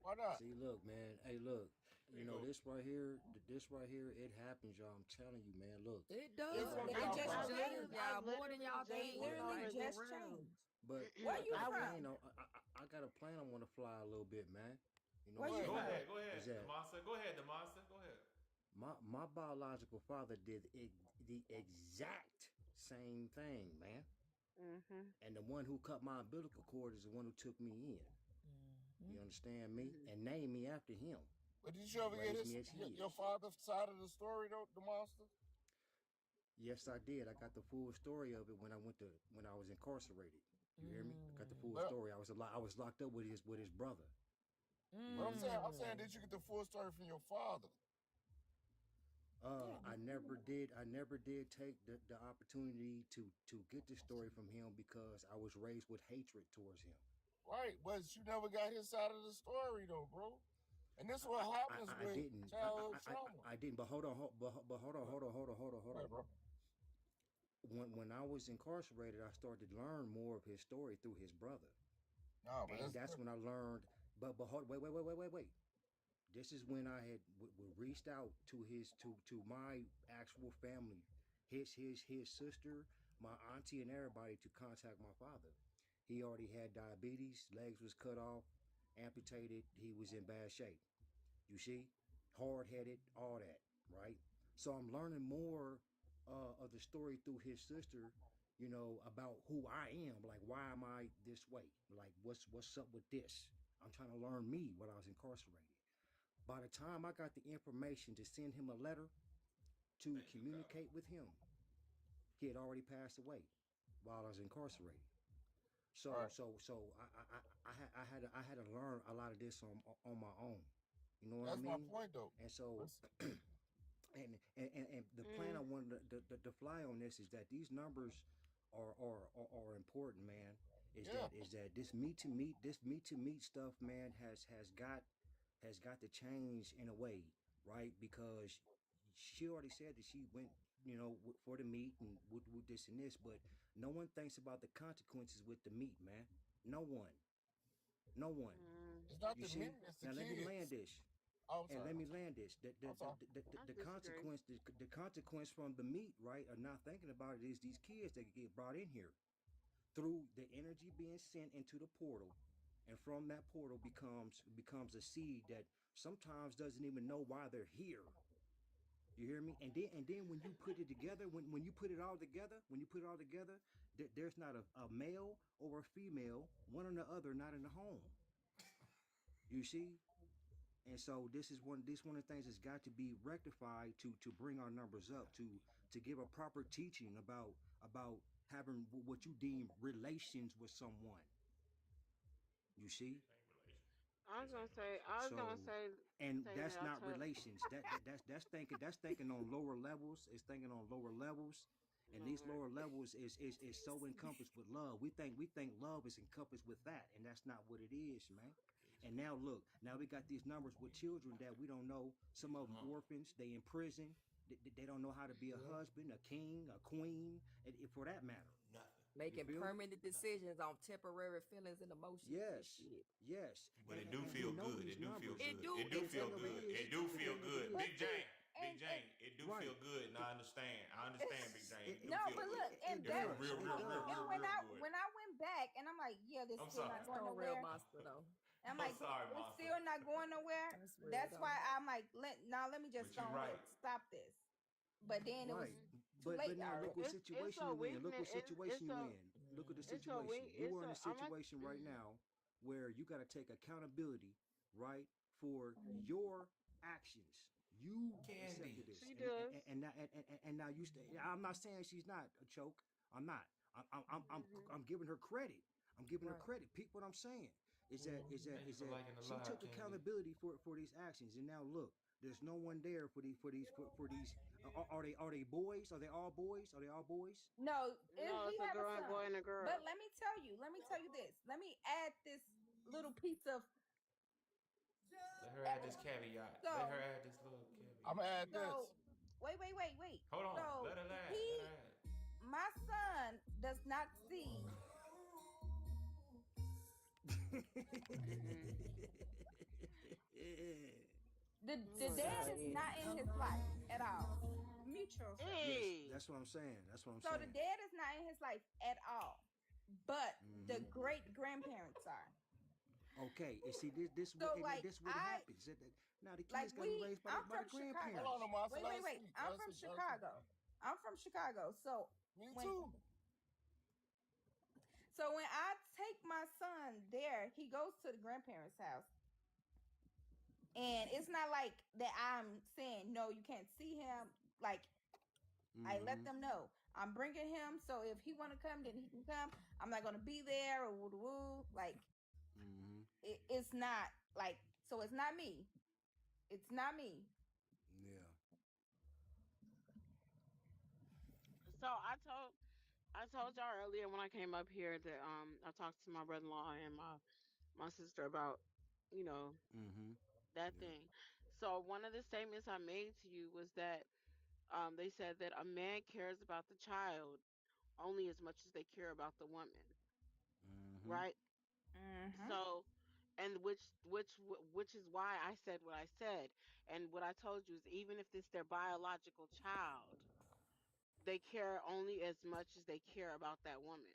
Why not? See, look, man. Hey, look. Here you go. This right here, it happens, y'all. I'm telling you, man. Look, It this It's does. right What it y'all It just find? does, changed. y'all. I More than literally y'all just It think. You went literally know. over just this. changed. Where but you the I went. from? plane, I got a plane I want to fly a little bit, man. You know Where what I'm you What? Go from? saying? ahead. Go ahead. Is The that monster. Go ahead. The monster. Go ahead. my biological father did the exact same thing, man. Mhm. And the one who cut my umbilical cord is the one who took me in. Mm-hmm. You understand me? Mhm. And named me after him. But did you ever get Raised me as he your is. father's side of the story though, the monster? Yes, I did. I got the full story of it when I was incarcerated. You hear me? I got the full Mm. But story. I was locked up with his brother. You but hear I'm me? saying I'm saying Mm. did you get the full story from your father? Yeah. I never did. I never did take the opportunity to get the story from him because I was raised with hatred towards him. Right, but you never got his side of the story though, bro. And this is what happens I with didn't. childhood trauma. I didn't. But hold on. But hold on. What? Hold on. Hold on. Hold on. Hold on. Right, bro. When I was incarcerated, I started to learn more of his story through his brother, No, but and that's that's when I learned. But hold, wait. This is when I had reached out to my actual family, his sister, my auntie, and everybody to contact my father. He already had diabetes, legs was cut off, amputated. He was in bad shape. You see, hard headed, all that, right? So I'm learning more of the story through his sister. You know about who I am, like why am I this way? Like what's up with this? I'm trying to learn me when I was incarcerated. By the time I got the information to send him a letter to Thank you, Kava. communicate with him, he had already passed away while I was incarcerated. So right. so so I had to learn a lot of this on my own. You know what I That's my mean? point though. And so Let's- and the plan I Mm. wanted to fly on this is that these numbers are important, man. Yeah. is that this meat to meat stuff, man, has got to change in a way, right? Because she already said that she went, you know, for the meat and with this and this, but no one thinks about the consequences with the meat, man. No one, no one. Mm, It's not You the meat, see? it's the Now let me land kids. this. Oh, I'm And sorry. let me land this. I'm sorry. I The disagree. consequence, the consequence from the meat, right? Or not thinking about it is these kids that get brought in here through the energy being sent into the portal, and from that portal becomes a seed that sometimes doesn't even know why they're here. You hear me? And then when you put it together, when you put it all together, when you put it all together, there's not a male or a female, one or the other, not in the home. You see? And so this one of the things that's got to be rectified to bring our numbers up to give a proper teaching about having what you deem relations with someone. You see? This ain't relation. I was This gonna ain't say, I was relationship. gonna So, say, and say that that's I not took. relations. That's thinking on lower levels. It's thinking on lower levels, and these Lord. lower levels is so encompassed with love. We think love is encompassed with that, and that's not what it is, man. And now look, now we got these numbers with children that we don't know. Some of them orphans, they in prison. They don't know how to be a Yeah. husband, a king, a queen, and for that matter. Nothing. You Making feel me? permanent decisions on temporary feelings and emotions and Yes, shit. yes, But it do and we feel know good. these It do feel numbers. It good. do, It do But it the feel thing of do. it good. is, It do the feel thing of it good. is, But Big see, Jane. Big and Jane. It do feel right? good. And It, I understand. I understand, Big Jane. It do no, feel but good. look, and It feel that real, it real, real, does. real, when real I good. when I went back and I'm like, yeah, this I'm still sorry. not That's going no real nowhere. monster though. And I'm I'm like, sorry, it's monster. still not going nowhere. That's real That's though. why I'm like, let me just But go you ahead right. stop this. But then it was Right. Mhm. too But late now look already. what It's situation a you in. Look weakness. what situation It's you a in. Look at the Mm. it's a situation. weak. You It's are in a. a I'm a. situation right Mhm. now where you got to take accountability, right, for your actions. You accepted Candy. this, She does. and now you stay. I'm not saying she's not a choke. I'm not. Mhm. I'm giving her credit. I'm giving her Right. credit. Peep what I'm saying. Thank you Is for that liking the she live, took Candy. accountability for these actions, and now look, there's no one there for these. Are they boys? Are they all boys? Are they all boys? No, No, he it's a have a girl, boy, son. and a girl. But let me tell you this. Let me add this little piece of Let her add this caveat. Let her so add this little I'm caveat. gonna add so this. wait. Hold on. So Let her add. Let her he add. my son does not see Mhm. the Oh dad God. is not in his life at all. Mutual friend. Yes, Hey. that's what I'm saying. That's what I'm So the saying. dad is not in his life at all. But the Hmm. great grandparents are. Okay, and see this what So and like this what happens. Now the like kids got to be we raised I'm by the from Hold Chicago. on, grandparents. Amasa. Let her Wait. speak. I'm Let her from speak. Let her speak. Chicago. I'm from Chicago. Me When too. when I take my son there, he goes to the grandparents' house. And it's not like that I'm saying no, you can't see him. Like I let Hmm. them know I'm bringing him. So if he want to come, then he can come. I'm not gonna be there or woo woo. Like Hmm. it's not like so. It's not me. It's not me. Yeah. So I told y'all earlier when I came up here that I talked to my brother-in-law and my sister about you know Hmm. that Yeah. thing. So one of the statements I made to you was that they said that a man cares about the child only as much as they care about the woman, Hmm. right? Mm-hmm. So, and which is why I said what I said, and what I told you is even if it's their biological child, they care only as much as they care about that woman.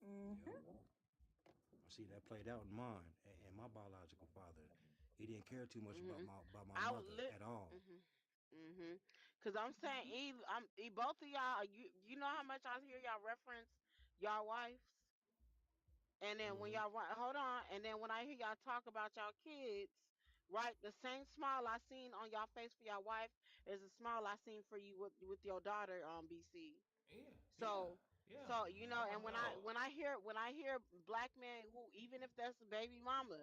Yep. Mm-hmm. I see that played out in mine and my biological father. He didn't care too much Mhm. about my I would mother lit. at all. Mhm. Mhm. Cause I'm saying, both of y'all, you know how much I hear y'all reference y'all wives. And then when Hmm. y'all hold on, and then when I hear y'all talk about y'all kids, right? The same smile I seen on y'all face for your wife is a smile I seen for you with your daughter B.SEE. Yeah. Yeah. So Yeah. so Oh my and dog. when I hear black men who even if that's a baby mama,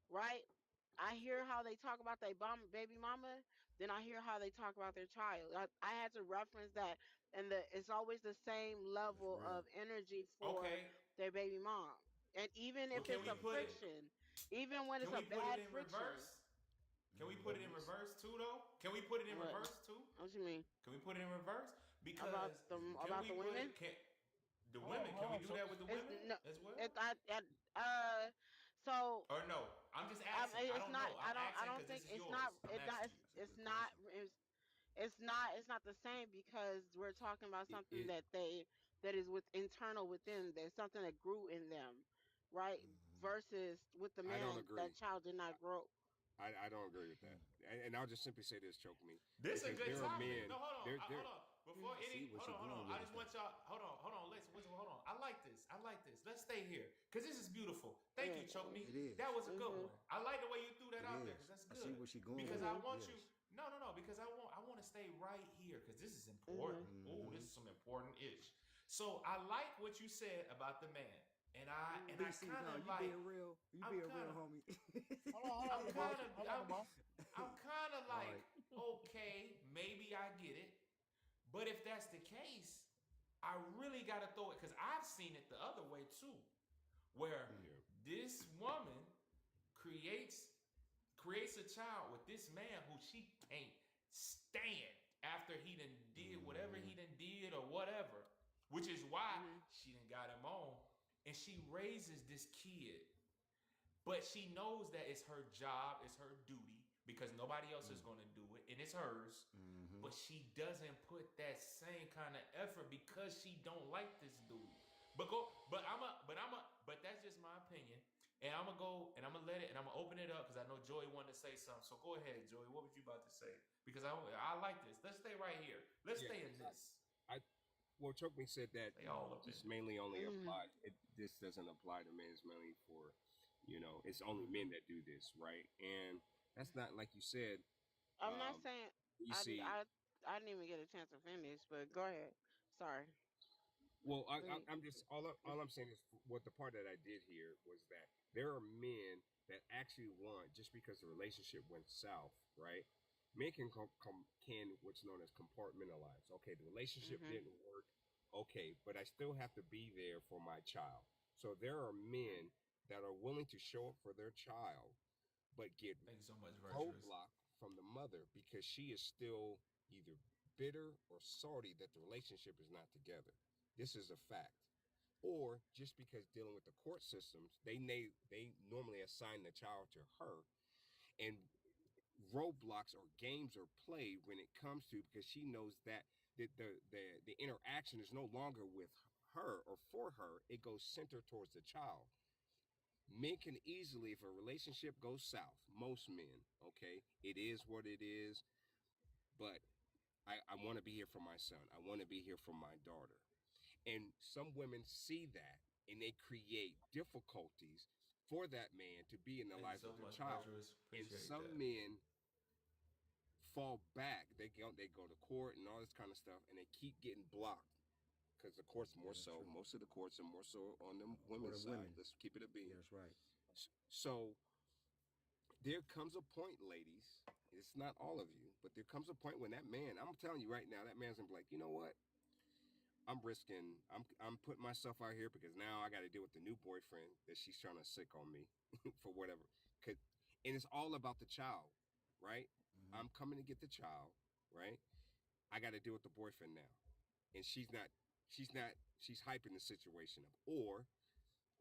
right? I hear how they talk about their baby mama, then I hear how they talk about their child. I had to reference that, and it's always the same That's level real. of energy for Okay. their baby mom. And even Well, if it's a friction, even when it's can a we put it bad in friction. reverse? Can we put it in reverse too, though? Can we put it in What? reverse too? What you mean Can we put it in reverse? about Because the can we put women? it? Can the Hold on, women? Can hold we on. do So, that with the It's women no. as well? It uh. So Or no? I'm just asking. I it's don't not. know. I'm I asking don't because think this is it's yours. not. I'm asking you. It's a It's good not. question. It's not the same because we're talking about something It that is with internal within. There's something that grew in them, right? Versus with the I don't man, that agree. child did not grow. I don't agree with that. And I'll just simply say this, choke me, This a because good there are topic. men. No, hold on. There. Hold on. Before Mm. I see any, what you're hold going on. with I it just though. want y'all. Hold on. Listen. Hold on. I like this. I like this. Let's stay here because this is beautiful. Thank you, choke me. It is. That was a good Mhm. one. I like the way you threw that It out there is. because that's I see good. where she's going Because with I it. Mhm. want you. Yes. No. Because I want to stay right here because this is important. Mhm. Oh, this Mm-hmm. is some important ish. So I like what you said about the man, and I BC, kind no, of you like. being real. You I'm being kind real, of. homie. hold on, I'm the boss. kind of. Hold on, the boss. I'm kind of All like right. okay, maybe I get it. But if that's the case, I really got to throw it because I've seen it the other way too, where Mm. Yeah. this woman creates creates a child with this man who she can't stand after he done did whatever Mm-hmm. he done did or whatever, which is why Mhm. she done got him on, and she raises this kid, but she knows that it's her job, it's her duty because nobody else is Mm. going to do it, and it's hers. Mm-hmm. But she doesn't put that same kind of effort because she don't like this dude. But that's just my opinion. And I'm gonna go and I'm gonna let it and I'm gonna open it up because I know Joey wanted to say something. So go ahead, Joey. What were you about to say? Because I like this. Let's stay right here. Let's Yeah. stay in this. I well, choke me said that Stay all up in this it. mainly only Mhm. apply. This doesn't apply to men. It's mainly for, it's only men that do this, right? And that's not like you said. I'm not Um, saying you see, I didn't even get a chance to finish, but go ahead. Sorry. well, Wait. I'm just all I'm saying is what the part that I did here was that there are men that actually want just because the relationship went south, right? Men can what's known as compartmentalize. Okay, the relationship Mhm. didn't work. Okay, but I still have to be there for my child. So there are men that are willing to show up for their child, but get Thank you so much, Virtuous. roadblock from the mother because she is still either bitter or salty that the relationship is not together. This is a fact. Or just because dealing with the court systems, they normally assign the child to her, and roadblocks or games are played when it comes to because she knows that the interaction is no longer with her or for her. It goes center towards the child. Men can easily, if a relationship goes south, most men, okay, it is what it is, but I want to be here for my son. I want to be here for my daughter. And some women see that and they create difficulties for that man to be in the Thank you life so of the much, child. Virtuous. And Appreciate some that. men fall back. They go to court and all this kind of stuff, and they keep getting blocked because the courts Yeah, more that's so. true. Most of the courts are more so on the More women's than side. women. Let's keep it a Yeah, being. that's right. So there comes a point, ladies. It's not all of you, but there comes a point when that man. I'm telling you right now, that man's gonna be like, you know what? I'm risking. I'm putting myself out here because now I got to deal with the new boyfriend that she's trying to sick on me for whatever. And it's all about the child, right? Mm-hmm. I'm coming to get the child, right? I got to deal with the boyfriend now, and she's not. She's not. She's hyping the situation up, or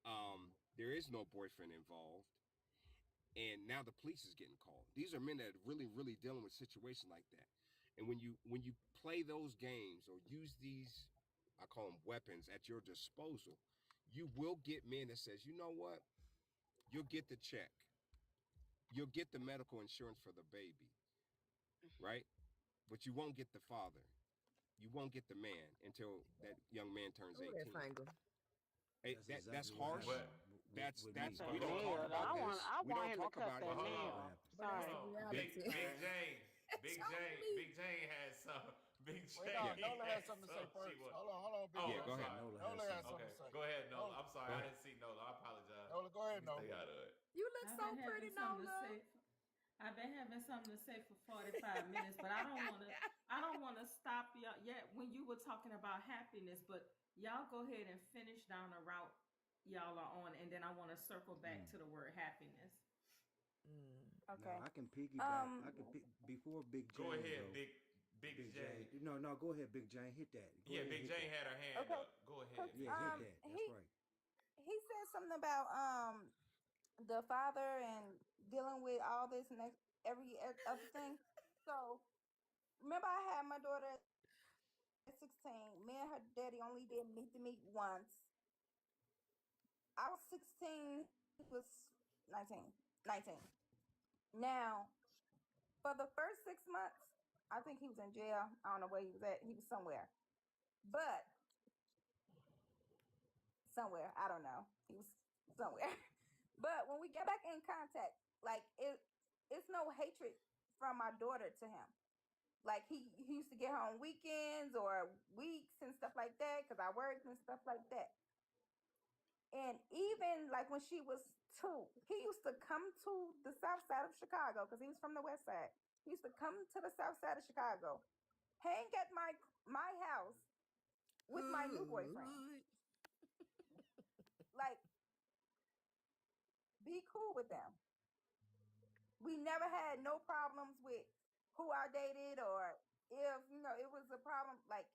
Mm-hmm. there is no boyfriend involved, and now the police is getting called. These are men that are really dealing with situations like that. And when you play those games or use these, I call them weapons at your disposal, you will get men that says, you know what, you'll get the check, you'll get the medical insurance for the baby, right? But you won't get the father, you won't get the man until that young man turns Oh, that 18. finger. Hey, That's that's exactly what harsh. But happened That's with Cut me. that's that we but don't hold on, talk nail. but about look. this. I We want don't him to talk cut about it. But that hold That's on. what nail. happened. But that's Hold the Sorry. on, reality. Big Tell Jane, me. Big Jane had some. Big Wait, Yeah, no, Jane Nola had has something to say some. She first. was. Hold on, Big yeah. Oh, J. I'm Go Yeah, ahead. sorry. Nola has Nola has something. something Okay, to say. go ahead, Nola. Nola, I'm sorry, Go I ahead. didn't see Nola. I apologize. Nola, go Let ahead, me Nola. stay out of it. You look I've so been pretty, having something to Nola. say. I've been having something to say for 45 minutes, but I don't want to. I don't want to stop y'all yet when you were talking about happiness. But y'all go ahead and finish down the route y'all are on, and then I want to circle back Mm. to the word happiness. Mm. Now Okay. I can piggyback. Um, Before Big Go Jane ahead, go. Big Big J. Jane. No, no, go ahead, Big Jane. Hit that. Go Yeah, ahead, Big hit Jane that. had her hand okay. up. Go Cause ahead, Yeah, Big hit J. that. That's right. he said something about the father and dealing with all this and every other thing. So remember, I had my daughter at 16. Me and her daddy only did meet to meet once. I was 16. He was 19. 19. Now, for the first 6 months, I think he was in jail. I don't know where he was at. He was somewhere, but somewhere I don't know. He was somewhere. But when we get back in contact, like it's no hatred from my daughter to him. Like he used to get home weekends or weeks and stuff like that because I worked and stuff like that. And even like when she was 2, he used to come to the south side of Chicago because he was from the west side. He used to come to the south side of Chicago, hang at my house with my new boyfriend. Hood. Like, be cool with them. We never had no problems with who I dated or if it was a problem. Like,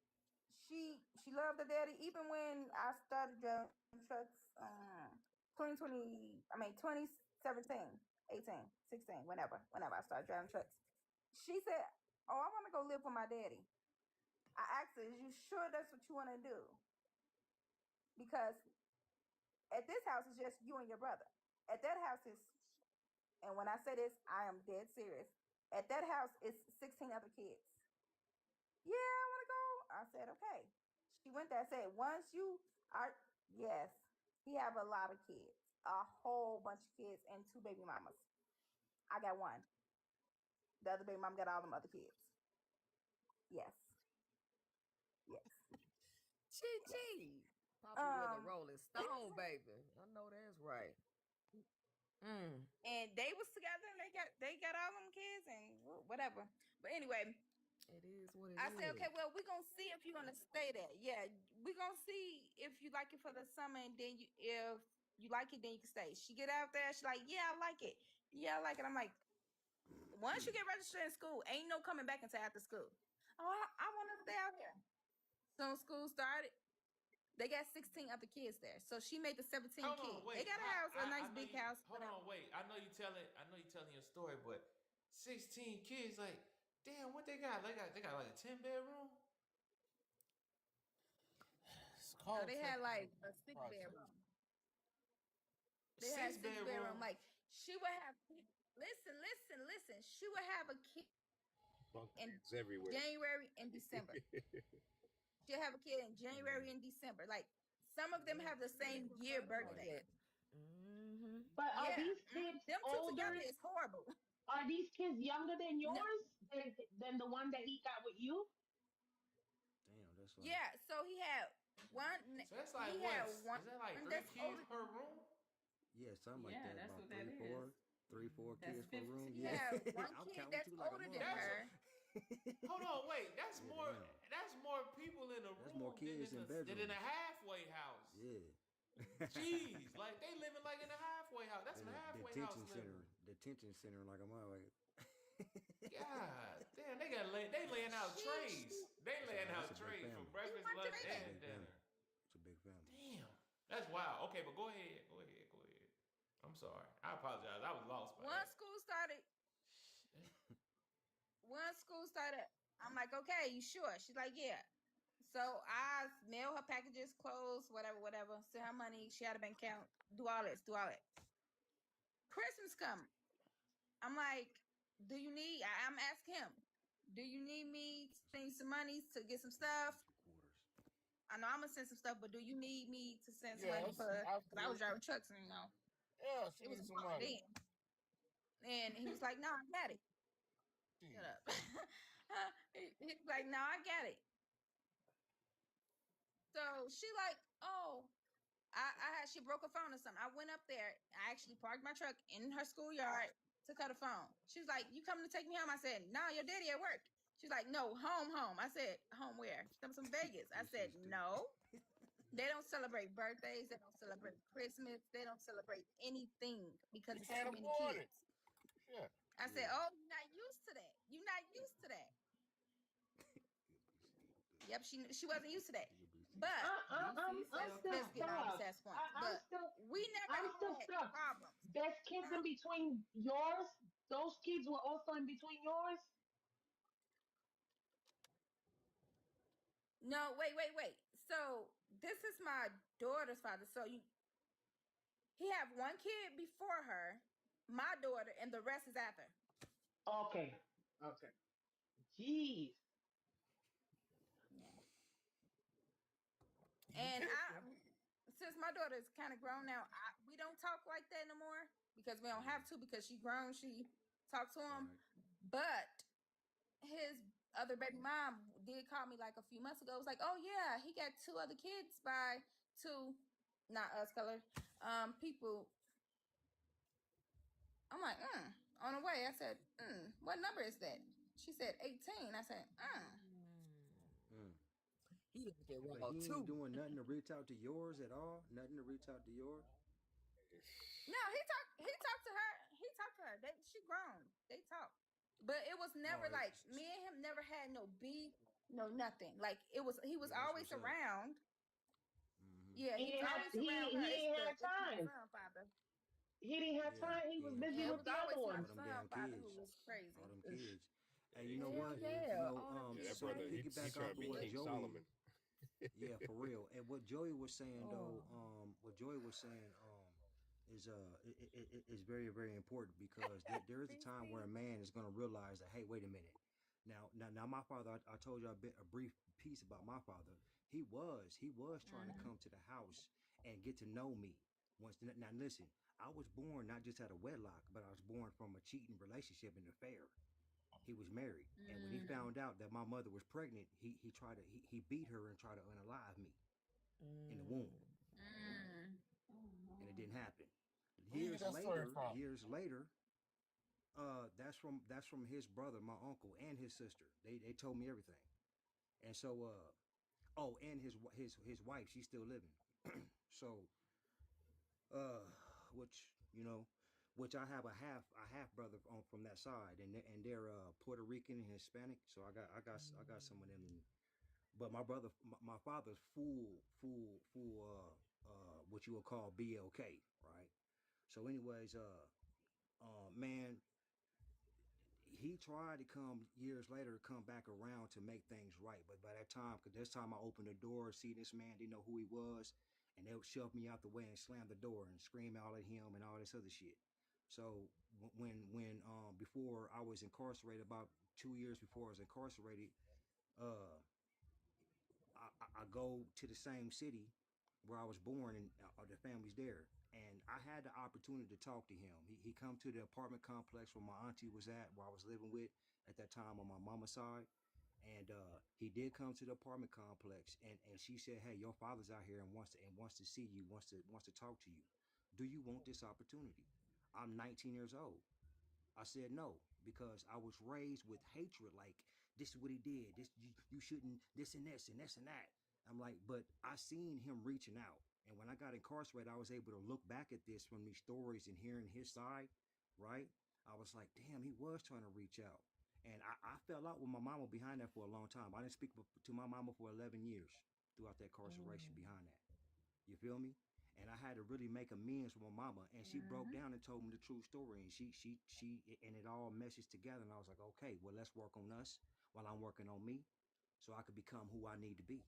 she loved her daddy even when I started driving trucks. 2020, I mean 2017, 18, 16, whenever I started driving trucks. She said, "Oh, I want to go live with my daddy." I asked her, "Is you sure that's what you want to do?" Because at this house it's just you and your brother. At that house is, and when I say this, I am dead serious. At that house it's 16 other kids. Yeah, I want to go. I said, okay. She went there. I said, once you are, yes, he have a lot of kids, a whole bunch of kids, and 2 baby mamas. I got one. The other baby mom got all them other kids. Yes, yes, Chi yes. Chi. Papa with a Um, Rolling Stone, baby. I know that's right. Mm. and they was together, and they got all them kids and whatever. But anyway, It is what it I said, is. okay, well, we're gonna see if you're gonna stay there. Yeah, we're gonna see if you like it for the summer, and then if you like it, then you can stay. She get out there, she's like, yeah, I like it. Yeah, I like it. I'm like, once you get registered in school, ain't no coming back until after school. Oh, I want to stay out here. Soon school started, they got 16 other kids there. So she made the 17 Hold on, kids. They wait. got a house, a I nice know big you. house, Hold whatever. on, wait. I know you telling your story, but 16 kids, like, damn, what they got? They got like a 10 bedroom. It's No, called they had trust like a six process. bedroom. They had Six six bedroom. bedroom. Like she would have. Listen, listen, listen. She would have a kid Bunk in beds everywhere. January and December. She'll have a kid in January and December. Like some of them Yeah, have the yeah, same my year son like birthday. that. Mm-hmm. But are Yeah, these kids them two together older? is horrible. Are these kids younger than No, yours? Than the one that he got with you? Damn, that's like yeah. So he had one. So that's like He what? had one Is that like three that's kids older. per room? yeah, something like Yeah, that. that's About what that three, is. four, three, four That's kids per 15. room. He Yeah, had one I'm kid counting that's too like a older than That's her. motherfucker. hold on, wait. That's more. Damn, That's more people in a that's more room kids in than in a bedrooms. halfway house. Yeah. Jeez, like they living like in a halfway house. That's In some a halfway house living. detention center like a motherfucker. God damn, they laying out trays. They laying It's out a big trays for family. He breakfast, went to lunch, It's a bed. and big dinner. family. It's a big family. Damn, that's wild. Okay, but go ahead, go ahead, go ahead. I'm sorry. I apologize. I was lost by Once that. school started, once school started, I'm like, okay, you sure? She's like, yeah. So I mail her packages, clothes, whatever, whatever. Send her money. She had a bank account. Do all this, do all that. Christmas come. I'm like, do you need? I'm asking him, do you need me to send you some money to get some stuff? Two quarters. I know I'm gonna send some stuff, but do you need me to send some money Yes, for? Because I was absolutely. driving trucks, and Yeah, she it was needs some important money. then. And he was like, no, I got it. Shut Jeez. up. He's like, no, I got it. So she like, oh, she broke her phone or something. I went up there. I actually parked my truck in her schoolyard, took her the phone. She's like, you coming to take me home? I said, no, your daddy at work. She's like, no, home, home. I said, home where? She comes from Vegas. I This said, shit's stupid. no. They don't celebrate birthdays. They don't celebrate Christmas. They don't celebrate anything because You it's can't too many afford kids. it. Yeah. I said, Yeah. "Oh, you're not used to that. You're not used to that." Yep, she wasn't used to that. But BC let's still I'm let's talking. get still off the stuck. sass points. I'm But still we never I'm still had stuck. problems. There's kids Huh? in between yours. Those kids were also in between yours. No, wait. So this is my daughter's father. So he have one kid before her, my daughter, and the rest is after. Okay. Okay. Jeez. Yeah. And since my daughter is kind of grown now, we don't talk like that no more because we don't have to because she grown. She talked to him, Right. but his other baby mom did call me like a few months ago. It was like, oh yeah, he got two other kids by two, not us color, people. I'm like, on the way. I said, what number is that? She said 18. I said, Mm. He didn't get But raw he ain't too. doing nothing to reach out to yours at all. Nothing to reach out to yours. No, he talked to her. He talked to her. She grown. They talk. But it was never Oh, like me and him never had no beef, no nothing. Like he was yeah, that's always what's up. around. Hmm. Yeah, He he was didn't have always he around her. he didn't have It's my time. son father. He didn't have Yeah, time. He he was ain't have busy Yeah, it with time. was the other always my All ones. them son damn father who kids. was crazy. All them kids. Hey, you know Hell what? You yeah, know, all them Yeah, that kids so to brother, crazy. he piggyback off trying to of be what King Joey, Solomon. yeah, for real. And what Joey was saying Oh, though, what Joey was saying, is very very important because there is a time where a BC. man is going to realize that, hey, wait a minute. Now my father, I told you a brief piece about my father. He was trying to come to the house and get to know me. Now listen, I was born not just out of wedlock, but I was born from a cheating relationship and affair. He was married, and when he found out that my mother was pregnant, he tried to he beat her and tried to unalive me in the womb, Mm. and it didn't happen. Where you get that story from? Years later, that's from his brother, my uncle, and his sister. They told me everything, and so oh, and his wife, she's still living. So uh, which you know, which I have a half brother on from that side, and they're Puerto Rican and Hispanic. So I got some of them in me. But my brother, my father's full what you would call BLK, right? So, anyways, man, he tried to come years later, come back around to make things right. But by that time, because this time I opened the door, see this man, didn't know who he was, and they would shove me out the way and slam the door and scream out at him and all this other shit. So when before I was incarcerated, about 2 years before I was incarcerated, uh, I go to the same city where I was born and the family's there. And I had the opportunity to talk to him. He come to the apartment complex where my auntie was at, where I was living with at that time on my mama's side. And he did come to the apartment complex, and she said, "Hey, your father's out here and wants to see you, wants to talk to you. Do you want this opportunity?" I'm 19 years old. I said no because I was raised with hatred. Like, this is what he did. You shouldn't this and this and this and that. I'm like, but I seen him reaching out, and when I got incarcerated, I was able to look back at this from these stories and hearing his side. Right? I was like, damn, he was trying to reach out, and I fell out with my mama behind that for a long time. I didn't speak to my mama for 11 years throughout that incarceration behind that. You feel me? And I had to really make amends with my mama, and she broke down and told me the true story, and and it all meshes together. And I was like, okay, well, let's work on us while I'm working on me, so I could become who I need to be.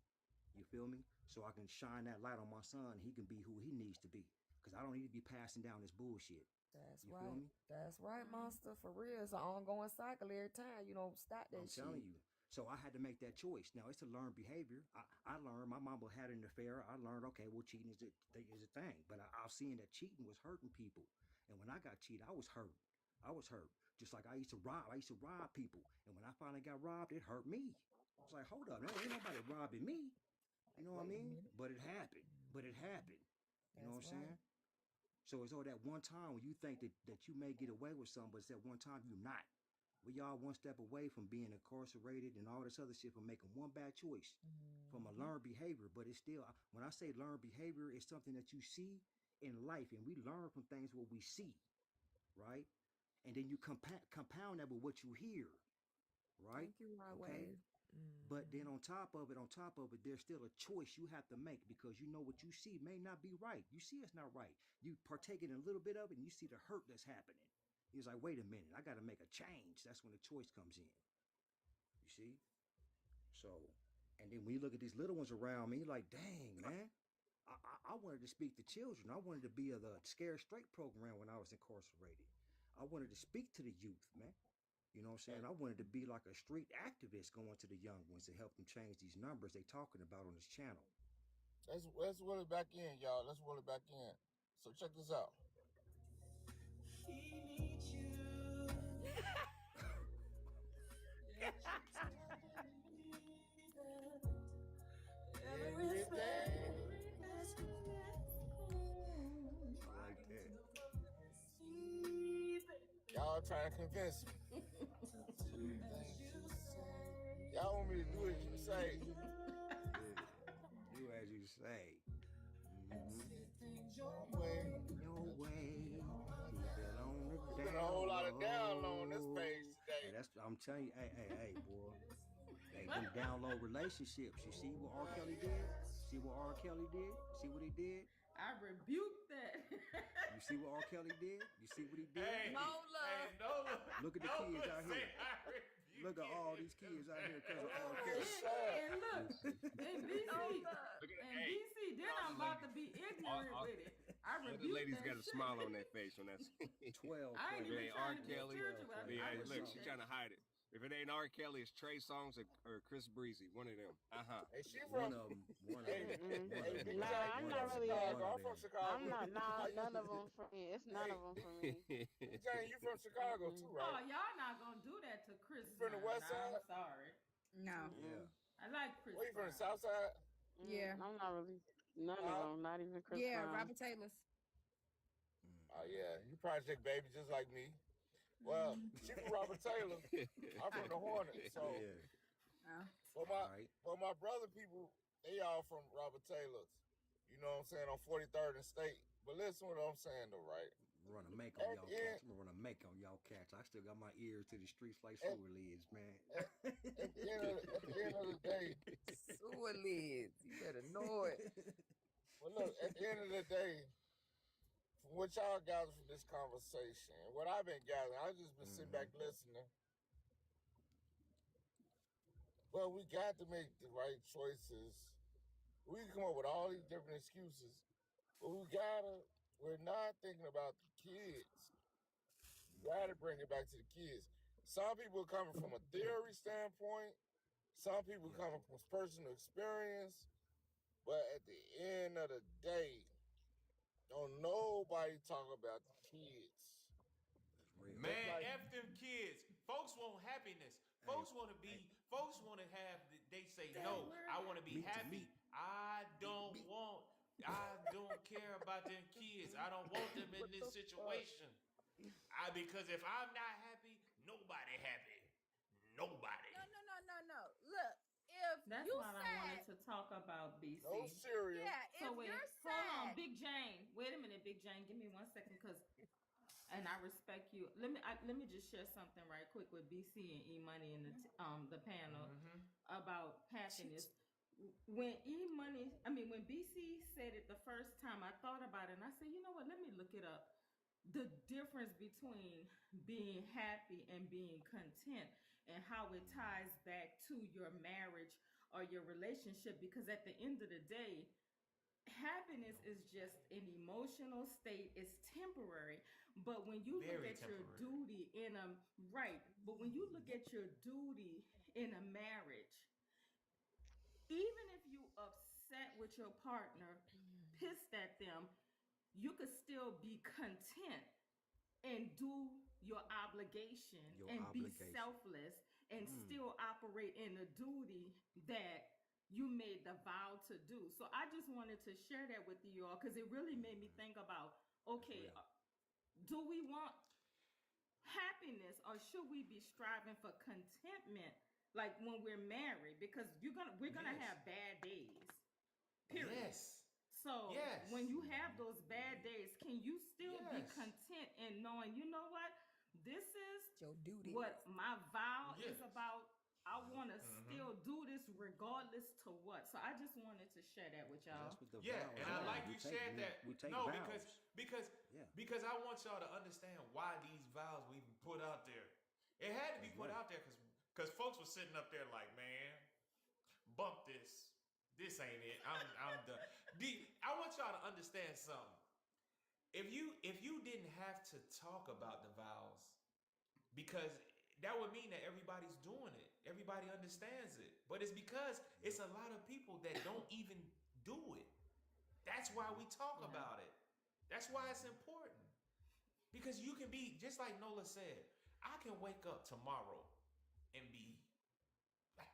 You feel me? So I can shine that light on my son. He can be who he needs to be, because I don't need to be passing down this bullshit. That's You feel right. me? That's right, monster. For real, it's an ongoing cycle every time. You don't stop that I'm telling shit. you. So I had to make that choice. Now it's a learned behavior. I learned my mama had an affair. I learned, okay, well, cheating is a thing. But I was seeing that cheating was hurting people. And when I got cheated, I was hurt. I was hurt. Just like I used to rob. I used to rob people. And when I finally got robbed, it hurt me. I was like, hold up, man, ain't nobody robbing me. You know what I Wait a mean? minute. But it happened. But it happened. You know That's what I'm right. saying? So it's all that one time when you think that you may get away with something, but it's that one time you're not. We all one step away from being incarcerated and all this other shit from making one bad choice from a learned behavior. But it's still, when I say learned behavior, it's something that you see in life, and we learn from things what we see, right? And then you compound that with what you hear, right? Thank you, Okay. Rodway. But then on top of it, there's still a choice you have to make because you know what you see may not be right. You see it's not right. You partake in a little bit of it and you see the hurt that's happening. He's like, wait a minute, I got to make a change. That's when the choice comes in. You see? So, and then when you look at these little ones around me, like, dang, man, I wanted to speak to children. I wanted to be of the Scare Straight program when I was incarcerated. I wanted to speak to the youth, man. You know what I'm saying? I wanted to be like a street activist going to the young ones to help them change these numbers they talking about on this channel. Let's roll it back in, y'all. Let's roll it back in. So check this out. He needs you. Every day. Like that. Y'all trying to convince me. Y'all want me to do as you say. Yeah. Do as you say. Your way. Your way. Keep it on the There's down been a whole lot of down low on this low. page today. Hey, I'm telling you, hey, boy. Hey, them down low relationships. You see what R. Kelly did? See what R. Kelly did? See what he did? I rebuke that. You see what R. Kelly did? You see what he did? Hey, Nola. hey, Nola. Look at the Nola kids out say here. I rebuke Look at it. all these kids out here because of R. And, Kelly. and look, in BC, Hey, BC, then I'm about to be ignorant with it. I all the rebuke ladies that got a shit. smile on their face when that's 12. I ain't even Hey, trying R. to be Kelly. spiritual. Yeah, I look, rebuke she's that trying to hide it. If it ain't R. Kelly, it's Trey Songz or Chris Breezy. One of them. Hey, she One from. of them. Hey, Big Nah, Jack, I'm you not from really Chicago? a. I'm from Chicago. I'm not. Nah, How you- none of them for me. It's none of them for me. Big Jack, you from Chicago too, Oh, right? y'all not gonna do that to Chris. You from the West I'm Side? sorry. No. Yeah. I like Chris. Where you from? The Brown. South Side? Yeah. I'm not really. None of them. Not even Chris Yeah, Brown. Robert Taylor's. Oh yeah, you Project Baby just like me. Well, she from Robert Taylor. I'm from the Hornets. So, Yeah. well, Right. my brother people, they all from Robert Taylor's. You know what I'm saying, on 43rd and State. But listen what I'm saying though, right? Run a make on At y'all the end, cats. I'm gonna run a make on y'all cats. I still got my ears to the streets like At- sewer lids, man. at the end of the day, Sewer lids. You better know it. well, look, at the end of the day, from what y'all gathered from this conversation, and what I've been gathering, I've just been sitting back listening. Well, we got to make the right choices. We can come up with all these different excuses, but we're not thinking about the kids. We gotta bring it back to the kids. Some people are coming from a theory standpoint, some people Yeah. coming from personal experience, but at the end of the day, don't nobody talk about the kids. That's real. Just Man, like, F them kids. Folks want happiness. Folks want to be. Folks want to have. They say no. I want to be Me too, happy. me. I don't want. I don't care about them kids. I don't want them in this situation. Because if I'm not happy, nobody happy. Nobody. No. Look, if That's you what I wanted to talk about, BC. no cereal. yeah, if So wait, you're hold on, sad, Big Jane. Wait a minute, Big Jane. Give me 1 second, and I respect you. Let me just share something right quick with BC and E Money in the panel about happiness. When when BC said it the first time, I thought about it and I said, you know what? Let me look it up. The difference between being happy and being content, and how it ties back to your marriage or your relationship. Because at the end of the day, happiness is just an emotional state. It's temporary. But when you look Very at your temporary. duty in a right, but when you look at your duty in a marriage, even if you upset with your partner, pissed at them, you could still be content and do your obligation Your and be obligation. selfless and still operate in the duty that you made the vow to do. So I just wanted to share that with you all because it really made me think about, okay, real. do we want happiness, or should we be striving for contentment like when we're married? Because we're gonna Yes. have bad days. Period. Yes. So Yes. when you have those bad days, can you still be Yes. content in knowing, you know what? This is It's your duty. what my vow is Yes. about. I want to Mm-hmm. still do this regardless to what. So I just wanted to share that with Because y'all. that's what the Yeah, vows and I are. like you shared that. We take No, vows. because Yeah. because I want y'all to understand why these vows we even put out there. It had to be That's put right. out there because folks were sitting up there like, man, bump this. This ain't it. I'm done. I want y'all to understand something. If you didn't have to talk about the vows, because that would mean that everybody's doing it. Everybody understands it. But it's because it's a lot of people that don't even do it. That's why we talk Yeah. about it. That's why it's important. Because you can be, just like Nola said, I can wake up tomorrow and be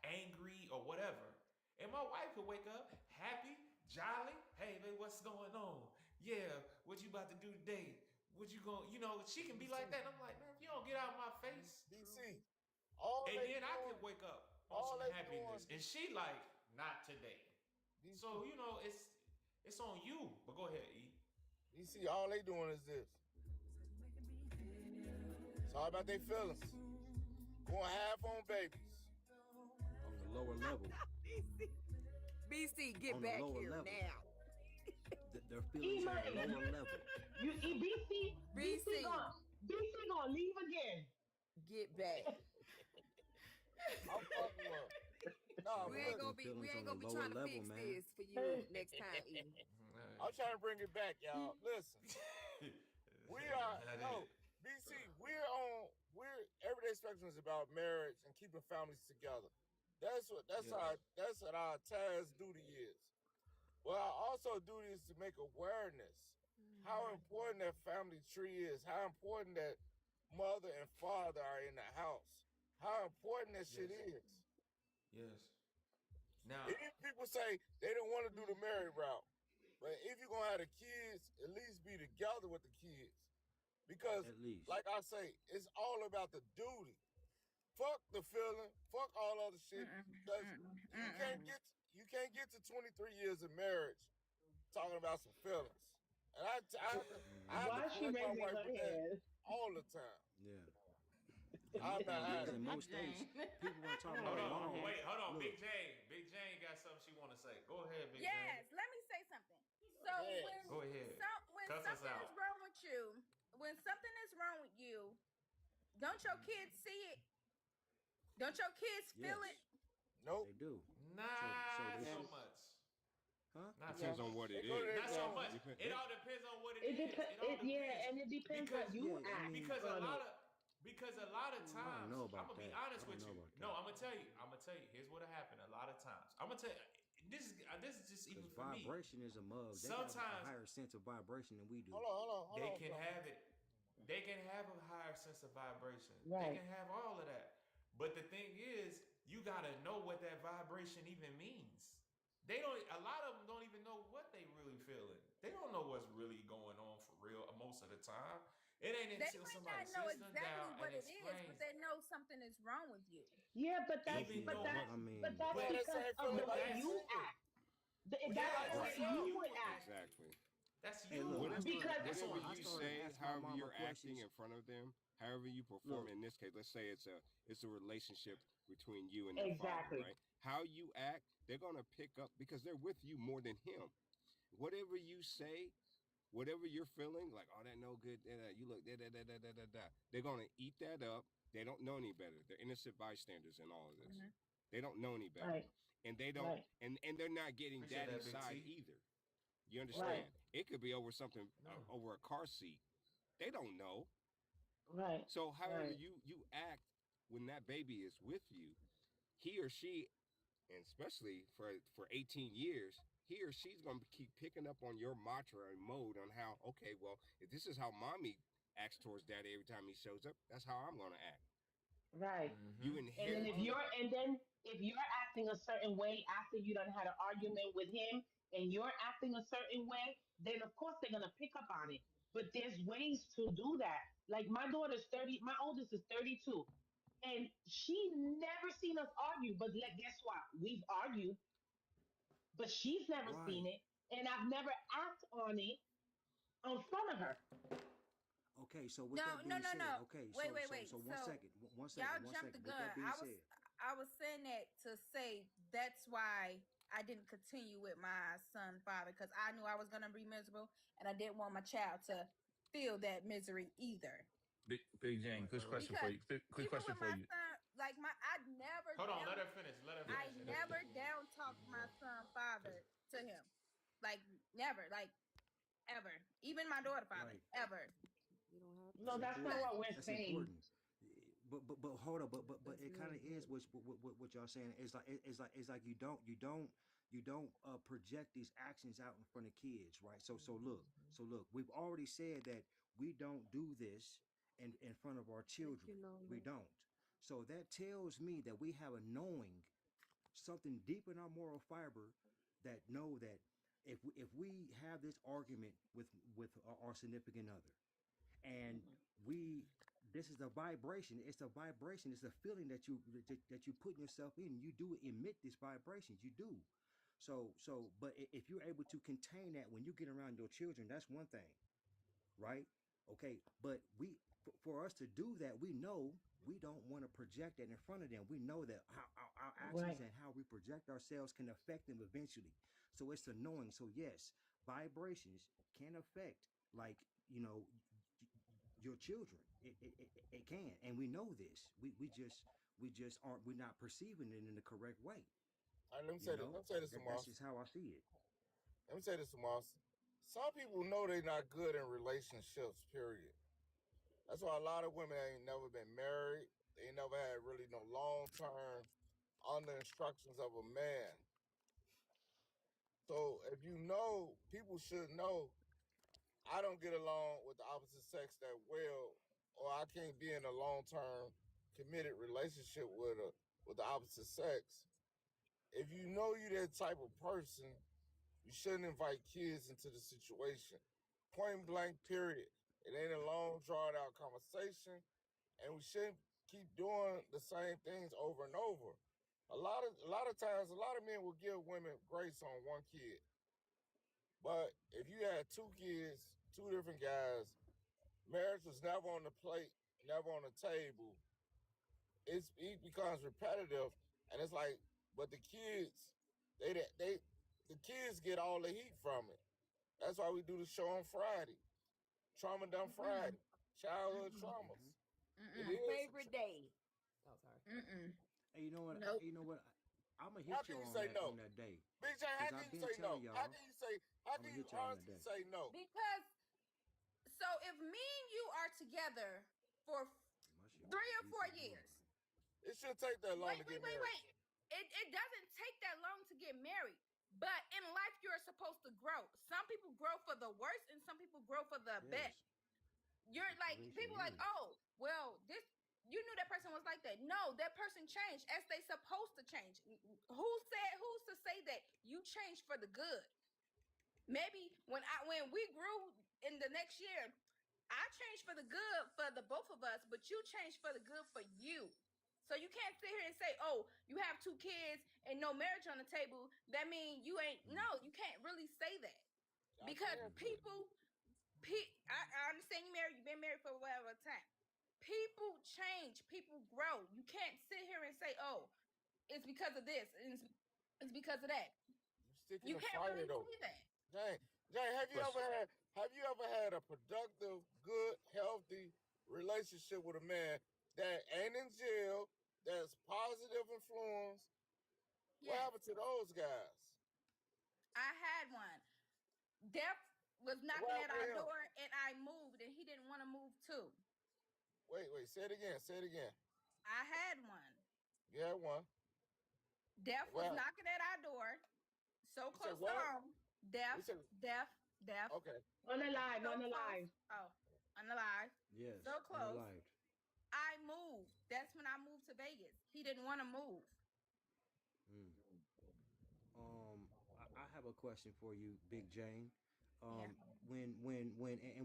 angry or whatever. And my wife could wake up happy, jolly. Hey, babe, what's going on? Yeah, what you about to do today? What you going, she can be like that. And I'm like, man, if you don't get out of my face. DC, all And they then I doing, could wake up on all some they doing, happiness. And she like, not today. DC, So, it's on you. But go ahead, E. DC, all they doing is this. It's all about their feelings. Going half on babies. On the lower level. BC, get On the back lower here level. now. Their E feelings are on a money, lower level. you BC, BC gonna leave again. get back. I'm fucking with her. No, They but got look, them feelings We ain't on a gonna be lower trying to level, fix man. this for you next time, E. I'm trying to bring it back, y'all. Listen, we are Not no BC. We're everyday spectrum is about marriage and keeping families together. Yes. That's what our task duty is. Well, our also duty is to make awareness how important that family tree is, how important that mother and father are in the house, how important that shit Yes. is. Yes. Now, Even people say they don't want to do the married route, but if you're gonna have the kids, at least be together with the kids. Because, At least. like I say, it's all about the duty. Fuck the feeling, fuck all other shit. Because you can't get you can't get to 23 years of marriage talking about some feelings. And I have to Why is she correct my raising wife her with that hand? all the time. Yeah. And I my have thing had is, it. in Big most states, Jane. people want to talk hold about on. long. Wait, hold on. Look, Big Jane. Big Jane got something she want to say. Go ahead, Big Jane. Yes, let me say something. So Yes. Go ahead. when Cuss us something out. is wrong with you, when something is wrong with you, don't your kids see it? Don't your kids yes, feel it? Nope. they do. So Not they so should, much. huh? Not so Yeah. Depends on much. what They it go to is. their Not so room. much. Dep- It all depends on what it It is. depends. It all Yeah, depends. and it depends how Because you Yeah, I act mean, because a on lot it. of because a lot of I don't times, know I'm about gonna be that. honest I don't with know you. about No, that. I'm gonna tell you. Here's what'll happen. A lot of times, I'm gonna tell you. This is just even Because for me. vibration is a mug. They got a Sometimes higher sense of vibration than we do. Hold they on, can son. have it. They can have a higher sense of vibration. They Right. can have all of that. But the thing is, you gotta know what that vibration even means. They don't. A lot of them don't even know what they really feeling. They don't know what's really going on for real most of the time. It ain't They until might somebody not know sits them exactly down and what it is, but explains. they know something is wrong with you. Yeah, Even but though, Yeah, that's I but mean, that's You but have that because same of the feeling but like way you that's you single. act. yeah, That's that's the Like way that's yourself. you you would with act. that. Exactly. That's hey, you. look, Because That's Whatever on you you. started say, asking my however mama you're acting questions. in front of them, however you perform Look, in this case, let's say it's a relationship between you and their father, exactly. right? How you act, they're gonna pick up because they're with you more than him. Whatever you say, whatever you're feeling, like, oh, that no good, you look, they're gonna eat that up. They don't know any better. They're innocent bystanders in all of this. Hmm. They don't know any better, Right. and they don't, Right. and they're not getting Appreciate that, daddy's Big side T. either. You Right. understand? It could be over something, No. over a car seat. They don't know. Right. So, however Right. you act when that baby is with you, he or she, and especially for 18 years, he or she's gonna keep picking up on your mantra and mode on how, okay, well, if this is how mommy acts towards daddy every time he shows up, that's how I'm gonna act. Right. You Mm-hmm. And then inherit the if you're acting a certain way after you done had an argument with him and you're acting a certain way, then of course they're gonna pick up on it. But there's ways to do that. Like my daughter's 30, my oldest is 32. And she never seen us argue, but guess what? We've argued, but she's never Right. seen it. And I've never acted on it in front of her. Okay, so with No, that no, being no, said, no. okay, Wait, so wait, so wait. so one So second, y'all one jumped the second. With gun. that being said, I was saying that to say that's why I didn't continue with my son father, because I knew I was gonna be miserable and I didn't want my child to feel that misery either. Big Jane, quick right. question for Because you. Quick even question with for my you. son, like I never Hold on, let down her finish. Let her Yeah, finish, I and then we never can move. down talked my son Cause father to him. Like never, like ever. Even my daughter father, Right. ever. You don't have No, That's to. that's not important. Because what we're That's saying. important. But hold up. But That's it kind real of is important. what y'all saying. It's like you don't project these actions out in front of kids, right? So look. We've already said that we don't do this in front of our Let children. you know We that. don't. So that tells me that we have a knowing, something deep in our moral fiber, that know that if we have this argument with our significant other, and we this is a vibration, it's a vibration, it's a feeling that you put yourself in, you do emit these vibrations, you do. But if you're able to contain that when you get around your children, that's one thing, right? Okay, but for us to do that, we know we don't want to project that in front of them. We know that how our actions Right. and how we project ourselves can affect them eventually. So it's the knowing. So yes, vibrations can affect, like, you know, your children. It can, and we know this. We just aren't, we're not perceiving it in the correct way. All right, let me You say this. know, Let me say this, that's Moss. just how I see it. Let me say this, Moss. Some people know they're not good in relationships. Period. That's why a lot of women ain't never been married. They ain't never had really no long term under instructions of a man. So if you know, people should know I don't get along with the opposite sex that well, or I can't be in a long term committed relationship with the opposite sex. If you know you that type of person, you shouldn't invite kids into the situation. Point blank, period. It ain't a long, drawn out conversation, and we shouldn't keep doing the same things over and over. A lot of times, a lot of men will give women grace on one kid, but if you had two kids, two different guys, marriage was never on the plate, never on the table. It becomes repetitive, and it's like, but they the kids get all the heat from it. That's why we do the show on Friday. Trauma Dumb mm-mm, Friday. Childhood mm-mm, traumas. Hmm. It My mm-mm, is. favorite day. Oh, sorry. mm-mm. And you know what? Nope. I'm gonna How hit can you you say no? on that day, Big J, cause how can I've you been say no? telling y'all. How I'm can gonna you hit y'all on that honestly day. say no? Because so if me and you are together for My shit was 3 or 4 years, decent. It shouldn't take that long wait, to wait, get wait, married. wait. It doesn't take that long to get married. But in life, you're supposed to grow. Some people grow for the worst, and some people grow for the Yes, best. You're like situation people like, is. oh, well, this you knew that person was like that. No, that person changed as they supposed to change. Who's to say that you changed for the good? Maybe when we grew in the next year, I changed for the good for the both of us, but you changed for the good for you. So you can't sit here and say, "Oh, you have two kids and no marriage on the table." That means you ain't. Mm, No, you can't really say that I because can mm, say it. I understand you married. You've been married for whatever time. People change. People grow. You can't sit here and say, "Oh, it's because of this. It's because of that." You stick in You the can't fire really though. say that. Jane, Jane, Question. have you ever had a productive, good, healthy relationship with a man that ain't in jail, that's positive influence? What Yes, happened to those guys? I had one. Death was What knocking at happened to our him? door, and I moved, and he didn't want to move too. Wait, say it again. Say it again. I had one. You had one. Death was Well, knocking at our door, so you said close to what? home. Death, You said death, death, okay. Unalive, so close. unalive. Oh, unalive, yes, so close. unalived. I moved. That's when I moved to Vegas. He didn't want to move. Mm. I have a question for you, Big Jane. Yeah. um, and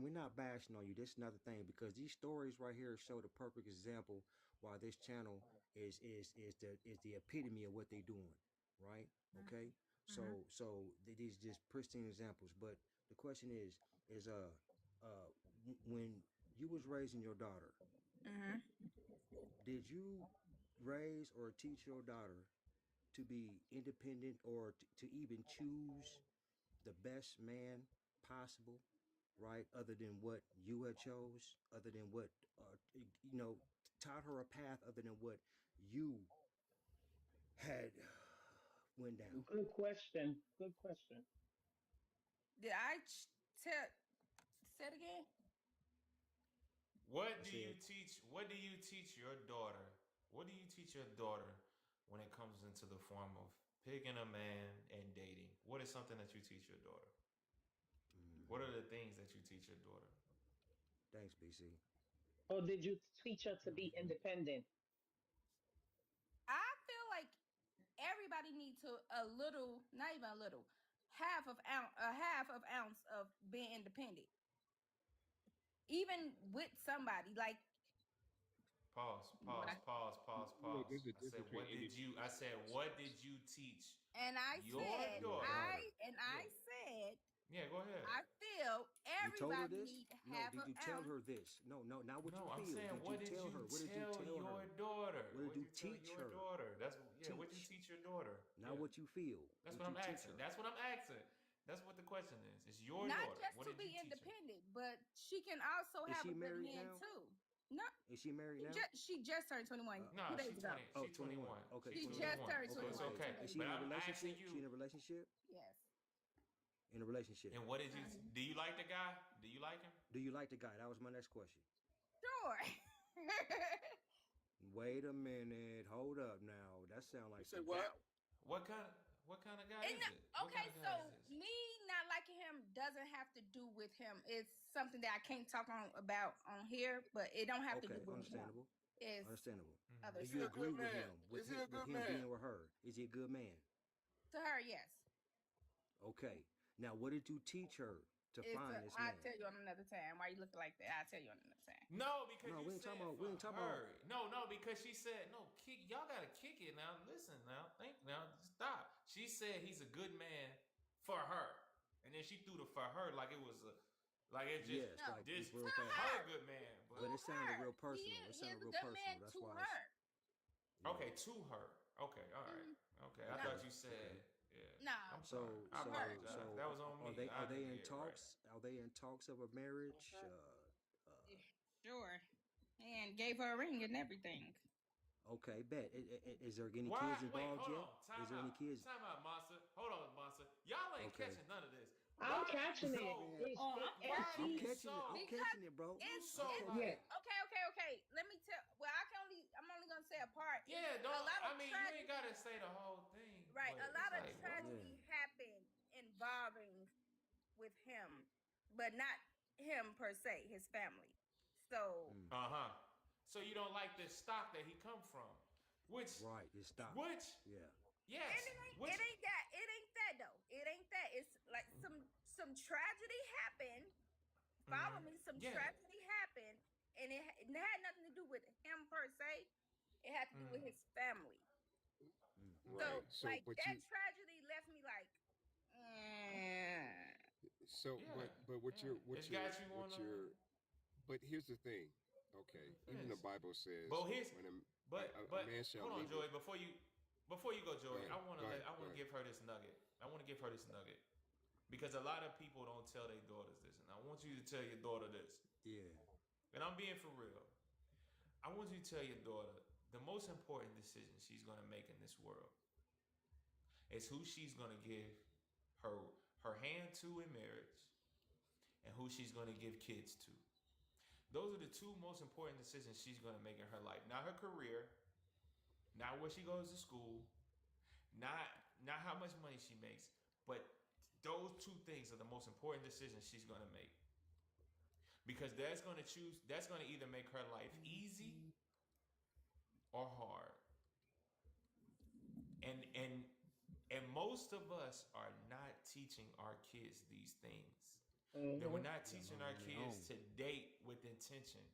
we're not bashing on you. This is another thing because these stories right here show the perfect example why this channel is the epitome of what they doing, right? Okay, Mm-hmm. these just pristine examples. But the question is when you was raising your daughter, Mm-hmm. did you raise or teach your daughter to be independent or to even choose the best man possible, right? Other than what you had chose, other than what you know, taught her a path other than what you had went down. Good question. Good question. Did I tell? Say it again. What I do you said, teach? What do you teach your daughter? What do you teach your daughter when it comes into the form of picking a man and dating? What is something that you teach your daughter? What are mm, the things that you teach your daughter? thanks, BC. Or did you teach her to be Hmm. independent? I feel like everybody needs to a little, not even a little, half of ounce of being independent, even with somebody. Like Pause. what Pause. I Pause. Pause. Look, Pause. there's a I said, difference between what did you? I said, what did you teach and I your said Your daughter? daughter. I Yeah. said Yeah. Go ahead. I feel You told her everybody this? need No. half Did an you tell ounce. her this? No, no, not what you No, I'm feel. saying, Did you what did tell you her? What did you tell tell your her? daughter? What did What did you you tell teach your her? daughter? That's yeah. What did you Teach. teach your daughter? Not Yeah. what you feel. That's What what you I'm teach asking. her. That's what I'm asking. That's what the question is. It's your Not daughter. just What to did be you teach her? independent, but she can also Is have she a good married hand now? too. No, Is she married now? she just turned 21 Nah, 2 she days ago. 20. Oh, She 21. 21. Okay, She She 21. just 21. turned So Okay, it's 21 okay. okay. 2 days Is she But in a ago. I'm asking relationship? you. She in a relationship? Yes. In a relationship. And what did you? Mhm. Do you like the guy? Do you like him? Do you like the guy? That was my next question. Sure. Wait a minute. Hold up now. That sounds You like say some what? doubt. What kind of guy And is it? What okay, kind of so guy is this? me not liking him doesn't have to do with him. It's something that I can't talk on about on here, but it don't have to do Okay, with him. understandable. It's Understandable. other Do Is he you a stuff. agree good with man? him Is he a with good him man? being with her? Is he a good man? To her, yes. Okay. Now, what did you teach her to find this I'll man? tell you on another time. Why you looking like that? I'll tell you on another time. No, because No, you said we for ain't talking about. her. No, no, because she said no. Kick. Y'all gotta kick it now. Listen now. Think now. Stop. She said he's a good man for her, and then she threw the for her like it was a, like it just Yes, No, like this to real fast. her her. good man. To But But it sounded her. real He personal. is It he sounded is a real good man personal. That's to why it's her. okay, yeah. to her. Okay, all right. Mm, Okay, I no, Okay. thought you Okay. said yeah. no, I'm sorry. So I to her. apologize. That was on are me. I they didn't in hear it right. talks? Are they in talks of a marriage? Yeah, sure. And gave her a ring and everything. Okay, bet. Is there any Why? kids Wait, involved hold yet? on. Time Is there any out. kids? Time out, monster. Hold on, monster. Y'all ain't Okay. catching none of this. Why I'm are you catching it. so? Man, It's Oh, it, I'm and Why are I'm you catching it catching it. I'm so? because catching it, bro. You it's so it's yeah. like? okay. Let me tell. Well, I'm only gonna say a part. It's Yeah, a don't. lot of I mean, you ain't tragedy, gotta say the whole thing, right? but A it's lot of like, what? Yeah. tragedy happened involving with him, but not him per se, his family. So Mm. Uh huh. So you don't like the stock that he come from, which, Right. It stopped. which, Yeah. yes, which. it ain't that though. It ain't that. It's like some tragedy happened. Follow me. Some Yeah. tragedy happened, and it had nothing to do with him per se. It had to do with his family. Mm. Okay. Right. So So, like but that you, tragedy left me like, mm, so, Yeah. but Yeah. It's got you what on. you're, but here's the thing. Okay. Even the Yes. Bible says But his, when a but man shall hold on, leave it. Joey. Before you go, Go Joey, ahead. Go ahead. I Go want to ahead. give her this nugget. I want to give her this nugget because a lot of people don't tell their daughters this, and I want you to tell your daughter this. Yeah. And I'm being for real. I want you to tell your daughter the most important decision she's going to make in this world is who she's going to give her her hand to in marriage and who she's going to give kids to. Those are the two most important decisions she's going to make in her life. Not her career, not where she goes to school, not not how much money she makes, but those two things are the most important decisions she's going to make because that's going to either make her life easy or hard. And and most of us are not teaching our kids these things. That we're Mhm. not You got to teaching learn our on their kids own. to date with intention.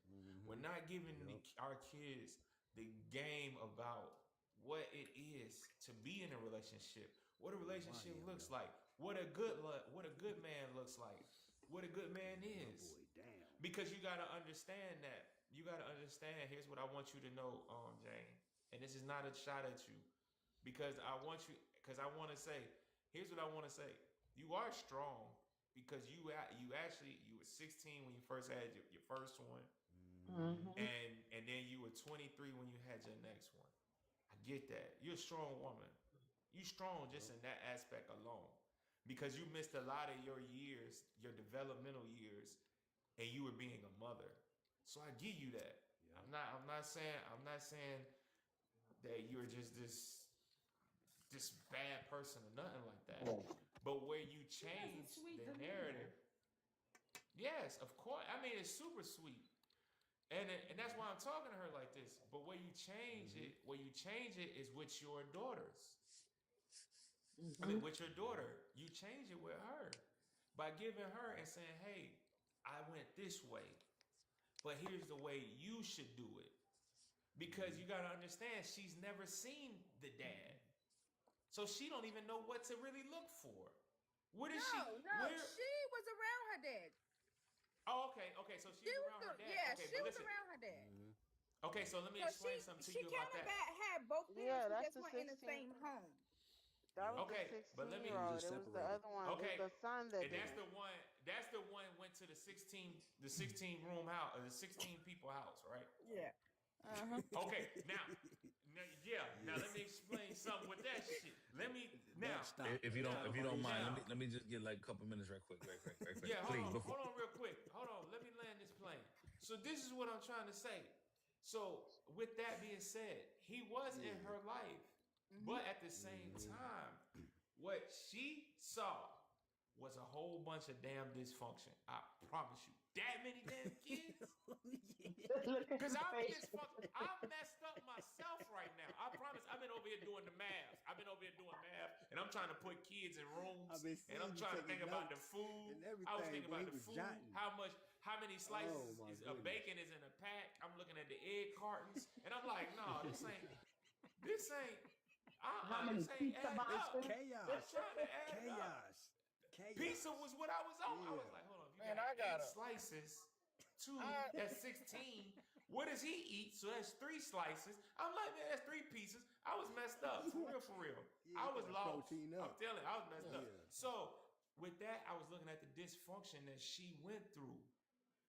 We're Mm-hmm. not giving Yep. our kids the game about what it is to be in a relationship, what a Who I relationship am looks though. like, what a good man looks like, what a good man My is. boy, damn. Because you got to understand that. You got to understand. Here's what I want you to know, Jane. And this is not a shot at you, because I want you. Because I want to say. Here's what I want to say. You are strong because you were 16 when you first had your first one, Mm-hmm. Mhm. and then you were 23 when you had your next one. I get that. You're a strong woman. You strong just Yep. in that aspect alone, because you missed a lot of your years, your developmental years, and you were being a mother. So I give you that. Yep. I'm not saying that you're just this bad person or nothing like that. But where you She has a change sweet the demeanor. narrative, yes, of course. I mean, it's super sweet. And that's why I'm talking to her like this. But Mm-hmm. where you change it is with your daughters. I mean, Mhm. with your daughter, you change it with her by giving her and saying, "Hey, I went this way, but here's the way you should do it." Because Mm-hmm. you got to understand, she's never seen the dad, so she don't even know what to really look for. What is she? No, no, Where? she was around her dad. Oh, okay, okay. So she She was was around the, her dad. yeah, Okay, she but was listen. around her dad. Mm-hmm. Okay, Yep. so let me So explain something to she you kind about of that. had both parents. Yeah, She that's just the weren't in the 16. same home. That was Yep. the Okay, but let 16 me. They year was old. just It was the separated. other one. It's Okay, the son that and did that's it. the one. That's the one went to the 16 room house, or the 16 people house, right? Yeah. Uh-huh. Okay, yeah. Now Yeah. let me explain something with that shit. Let me That now, stop. If you don't, now, if you don't mind, now. let me just get like a couple minutes, right quick, right quick, Yeah, please. Before hold on, real quick. Hold on, let me land this plane. So this is what I'm trying to say. So with that being said, he was in Yeah. her life, Mm-hmm. but at the same Mm-hmm. time, what she saw was a whole bunch of damn dysfunction. I promise you, that many damn kids. Yeah. Look at Cause his I'm face. dysfunctional. I'm messed up myself right now. I promise. I've been over here doing the math. I've been over here doing math, and I'm trying to put kids in I've rooms, been and I'm seeing you trying to think taking about the notes food. and I was everything, thinking boy. about He the was food, jotting. how many Oh slices my of goodness. bacon is in a pack. I'm looking at the egg cartons, and I'm like, no, this ain't, How many this ain't pizza adding It's up. boxes? I'm chaos. trying to add it up. Chaos. Pizza Chaos. was what I was on. I was Yeah. like, hold on, if you Man, got I eight gotta. slices, I that's 16. What does he eat? So that's three slices. I'm like, man, that's three pieces. I was messed up. For real, for real. Yeah, I he was got lost. protein I'm up. telling you, I was messed up. Yeah. So with that, I was looking at the dysfunction that she went through.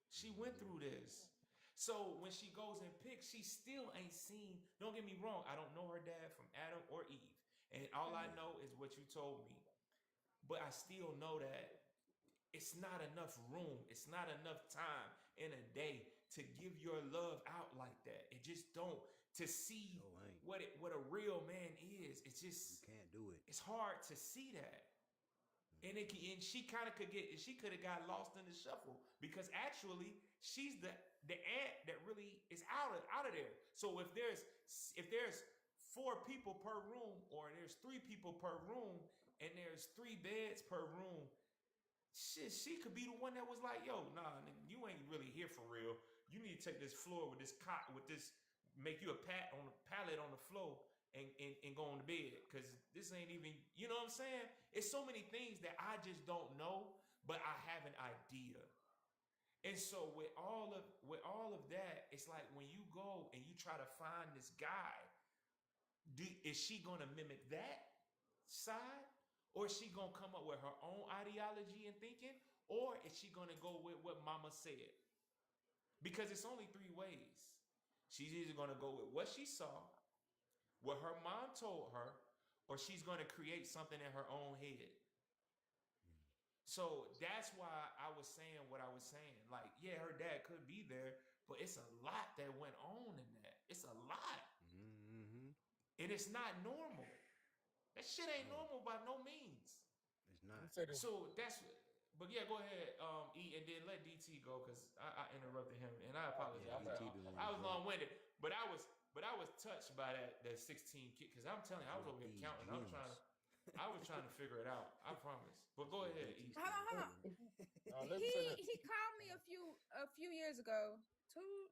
She went Mm-hmm. through this. So when she goes and picks, she still ain't seen. Don't get me wrong. I don't know her dad from Adam or Eve. And all I Yeah. know is what you told me. But I still know that it's not enough room. It's not enough time in a day to give your love out like that. It just don't to see Sure ain't. what a real man is. It's You just can't do it. it's hard to see that. And she kind of could have got lost in the shuffle, because actually she's the ant that really is out of there. So if there's four people per room, or there's three people per room, and there's three beds per room, shit, she could be the one that was like, yo, nah, nigga, you ain't really here for real. You need to take this floor with this cot, with this, make you a pallet on the floor, and go on the bed. Cause this ain't even, you know what I'm saying? It's so many things that I just don't know, but I have an idea. And so with all of that, it's like when you go and you try to find this guy, is she gonna mimic that side? Or is she gonna come up with her own ideology and thinking? Or is she gonna go with what mama said? Because it's only three ways. She's either gonna go with what she saw, what her mom told her, or she's gonna create something in her own head. So that's why I was saying what I was saying. Like, yeah, her dad could be there, but it's a lot that went on in that. It's a lot. Mm-hmm. And it's not normal. That shit ain't No, normal by no means. it's not. said it. So but yeah, go ahead, E, and then let DT go, because I interrupted him, and I Yeah, apologize. DT been wanting I to was drop. long winded, but I was touched by that 16 kid, because I'm telling you, I was Drop over here these counting. I'm trying to gems. I was trying to figure it out. I promise. But go Yeah, ahead, 18 E. Hold on, still hold on. young. Now let me say this. He called me a few years ago,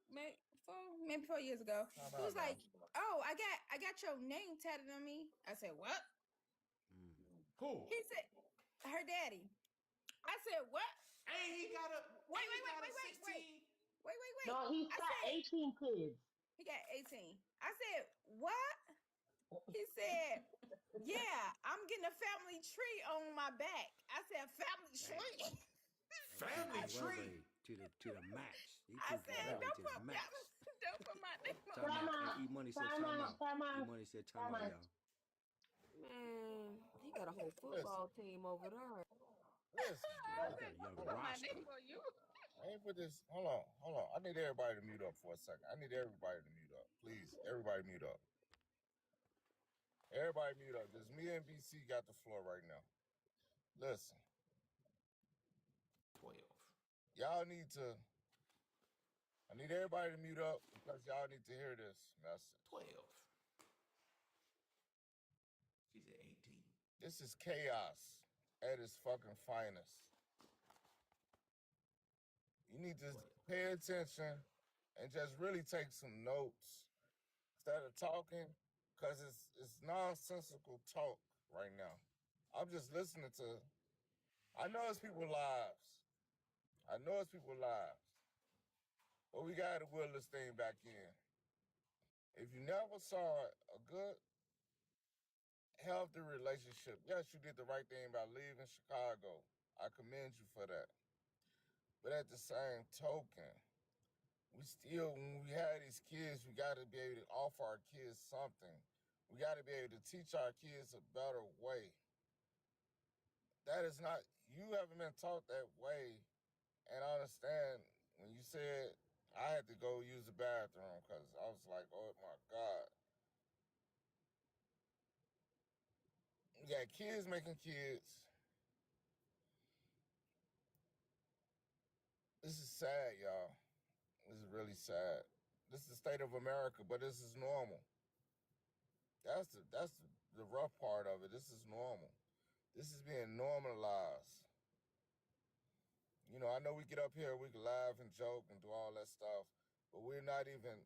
maybe 4 years ago. Time He out was now. like, "Oh, I got your name tatted on me." I said, "What?" Mm. Who? He said, "Her daddy." I said, "What?" Ain't he got a Wait, ain't he wait, wait, got a wait, wait, wait, 16? wait. No, he's I got said 18 kids. he got 18. I said, "What?" He said, "Yeah, I'm getting a family tree on my back." I said, "Family Damn. tree?" That boy Family took tree. Elevate to the max. He I took said, Elevate to "Don't the put max. don't put my name on Time that." Time out. Hey, out. E Money said Time time out. out. Time E out. Money said time Time out, out. y'all. Man, he got a whole Listen, football team over there. listen, Yeah, I he got listen. a said, "Don't young put my roster. name on you." I ain't put this. Hold on. I need everybody to mute up for a second. I need everybody to mute up, please. Everybody mute up. Everybody mute up. Just me and BC got the floor right now. Listen, 12. y'all need to. I need everybody to mute up because y'all need to hear this message. 12. She said 18. This is chaos at its fucking finest. You need to 12. pay attention and just really take some notes instead of talking, because it's nonsensical talk right now. I'm just listening to. I know it's people lives. I know it's people lives, but we got to will this thing back in. If you never saw a good, healthy relationship, yes, you did the right thing by leaving Chicago. I commend you for that. But at the same token, we still, when we have these kids, we got to be able to offer our kids something. We got to be able to teach our kids a better way. That is not, you haven't been taught that way. And I understand when you said I had to go use the bathroom because I was like, oh my God. We got kids making kids. This is sad, y'all. This is really sad. This is the state of America, but this is normal. That's the rough part of it. This is normal. This is being normalized. You know, I know we get up here, we can laugh and joke and do all that stuff, but we're not even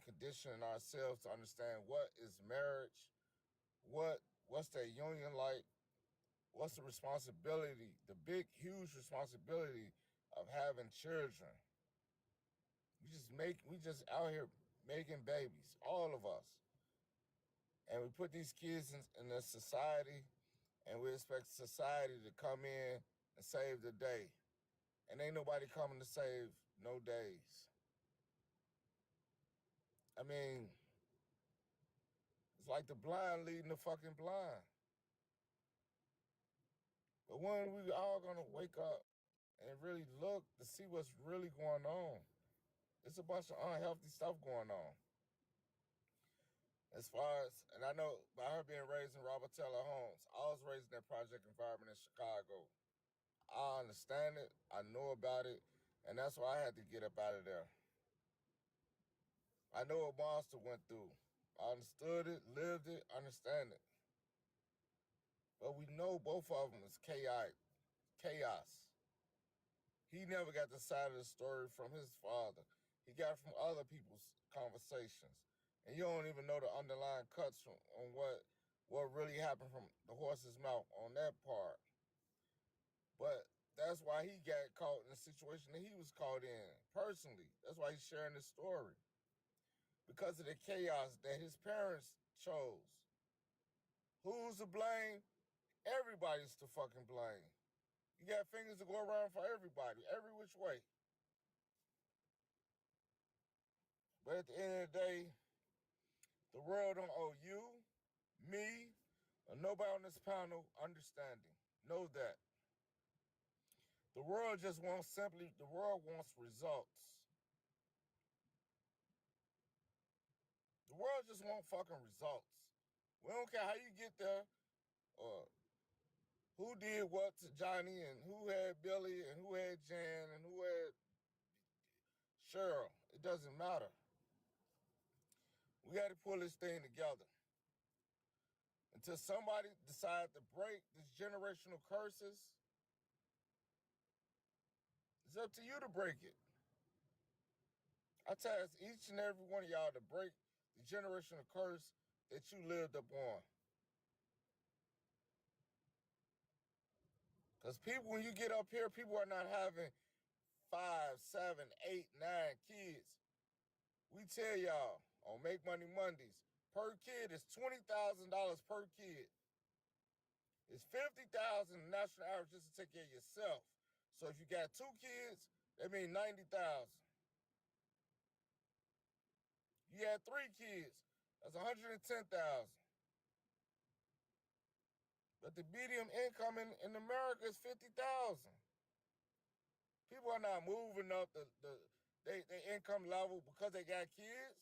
conditioning ourselves to understand what is marriage, what's that union like, what's the responsibility, the big huge responsibility of having children. We just out here making babies, all of us. And we put these kids in a society and we expect society to come in and save the day. And ain't nobody coming to save no days. I mean, it's like the blind leading the fucking blind. But when we all gonna wake up and really look to see what's really going on, it's a bunch of unhealthy stuff going on. As far as, and I know by her being raised in Robert Taylor homes, I was raised in that project environment in Chicago. I understand it, I know about it, and that's why I had to get up out of there. I know what Monster went through. I understood it, lived it, understand it. But we know both of them is chaotic, chaos. He never got the side of the story from his father. He got it from other people's conversations. And you don't even know the underlying cuts on what really happened from the horse's mouth on that part. But that's why he got caught in the situation that he was caught in personally. That's why he's sharing this story. Because of the chaos that his parents chose. Who's to blame? Everybody's to fucking blame. You got fingers to go around for everybody, every which way. But at the end of the day, the world don't owe you, me, or nobody on this panel understanding. Know that. The world wants results. The world just wants fucking results. We don't care how you get there, or who did what to Johnny, and who had Billy, and who had Jan, and who had Cheryl. It doesn't matter. We got to pull this thing together. until somebody decides to break these generational curses. It's up to you to break it. I task each and every one of y'all to break the generational curse that you lived upon. Because people, when you get up here, people are not having 5, 7, 8, 9 kids. We tell y'all on Make Money Mondays, per kid is $20,000 per kid. It's $50,000 national average just to take care of yourself. So if you got 2 kids, that means $90,000. You had 3 kids, that's $110,000. But the median income in America is $50,000. People are not moving up their income level because they got kids.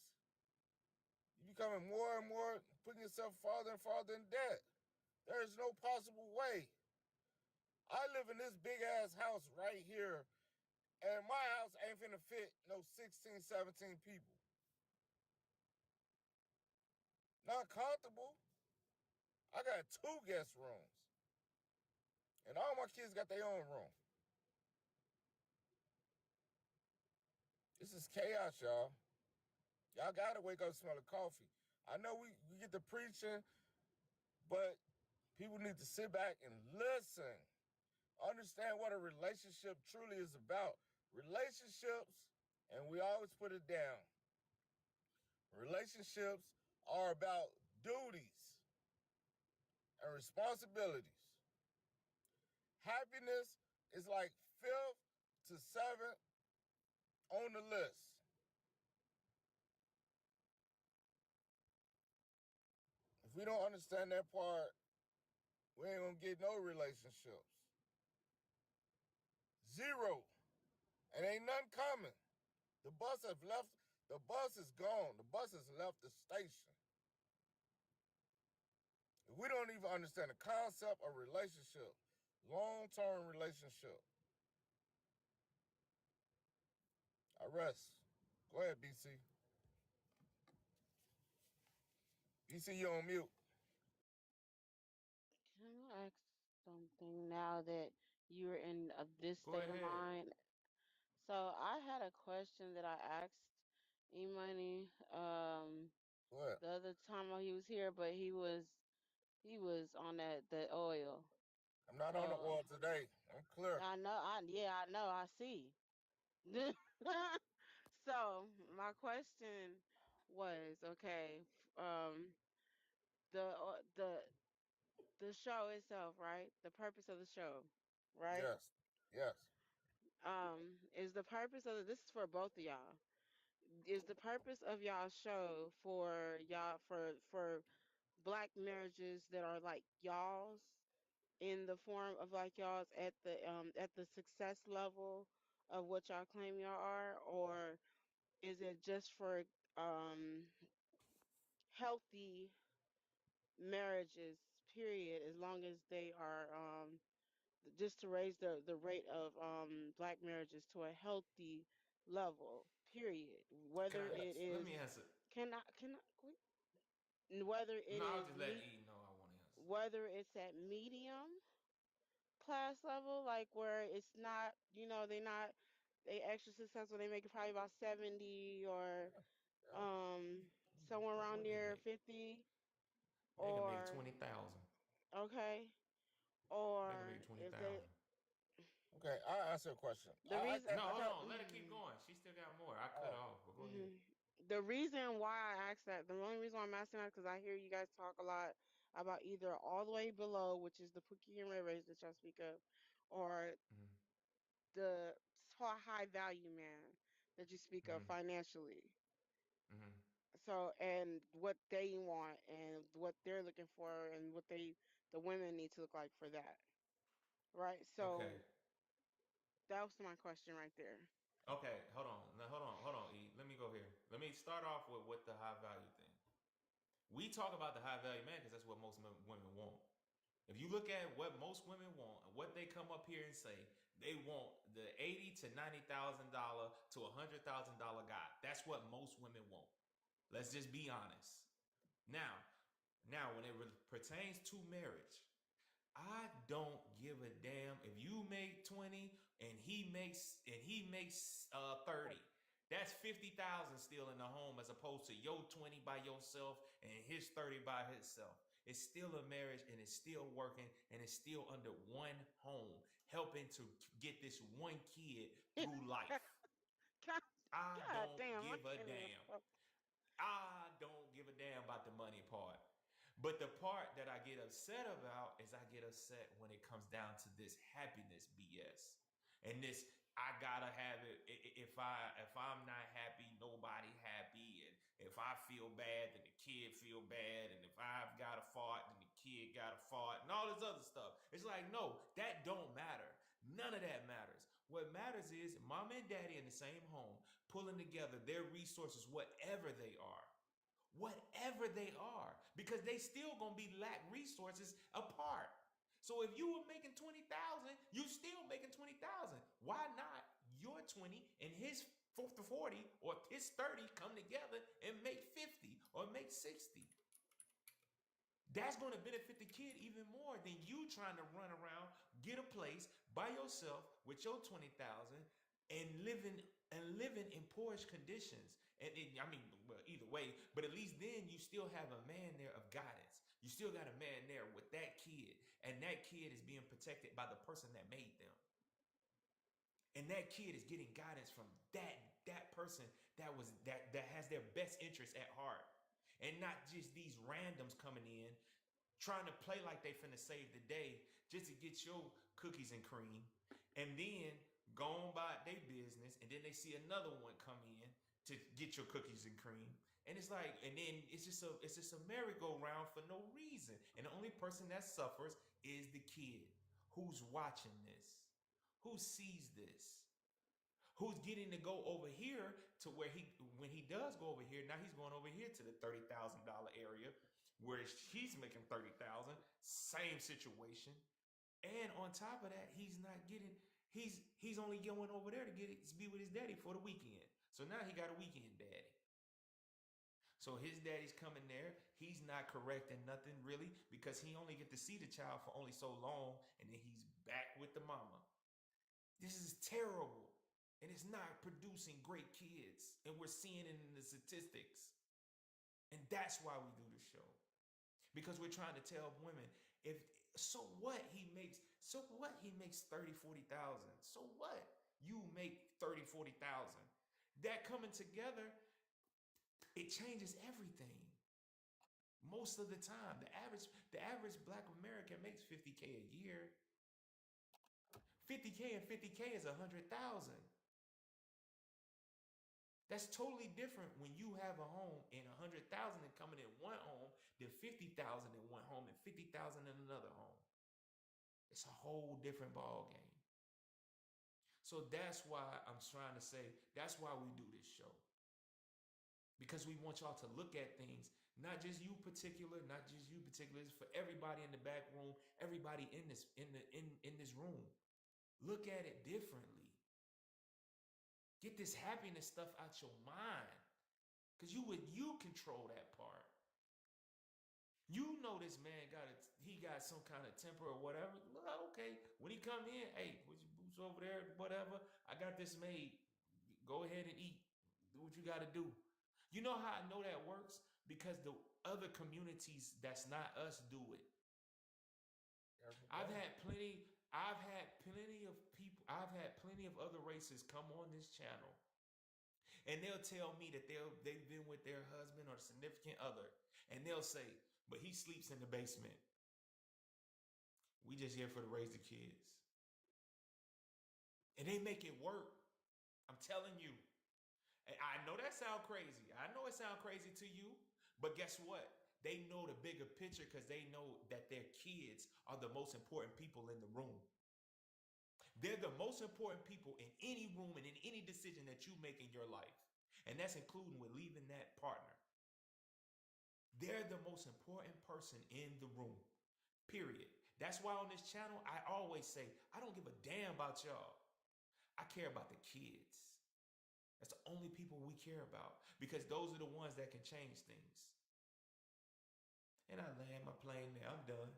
You're becoming more and more, putting yourself farther and farther in debt. There is no possible way. I live in this big ass house right here, and my house ain't finna fit no 16, 17 people. Not comfortable. I got 2 guest rooms, and all my kids got their own room. This is chaos, y'all. Y'all gotta wake up smelling coffee. I know we get to preaching, but people need to sit back and listen. Understand what a relationship truly is about. Relationships, and we always put it down. Relationships are about duties and responsibilities. Happiness is like 5th to 7th on the list. If we don't understand that part, we ain't gonna get no relationships. 0. And ain't nothing coming. The bus has left. The bus is gone. The bus has left the station. If we don't even understand the concept of relationship, long-term relationship, I rest. Go ahead, B.SEE. B.SEE, you on mute. Can I ask something now that you're in this Go state of ahead. mind? So I had a question that I asked E-Money Go ahead. the other time while he was here, but he was on that oil. I'm not on the Uh, oil today. I'm clear. I know, I know, I see. So my question was, okay, um, the show itself, right? The purpose of the show, right? Yes. Yes. Is the purpose of this is for both of y'all? Is the purpose of y'all show for y'all for black marriages that are like y'all's in the form of like y'all's at the success level of what y'all claim y'all are, or is it just for um healthy marriages, period, as long as they are just to raise the rate of black marriages to a healthy level, period, Can whether I? it Yes. Let is me answer. whether it No, I is was just letting E know I want to answer. whether it's at medium class level, like where it's not, they extra successful, they make it probably about 70 or Yeah. um somewhere around They near make 50, they can make or 20,000. okay, They can or make twenty is it thousand. Okay, I'll answer a question. the reason No, I hold got. on. Let it keep going. She still got more. I cut Oh, off, but go ahead. hmm the reason why I asked that, the only reason why I'm asking that, because I hear you guys talk a lot about either all the way below, which is the Pookie and Ray Rays that y'all speak of, or Mhm. the high value man that you speak of Mhm. financially. Mhm. So, and what they want and what they're looking for and what the women need to look like for that. Right? Okay. So that was my question right there. Okay. Hold on. Now, hold on. Hold on. E. Let me go here. Let me start off with the high value thing. We talk about the high value man because that's what most women want. If you look at what most women want and what they come up here and say, they want the $80,000 to $90,000 to $100,000 guy. That's what most women want. Let's just be honest. Now, Now, when it pertains to marriage, I don't give a damn if you make 20 and he makes 30. That's 50,000 still in the home as opposed to your 20 by yourself and his 30 by himself. It's still a marriage and it's still working and it's still under one home, helping to get this one kid through life. God, I God don't damn, I give a can't even damn. focus. I don't give a damn about the money part. But the part that I get upset about is I get upset when it comes down to this happiness BS. And this I gotta have it. If I'm not happy, nobody happy. And if I feel bad, then the kid feel bad. And if I've got a fart, then the kid got a fart, and all this other stuff. It's like, no, that don't matter. None of that matters. What matters is mom and daddy in the same home pulling together their resources, whatever they are. Whatever they are, because they still gonna be lack resources apart. So if you were making 20,000, you still making 20,000. Why not your 20 and his 40 or his 30 come together and make 50 or make 60? That's going to benefit the kid even more than you trying to run around, get a place by yourself with your 20,000 and living in poorish conditions. I mean, well, either way, but at least then you still have a man there of guidance. You still got a man there with that kid, and that kid is being protected by the person that made them. And that kid is getting guidance from that person that has their best interest at heart. And not just these randoms coming in trying to play like they finna save the day just to get your cookies and cream, and then go on by their business, and then they see another one come in to get your cookies and cream. And it's like, and then it's just a merry-go-round for no reason. And the only person that suffers is the kid who's watching this, who sees this, who's getting to go over here to where when he does go over here, now he's going over here to the $30,000 area where he's making 30,000, same situation. And on top of that, he's only going over there to be with his daddy for the weekend. So now he got a weekend daddy. So his daddy's coming there. He's not correcting nothing really because he only get to see the child for only so long, and then he's back with the mama. This is terrible. And it's not producing great kids. And we're seeing it in the statistics. And that's why we do the show. Because we're trying to tell women, so what he makes 30, 40,000. So what? You make 30, 40,000. That coming together, it changes everything. Most of the time, the average Black American makes 50K a year. 50K and 50K is 100,000. That's totally different when you have a home and 100,000 coming in one home, than 50,000 in one home and 50,000 in another home. It's a whole different ball game. So that's why I'm trying to say, that's why we do this show. Because we want y'all to look at things, not just you particular, it's for everybody in the back room, everybody in this room. Look at it differently. Get this happiness stuff out your mind. Because you control that part. You know this man he got some kind of temper or whatever. Well, okay, when he come in, hey, put your boots over there, whatever. I got this made. Go ahead and eat. Do what you got to do. You know how I know that works? Because the other communities that's not us do it. I've had plenty of people, I've had plenty of other races come on this channel. And they'll tell me that they've been with their husband or significant other. And they'll say, but he sleeps in the basement. We just here to raise the kids. And they make it work. I'm telling you. I know that sounds crazy. I know it sounds crazy to you. But guess what? They know the bigger picture because they know that their kids are the most important people in the room. They're the most important people in any room and in any decision that you make in your life. And that's including with leaving that partner. They're the most important person in the room, period. That's why on this channel, I always say, I don't give a damn about y'all. I care about the kids. That's the only people we care about because those are the ones that can change things. And I land my plane there. I'm done.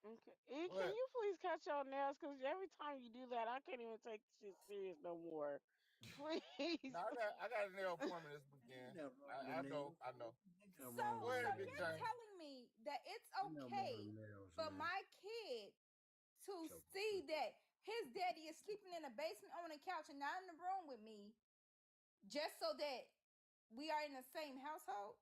Okay. E, can But you please cut your nails? Because every time you do that, I can't even take shit serious no more. Please. now I got a nail appointment this weekend. Ain't nothing wrong with I know, nails. I know. Ain't nothing So, wrong Go with so ahead, nails, Big you're James. man. telling me that it's Ain't nothing wrong with okay nails, for man. my kid to Choke see that his daddy is sleeping in the basement on the couch and not in the room with me, just so that we are in the same household?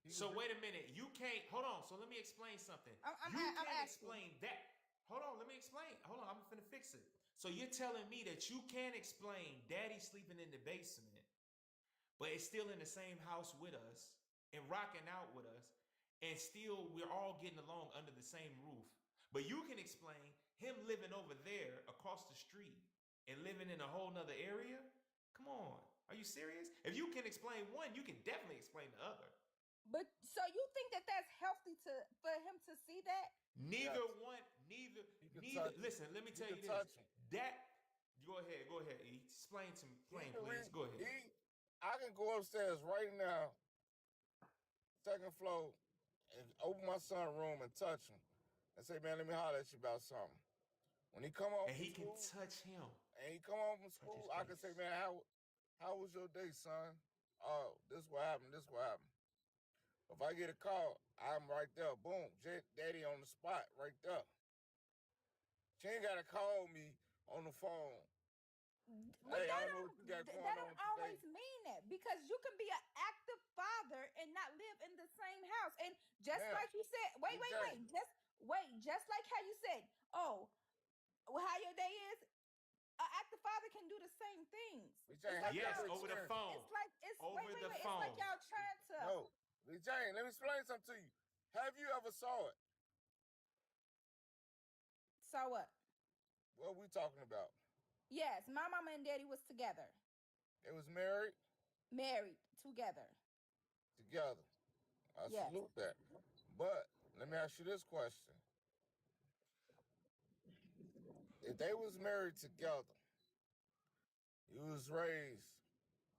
He can So do. wait a minute. You can't. Hold on. So let me explain something. I'm You I'm can't asking. explain that. Hold on. Let me explain. Hold on. I'm finna fix it. So you're telling me that you can't explain daddy sleeping in the basement, but it's still in the same house with us and rocking out with us, and still we're all getting along under the same roof. But you can explain him living over there across the street and living in a whole nother area? Come on. Are you serious? If you can explain one, you can definitely explain the other. But so you think that that's healthy to for him to see that? Neither Yes, one, neither, he can neither. touch him. Listen, let me He tell can you this. touch him. That, go ahead, E. Explain to me, He plain, can please. read. Go ahead. I can go upstairs right now, second floor, and open my son's room and touch him, and say, "Man, let me holler at you about something." When he come home And from he can school, touch him, touch his I can say, face. "Man, how was your day, son?" Oh, this what happened. This what happened. If I get a call, I'm right there. Boom, Daddy on the spot, right there. She ain't gotta call me on the phone. But Hey, I don't know what you got that going on don't today. always mean that, because you can be an active father and not live in the same house. And just Now, like you said, Big James, just like how you said, oh, how your day is, an active father can do the same things. Big It's James, like have you Yes, ever y'all, over the experienced? phone. it's Over the it's like phone. y'all trying to. No, Big James, let me explain something to you. Have you ever saw it? So what? What we talking about? Yes, my mama and daddy was together, They was married married together. together. I Yes. salute that. But let me ask you this question: if they was married together, you was raised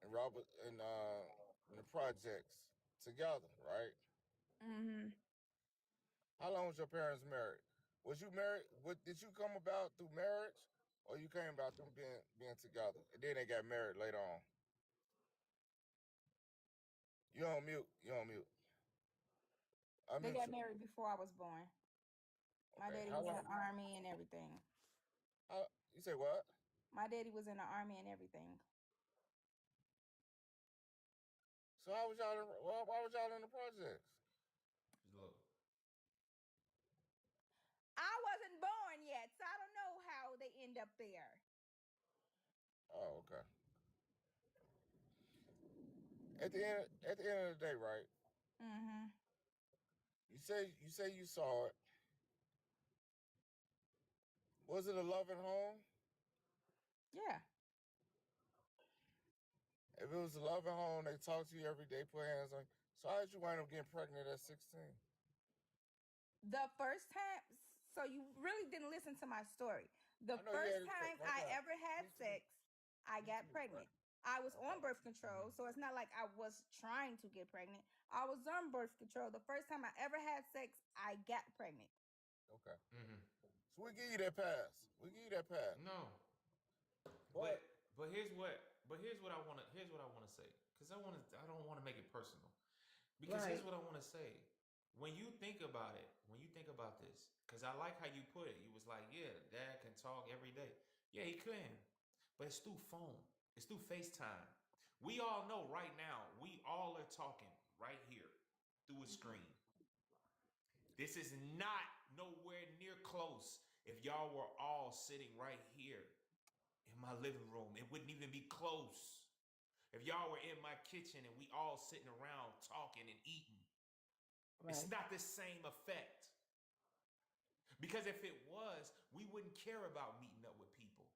in in the projects together, right? Mm-hmm. How long was your parents married? Was you married? Did you come about through marriage, or you came about them being together, and then they got married later on? You on mute? You on mute? They Unmute got you. married before I was born. My Okay. daddy How was in long? the army and everything. You say what? My daddy was in the army and everything. So how was y'all? Why was y'all in the projects? Look, I wasn't born yet, so I don't know how they end up there. Oh, okay. At the end of the day, right? Mm-hmm. You say you saw it. Was it a loving home? Yeah. If it was a loving home, they talk to you every day, put hands on you. So how did you wind up getting pregnant at 16? The first time, so you really didn't listen to my story. The I know you first had it time one I time. ever had Me too. sex, I Me got too. Right. pregnant. I was on Okay. birth control, so it's not like I was trying to get pregnant. I was on birth control. The first time I ever had sex, I got pregnant. Okay. mm-hmm. So we give you that pass. We give you that pass. No, but But but here's what I wanna say, because I don't wanna make it personal. Because here's Right. what I wanna say. When you think about it, when you think about this, because I like how you put it. You was like, yeah, dad can talk every day. Yeah, he can, but it's through phone. It's through FaceTime. We all know right now. We all are talking right here through a screen. This is not nowhere near close. If y'all were all sitting right here in my living room, it wouldn't even be close. If y'all were in my kitchen and we all sitting around talking and eating, it's Right. not the same effect. Because if it was, we wouldn't care about meeting up with people.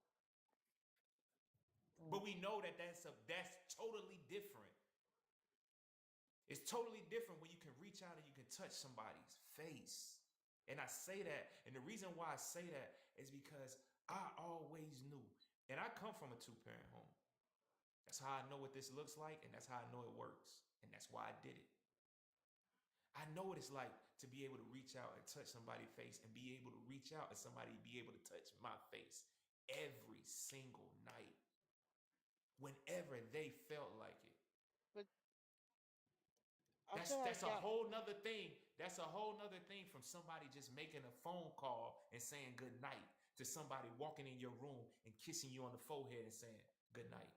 But we know that that's totally different. It's totally different when you can reach out and you can touch somebody's face. And I say that, and the reason why I say that is because I always knew, and I come from a two-parent home. That's how I know what this looks like, and that's how I know it works. And that's why I did it. I know what it's like to be able to reach out and touch somebody's face and be able to reach out and somebody be able to touch my face every single night whenever they felt like it. But I That's feel like that's a y'all. whole nother thing. That's a whole nother thing from somebody just making a phone call and saying good night to somebody walking in your room and kissing you on the forehead and saying good night.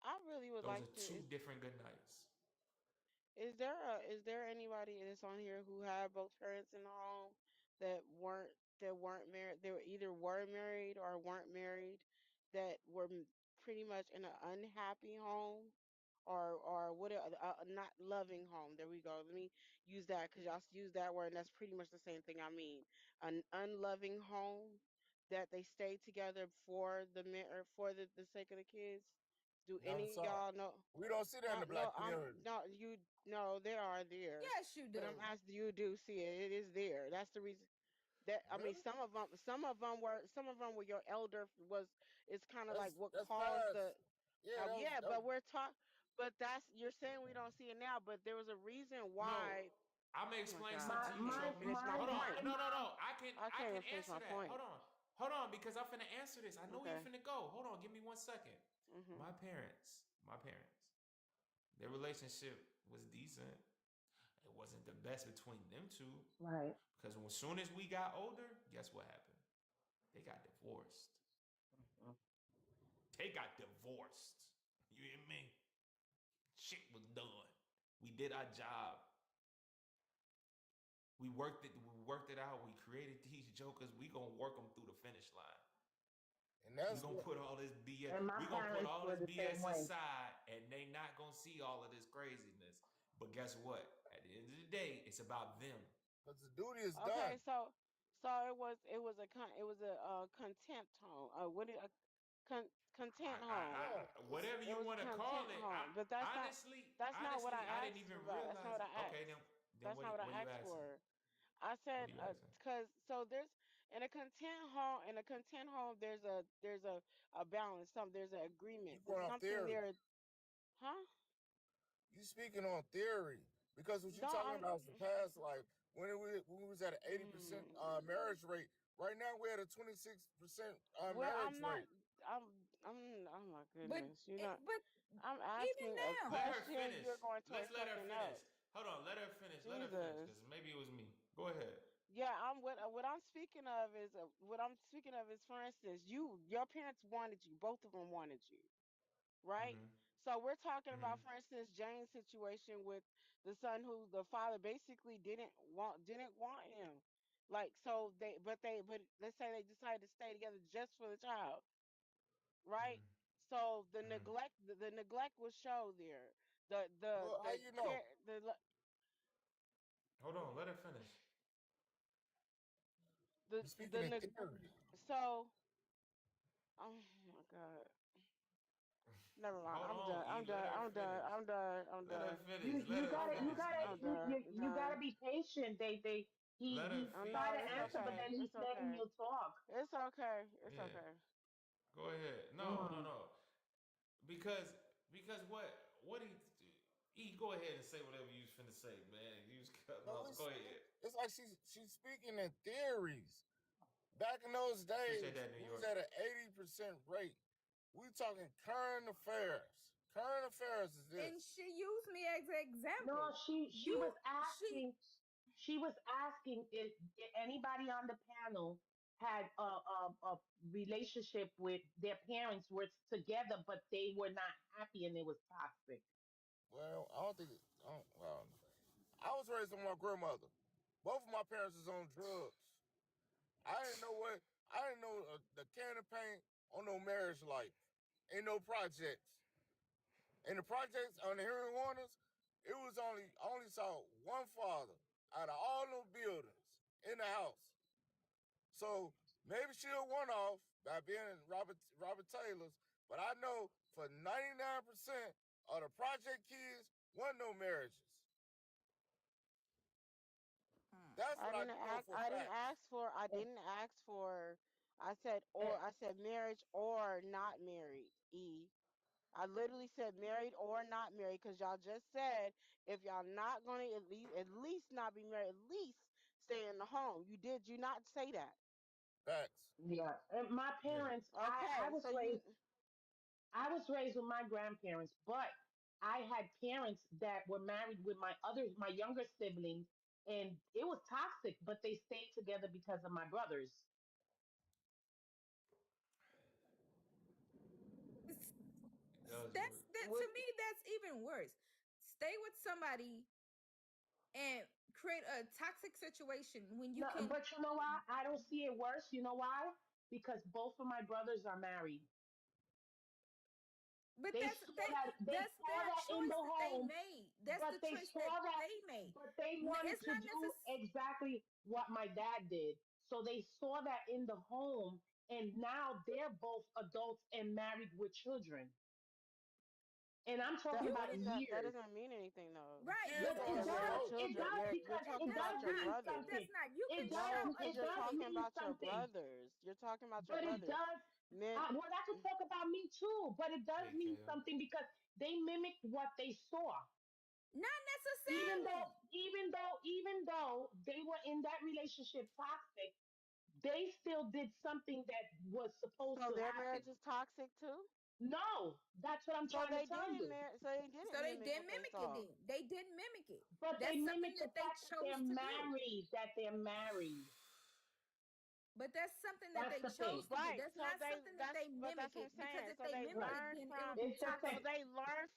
I really would Those like are to. two different good nights. Is there anybody that's on here who had both parents in the home that weren't married? They were either were married or weren't married, that were pretty much in an unhappy home, or what a not loving home. There we go. Let me use that because y'all use that word, and that's pretty much the same thing I mean. An unloving home that they stayed together for or for the sake of the kids. Do Never any of saw. y'all know? We don't see that in Huh? the black No, community. no, you no, there are there, Yes, you but do. I'm asking you do see it. It is there. That's the reason that I mean Really? some of them were your elder was. It's kind of like what That's caused past. the Yeah, now. that was Yeah, that was, but but that's you're saying we don't see it now, but there was a reason No, why. I'm gonna Oh my explain God, something My to I you, can't my even Trophy. finish my my Hold on. point. my No, no, mom. no. I I can't can even finish answer my that. point. Hold on. Hold on, because I'm finna answer this. I know where you Okay. finna go. Hold on, give me 1 second. Mhm. My parents, their relationship was decent. It wasn't the best between them two. Right. Because as soon as we got older, guess what happened? They got divorced. Mhm. They got divorced. You hear me? Shit was done. We did our job. We worked it. We worked it out. We created these jokers. We gonna work them through the finish line. and We that's gonna what. put all this BS. And my We gonna put parents all were this the same BS way. aside, and they not gonna see all of this craziness. But guess what? At the end of the day, it's about them. Because the duty is done. Okay, so it was a contempt home. What a con- content home. Yeah, it's Whatever It you was a want to call content it. home, but that's not what I I didn't asked even about. That's not realize what it. I Okay, asked. then That's not what I what are you asked asking? for. I What said are you asking? cuz so there's in a content home there's a balance, there's an you agreement. There's going off something theory. there. Huh? You speaking on theory because what you No, talking I'm about is the past life. When we was at an 80% mm, marriage rate, right now we're at a 26% well, marriage I'm not rate. I'm I'm oh my But goodness. You're it, not but I'm even asking a now, Let her question, finish. you're going Let's towards let her something finish. else. Hold on. Let her finish. Let her finish. Jesus. Because maybe it was me. Go ahead. Yeah, what I'm speaking of is, for instance, your parents wanted you, both of them wanted you, right? Mm-hmm. So we're talking Mm-hmm. about, for instance, Jane's situation with the son who the father basically didn't want him. Like, so but let's say they decided to stay together just for the child, right? Mm-hmm. So Mm-hmm. the neglect was show there. Well, how The you know? care Hold on. Let her finish. You the speaking in theory. so oh my god. Never mind. Hold I'm on, done. E. I'm Let done. her I'm done. finish. I'm done. I'm Let her done. finish. You Let you her I'm gotta done. you finish, gotta E. I'm you done. you I'm you done. gotta be patient. They Let her he No, tried finish. to it's answer, but okay. then he's It's letting okay. you talk. It's okay. It's Yeah. okay. Go ahead. No, no, Mm. no. Because what he E, go ahead and say whatever you was finna say, man. You was cutting No, off. Go ahead. it's like she's speaking in theories. Back in those Appreciate days, that, New we was York. at an 80% rate. We talking current affairs. Current affairs is this. and she used me as an No, example. she You was she asking. She was asking if anybody on the panel had a relationship with their parents were together, but they were not happy and it was toxic. Well, I don't think. Well, I was raised with my grandmother. Both of my parents was on drugs. I didn't know what. I didn't know the can of paint on no marriage life. Ain't no projects. In the projects on the Henry Warners, it was only saw one father out of all those buildings in the house. So maybe she'll one off by being Robert Taylor's, but I know for 99% of the project kids wasn't no marriages. mm, That's what I do know for a I didn't fact. ask for I said And, marriage or not married, E. I literally said married or not married because y'all just said if y'all not gonna at least not be married, at least stay in the home. Did you not say that? Facts. Yeah. And my Yeah. parents, I Okay, was so you raised I was raised with my grandparents, but I had parents that were married with my younger siblings, and it was toxic, but they stayed together because of my brothers. It's- That was That's that to would me. That's even worse. Stay with somebody and create a toxic situation when you No, can. but you know why? I don't see it worse. You know why? Because both of my brothers are married. But They that's saw they that they that's saw their that in the choice that they home, made. That's but the they choice that saw that, they made. but they wanted It's to not do necessary. exactly what my dad did. So they saw that in the home, and now they're both adults and married with children. And I'm talking that You but about can that years. doesn't mean anything though. right. Yeah, You Yes, You for can it said us married does. with adults. It children. does You're because talking it It does does about your not. mean brothers. It does something. not. You It can does. No, show because It you're does okay. talking mean about your something. brothers. You're talking about your But it brothers. does. Men, Well, that could talk about me too. But it does Hey, mean Kale. something because they mimicked what they saw. Not even though necessarily. even though they were in that relationship toxic, they still did something that was supposed so to their happen. marriage is toxic too. No, that's what I'm trying to tell you. So they So didn't they mimic didn't what they mimic it saw. then. They didn't mimic it. But they That's something mimicked the that they fact that they're chose to do. married, that they're married. But that's something that That's they the thing. chose to do. Right. That's So not something that they that's mimic what I'm it because saying. if So they they mimic Right. it, learned then it would from be It's the so same. toxic. they learned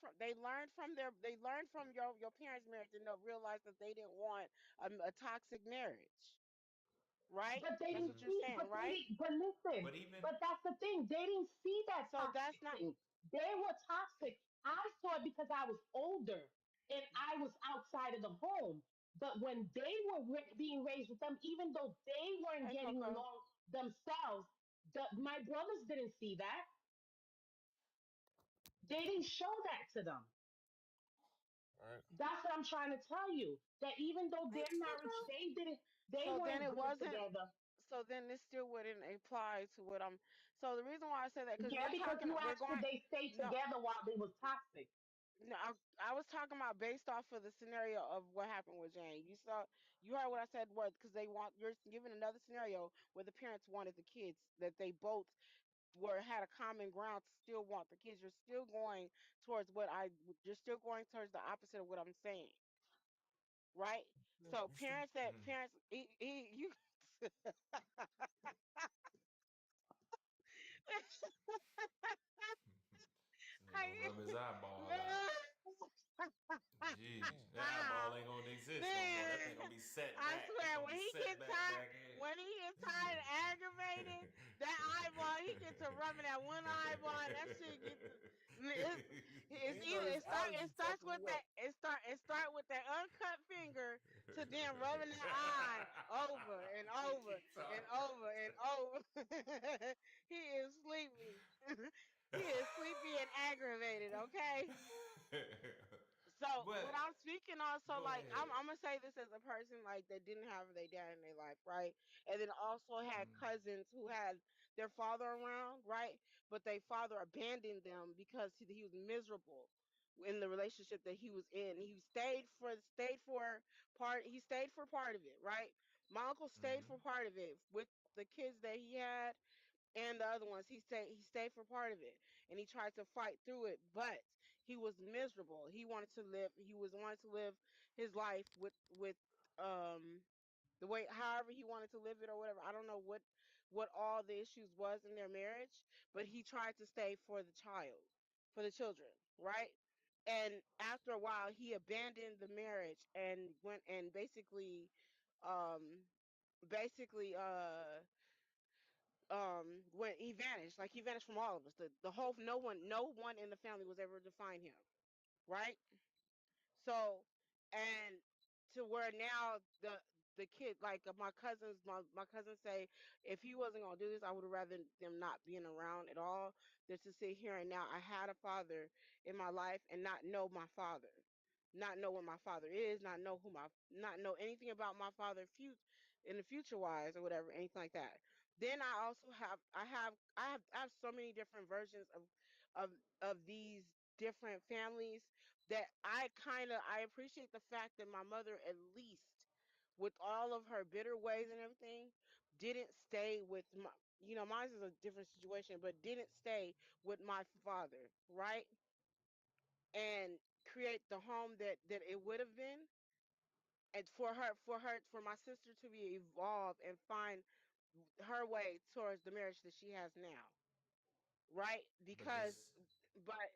from your parents' marriage and they'll realize that they didn't want a toxic marriage. Right? But they That's didn't what you're see, Hmm. saying, but they right? didn't, but listen, But even but that's the thing. They didn't see that So that's toxic not thing. They were toxic. I saw it because I was older and I was outside of the home. But when they were being raised with them, even though they weren't Hey getting Coco. along themselves, my brothers didn't see that. They didn't show that to them. Right. That's what I'm trying to tell you. That even though Hey, their marriage, Coco. they didn't, they So then weren't it good wasn't together. so then this still wouldn't apply to what I'm so the reason why I say that because Yeah, because you we're asked could going they stay no together while they was toxic. no I was talking about based off of the scenario of what happened with Jane. You heard what I said was because they want you're giving another scenario where the parents wanted the kids that they both were had a common ground to still want the kids. You're still going towards the opposite of what I'm saying, right? So You still, parents that parents you this nigga gonna I, rub his eyeball out. Jeez, that eyeball ain't gonna exist no more. That man, thing gonna be set I back. It's swear gonna be set back back when he gets tired and aggravated, that eyeball, he gets to rubbing that one eyeball, and that shit gets to, it's you know either this it allergy starts fucking with you up. it start with that uncut finger to then rubbing that eye over and over and over and over. He is sleepy. He is sleepy and aggravated. Okay. So what but I'm speaking on, so go like ahead. I'm gonna say this as a person like that didn't have their dad in their life, right? And then also had Mm, cousins who had their father around, right? But their father abandoned them because he was miserable in the relationship that he was in. He stayed for part of it, right? My uncle stayed mm-hmm. for part of it with the kids that he had and the other ones. He stayed for part of it and he tried to fight through it, but he was miserable. He was wanted to live his life with um the way however he wanted to live it or whatever. I don't know what all the issues was in their marriage, but he tried to stay for the children, right? And after a while he abandoned the marriage and went and um basically when he vanished from all of us. The whole no one in the family was ever to find him, right? So, and to where now the kid, like my cousins say, if he wasn't gonna do this, I would have rather them not being around at all than to sit here and now I had a father in my life and not know my father, not know what my father is, not know anything about my father in the future wise or whatever, anything like that. Then I also have I have so many different versions of these different families, that I appreciate the fact that my mother, at least with all of her bitter ways and everything, didn't stay with my, mine is a different situation, but didn't stay with my father, right? And create the home that it would have been, and for my sister to be evolved and find her way towards the marriage that she has now, right? But Because, this but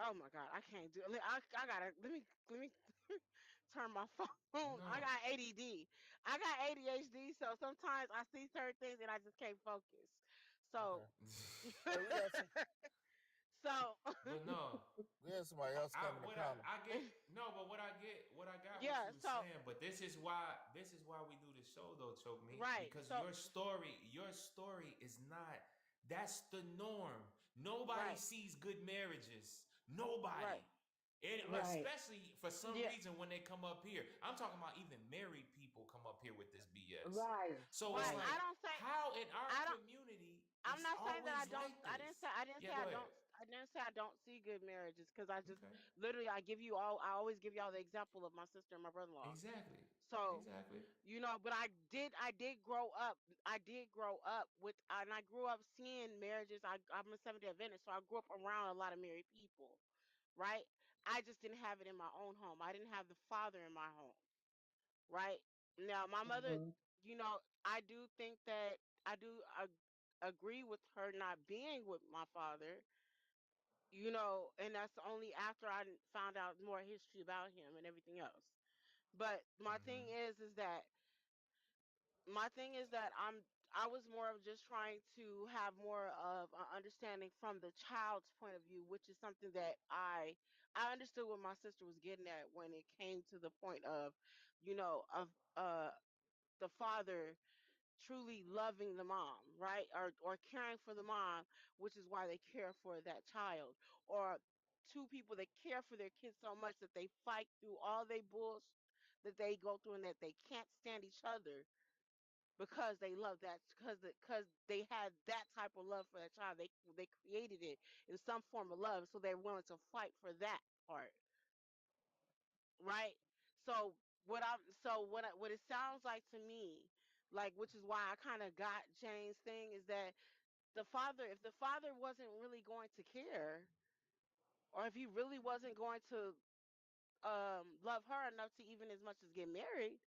oh my God, I can't do. I gotta let me turn my phone. I no. got ADD. I got ADHD, so sometimes I see certain things and I just can't focus. So, Okay. Hey, we got some. so But no, We had somebody else I coming to what comment. I get no, but what I got what yeah. you were So saying. But this is why we do this show though, choke me, right. because So your story is not. That's the norm. Nobody right. sees good marriages. Nobody. Right. And Right. especially for some Yeah. reason when they come up here, I'm talking about even married people come up here with this BS. Right, So it's Right. right. like, I don't say how in our I don't. community I'm it's not saying that I always don't. like this? I didn't Yeah, say go I ahead. don't. I didn't say I don't see good marriages, because I just Okay. literally I give you all. I always give y'all the example of my sister and my brother-in-law. Exactly. So, Exactly. but I did grow up. I did grow up with, and I grew up seeing marriages. I'm a Seventh Day Adventist, so I grew up around a lot of married people, right? I just didn't have it in my own home. I didn't have the father in my home, right? Now, my mother, Hmm. I do think that I do agree with her not being with my father, and that's only after I found out more history about him and everything else. But Mm-hmm. my thing is that I was more of just trying to have more of an understanding from the child's point of view, which is something that I understood what my sister was getting at when it came to the point of, of the father truly loving the mom, right? Or caring for the mom, which is why they care for that child. Or two people that care for their kids so much that they fight through all they bulls that they go through, and that they can't stand each other because they love that, because they had that type of love for that child. They created it in some form of love, so they're willing to fight for that part, right? So what it sounds like to me, like, which is why I kind of got Jane's thing, is that if the father wasn't really going to care, or if he really wasn't going to love her enough to even as much as get married,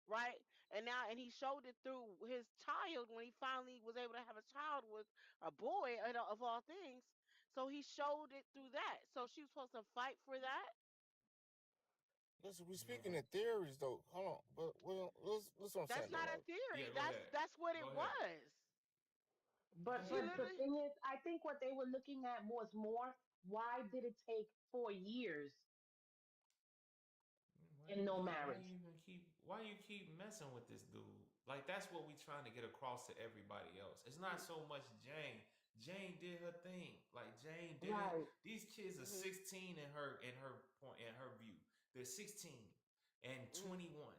right? And he showed it through his child when he finally was able to have a child with a boy, of all things. So he showed it through that. So she was supposed to fight for that. Listen, we Yeah, speaking but in theories though. Hold on, but well, listen what I'm That's saying though, not a right? yeah, theory. go ahead. That's what it Go ahead. was. Go But She ahead. the literally. thing is, I think what they were looking at was more, why did it take 4 years and no marriage? Why you keep messing with this dude? Like that's what we trying to get across to everybody else. It's not so much Jane. Jane did her thing. Like Jane did it. Right. These kids are Mhm. 16 in her view. They're 16 and Mhm. 21.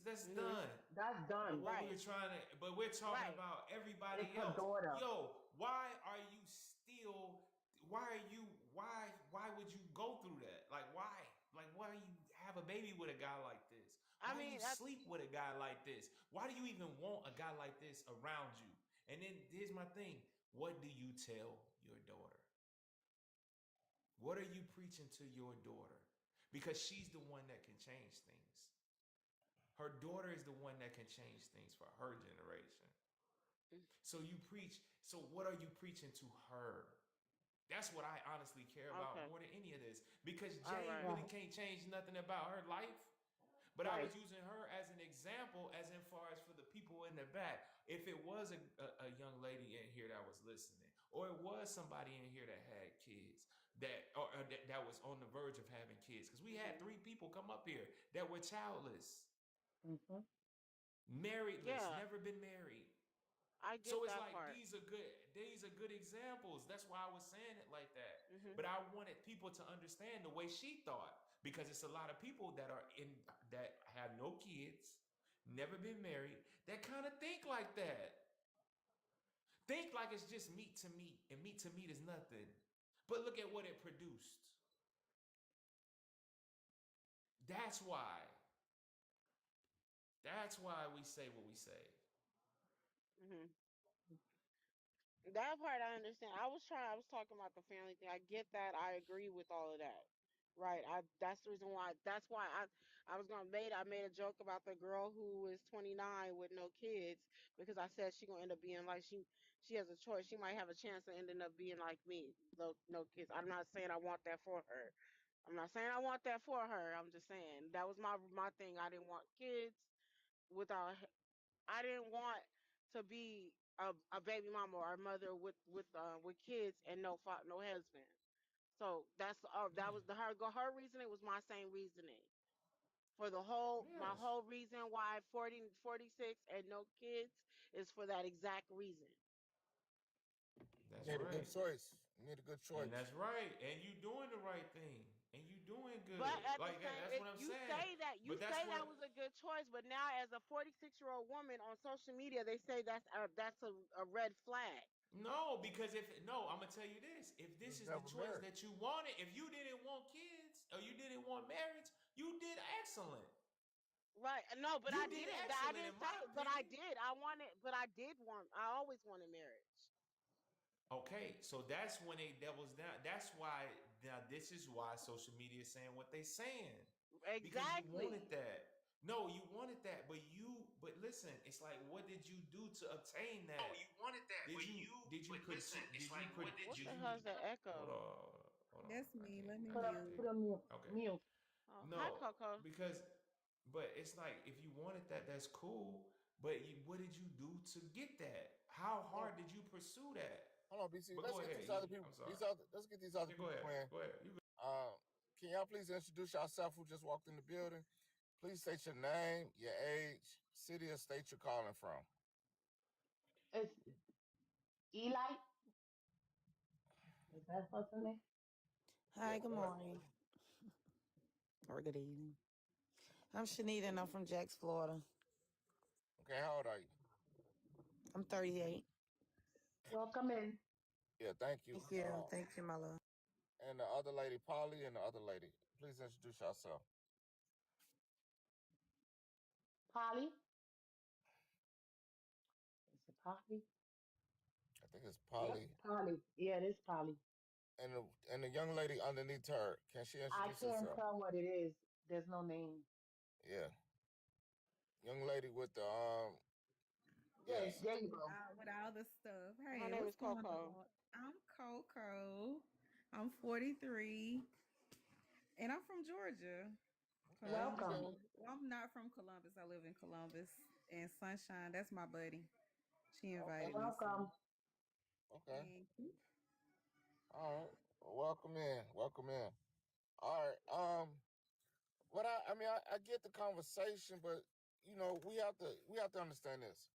That's Mhm. done. That's But done. what we Right. were trying to, but we're talking Right. about everybody It's her else. daughter. Yo, why are you still? Why are you? Why would you go through that? Like why? Like why do you have a baby with a guy like this? I Why do you mean, sleep with a guy like this? Why do you even want a guy like this around you? And then here's my thing. What do you tell your daughter? What are you preaching to your daughter? Because she's the one that can change things. Her daughter is the one that can change things for her generation. So you preach. So what are you preaching to her? That's what I honestly care about okay. more than any of this. Because All Jane right. really Right. can't change nothing about her life. But I Right. was using her as an example, as in far as for the people in the back. If it was a young lady in here that was listening, or it was somebody in here that had kids, that was on the verge of having kids, because we had Mhm. 3 people come up here that were childless, Hmm. marriedless, Yeah, never been married. I get So it's that like part. these are good examples. That's why I was saying it like that. Mhm. But I wanted people to understand the way she thought, because it's a lot of people that have no kids, never been married, that kind of think like that. Think like it's just meat to meat, and meat to meat is nothing. But look at what it produced. That's why. That's why we say what we say. Hmm. That part I understand. I was talking about the family thing. I get that. I agree with all of that. Right. That's the reason why I was gonna made I made a joke about the girl who is 29 with no kids because I said she gonna end up being like she has a choice. She might have a chance of ending up being like me. No kids. I'm not saying I want that for her. I'm not saying I want that for her. I'm just saying that was my thing. I didn't want kids without I didn't want to be a baby mama or a mother with kids and no husband. So that was her reasoning was my same reasoning for my Yes, whole reason why 46 and no kids is for that exact reason. You that's made a good right. choice. You made a good And choice. that's right. And you doing the right thing. And you doing But good. at the Like same, that's what I'm saying. you But that's say what that was a good choice, but now as a 46-year-old woman on social media, they say that's a red flag. no, because if no, I'm gonna tell you this. If You this was is the never choice married. that you wanted, if you didn't want kids or you didn't want marriage, you did excellent. Right. No, but You I did didn't. I excellent didn't in say my it, but I opinion. did. I always wanted marriage. Okay, so that's when they devils down. That's why now this is why social media is saying what they saying. Because you wanted Exactly. that. No, you wanted that, but listen, it's like what did you do to obtain Oh, that? you wanted that, Did but you did you put listen, it's did you like, put what did What did the you hell's that hold echo? on, hold on. That's me. Let me I Put can't up, mute. put hear. a mute, Okay. mute. Oh, hi, No, Coco. because but it's like if you wanted that, that's cool. But what did you do to get that? How Hold on, hard did you pursue that? hold on, BC. But Let's go get ahead. these other people. I'm sorry. Let's get these other Yeah, go people ahead. in. Go ahead. You Can y'all please introduce yourself? Who just walked in the building? Please state your name, your age, city, or state you're calling from. It's Eli. Is that what's in there? Yeah, Hi, good go ahead. morning or good evening. I'm Shanita and I'm from Jacks, Florida. Okay, how old are you? I'm 38. Welcome in. Yeah, thank you. Thank you. Thank you, my love. And the other lady, Polly, and the other lady. Please introduce yourself. Polly. Is it Polly? I think it's Yep, Polly. Polly. Yeah, it is Polly. And the young lady underneath her, can she I introduce can't herself? tell what it is. There's no name. Yeah, young lady with the Yes, yes. there you go. With all the stuff. Her Hey, name what's is going Coco. on? I'm Coco. I'm 43, and I'm from Georgia, Okay, Columbus. Welcome. okay, Well, I'm not from Columbus. I live in Columbus and Sunshine. That's my buddy. She invited me, so Welcome. okay. thank you. All right. Well, welcome in. Welcome in. All right. What I get the conversation, but we have to understand this.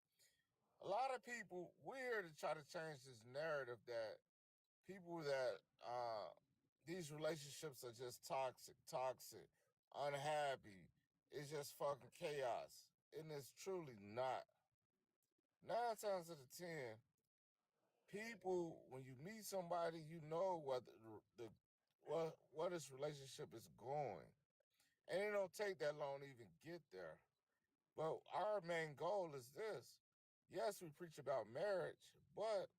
A lot of people we're to try to change this narrative that people that these relationships are just toxic, unhappy. It's just fucking chaos, and it's truly not. 9 times out of 10, people when you meet somebody, you know what what this relationship is going, and it don't take that long to even get there. But our main goal is this. Yes, we preach about marriage, but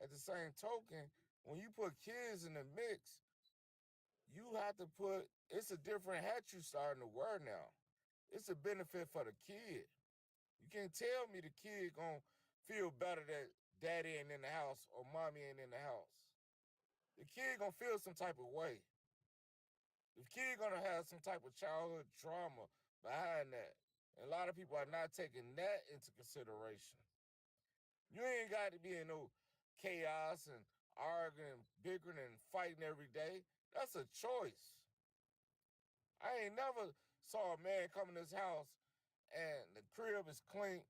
at the same token, when you put kids in the mix, you have to it's a different hat you starting to wear now. It's a benefit for the kid. You can't tell me the kid gonna feel better that daddy ain't in the house or mommy ain't in the house. The kid gonna feel some type of way. The kid gonna have some type of childhood trauma behind that. And a lot of people are not taking that into consideration. You ain't got to be in no chaos and arguing, bickering, and fighting every day. That's a choice. I ain't never saw a man come in this house and the crib is clean,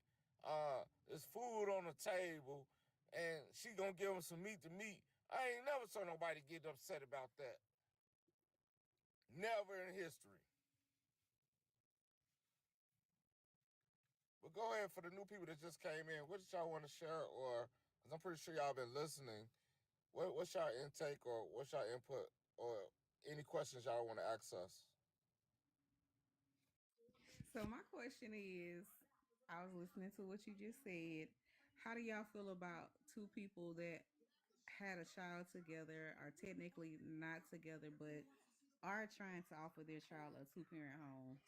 there's food on the table, and she gonna give him some meat to meat. I ain't never saw nobody get upset about that. Never in history. But go ahead for the new people that just came in. What did y'all want to share? Or, because I'm pretty sure y'all been listening. What's your intake or what's your input or any questions y'all want to ask us? So my question is, I was listening to what you just said. How do y'all feel about two people that had a child together, are technically not together, but are trying to offer their child a two-parent home?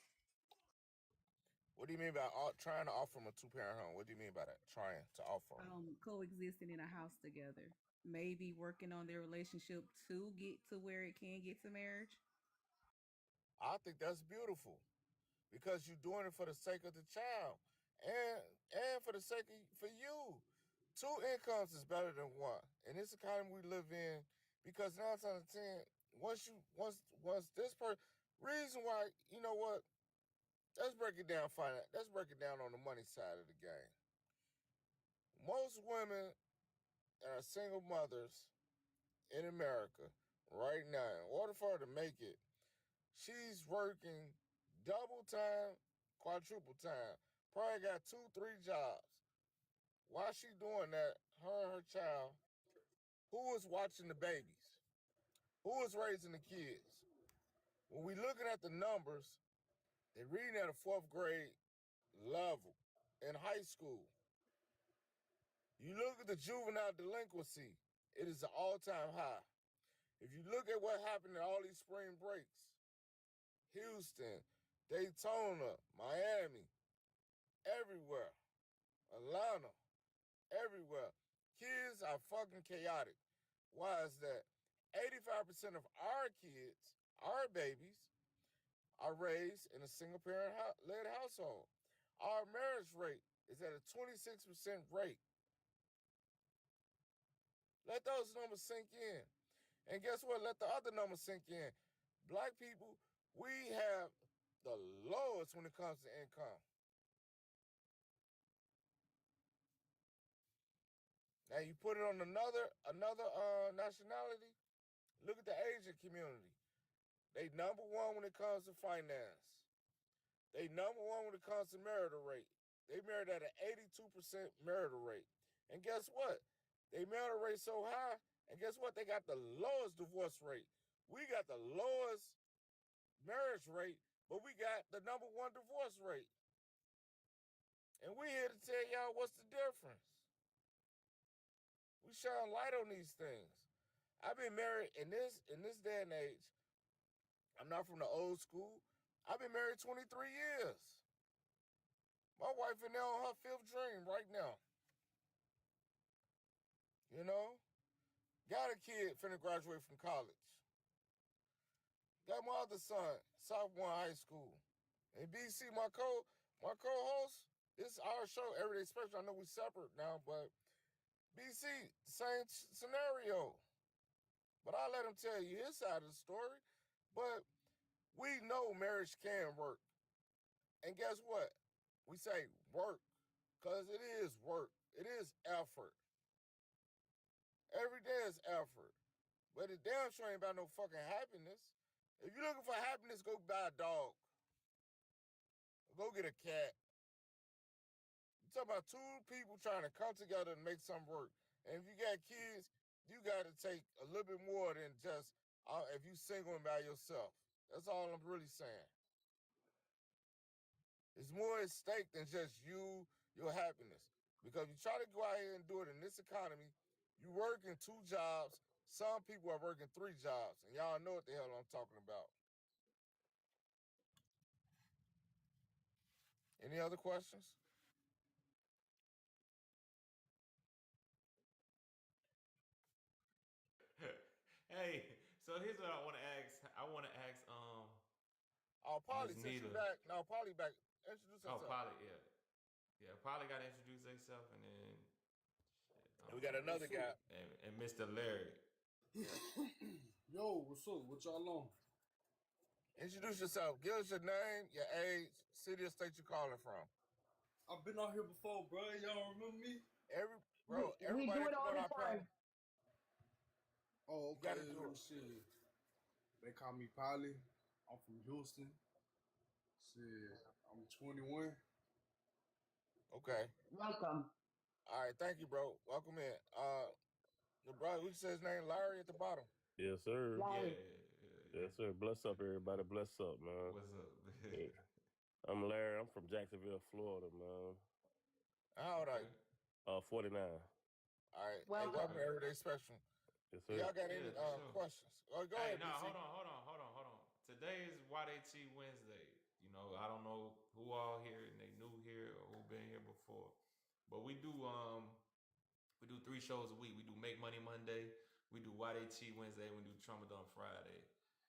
What do you mean by trying to offer them a two-parent home? What do you mean by that? Trying to offer them? Coexisting in a house together, maybe working on their relationship to get to where it can get to marriage. I think that's beautiful because you're doing it for the sake of the child and for the sake of for you. Two incomes is better than one. In this economy we live in, because 9 times out of 10, once this person, reason why, you know what? Let's break it down. Let's break it down on the money side of the game. Most women are single mothers in America right now. In order for her to make it, she's working double time, quadruple time. Probably got 2, 3 jobs. While she doing that, her and her child, who is watching the babies? Who is raising the kids? When we looking at the numbers, they're reading at a fourth grade level in high school. You look at the juvenile delinquency, it is an all-time high. If you look at what happened in all these spring breaks, Houston, Daytona, Miami, everywhere, Atlanta, everywhere, kids are fucking chaotic. Why is that? 85% of our kids, our babies, are raised in a single parent led household. Our marriage rate is at a 26% rate. Let those numbers sink in. And guess what? Let the other numbers sink in. Black people, we have the lowest when it comes to income. Now you put it on another nationality. Look at the Asian community. They number one when it comes to finance. They number one when it comes to marital rate. They married at an 82% marital rate. And guess what? They marital rate so high, and guess what? They got the lowest divorce rate. We got the lowest marriage rate, but we got the number one divorce rate. And we here to tell y'all what's the difference. We shine light on these things. I've been married in this day and age. I'm not from the old school. I've been married 23 years. My wife and now on her fifth dream right now. You know? Got a kid finna graduate from college. Got my other son, sophomore in high school. And B.SEE, my co-host, this is our show, Everyday Special. I know we separate now, but B.SEE, same scenario. But I'll let him tell you his side of the story. But we know marriage can work. And guess what? We say work, because it is work. It is effort. Every day is effort. But it damn sure ain't about no fucking happiness. If you're looking for happiness, go buy a dog. Go get a cat. You talking about two people trying to come together and make something work. And if you got kids, you got to take a little bit more than just if you single and by yourself. That's all I'm really saying. It's more at stake than just your happiness. Because if you try to go out here and do it in this economy, you working 2 jobs. Some people are working 3 jobs. And y'all know what the hell I'm talking about. Any other questions? Hey, so here's what I want to ask. I want to ask Oh, Miss Polly, since you Nita. back. No, Polly back. Introduce Oh, herself. Polly, yeah. Yeah, Polly got to introduce herself, and then shit, And we got another What's guy. up? and Mr. Larry. Yo, what's up? What y'all on? Introduce yourself. Give us your name, your age, city or state you calling from. I've been out here before, bro. Y'all remember me? Every We everybody do that it come all on the our panel, time. Oh, you got okay. to do it. Shit. They call me Polly. I'm from Houston. Shit. I'm 21. Okay. Welcome. All right. Thank you, bro. Welcome in. The brother, we say his name Larry at the bottom. Yes, sir. Yeah, Larry. yeah. Yes, sir. Bless up, everybody. Bless up, man. What's up? Yeah. I'm Larry. I'm from Jacksonville, Florida, man. How old are Okay. you? 49. All right. Hey, Welcome. welcome Okay. to Everyday Spectrum. Yes, Do sir. y'all got any Yeah, for sure. questions? Oh, go Hey, ahead, nah, BC. hold on. Today is YDT Wednesday. You know, I don't know who all here and they new here or who been here before, but we do 3 shows a week. We do Make Money Monday, we do YDT Wednesday, and we do Trauma Dump Friday.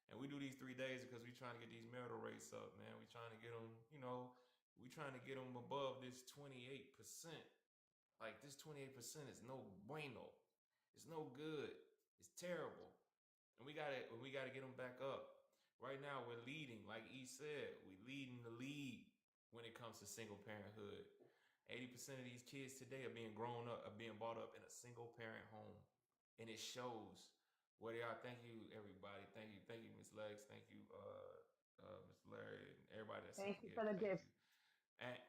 And we do these 3 days because we trying to get these marital rates up, man. We trying to get them, we trying to get them above this 28%. Like this 28% is no bueno. It's no good. It's terrible. And we gotta get them back up. Right now we're leading, like E said, we leading the league when it comes to single parenthood. 80% of these kids today are being brought up in a single parent home. And it shows where they are. Thank you, everybody. Thank you, Miss Lex. Thank you, Mr. Larry, and everybody that sent Thank the you for gift. the Thank gift.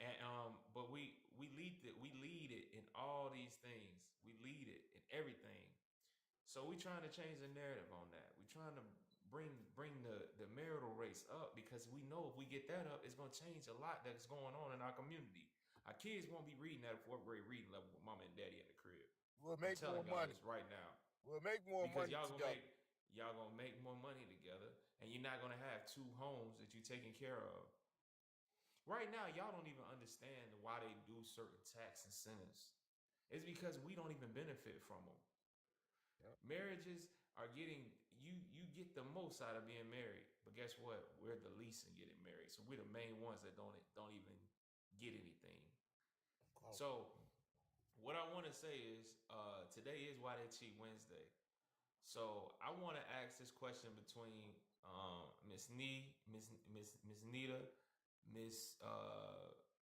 you. But we lead it in all these things. We lead it in everything. So we trying to change the narrative on that. We trying to bring the marital rates up because we know if we get that up, it's gonna change a lot that's going on in our community. Our kids won't be reading at a 4th grade reading level with mama and daddy in the crib. We'll I'm make more telling y'all money. this right now. We'll make more Because money together. y'all gonna make more money together, and you're not gonna have 2 homes that you're taking care of. Right now, y'all don't even understand why they do certain tax incentives. It's because we don't even benefit from them. Yep. Marriages are getting you get the most out of being married, but guess what? We're the least in getting married, so we're the main ones that don't even get anything. Oh. So what I want to say is today is Why They Cheat Wednesday. So I want to ask this question between Miss Nita, Miss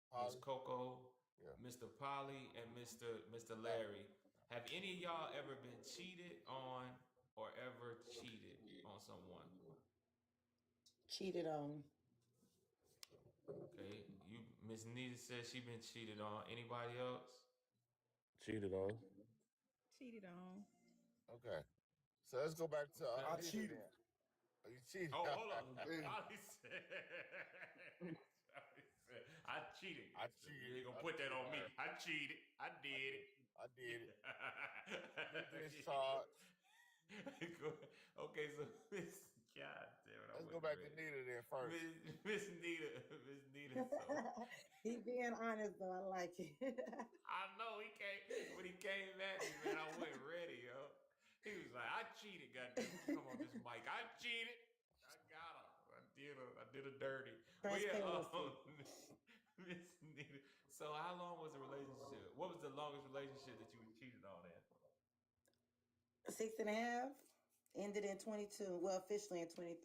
Holly. Coco, Yeah. Mr. Polly, and Mr. Larry. Have any of y'all ever been cheated on or ever cheated on someone? Cheated on. Okay, you Miss Nita says she been cheated on. Anybody else? Cheated on. Cheated on. Okay. So let's go back to Okay. I Nita cheated. then. Are you cheating? Oh, hold on. Hey, Polly said, I cheated. I You cheated. ain't gonna put that on me. I cheated. I did it. I did it. Been discharged. Okay, so Miss, God damn it, I Let's go wasn't back to ready. Nita then first. Miss Nita, Miss Nita. So He being honest though, I like it. I know he came when he came at me, man. I wasn't ready, yo. He was like, "I cheated, goddamn. Come on, this mic. I cheated. I got him. I did a dirty." But yeah, Transparency. Miss Nita. So how long was the relationship? What was the longest relationship that you were cheated on in? 6.5. Ended in 22. Well, officially in 23.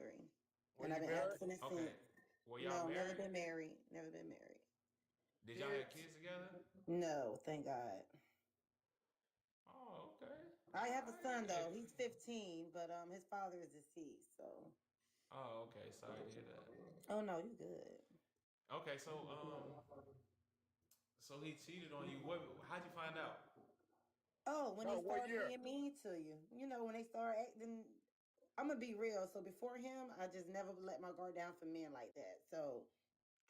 Were And I've you been married? abstinent Okay. since. Were y'all No, never married? been married. Never been married. Did y'all have Kids? kids together? No, thank God. Oh, okay. I All have a right. son though. He's 15, but his father is deceased. So. Oh, okay. Sorry to hear that. Oh no, you good. Okay, so he cheated on you. How'd you find out? Oh, when No, he what started year? being mean to you. You know, when they start acting. I'm gonna be real. So before him, I just never let my guard down for men like that. So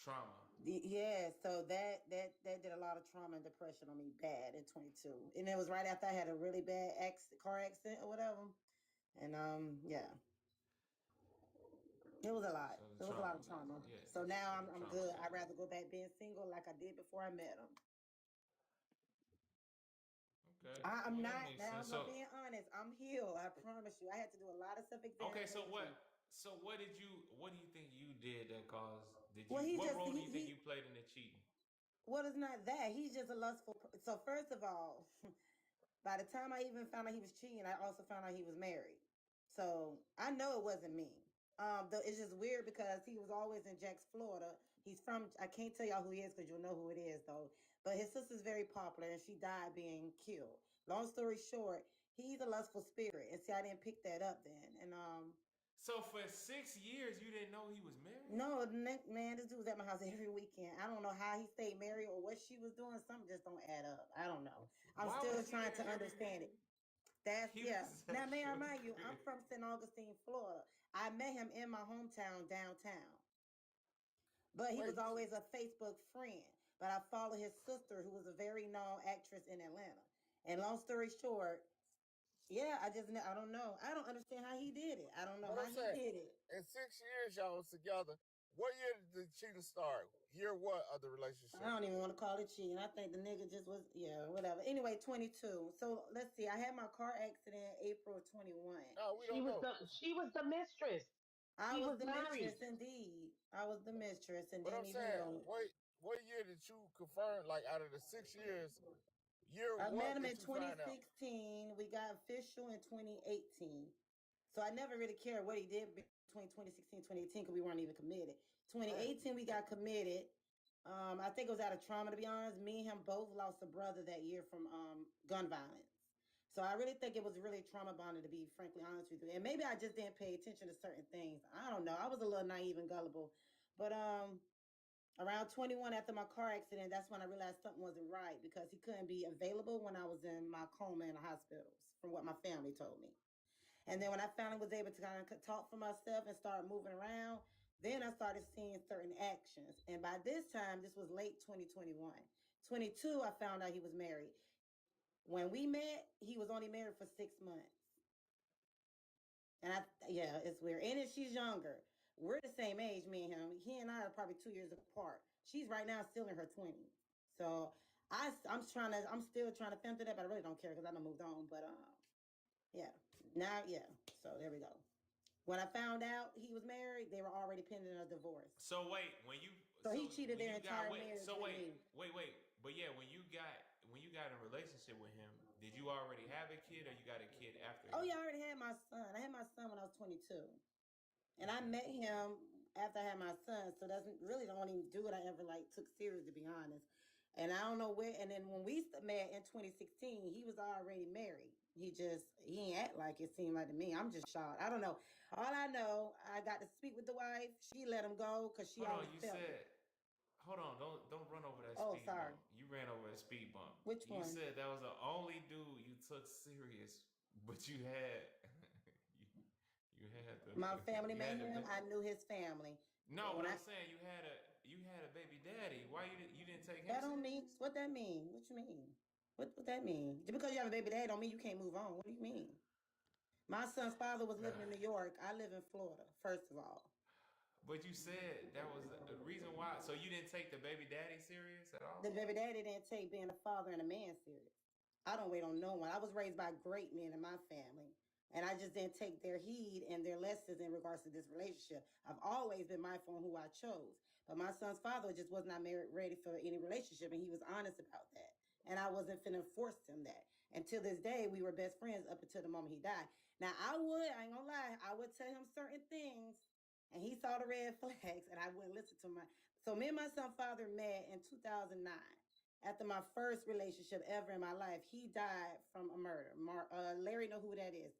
Trauma. yeah, so that did a lot of trauma and depression on me bad in 22, and it was right after I had a really bad car accident or whatever, and yeah, it was a lot. So the It was a trauma. lot of trauma. Yeah. So now So the I'm trauma good. set I'd in. rather go back being single like I did before I met him. Okay. I'm Well, that not makes now. sense. I'm being honest. I'm healed. I promise you. I had to do a lot of self Okay. So what? examination. So what do you think you did that caused? Well, he What just role do you think he you played in the cheating? What is not that? He's just a lustful. So first of all, by the time I even found out he was cheating, I also found out he was married. So I know it wasn't me. It's just weird because he was always in Jax, Florida. He's from. I can't tell y'all who he is because you'll know who it is though. But his sister's very popular and she died being killed. Long story short, he's a lustful spirit. And see, I didn't pick that up then. And So for 6 years, you didn't know he was married? no, man, this dude was at my house every weekend. I don't know how he stayed married or what she was doing. Something just don't add up. I don't know. I'm Why still was he trying there to every understand it. week? That's He yeah. was Now, at may I your remind you, I'm crib. from St. Augustine, Florida. I met him in my hometown downtown, but he Wait, was always a Facebook friend. But I followed his sister, who was a very known actress in Atlanta. And long story short, yeah, I don't know. I don't understand how he did it. I don't know what how I'm he saying, did it. in 6 years y'all was together. What year did the cheating start? Year what of the I relationship? don't even want to call it cheating. I think the nigga just was, yeah, whatever. Anyway, 22. So let's see. I had my car accident April of 21. No, we She don't was know. the mistress. I He was was the married. mistress, indeed. I was the mistress, and But then I'm saying, know, what year did you confirm? Like out of the 6 years, year I met what him did in you find out? 2016. We got official in 2018. So I never really cared what he did between 2016 and 2018 because we weren't even committed. Right. 2018, we got committed. I think it was out of trauma, to be honest. Me and him both lost a brother that year from gun violence. So I really think it was really trauma bonded, to be frankly honest with you. And maybe I just didn't pay attention to certain things. I don't know. I was a little naive and gullible. But around 21 after my car accident, that's when I realized something wasn't right because he couldn't be available when I was in my coma in the hospitals, from what my family told me. And then when I finally was able to kind of talk for myself and start moving around, then I started seeing certain actions. And by this time, this was late 2021. 22, I found out he was married. When we met, he was only married for 6 months. And yeah, it's weird. And she's younger. We're the same age, me and him. He and I are probably 2 years apart. She's right now still in her 20s. So I'm still trying to fend through that, but I really don't care because I done moved on. But yeah, now, yeah. So there we go. When I found out he was married, they were already pending a divorce. So wait, So he cheated their got entire marriage so with wait, me. but yeah, when you got in a relationship with him, did you already have a kid or you got a kid after Oh him? yeah, I already had my son. I had my son when I was 22. And I Okay. met him after I had my son. So that's really the only dude I ever like took serious, to be honest. And I don't know where. And then when we met in 2016, he was already married. He ain't act like it seemed like to me. I'm just shocked. I don't know. All I know, I got to speak with the wife. She let him go because she Hold on, always you felt it. said hold on, don't run over that Oh, speed sorry. bump. You ran over that speed bump. Which You one? said that was the only dude you took serious, but you had you, you had the My family you met had the him. I knew his family. no, When but I I'm saying you had a baby daddy. Why you didn't take him That don't serious? mean what that mean. What you mean? What that mean? Just because you have a baby daddy don't mean you can't move on. What do you mean? My son's father was living in New York. I live in Florida. First of all, But you said that was the reason why. So you didn't take the baby daddy serious at all? the baby daddy didn't take being a father and a man serious. I don't wait on no one. I was raised by great men in my family. And I just didn't take their heed and their lessons in regards to this relationship. I've always been mindful on who I chose. But my son's father just was not married, ready for any relationship, and he was honest about that. And I wasn't finna force him that. And to this day, we were best friends up until the moment he died. Now, I ain't gonna lie, I would tell him certain things, and he saw the red flags, and I wouldn't listen to my. So me and my son's father met in 2009 after my first relationship ever in my life. He died from a murder. Larry know who that is.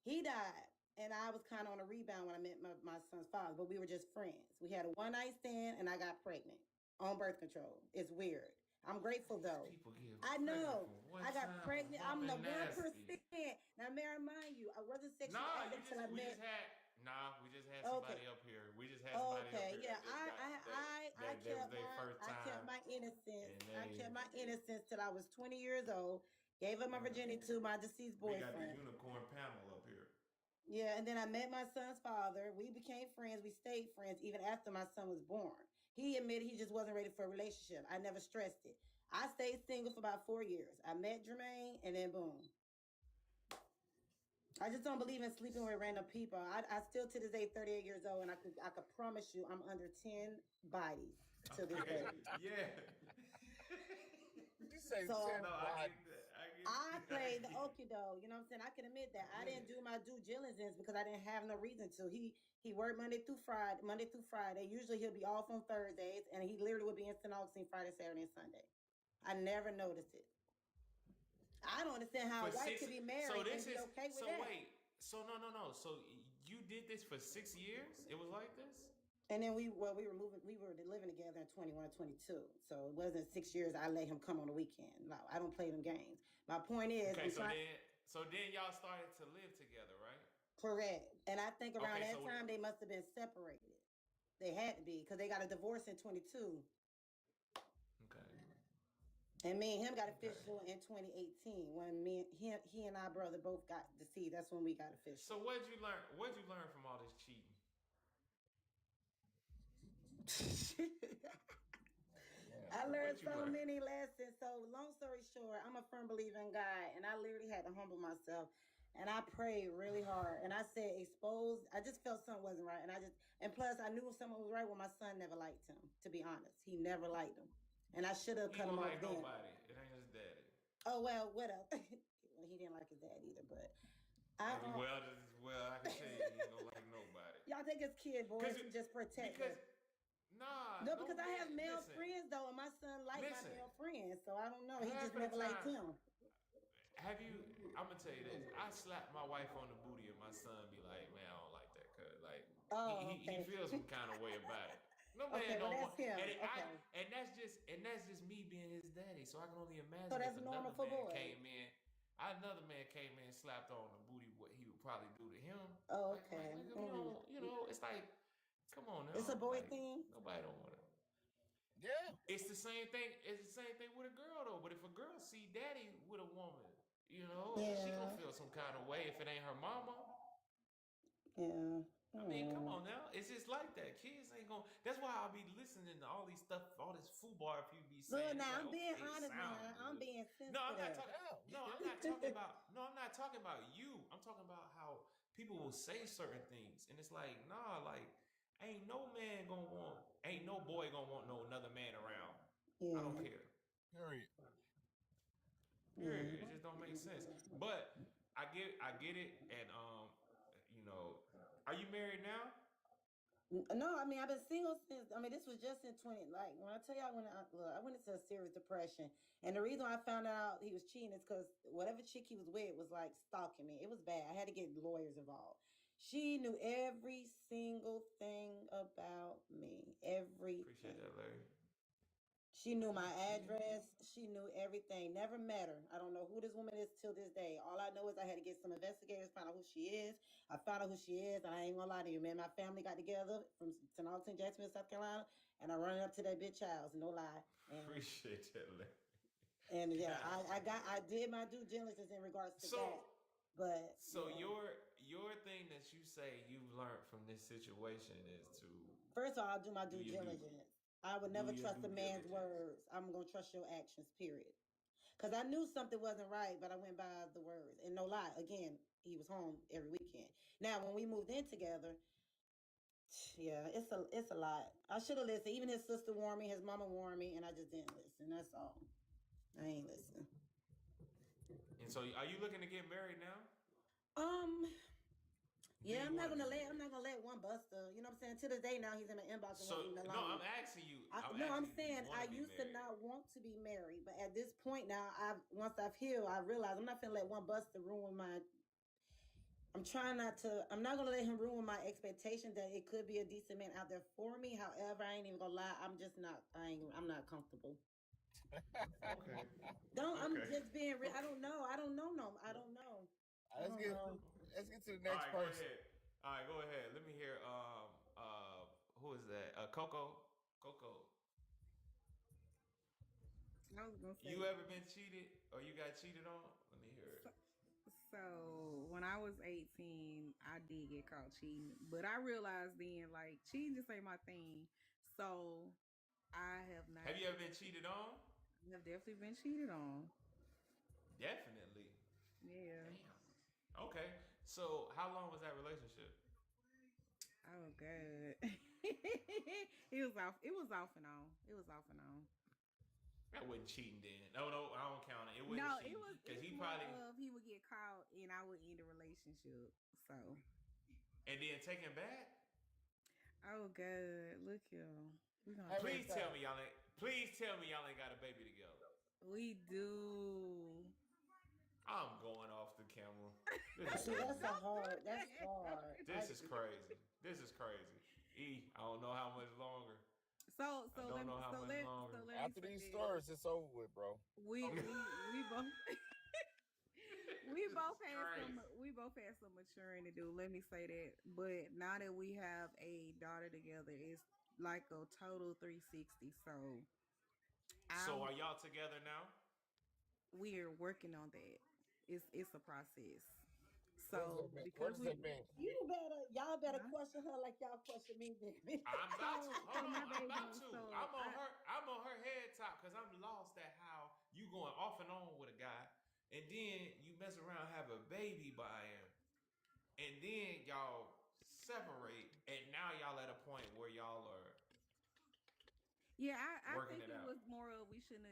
He died, and I was kind of on a rebound when I met my son's father, but we were just friends. We had a one night stand, and I got pregnant on birth control. It's weird. I'm grateful These though. people get I pregnant know. from one I got time for pregnant. I'm the bumping nasty. 1%. Now, may I remind you, I wasn't sexually Nah, active till I we just met. had we just had Okay. somebody up here. We just had somebody up Okay, here yeah, that just got that was their first I kept time my innocence. and I they kept my innocence till I was 20 years old. Gave up my yeah. virginity to my deceased We got the boyfriend. unicorn panel up here. Yeah, and then I met my son's father. We became friends. We stayed friends even after my son was born. He admitted he just wasn't ready for a relationship. I never stressed it. I stayed single for about 4 years. I met Jermaine, and then boom. I just don't believe in sleeping with random people. I still to this day 38 years old, and I could promise you I'm under 10 bodies to this Okay. day. Yeah. You say So 10 No, I get bodies. that. I get I I played the get okie doke. You know what I'm saying? I can admit that I yeah. didn't do my due diligence because I didn't have no reason to. He worked Monday through Friday. Usually he'll be off on Thursdays, and he literally would be in St. Augustine Friday, Saturday, and Sunday. I never noticed it. I don't understand how For a wife six could be so married and this be is okay with so that. wait. So no. So you did this for 6 years? It was like this? And then we were living together in 21 or 22. So it wasn't 6 years I let him come on the weekend. No, I don't play them games. My point is, Okay, I'm trying. So then y'all started to live together, right? Correct. And I think around Okay, that so time they must have been separated. They had to be because they got a divorce in 22. okay, And me and him got okay. official in 2018 when he and our brother both got deceased. That's when we got So official. what did you learn? What did you learn from all this cheating? I learned What you so learn? many lessons. So long story short, I'm a firm believer in God, and I literally had to humble myself. And I prayed really hard. And I said, expose. I just felt something wasn't right. And plus, I knew something was right when my son never liked him, to be honest. He never liked him. And I should have He cut ain't him gonna off like then. nobody. It ain't his daddy. Oh, well, what up? He didn't like his dad either, but I, Well, I can tell you, he ain't gonna like nobody. y'all think it's kid Cause boys who just protect because us. nah, No, no because I man. have male Listen, friends, though, and my son liked my listen. male friends, so I don't know. He Half just of the never liked time, him. have you? I'm gonna tell you this. I slap my wife on the booty, and my son be like, "Man, I don't like that, cuz like Oh, he okay. feels some kind of way about it." No man Okay, well, don't that's want, him. and Okay. that's just me being his daddy. So I can only So imagine if that's normal another for man boys. came in, slapped on the booty, what he would probably do to him. Oh, Like okay. nigga, Mm. it's like, come on It's a now, boy like thing? nobody don't want it. Yeah. It's the same thing. It's the same thing with a girl though. But if a girl see daddy with a woman, she gonna Yeah. feel some kind of way if it ain't her mama. Yeah. I mean, come Mm. on now. It's just like that. Kids ain't gonna. That's why I'll be listening to all these stuff, all this foobar if you be Look, saying. It's now, like, I'm being okay, it honest now. sounds I'm good. being No, I'm not sensitive. talking. Yeah, we No, I'm get it. not talking about. No, I'm not talking about you. I'm talking about how people will say certain things, and it's like, nah, like, ain't no man gonna want, ain't no boy gonna want no another man around. I don't Yeah. care. Period. Period. Yeah. It just don't make sense. But I get it, and you know, are you married now? No, I mean I've been single since. I mean this was just in 20. Like when I tell you I went into a serious depression, and the reason I found out he was cheating is because whatever chick he was with was like stalking me. It was bad. I had to get lawyers involved. She knew every single thing about me, Appreciate everything. that, Larry. She knew Are my you kidding me? address. She knew everything. Never met her. I don't know who this woman is till this day. All I know is I had to get some investigators, find out who she is. I found out who she is, and I ain't gonna lie to you, man. My family got together from St. Augustine, Jacksonville, South Carolina, and I run up to that bitch house, no lie. Appreciate that, Larry. And yeah, God damn. I did my due diligence in regards to So that. But so your thing that you say you've learned from this situation is to first of all, I'll do my do due your due diligence. I would do never your trust due a man's diligence. words. I'm gonna trust your actions, period. Because I knew something wasn't right, but I went by the words. And no lie, again, he was home every weekend. Now, when we moved in together, yeah, it's a lot. I should have listened. Even his sister warned me, his mama warned me, and I just didn't listen. That's all. I ain't listening. And so are you looking to get married now? Um, Do yeah, you want to be I'm married? not gonna let one buster. You know what I'm saying? To this day now, he's in my inbox and So won't leave me no, alone. No, I'm do you saying want I to be used to married? not want to be married, but at this point now, once I've healed, I realize I'm not gonna let one buster ruin my. I'm trying not to. I'm not gonna let him ruin my expectation that it could be a decent man out there for me. However, I ain't even gonna lie. I'm just not. I'm not comfortable. Okay. Don't. I'm Okay. just being real. Okay. I don't know. No. I don't know. I let's don't get know. let's get to the All next right, go person. ahead. All right, go ahead. Let me hear. Who is that? Coco. Coco. I was gonna You say. ever been cheated or you got cheated on? Let me hear it. So, so when I was 18, I did get caught cheating, but I realized then like cheating just ain't my thing. So I have Have not. you ever been cheated on? I have definitely been cheated on. Definitely. Yeah. Damn. Okay. So how long was that relationship? Oh god. It was off. It was off and on. It was off and on. That wasn't cheating then. No, no, I don't count it. It wasn't No, it cheating was. because It's he more probably of he would get caught and I would end a relationship. So, and then taking back. oh god, look here. We gonna How try. many Please tell times? me y'all ain't. Please tell me y'all ain't got a baby together. We do. I'm going off the camera. This is See, crazy. that's a Don't do hard. That's hard. that. This is crazy. This is crazy. I don't know how much longer. So I so don't let me know how so much let so longer. let me After say these this. stories, it's over with, bro. We Okay. we we both we This is both had crazy. some maturing to do. Let me say that. But now that we have a daughter together, it's like a total 360. So I So are y'all together now? we're working on that. It's a process. What does So that mean? What because does we that mean? Y'all better huh? question her like y'all question me, baby. I'm so about to. Hold so on. my I'm about baby, to. so I'm on her head top because I'm lost at how you going off and on with a guy, and then you mess around have a baby by him, and then y'all separate, and now y'all at a point where y'all are yeah, I working think it it out. was more of we shouldn't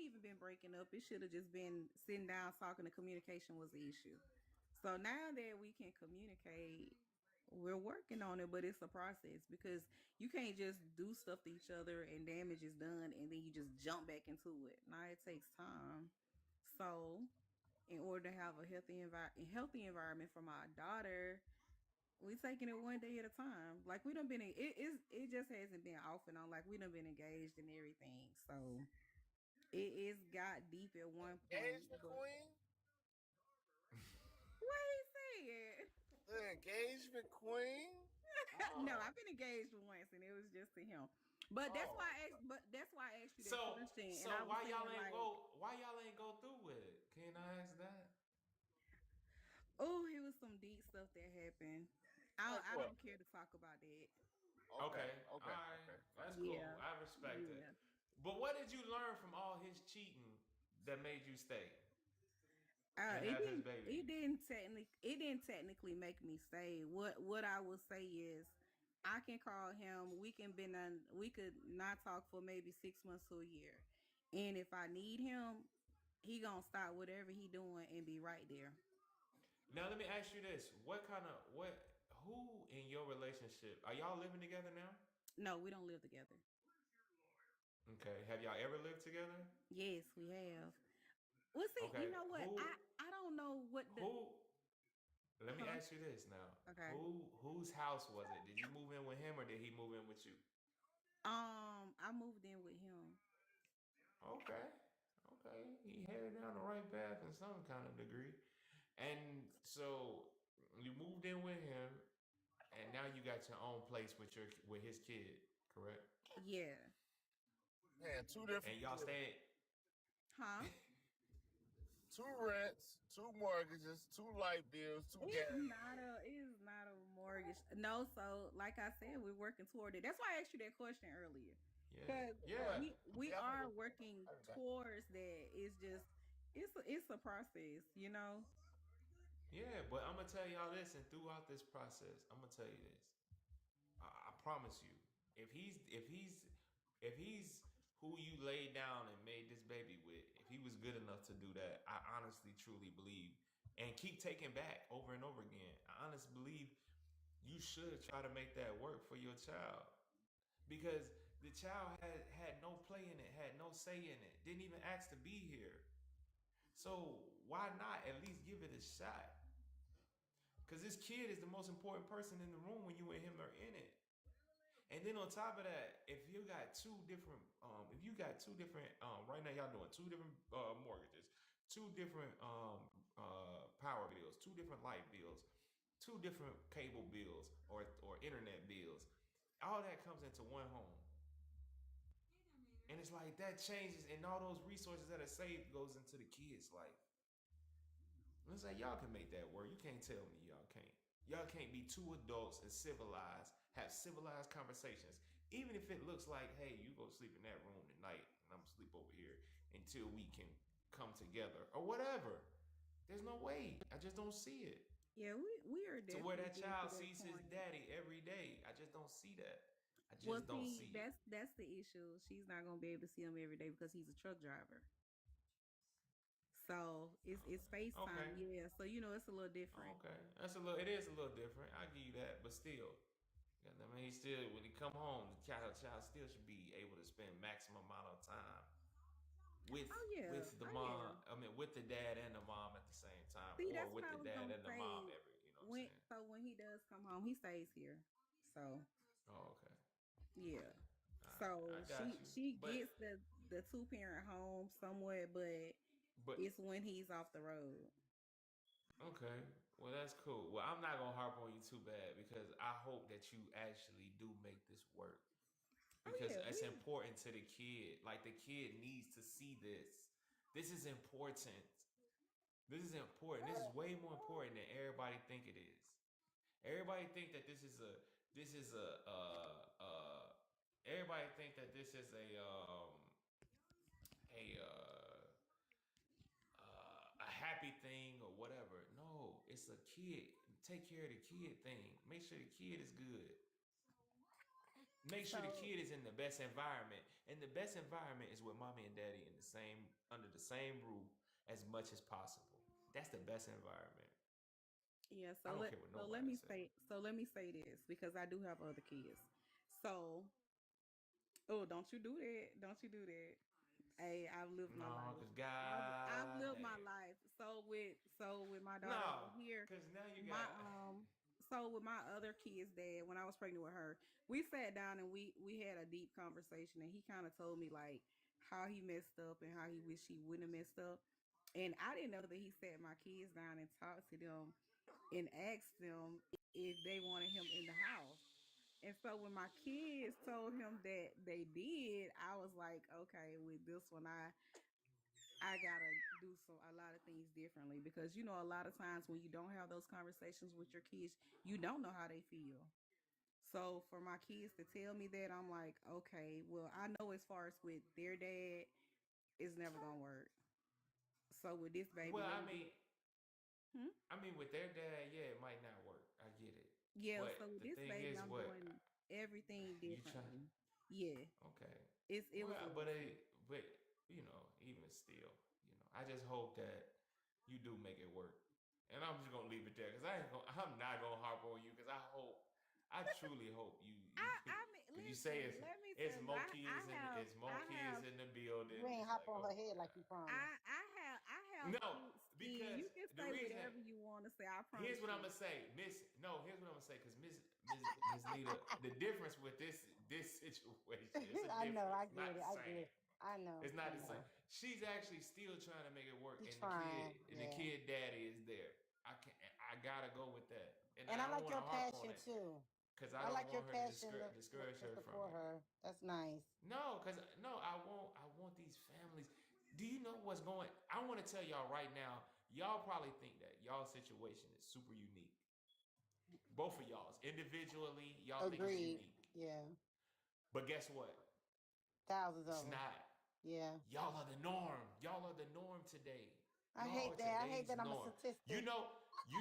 even been breaking up. It should have just been sitting down talking. The communication was the issue. So now that we can communicate, we're working on it, but it's a process because you can't just do stuff to each other and damage is done and then you just jump back into it. Now it takes time. So in order to have a healthy environment for my daughter, we taking it one day at a time. Like we done been it just hasn't been off and on. Like we done been engaged and everything. So it's got deep at one point, Engagement but queen? what he said. The engagement queen? No, Oh, I've been engaged once, and it was just to him. But that's why oh. I asked. But that's why I asked you that So question, and I so was saying like, why y'all ain't go through with it? Can I ask that? oh, it was some deep stuff that happened. Like I what? don't care to talk about that. Okay, Okay, all okay, right, okay. Fine. that's cool. Yeah, I respect it. yeah. But what did you learn from all his cheating that made you stay and It have his didn't. baby? It didn't technically make me stay. What I will say is, I can call him. We could not talk for maybe 6 months to a year, and if I need him, he gonna stop whatever he doing and be right there. Now let me ask you this: what who in your relationship are y'all living together now? No, we don't live together. Okay, have y'all ever lived together? Yes, we have. Well, see, Okay, you know what? I don't know what the who? Let me huh. ask you this now: Okay. whose house was it? Did you move in with him or did he move in with you? I moved in with him. Okay, okay, he headed down the right path in some kind of degree, and so you moved in with him, and now you got your own place with his kid, correct? Yeah. Man, two And different y'all deals. staying. Huh? Two rents, two mortgages, two light bills, two gas. It's not a mortgage. No, so like I said, we're working toward it. That's why I asked you that question earlier. Yeah, Cause yeah, we Yeah, I'm gonna are go. working I'll be back. towards that. It's a process, you know? yeah. But I'm gonna tell y'all this, and throughout this process, I'm gonna tell you this. I promise you, if he's who you laid down and made this baby with, if he was good enough to do that, I honestly, truly believe, and keep taking back over and over again. I honestly believe you should try to make that work for your child because the child had no play in it, had no say in it, didn't even ask to be here. So why not at least give it a shot? Because this kid is the most important person in the room when you and him are in it. And then on top of that, if you got two different, right now y'all doing two different mortgages, two different power bills, two different light bills, two different cable bills or internet bills, all that comes into one home, and it's like that changes, and all those resources that are saved goes into the kid's life. It's like y'all can make that work. You can't tell me y'all can't. Y'all can't be two adults and civilized, have civilized conversations. Even if it looks like, hey, you go sleep in that room tonight and I'm sleep over here until we can come together or whatever. There's no way. I just don't see it. Yeah, we are To where definitely that getting to child that sees his point. daddy every day. I just don't see that. I Well, just don't see, see it. that's the issue. She's not gonna be able to see him every day because he's a truck driver. So it's Okay. FaceTime, yeah. So it's a little different. Okay. It is a little different. I give you that, but still. I mean, he still when he come home, the child still should be able to spend maximum amount of time with Oh yeah, the oh yeah. mom. I mean, with the dad and the mom at the same time, See, or that's what with I the was dad gonna and the mom say. every. You know what I'm saying? When he does come home, he stays here. So Oh, okay. yeah. Okay. All right. I So got you. she But gets the two parent home somewhat, but but it's when he's off the road. Okay. Well, that's cool. Well, I'm not gonna harp on you too bad because I hope that you actually do make this work Oh because yeah, it's we. important to the kid. Like the kid needs to see this. This is important. This is important. This is way more important than everybody think it is. Everybody think that this is everybody think that this is a happy thing or whatever. No, it's a kid. Take care of the kid thing. Make sure the kid is good. Make sure the So kid is in the best environment. And the best environment is with mommy and daddy in the same under the same roof as much as possible. That's the best environment. yeah, I so don't let care what so let nobody me say. say so let me say this because I do have other kids. So, oh, don't you do that? Don't you do that? Hey, I've lived my No, life. cause I've god lived my damn. life. So with my daughter over No, here, cause now you my got. so with my other kid's dad, when I was pregnant with her, we sat down and we had a deep conversation, and he kind of told me like how he messed up and how he wished he wouldn't have messed up. And I didn't know that he sat my kids down and talked to them and asked them if they wanted him in the house. And so when my kids told him that they did, I was like, okay, with this one, I gotta do a lot of things differently because a lot of times when you don't have those conversations with your kids, you don't know how they feel. So for my kids to tell me that, I'm like, okay, well, I know as far as with their dad, it's never gonna work. So with this baby, Well, let me do it. Hmm? I mean, with their dad, yeah, it might not work. I get it, Yeah. but So with the this thing baby, is, I'm what doing everything you try? differently. Yeah. Okay. It was Well, a lesson. but even still, I just hope that you do make it work. And I'm just gonna leave it there because I'm not gonna harp on you because I truly hope I mean, because you say listen. Let me it's say, more kids in it's more I kids have in the building. You ain't It's hop like, on oh her my head like god. you promised. I have No, thick skin. because You can the say reason whatever you want to say. I here's promise what I'm you. gonna say, Miss. No, here's what I'm gonna say, because Miss Nita, the difference with this situation, it's a I know, difference. I It's not get it, the I same. get it. I know, It's not I the same. know. She's actually still trying to make it work, He and trying, the yeah. kid daddy is there. I can not I gotta go with that, and And I I don't like want your to harp on passion it, too. because I I don't like your want her to passion discourage to her from support you. her. That's nice. No, because no, I want these families. Do you know what's going? I want to tell y'all right now. Y'all probably think that y'all situation is super unique. Both of y'all's individually, y'all think it's Agreed. unique. Yeah. But guess what? Thousands It's of them. not. Yeah. Y'all are the norm. Y'all are the norm today. I Y'all hate are that. I hate today's that I'm a norm. You statistic. know, Yeah.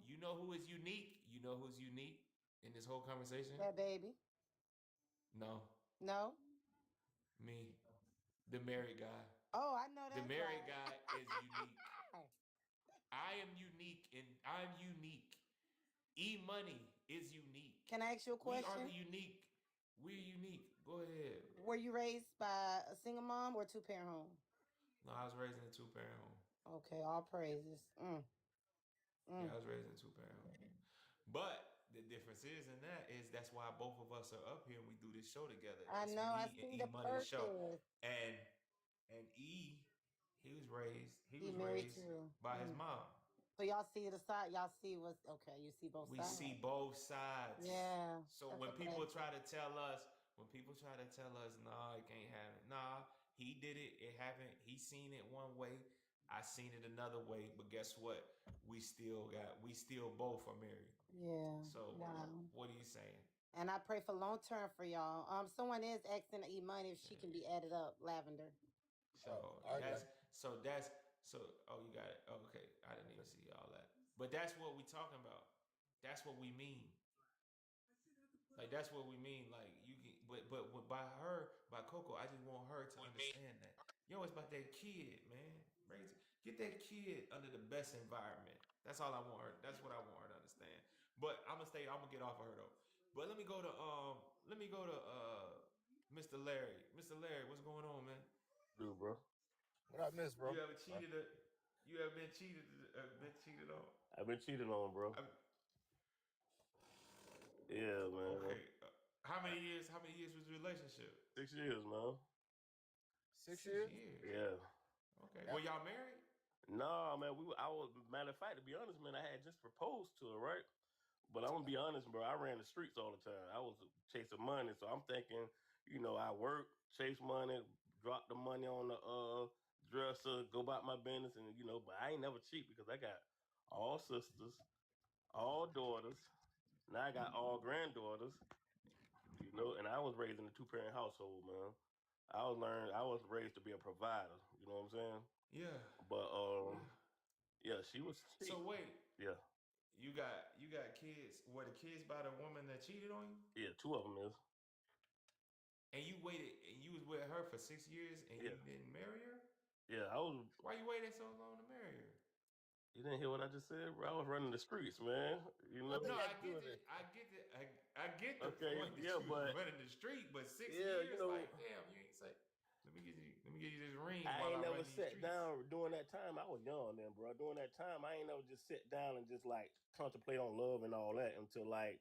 you know who is unique? You know who's unique in this whole conversation? That baby. No, No. me, the married guy. Oh, I know The that's married right. guy is unique. I am unique and I'm unique. E Money is unique. Can I ask you a We are question? the unique. We're unique. Go ahead. Were you raised by a single mom or two-parent home? No, I was raised in a two-parent home. Okay, all praises. Mm. Yeah, I was raised in a two-parent home. But the difference is in that is that's why both of us are up here and we do this show together. I It's know. I me and see E the Money's show. purpose. And E, he He was married raised too. by his Mm. mom. So y'all see the side. Y'all see what's okay. You see both We sides. see both sides. Yeah, So that's when a people blessing. try to tell us, nah, it can't happen. Nah, he did it. It happened. He seen it one way. I seen it another way. But guess what? We still both are married. Yeah. So Wow. what are you saying? And I pray for long term for y'all. Someone is asking E Money if she can be added up. Lavender. So Oh, I got that's so. Oh, you got it. Oh, okay, I didn't even see all that. But that's what we talking about. That's what we mean. Like that's what we mean. Like you can, but by her, by Coco, I just want her to understand that. Yo, it's about that kid, man. Get that kid under the best environment. That's all I want her. That's what I want her to understand. But I'm gonna stay. I'm gonna get off of her though. But let me go to Mr. Larry. Mr. Larry, what's going on, man? Dude, bro. what I missed, bro. You ever cheated? You ever been cheated? Been cheated on? I've been cheated on, bro. I, Yeah, man. okay. How many years? How many years was the relationship? 6 years, man. 6 6 years? years. Yeah. Okay. Yeah. Were y'all married? Nah, man. I was matter of fact, to be honest, man, I had just proposed to her, right? But I'm gonna be honest, bro. I ran the streets all the time. I was chasing money, so I'm thinking, I work, chase money, drop the money on the dresser, go about my business, and but I ain't never cheap because I got all sisters, all daughters. Now I got all granddaughters, and I was raised in a two-parent household, man. I was raised to be a provider. You know what I'm saying? Yeah. But Yeah. yeah, she was So cheap. wait, Yeah, you got kids. Were the kids by the woman that cheated on you? yeah, two of them is. And you waited, and you was with her for 6 years, and Yeah, you didn't marry her? yeah. I was. Why you waited so long to marry her? You didn't hear what I just said, bro? I was running the streets, man. You What know. they No, got I to do get with it. it? I get the Okay, point that yeah, you was but running the street, but six yeah, years, like, damn, you ain't say. Let me get you this ring I while ain't I never run these sat streets. down during that time. I was young then, bro. During that time, I ain't never just sit down and just like contemplate on love and all that until like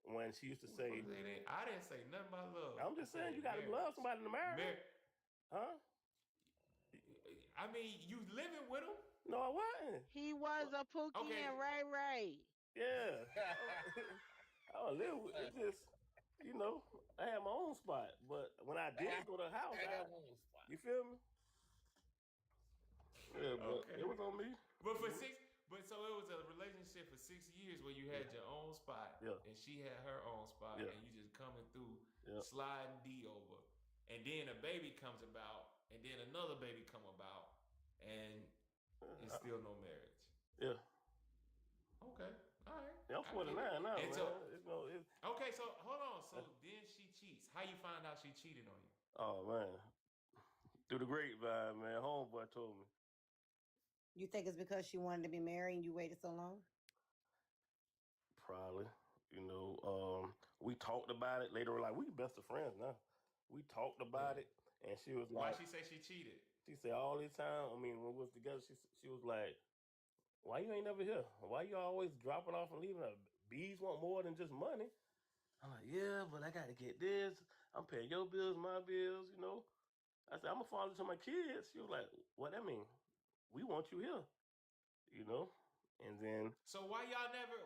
when she used to Who the fuck say, say that? I didn't say nothing about love. "I'm I just saying said you got to love marriage. somebody to marry them, Mar- huh?" I mean, you living with them? No, I wasn't. He was a Pookie Okay. and Ray Ray. Yeah, I was live with it. Just I had my own spot, but when I did go to the house, I got one spot. you feel me? Yeah, but Okay. it was on me. But for six, but so it was a relationship for 6 years where you had your own spot Yeah, and she had her own spot, yeah, and you just coming through, yeah, sliding D over, and then a baby comes about, and then another baby come about, and it's yeah. still no marriage. Yeah. Okay, all right, Yeah, I'm I get 49 it. now, And so, man. okay, so hold on. So then she cheats. How you find out she cheated on you? Oh man, through the grapevine, man. Homeboy told me. You think it's because she wanted to be married and you waited so long? Probably. We talked about it later. Like we best of friends now. We talked Yeah. about it, and she was Why like, she say she cheated? she said all this time. I mean, when we was together, she was like, "Why you ain't never here? Why you always dropping off and leaving? Bees want more than just money." I'm like, "Yeah, but I got to get this. I'm paying your bills, my bills. You know." I said, "I'm a father to my kids." She was like, "What that mean? We want you here." You know. And then So why y'all never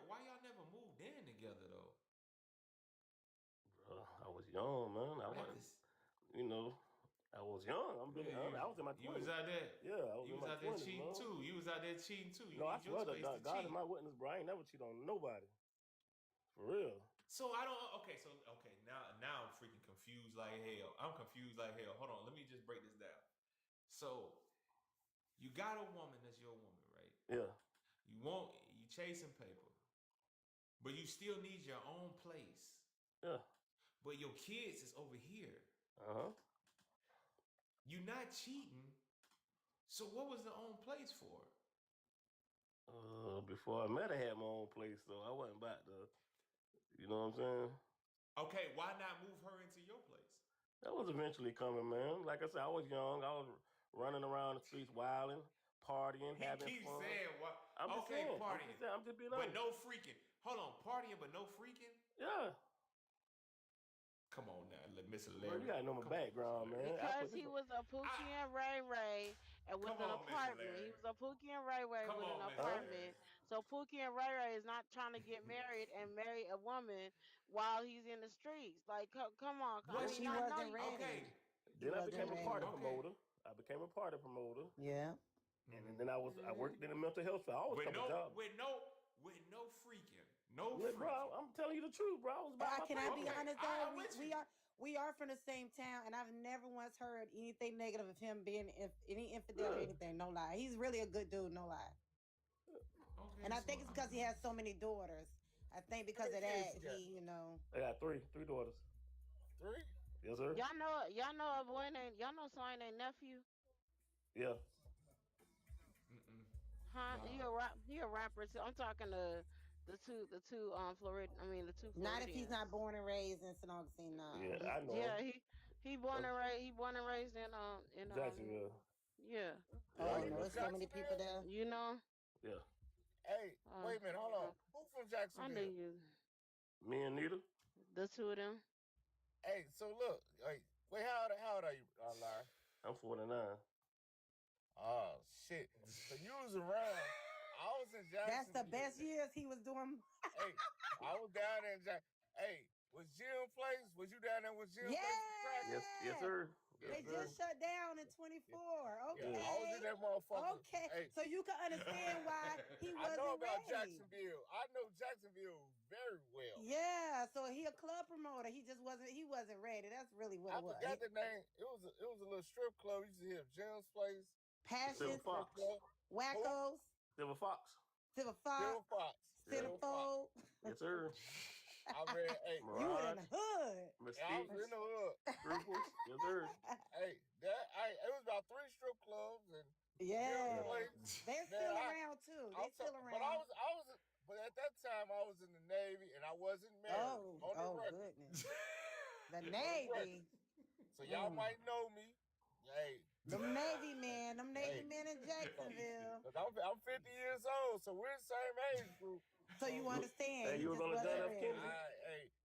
moved in together though? I was young, man. I At wasn't, this, you know, I was young. I'm being yeah, honest. I was in my you was 20s. out there. Yeah, I was You in was my out there 20s, cheating man. too. You was out there cheating too. You No, I need your swear to space to God is cheat. my witness, bro. I ain't never cheat on nobody. For real. So I don't. Okay, so okay, now I'm freaking confused like hell. I'm confused like hell. Hold on, let me just break this down. So you got a woman that's your woman, right? Yeah. You chasing paper, but you still need your own place. Yeah. But your kids is over here. Uh-huh. You not cheating. So what was the own place for? Before I met her, I had my own place, so I wasn't about to, you know what I'm saying? Okay, why not move her into your place? That was eventually coming, man. Like I said, I was young. I was running around the streets, wilding, partying, He having keeps fun. saying what? I'm just Okay, saying. I'm partying, just saying. I'm just being but honest. no freaking. Hold on, partying but no freaking. Yeah. Come on now, Mr. Bro, you Larry. gotta know my Come on, Mr. background, Larry. man. I Because put this. he was a I Pookie and Ray Ray and with come an on, Mr. apartment. He Larry. was a Pookie and Ray Ray Come with an on, Mr. Huh? Larry. apartment. So Pookie and Ray Ray is not trying to get married and marry a woman while he's in the streets. Like, come on. I Was But mean, she? he I know wasn't you. Okay, ready. He Then I wasn't became a party ready. okay. promoter. I became a party promoter, Yeah. and Mm-hmm. then I Hmm. worked in the mental health field. I always With couple no, jobs. with no, with no freaking, no Yeah, bro, freaking. I'm telling you the truth, bro. I was about my Can I be paper. Okay, honest though? I'm with you. We are from the same town, and I've never once heard anything negative of him being any infidel or Yeah, anything. No lie, he's really a good dude. No lie, Okay, and I so think it's because he has so many daughters. I think How because many of kids that, you got? I got three daughters. Three? Yes, sir. Y'all know a boy named y'all know somebody named nephew, Yeah. mm-mm, huh? nah. He a rapper too. I'm talking to the two Florida. I mean the two not if he's Floridians. not born and raised in St. Augustine. Yeah, Nah. I know Yeah, him. he born and raised in Jacksonville. yeah, Yeah, I Oh Oh, know he no, from there's Jacksonville. so many people Jacksonville? there. you know. Yeah. Hey, Uh, wait a minute, hold on. uh, Who from I knew Jacksonville? you. Me and Nita. The two of them. Hey, so look, hey, wait, how old are you, Larry? I'm 49. Oh shit! So you was around. I was in That's the Jacksonville. best years he was doing. Hey, I was down there in Jack. Hey, was Jim Place? Was you down there with Jim Place was cracking? Yes, yes, Yeah. sir. Yes, Yeah, They sir. just shut down in yeah, 24. yeah. Yeah. I was in Okay. that motherfucker. Okay. Hey, So you can understand why he I know wasn't about ready. Jacksonville. I know Jacksonville very well. Yeah. So he a club promoter. He wasn't ready. That's really what I it was. forgot the name. It was a little strip club. You used to hear Jim's Place. Silver Passion, Strip Fox. club. Who? Wackos, Silver Fox. Silver Fox, Silver Fox. Yeah. Silver Fox. Centerfold. Yes, sir. I read. Hey, You was in Mirage. the hood. I was Mystique. in the hood. Scruples. Yes, sir. Hey, it was about 3 strip clubs and Jim's Yeah. Yeah. Place. They're Man, still around too. They still but I around. was, I was, but at that time I was in the Navy and I wasn't married. Oh, On the oh record, goodness. The on the record. Navy. So y'all Mm. might know me. Hey, Them Navy men. Them Navy hey, men in Jacksonville. cause I'm 50 years old, so we're the same age group. So you So, understand. Hey, He you was just on the John wasn't F. ready. Kennedy?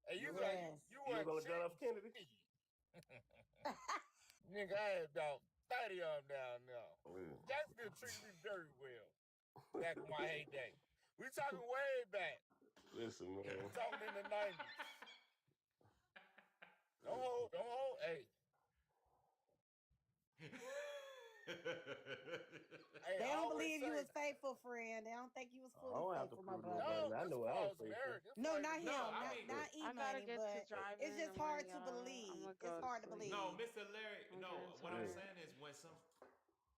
hey, You was on, Yes. you you was weren't on the John shit F. to Kennedy? me. Nigga, I had about 30 of them down there. Jacksonville treated me very well back in my heyday. We talking way back. Listen, We man. talking in the 90s. Don't hold. Hey, hey, They I don't always believe you say, was faithful, friend. They don't think you was I fully don't have to faithful, my prove nothing, brother. man. no, I this know I far was was faithful. married. This No, far not even No, him. married. I Not mean, not E I gotta money, get to but driving it's in the just hard morning, to y'all. I'm believe. gonna It's go to hard to sleep. no, believe. Mr. Larry. I'm No, getting what I'm Yeah. tired. saying is when some.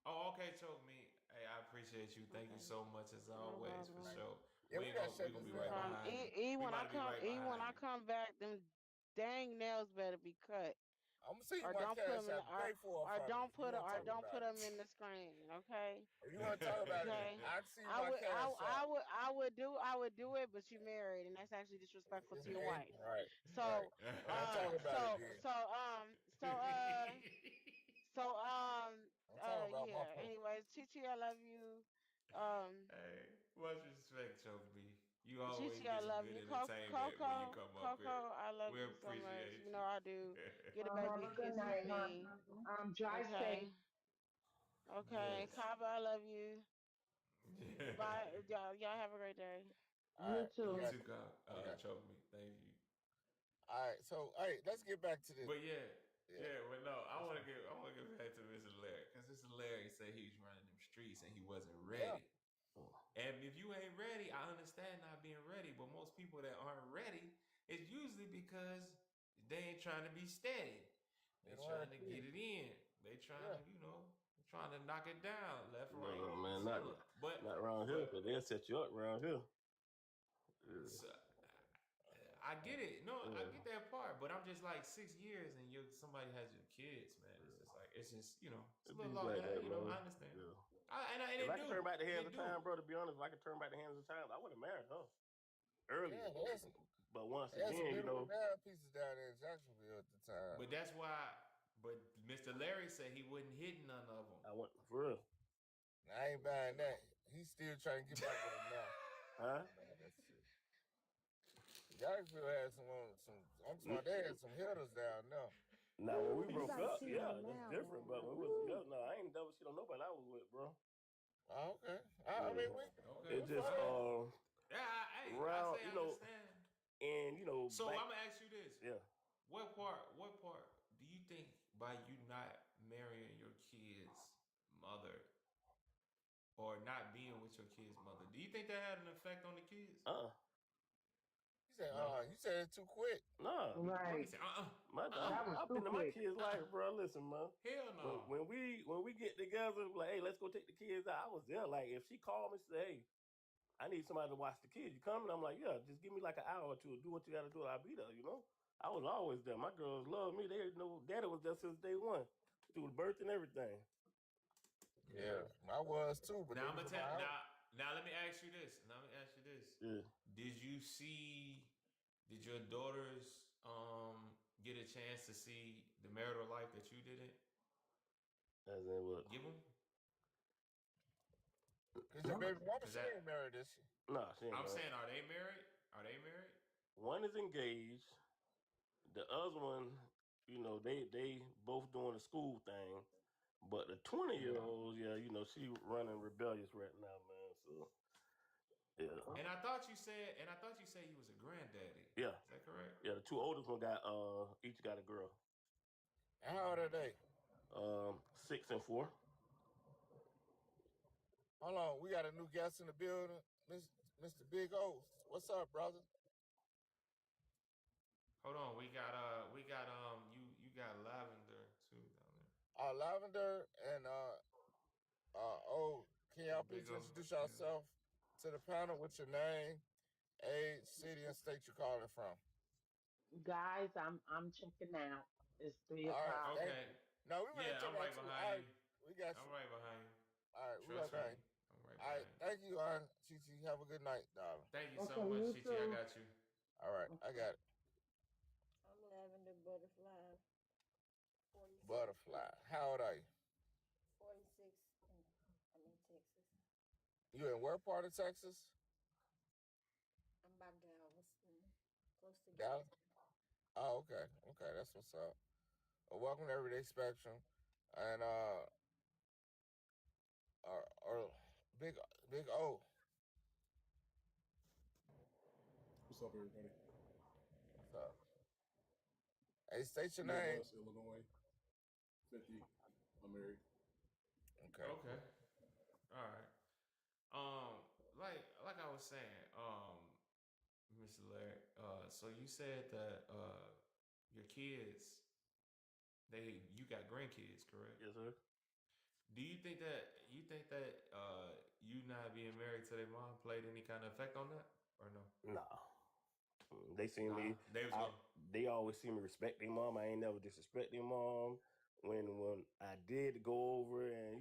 Oh, okay, choke me. Hey, I appreciate you. Thank you Okay, so much as no always for problem. sure. Yeah, we gotta We shut gonna this be No right down. problem. behind you. We When about I to be come, right behind you. back, them dang nails better be cut, I'm gonna see you or my don't put cash them in the, app. Pay for it or from me don't if you put, want to or talk don't about put it. them in the screen. Okay. If you want to talk about it, Okay. I can see you my cash app. I would do it, but you married, and that's actually disrespectful to your wife. Right, right. So, We'll talk about it then. so, I'm talking about my yeah. point. Anyways, Titi, I love you. Um, Hey, much respect, choke me. You always Gigi, get I some love good you. entertainment when you come up here. I love We you so much. appreciate You know you. I do. Get a Have baby a a good kiss from night, hon. me. Drive safe. Okay. Okay. Yes. Kaba, I love you. Bye. Y'all have a great day. All You right, we You too. got too, you. Kyle. We got you. Choke me. Thank you. All right, so hey, let's get back to this. But yeah, Yeah, yeah, but no, that's I want to get back to Mr. Larry because Mr. Larry said he was running them streets and he wasn't yeah. ready. And if you ain't ready, I understand not being ready. But most people that aren't ready, it's usually because they ain't trying to be steady. They They don't have trying to kids. get it in. They trying Yeah, to, trying to knock it down left, right, No, man, center. not around here, But because they'll set you up around here. Yeah. so, I get it. No, I Yeah. get that part. But I'm just like 6 years and somebody has your kids, man. It's just like it's a It little be long. like that, I man. understand. Yeah. And If it I could do. turn back the hands It of do. time, bro, to be honest, if I could turn back the hands of time, I would have married her earlier. yeah. But once They had some again, beautiful down pieces down there in Jacksonville at the time. But that's why. But Mr. Larry said he wouldn't hit none of them. I went for real. I ain't buying that. He's still trying to get back with him now. Huh? Man, that shit. Jacksonville had some. I'm talking. They had some hitters down there. Now when we You broke gotta up, see yeah, her that's now, different. But man. when we was Woo. together, no, I ain't double shit on nobody I was with, bro. Oh, okay. I Yeah. mean, Okay. we It just I mean, fine. yeah. I round, say I understand. and So back, I'm gonna ask you this: yeah. What part? Do you think by you not marrying your kid's mother or not being with your kid's mother, do you think that had an effect on the kids? Uh. No. You said it too quick. Nah. He Right. said, That was I've too been in my quick. kids' life, bro. Listen, man. Hell no. When we get together, like, hey, let's go take the kids out. I was there. Like, if she called me and said, hey, I need somebody to watch the kids. You coming? I'm like, yeah, just give me like an hour or two. Do what you got to do. I'll be there. I was always there. My girls love me. They know daddy was there since day one, through the birth and everything. Yeah. Yeah, I was too, but they Now I'm was gonna in tell. my house. Now let me ask you this. Yeah. Did you see? Did your daughters get a chance to see the marital life that you didn't As in what? give them? Cause your baby mama, Cause she that ain't married, is she? Nah, she ain't I'm married. saying, are they married? Are they married? One is engaged. The other one, they both doing the school thing. But the 20-year-olds, yeah, you know, she running rebellious right now, man. So yeah. And I thought you said you was a granddaddy. Yeah. Is that correct? Yeah, the two oldest one got each got a girl. And how old are they? 6 and 4. Hold on, we got a new guest in the building, Mr. Big O. What's up, brother? Hold on, we got you got Lavender too down there. Lavender and can y'all Big please O. introduce Yeah. yourself to the panel with your name, age, city, and state you're calling from? Guys, I'm checking out. It's three All right, o'clock. Okay. no, we ready to Yeah, check I'm out right too. behind All you. right, we got I'm you. right behind you. All right, we Trust right me. behind. I'm right All right, behind you. thank you, Chichi. Have a good night, darling. Thank you so Okay, much, you Chichi. I too. got you. All right, I got it. I'm Lavender Butterfly, 46. Butterfly. How old are you? 46, and I'm in Texas. You in where part of Texas? I'm by Galveston, close to Dallas. Galveston. Oh, okay, okay, that's what's up. Well, welcome to Everyday Spectrum, and or big O. What's up, everybody? What's up? Hey, state your name. Midwest, Illinois, 50. I'm married. Okay. Okay. All right. Like I was saying, Mr. Larry. So you said that your kids, you got grandkids, correct? Yes, sir. Do you think that you not being married to their mom played any kind of effect on that, or no? Nah. They see Nah, me. they was going. They always see me respect their mom. I ain't never disrespect their mom. When I did go over and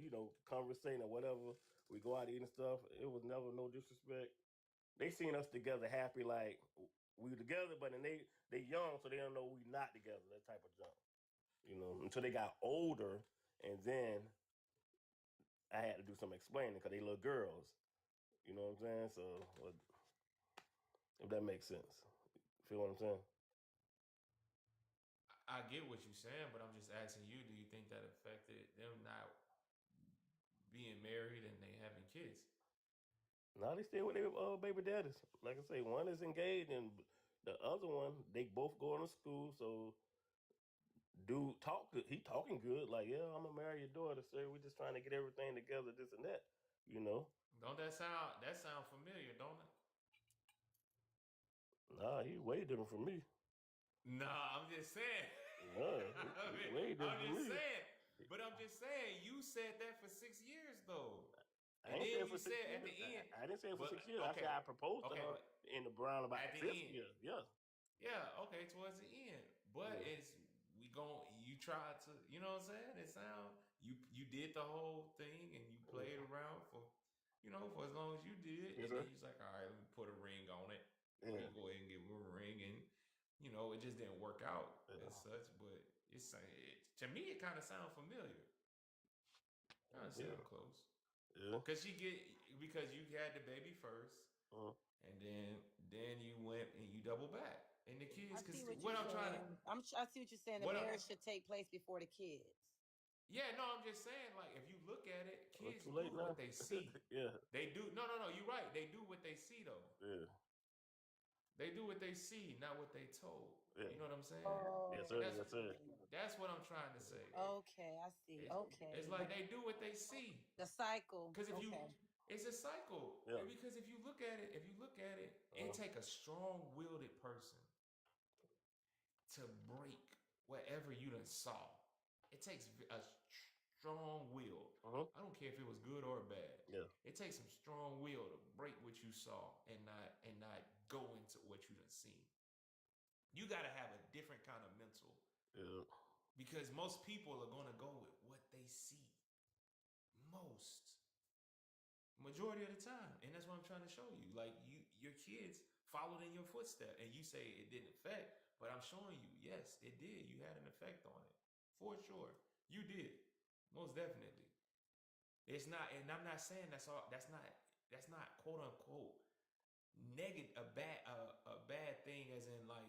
conversate or whatever, we go out eating stuff. It was never no disrespect. They seen us together, happy like we together, but then they young, so they don't know we not together. That type of junk, until they got older, and then I had to do some explaining because they little girls. You know what I'm saying? So if that makes sense, feel what I'm saying? I get what you're saying, but I'm just asking you: do you think that affected them not being married and they having kids? Now they stay with their baby daddies. Like I say, one is engaged, and the other one they both going to school. So dude talk good. He talking good. Like, yeah, I'm gonna marry your daughter, sir. We just trying to get everything together, this and that. You know. Don't that sound familiar? Don't it? Nah, he way different from me. Nah, I'm just saying. Nah, he way I'm different from just me. saying. But I'm just saying, you said that for 6 years though. I And ain't then saying you for 6 said years. at the end. I didn't say it for But 6 years. I okay. said I proposed to Okay, her but in the brown about at the the fifth end. year. Yeah. Yeah, okay, towards the end. But Yeah. it's you tried to, you know what I'm saying? It sound you did the whole thing and you played around for for as long as you did, Yes, and sir. then you're like, all right, let me put a ring on it. Or Yeah. you go ahead and give him a ring, and it just didn't work out Yeah. as such. But to me, it kind of sounds familiar. Kind of Yeah. sound close. Yeah. Because you had the baby first, Uh-huh. and then you went and you double back, and the kids. I Because see what what you're I'm trying to saying. I see what you're saying. The what I'm marriage should take place before the kids. Yeah, no, I'm just saying, like, if you look at it, Well, it's kids too do late now. what they see. Yeah. They do. No, you're right. They do what they see, though. Yeah. They do what they see, not what they told. Yeah. You know what I'm saying? Oh, Yes, And sir. Yes, sir. that's what I'm trying to say. okay. I see. Okay. It's like they do what they see. The cycle. Because Okay. it's a cycle. Yeah. Because if you look at it, it take a strong-willed person to break whatever you done saw. It takes a strong will. Uh-huh. I don't care if it was good or bad. Yeah. It takes some strong will to break what you saw and not go into what you done seen. You got to have a different kind of mental. Yeah. Because most people are going to go with what they see. Majority of the time. And that's what I'm trying to show you. Like your kids followed in your footsteps, and you say it didn't affect, but I'm showing you, yes, it did. You had an effect on it. For sure. You did. Most definitely. It's not, and I'm not saying that's not quote unquote negative a bad thing, as in like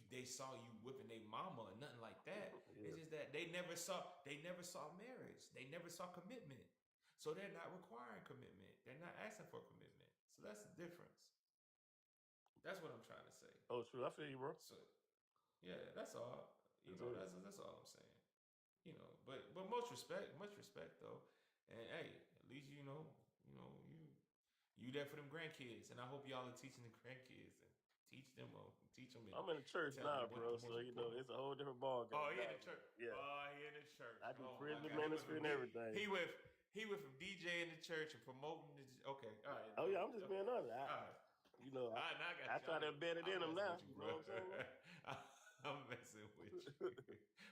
they saw you whipping their mama or nothing like that. Yeah. It's just that they never saw marriage. They never saw commitment. So they're not requiring commitment. They're not asking for commitment. So that's the difference. That's what I'm trying to say. Oh, true. I feel you, bro. So yeah, that's all. You That's know, it. that's all I'm saying. You know, but much respect though. And hey, at least you there for them grandkids, and I hope y'all are teaching the grandkids and teach them and I'm in the church tell them now, what bro. the So most important. it's a whole different ball game Oh, he in now, the man. church. Yeah, Oh, he in the church. I do Oh my prison God, ministry and everything. he went from DJ in the church and promoting the. Okay, all right. Oh yeah, I'm just being honest. All right. All right, now I got I you. try to embed it in I'm them messing now. with you, You bro. know what I'm saying, bro? I'm messing with you.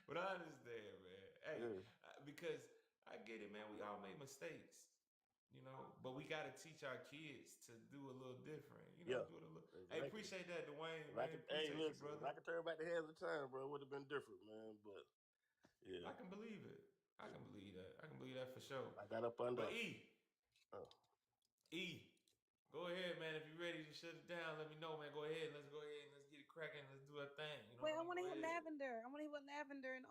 But I understand, man. Hey, Yeah. because I get it, man. We all make mistakes, but we got to teach our kids to do a little different. Yeah. Do it a little. Exactly. Hey, appreciate that, Dwayne. Hey, Appreciate you, listen, brother. if I could turn back the hands of time, bro, it would have been different, man. But yeah, I can believe it. I can believe that. I can believe that for sure. I got up under. But E, go ahead, man. If you're ready to shut it down, let me know, man. Go ahead. Let's go ahead and let's get it cracking. Let's do our thing. Wait, I want to hear Lavender. I want to hear what Lavender and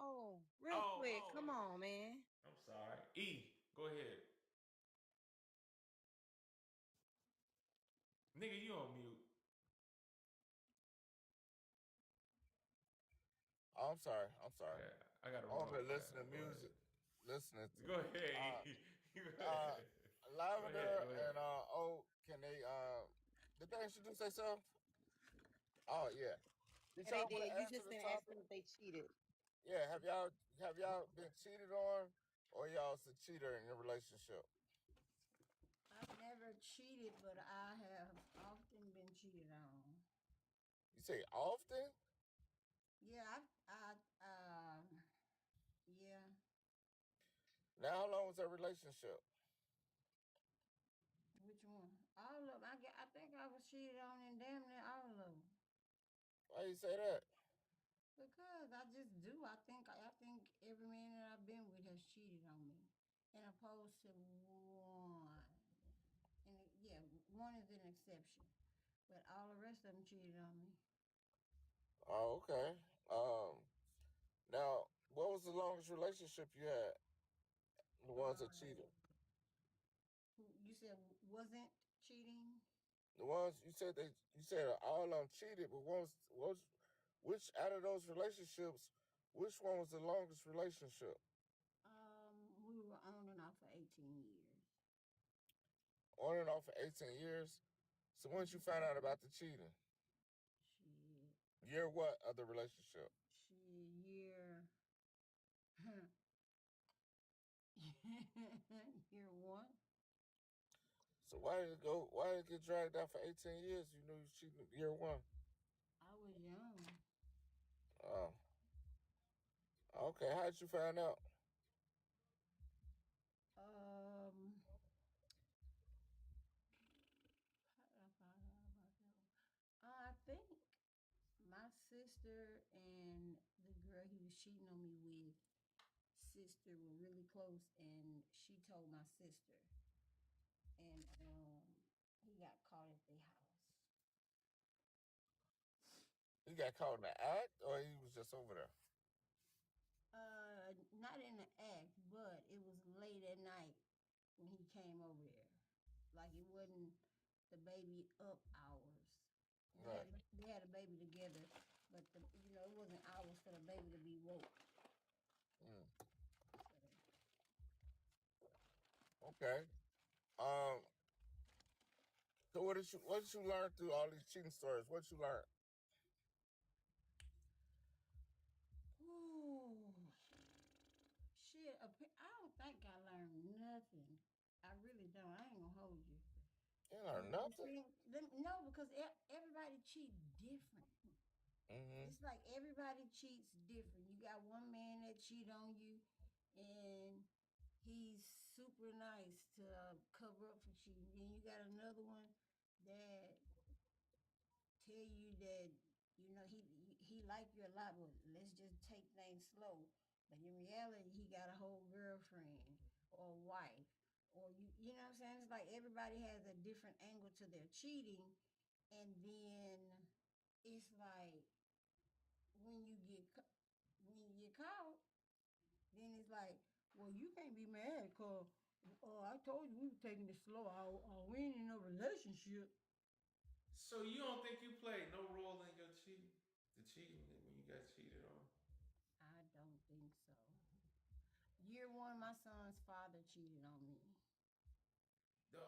real quick. Come on, man. I'm sorry. E, go ahead. Nigga, you on mute. Oh, I'm sorry. I got a I've wrong. been listening to music. Listening to Go ahead. Lavender go ahead. and can they did they introduce themselves? Oh yeah. Did Yeah, y'all they want to did. You answer just the didn't ask them topic? if they cheated. Yeah, have y'all been cheated on, or y'all's a cheater in your relationship? I've never cheated, but I have often been cheated on. You say often? Yeah, yeah. Now, how long was that relationship? Which one? All of them. I think I was cheated on in damn near all of them. Why you say that? Because I just do. I think every man that I've been with has cheated on me, and opposed to one. And yeah, one is an exception, but all the rest of them cheated on me. Oh, okay. Now, what was the longest relationship you had? The ones that cheated. You said wasn't cheating? The ones you said all of them cheated, but which out of those relationships, which one was the longest relationship? We were on and off for 18 years. On and off for 18 years. So once you found out about the cheating, Shit. year what of the relationship? Year. Year one. So why did it go? Why did it get dragged out for 18 years? You knew you cheated year one. I was young. Oh, okay. How did you find out? How did I find out about that one? I think my sister and the girl he was cheating on me with, sister, were really close, and she told my sister, and he got caught at their house. He got caught in the act, or he was just over there? Not in the act, but it was late at night when he came over there. Like it wasn't the baby up hours. Right. They had a baby together, but it wasn't hours for the baby to be woke. Mm. Okay. Um. So what did you learn through all these cheating stories? What you learn? Ooh, shit. I don't think I learned nothing. I really don't. I ain't gonna hold you. You learn nothing. No, because everybody cheat different. Mm-hmm. It's like everybody cheats different. You got one man that cheat on you, and he's super nice to cover up for cheating. Then you got another one that tell you that he like you a lot, but let's just take things slow. But in reality, he got a whole girlfriend or wife, or you know what I'm saying? It's like everybody has a different angle to their cheating, and then it's like when you get caught, then it's like, well, you can't be mad because I told you we were taking it slow. We ain't in a relationship. So you don't think you played no role in your cheating? The cheating when you got cheated on? I don't think so. Year one, my son's father cheated on me.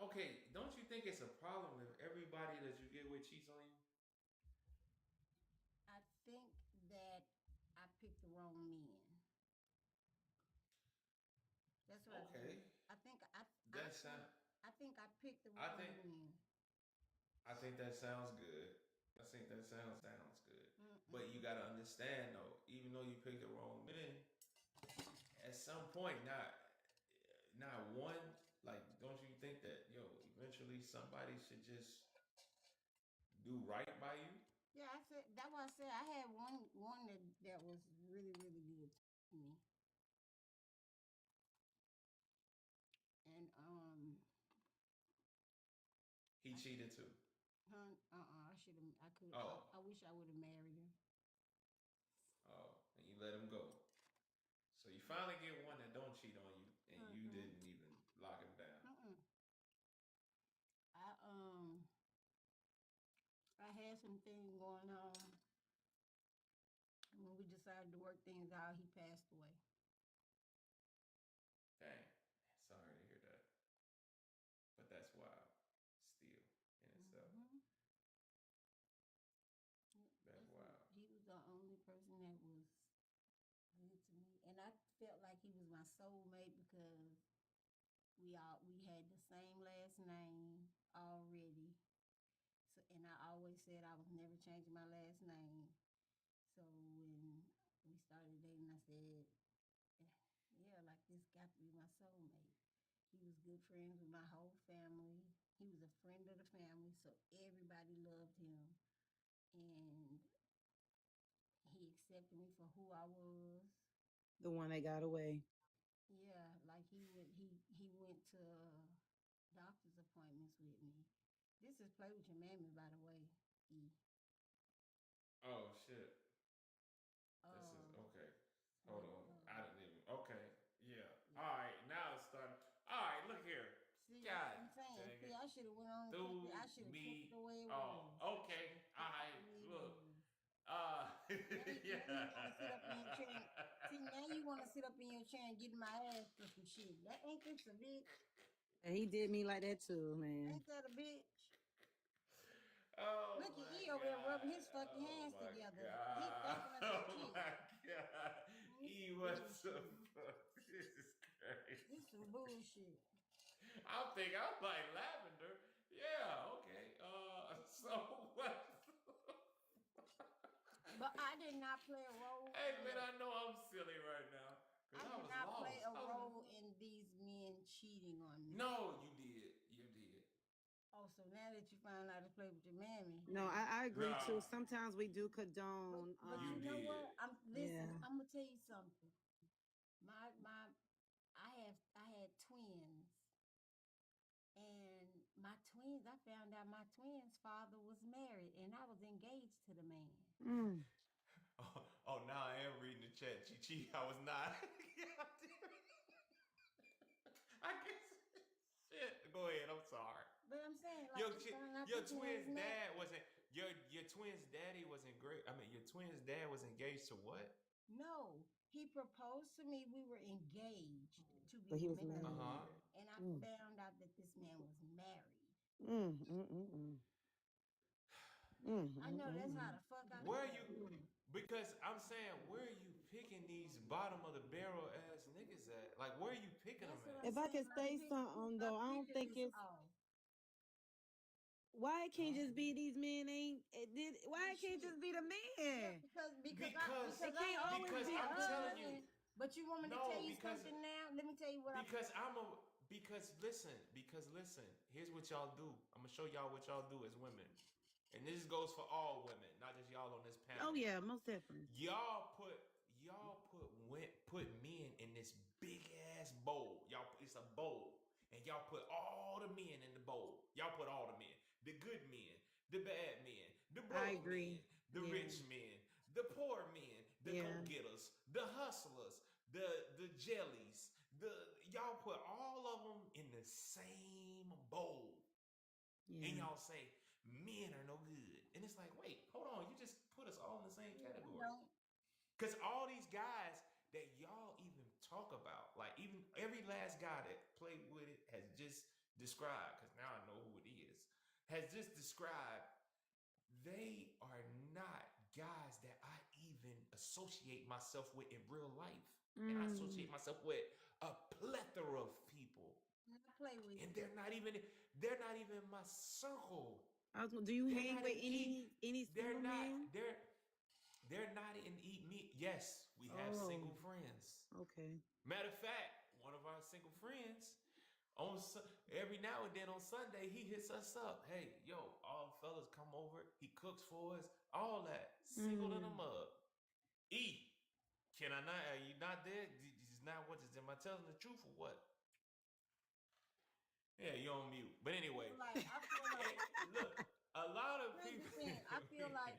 Okay, don't you think it's a problem if everybody that you get with cheats on you? I think that I picked the wrong men. That's what I Okay, think. I think that sound. I think I picked the I wrong think men. I think that sounds good. I think that sounds good. But you Mm-mm. gotta understand though, even though you picked the wrong man, at some point, not one. Like, don't you think that eventually somebody should just do right by you? Yeah, I said that's why I said I had one that was really really good to me, and He I should cheated too. I should have I could Oh, I wish I would have married him. oh, and you let him go. So you finally get one that don't cheat on you, and you Mm-mm. didn't even lock him down. Mm-mm. I had some things going on when we decided to work things out. He passed away. Dang, sorry to hear that. But that's wild, still in itself. Mm-hmm. That's wild. He was the only person that was good to me, and I felt like he was my soulmate because we had the same last name already. So, and I always said I was never changing my last name. So when we started dating, I said, yeah, like this got to be my soulmate. He was good friends with my whole family. He was a friend of the family, so everybody loved him. And he accepted me for who I was. The one that got away. Yeah, like he went to doctor's appointments with me. This is Play With Your Mammy, by the way. E. Oh shit. This is Um, okay. Hold but on. I didn't even. Okay. Yeah. yeah. All right. Now it's starting. All right. Look here. See, that's God what I'm saying. dang See, it. I should have went on and kept it. Threw I should have kept it me. the way it Oh. was. I Okay. should have All kept it right. the way it Look. was. Uh. Now you want to sit up in your chair. Yeah. See, now you want to sit up in your chair and get my ass for some shit. That ain't this a bitch? And he did me like that too, man. Ain't that a bitch? Oh Look at my E over there god. rubbing his fucking Oh hands my together. He god. thinking of that Oh shit. my god. This E, some what the bullshit. fuck? This is crazy. This some bullshit. I'm like lavender. Yeah, okay. So what? But I did not play a role Hey in man, it. I know I'm silly right now because I I did was not play lost. a role in these men cheating on me. No, you did. You did. Oh, so now that you found out to play with your mammy. No, I agree too. Nah, Sometimes we do But condone. you you know did. what? Listen. Yeah. I'm gonna tell you something. My I had twins, and my twins. I found out my twins' father was married, and I was engaged to the man. Mm. Oh, now I am reading the chat. Chi, I was not. I guess. Shit. Go ahead. I'm sorry. But I'm saying, like, Your I found out your this man twins' was married. dad wasn't your twins' daddy wasn't great. I mean, your twins' dad was engaged to what? No, he proposed to me. We were engaged to But get he was Uh married, huh. married. and I Mm. found out that this man was married. Mm. Mm. Mm. Mm. Mm. I Mm. know that's how Mm. the fuck I Where are you? felt. Because I'm saying, where are you picking these bottom of the barrel ass niggas at? Like, where are you picking them That's what at? I'm If I saying. could say something though, I My don't picture think is it's off. why it can't Huh? just be these men ain't it did why Ain't it can't shit. just be the Yeah, men. Because It because I can't am always because be a I'm telling us. you, husband. But you want me to tell no, you something now? Let me tell you what I. because listen, here's what y'all do. I'm gonna show y'all what y'all do as women, and this goes for all women, not just y'all on this Oh panel. yeah, most definitely. Y'all put men in this big ass bowl. It's a bowl, and y'all put all the men in the bowl. Y'all put all the men, the good men, the bad men, the I broke men, agree. the Yeah. rich men, the poor men, the Yeah. go-getters, the hustlers, the jellies, y'all put all of them in the same bowl. And Yeah. y'all say men are no good. And it's like, wait, hold on, you just put us all in the same Yeah, I category. don't. Because all these guys that y'all even talk about, like even every last guy that played with it has just described, because now I know who it is, has just described they are not guys that I even associate myself with in real life. And I associate myself with a plethora of people. I play with And you. they're not even my circle. Do you They're hang not with in eat. any They're single not. men? They're not in eat meat. Yes, we have Oh, single friends. okay. Matter of fact, one of our single friends every now and then on Sunday he hits us up. Hey, yo, all the fellas come over. He cooks for us. All that single in a mug. E, can I not? Are you not there? Is not what is? Am I telling the truth or what? Yeah, you're on mute. But anyway, I feel like look, a lot of here's the people. thing. I feel like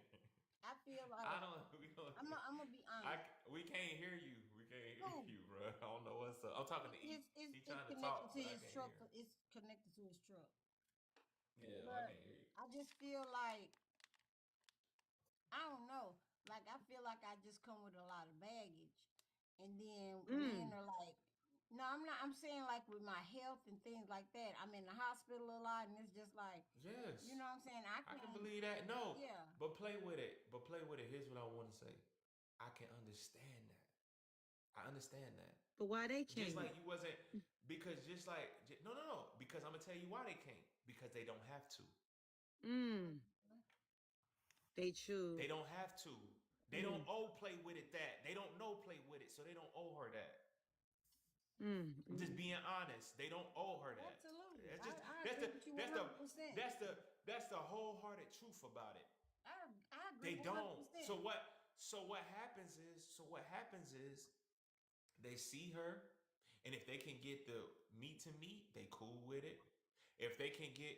I don't. We don't. I'm gonna be honest. We can't hear you. We can't hear Who? you, bro. I don't know what's up. I'm talking to E. It's He it's trying to connected talk, to but I his can't truck. hear him. It's connected to his truck. Yeah, I But can't hear you. I just feel like I don't know. Like I feel like I just come with a lot of baggage, and then men are like, no, I'm not. I'm saying like with my health and things like that. I'm in the hospital a lot, and it's just like, Yes, you know what I'm saying. I I can can't. believe that. No, Yeah. but play with it. But play with it. Here's what I want to say. I can understand that. I understand that. But why they Just can't? like you wasn't, because just like no. Because I'm gonna tell you why they can't. Because they don't have to. They choose. They don't have to. They don't owe play with it that. They don't know play with it, so they don't owe her that. I'm just being honest. They don't owe her that. Absolutely. That's just I agree with you 100%. that's the wholehearted truth about it. I agree They don't. 100%. So what happens is they see her, and if they can get the meat to meat, they cool with it. If they can get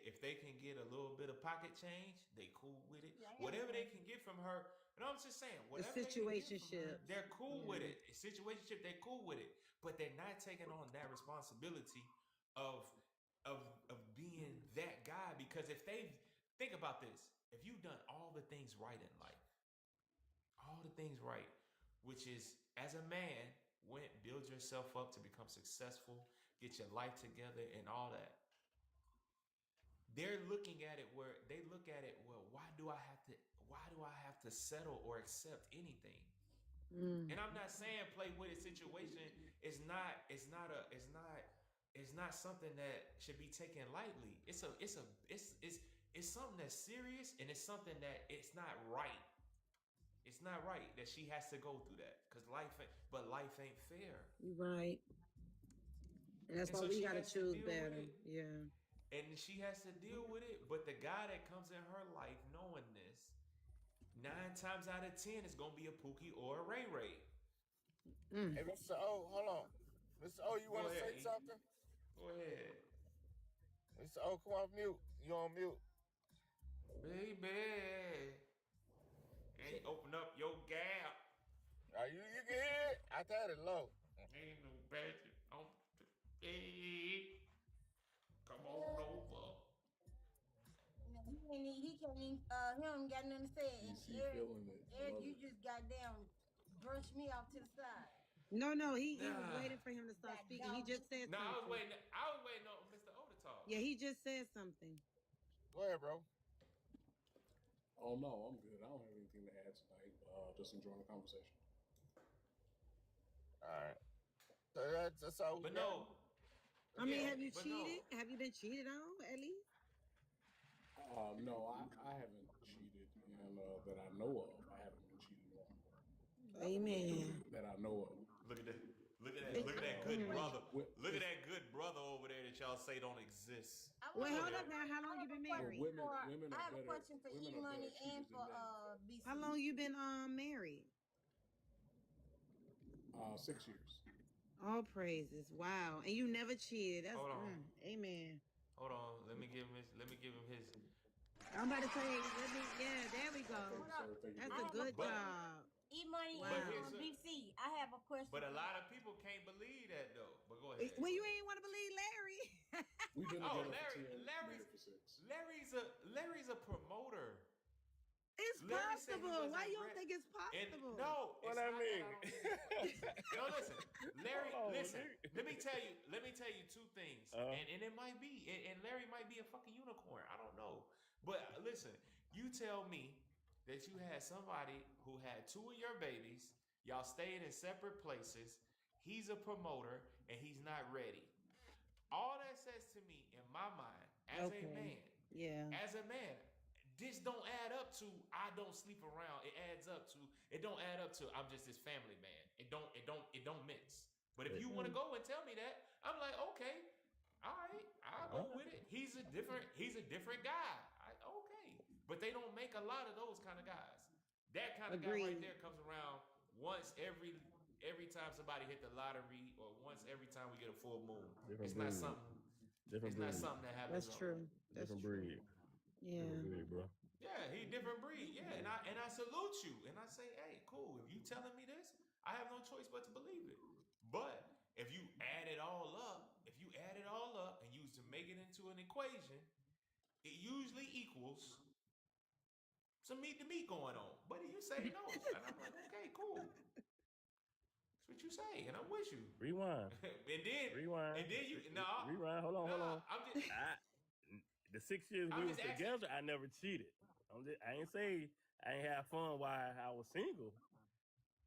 a little bit of pocket change, they cool with it. Yeah, I Whatever they understand. can get from her, and I'm just saying, The whatever they can get from her, situationship. they're cool with Yeah. it. A situationship, they're cool with it. But they're not taking on that responsibility of of being that guy. Because if they think about this, if you've done all the things right in life, all the things right, which is as a man, build yourself up to become successful, get your life together, and all that. They're looking at it where they look at it, well, why do I have to settle or accept anything? And I'm not saying play with it situation is not something that should be taken lightly. It's something that's serious, and it's something that it's not right. It's not right that she has to go through that, because life ain't fair. You're right. And that's And why so we she gotta has to choose deal with better. it. Yeah. And she has to deal with it. But the guy that comes in her life knowing this, 9 times out of 10 is gonna be a Pookie or a Ray Ray. Hey, Mr. O, hold on. Mr. O, you Go want to ahead, say E. something? Go ahead. Mr. O, come off mute. You on mute. Baby. And open up your gap. You can hear it? I got it low. Ain't no badger on the bed. Come on over. He can't even, he don't got nothing to say. And DC feeling it. Eric, Love you it. just goddamn brushed me off to the side. No, he was Nah. waiting for him to start That speaking. He dog. just said No, I was something. waiting on Mr. O to talk. Yeah, he just said something. Go ahead, bro. Oh no, I'm good. I don't have anything to add tonight. Just enjoying the conversation. All right. So that's all we But got. no. I mean, Yeah, have you but cheated? no. Have you been cheated on at least? No, I haven't cheated, and that I know of, I haven't been cheated on. Amen. That I know of. Look at that. Look at that. It- Look at that good brother. Well, Look at that good brother over there that y'all say don't exist. Wait, Go hold up ahead. now. How long you been well, married? women I are have a better. question for Women E are Money better and cheaters for than men. BC. How long you been married? 6 years. All praises. Wow. And you never cheated. That's Hold on. amen. Hold on. Let me give him his I'm about to say, there we go. That's a good But job. E-Money Wow. but and here's B.SEE, I have a question. but a lot of people can't believe that though. But go ahead. Well, you ain't want to believe Larry. We've been Oh, together for 10, married for 6. Larry's a promoter. It's Larry said he possible. wasn't Why you don't ready. think it's And possible? no, What it's I not mean? that I don't think it's possible. No, listen, Larry. Hold on, Listen, nigga. let me tell you two things, and it might be, and Larry might be a fucking unicorn. I don't know, but listen, you tell me that you had somebody who had 2 of your babies. Y'all stayed in separate places. He's a promoter, and he's not ready. All that says to me in my mind, Okay. Yeah. as a man, this don't add up to I don't sleep around. It don't add up to I'm just this family man. It don't mix. But if you want to go and tell me that, I'm like, okay, all right, I'll go with it. He's a different guy. Okay. But they don't make a lot of those kind of guys. That kind of guy right Agreed. there comes around once every time somebody hit the lottery or once every time we get a full moon. Different It's not breed. something Different it's not breed. something that happens That's on. true. That's Different true. breed. Yeah. Different breed, bro. Yeah, he different breed. Yeah, and I salute you, and I say, hey, cool. If you telling me this, I have no choice but to believe it. But if you add it all up, and use to make it into an equation, it usually equals some meat to meat going on. But you say no, and I'm like, okay, cool. That's what you say, and I'm with you. Rewind. And then you Rewind. Hold on. I'm just The 6 years I'm we just was asking. together, I never cheated. I ain't say I ain't have fun while I was single.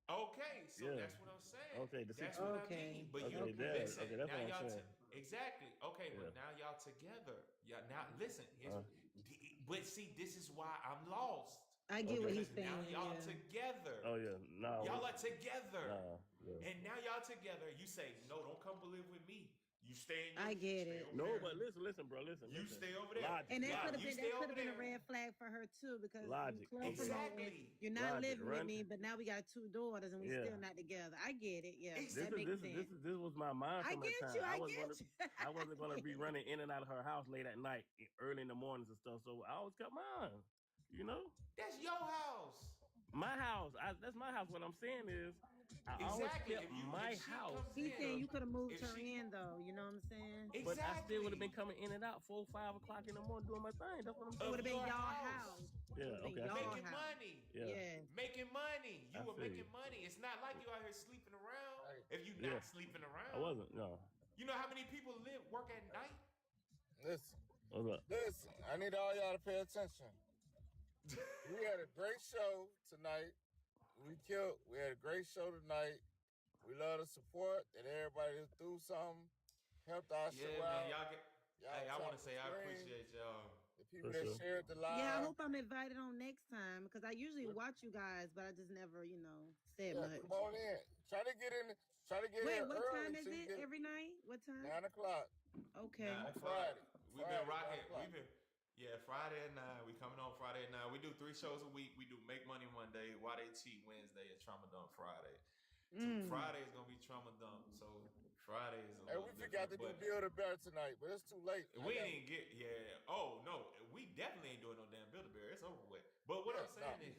Okay, so Yeah. that's what I'm saying. Okay, That's what I mean. But you listen. Okay, that's Now what I'm y'all saying. exactly. Okay, Yeah. but now y'all together. Y'all now listen. But see, this is why I'm lost. I get what he's Because now saying. y'all Yeah. together. Oh yeah, no. Y'all are together. Nah, yeah. And now y'all together. You say, no, don't come live with me. You stay in your I get stay it. over No, there. but listen, bro. Listen. You stay over there. Logic. And that Logic. could have been a red flag for her too, because Logic. you club Okay. promoting, Exactly. you're not Logic. living with me, but now we got 2 daughters and we Yeah. still not together. I get it. Yeah, This that makes sense. This was my mind I from that get time. you. I get you. I wasn't gonna be running in and out of her house late at night, early in the mornings and stuff. So I always kept mine. You know. That's your house. My house. That's my house. What I'm saying is, I always Exactly. kept my if she house. comes He's in, saying you could have moved if her she, in though. You know what I'm saying? exactly. But I still would have been coming in and out 4, 5 o'clock in the morning doing my thing. That's what I'm It saying. would have been your y'all house. house. Yeah. Okay. Making money. Yeah. Yes. Making money. You I were feel making you. money. It's not like you out here sleeping around. Hey. If you Yeah. not sleeping around. I wasn't. No. You know how many people work at night? Listen, What's up? listen. I need all y'all to pay attention. We had a great show tonight. We had a great show tonight. We love the support that everybody is through something. Helped our show Yeah, man. out. Y'all get. Hey, I want to say I appreciate y'all. The people that shared the live. Yeah, I hope I'm invited on next time because I usually watch you guys, but I just never, said much. Come on in. Try to get in. Try to get Wait, here what early. time is it every night? What time? 9 o'clock. Okay. On Friday. We've been rocking. Friday at 9. We coming on Friday at 9. We do 3 shows a week. We do Make Money Monday, Why They Cheat Wednesday, and Trauma Dump Friday. Friday is gonna be Trauma Dump. So Friday is. And we forgot to do Build a Bear tonight, but it's too late. We didn't get. Yeah. Oh no, we definitely ain't doing no damn Build a Bear. It's over with. But what I'm saying is,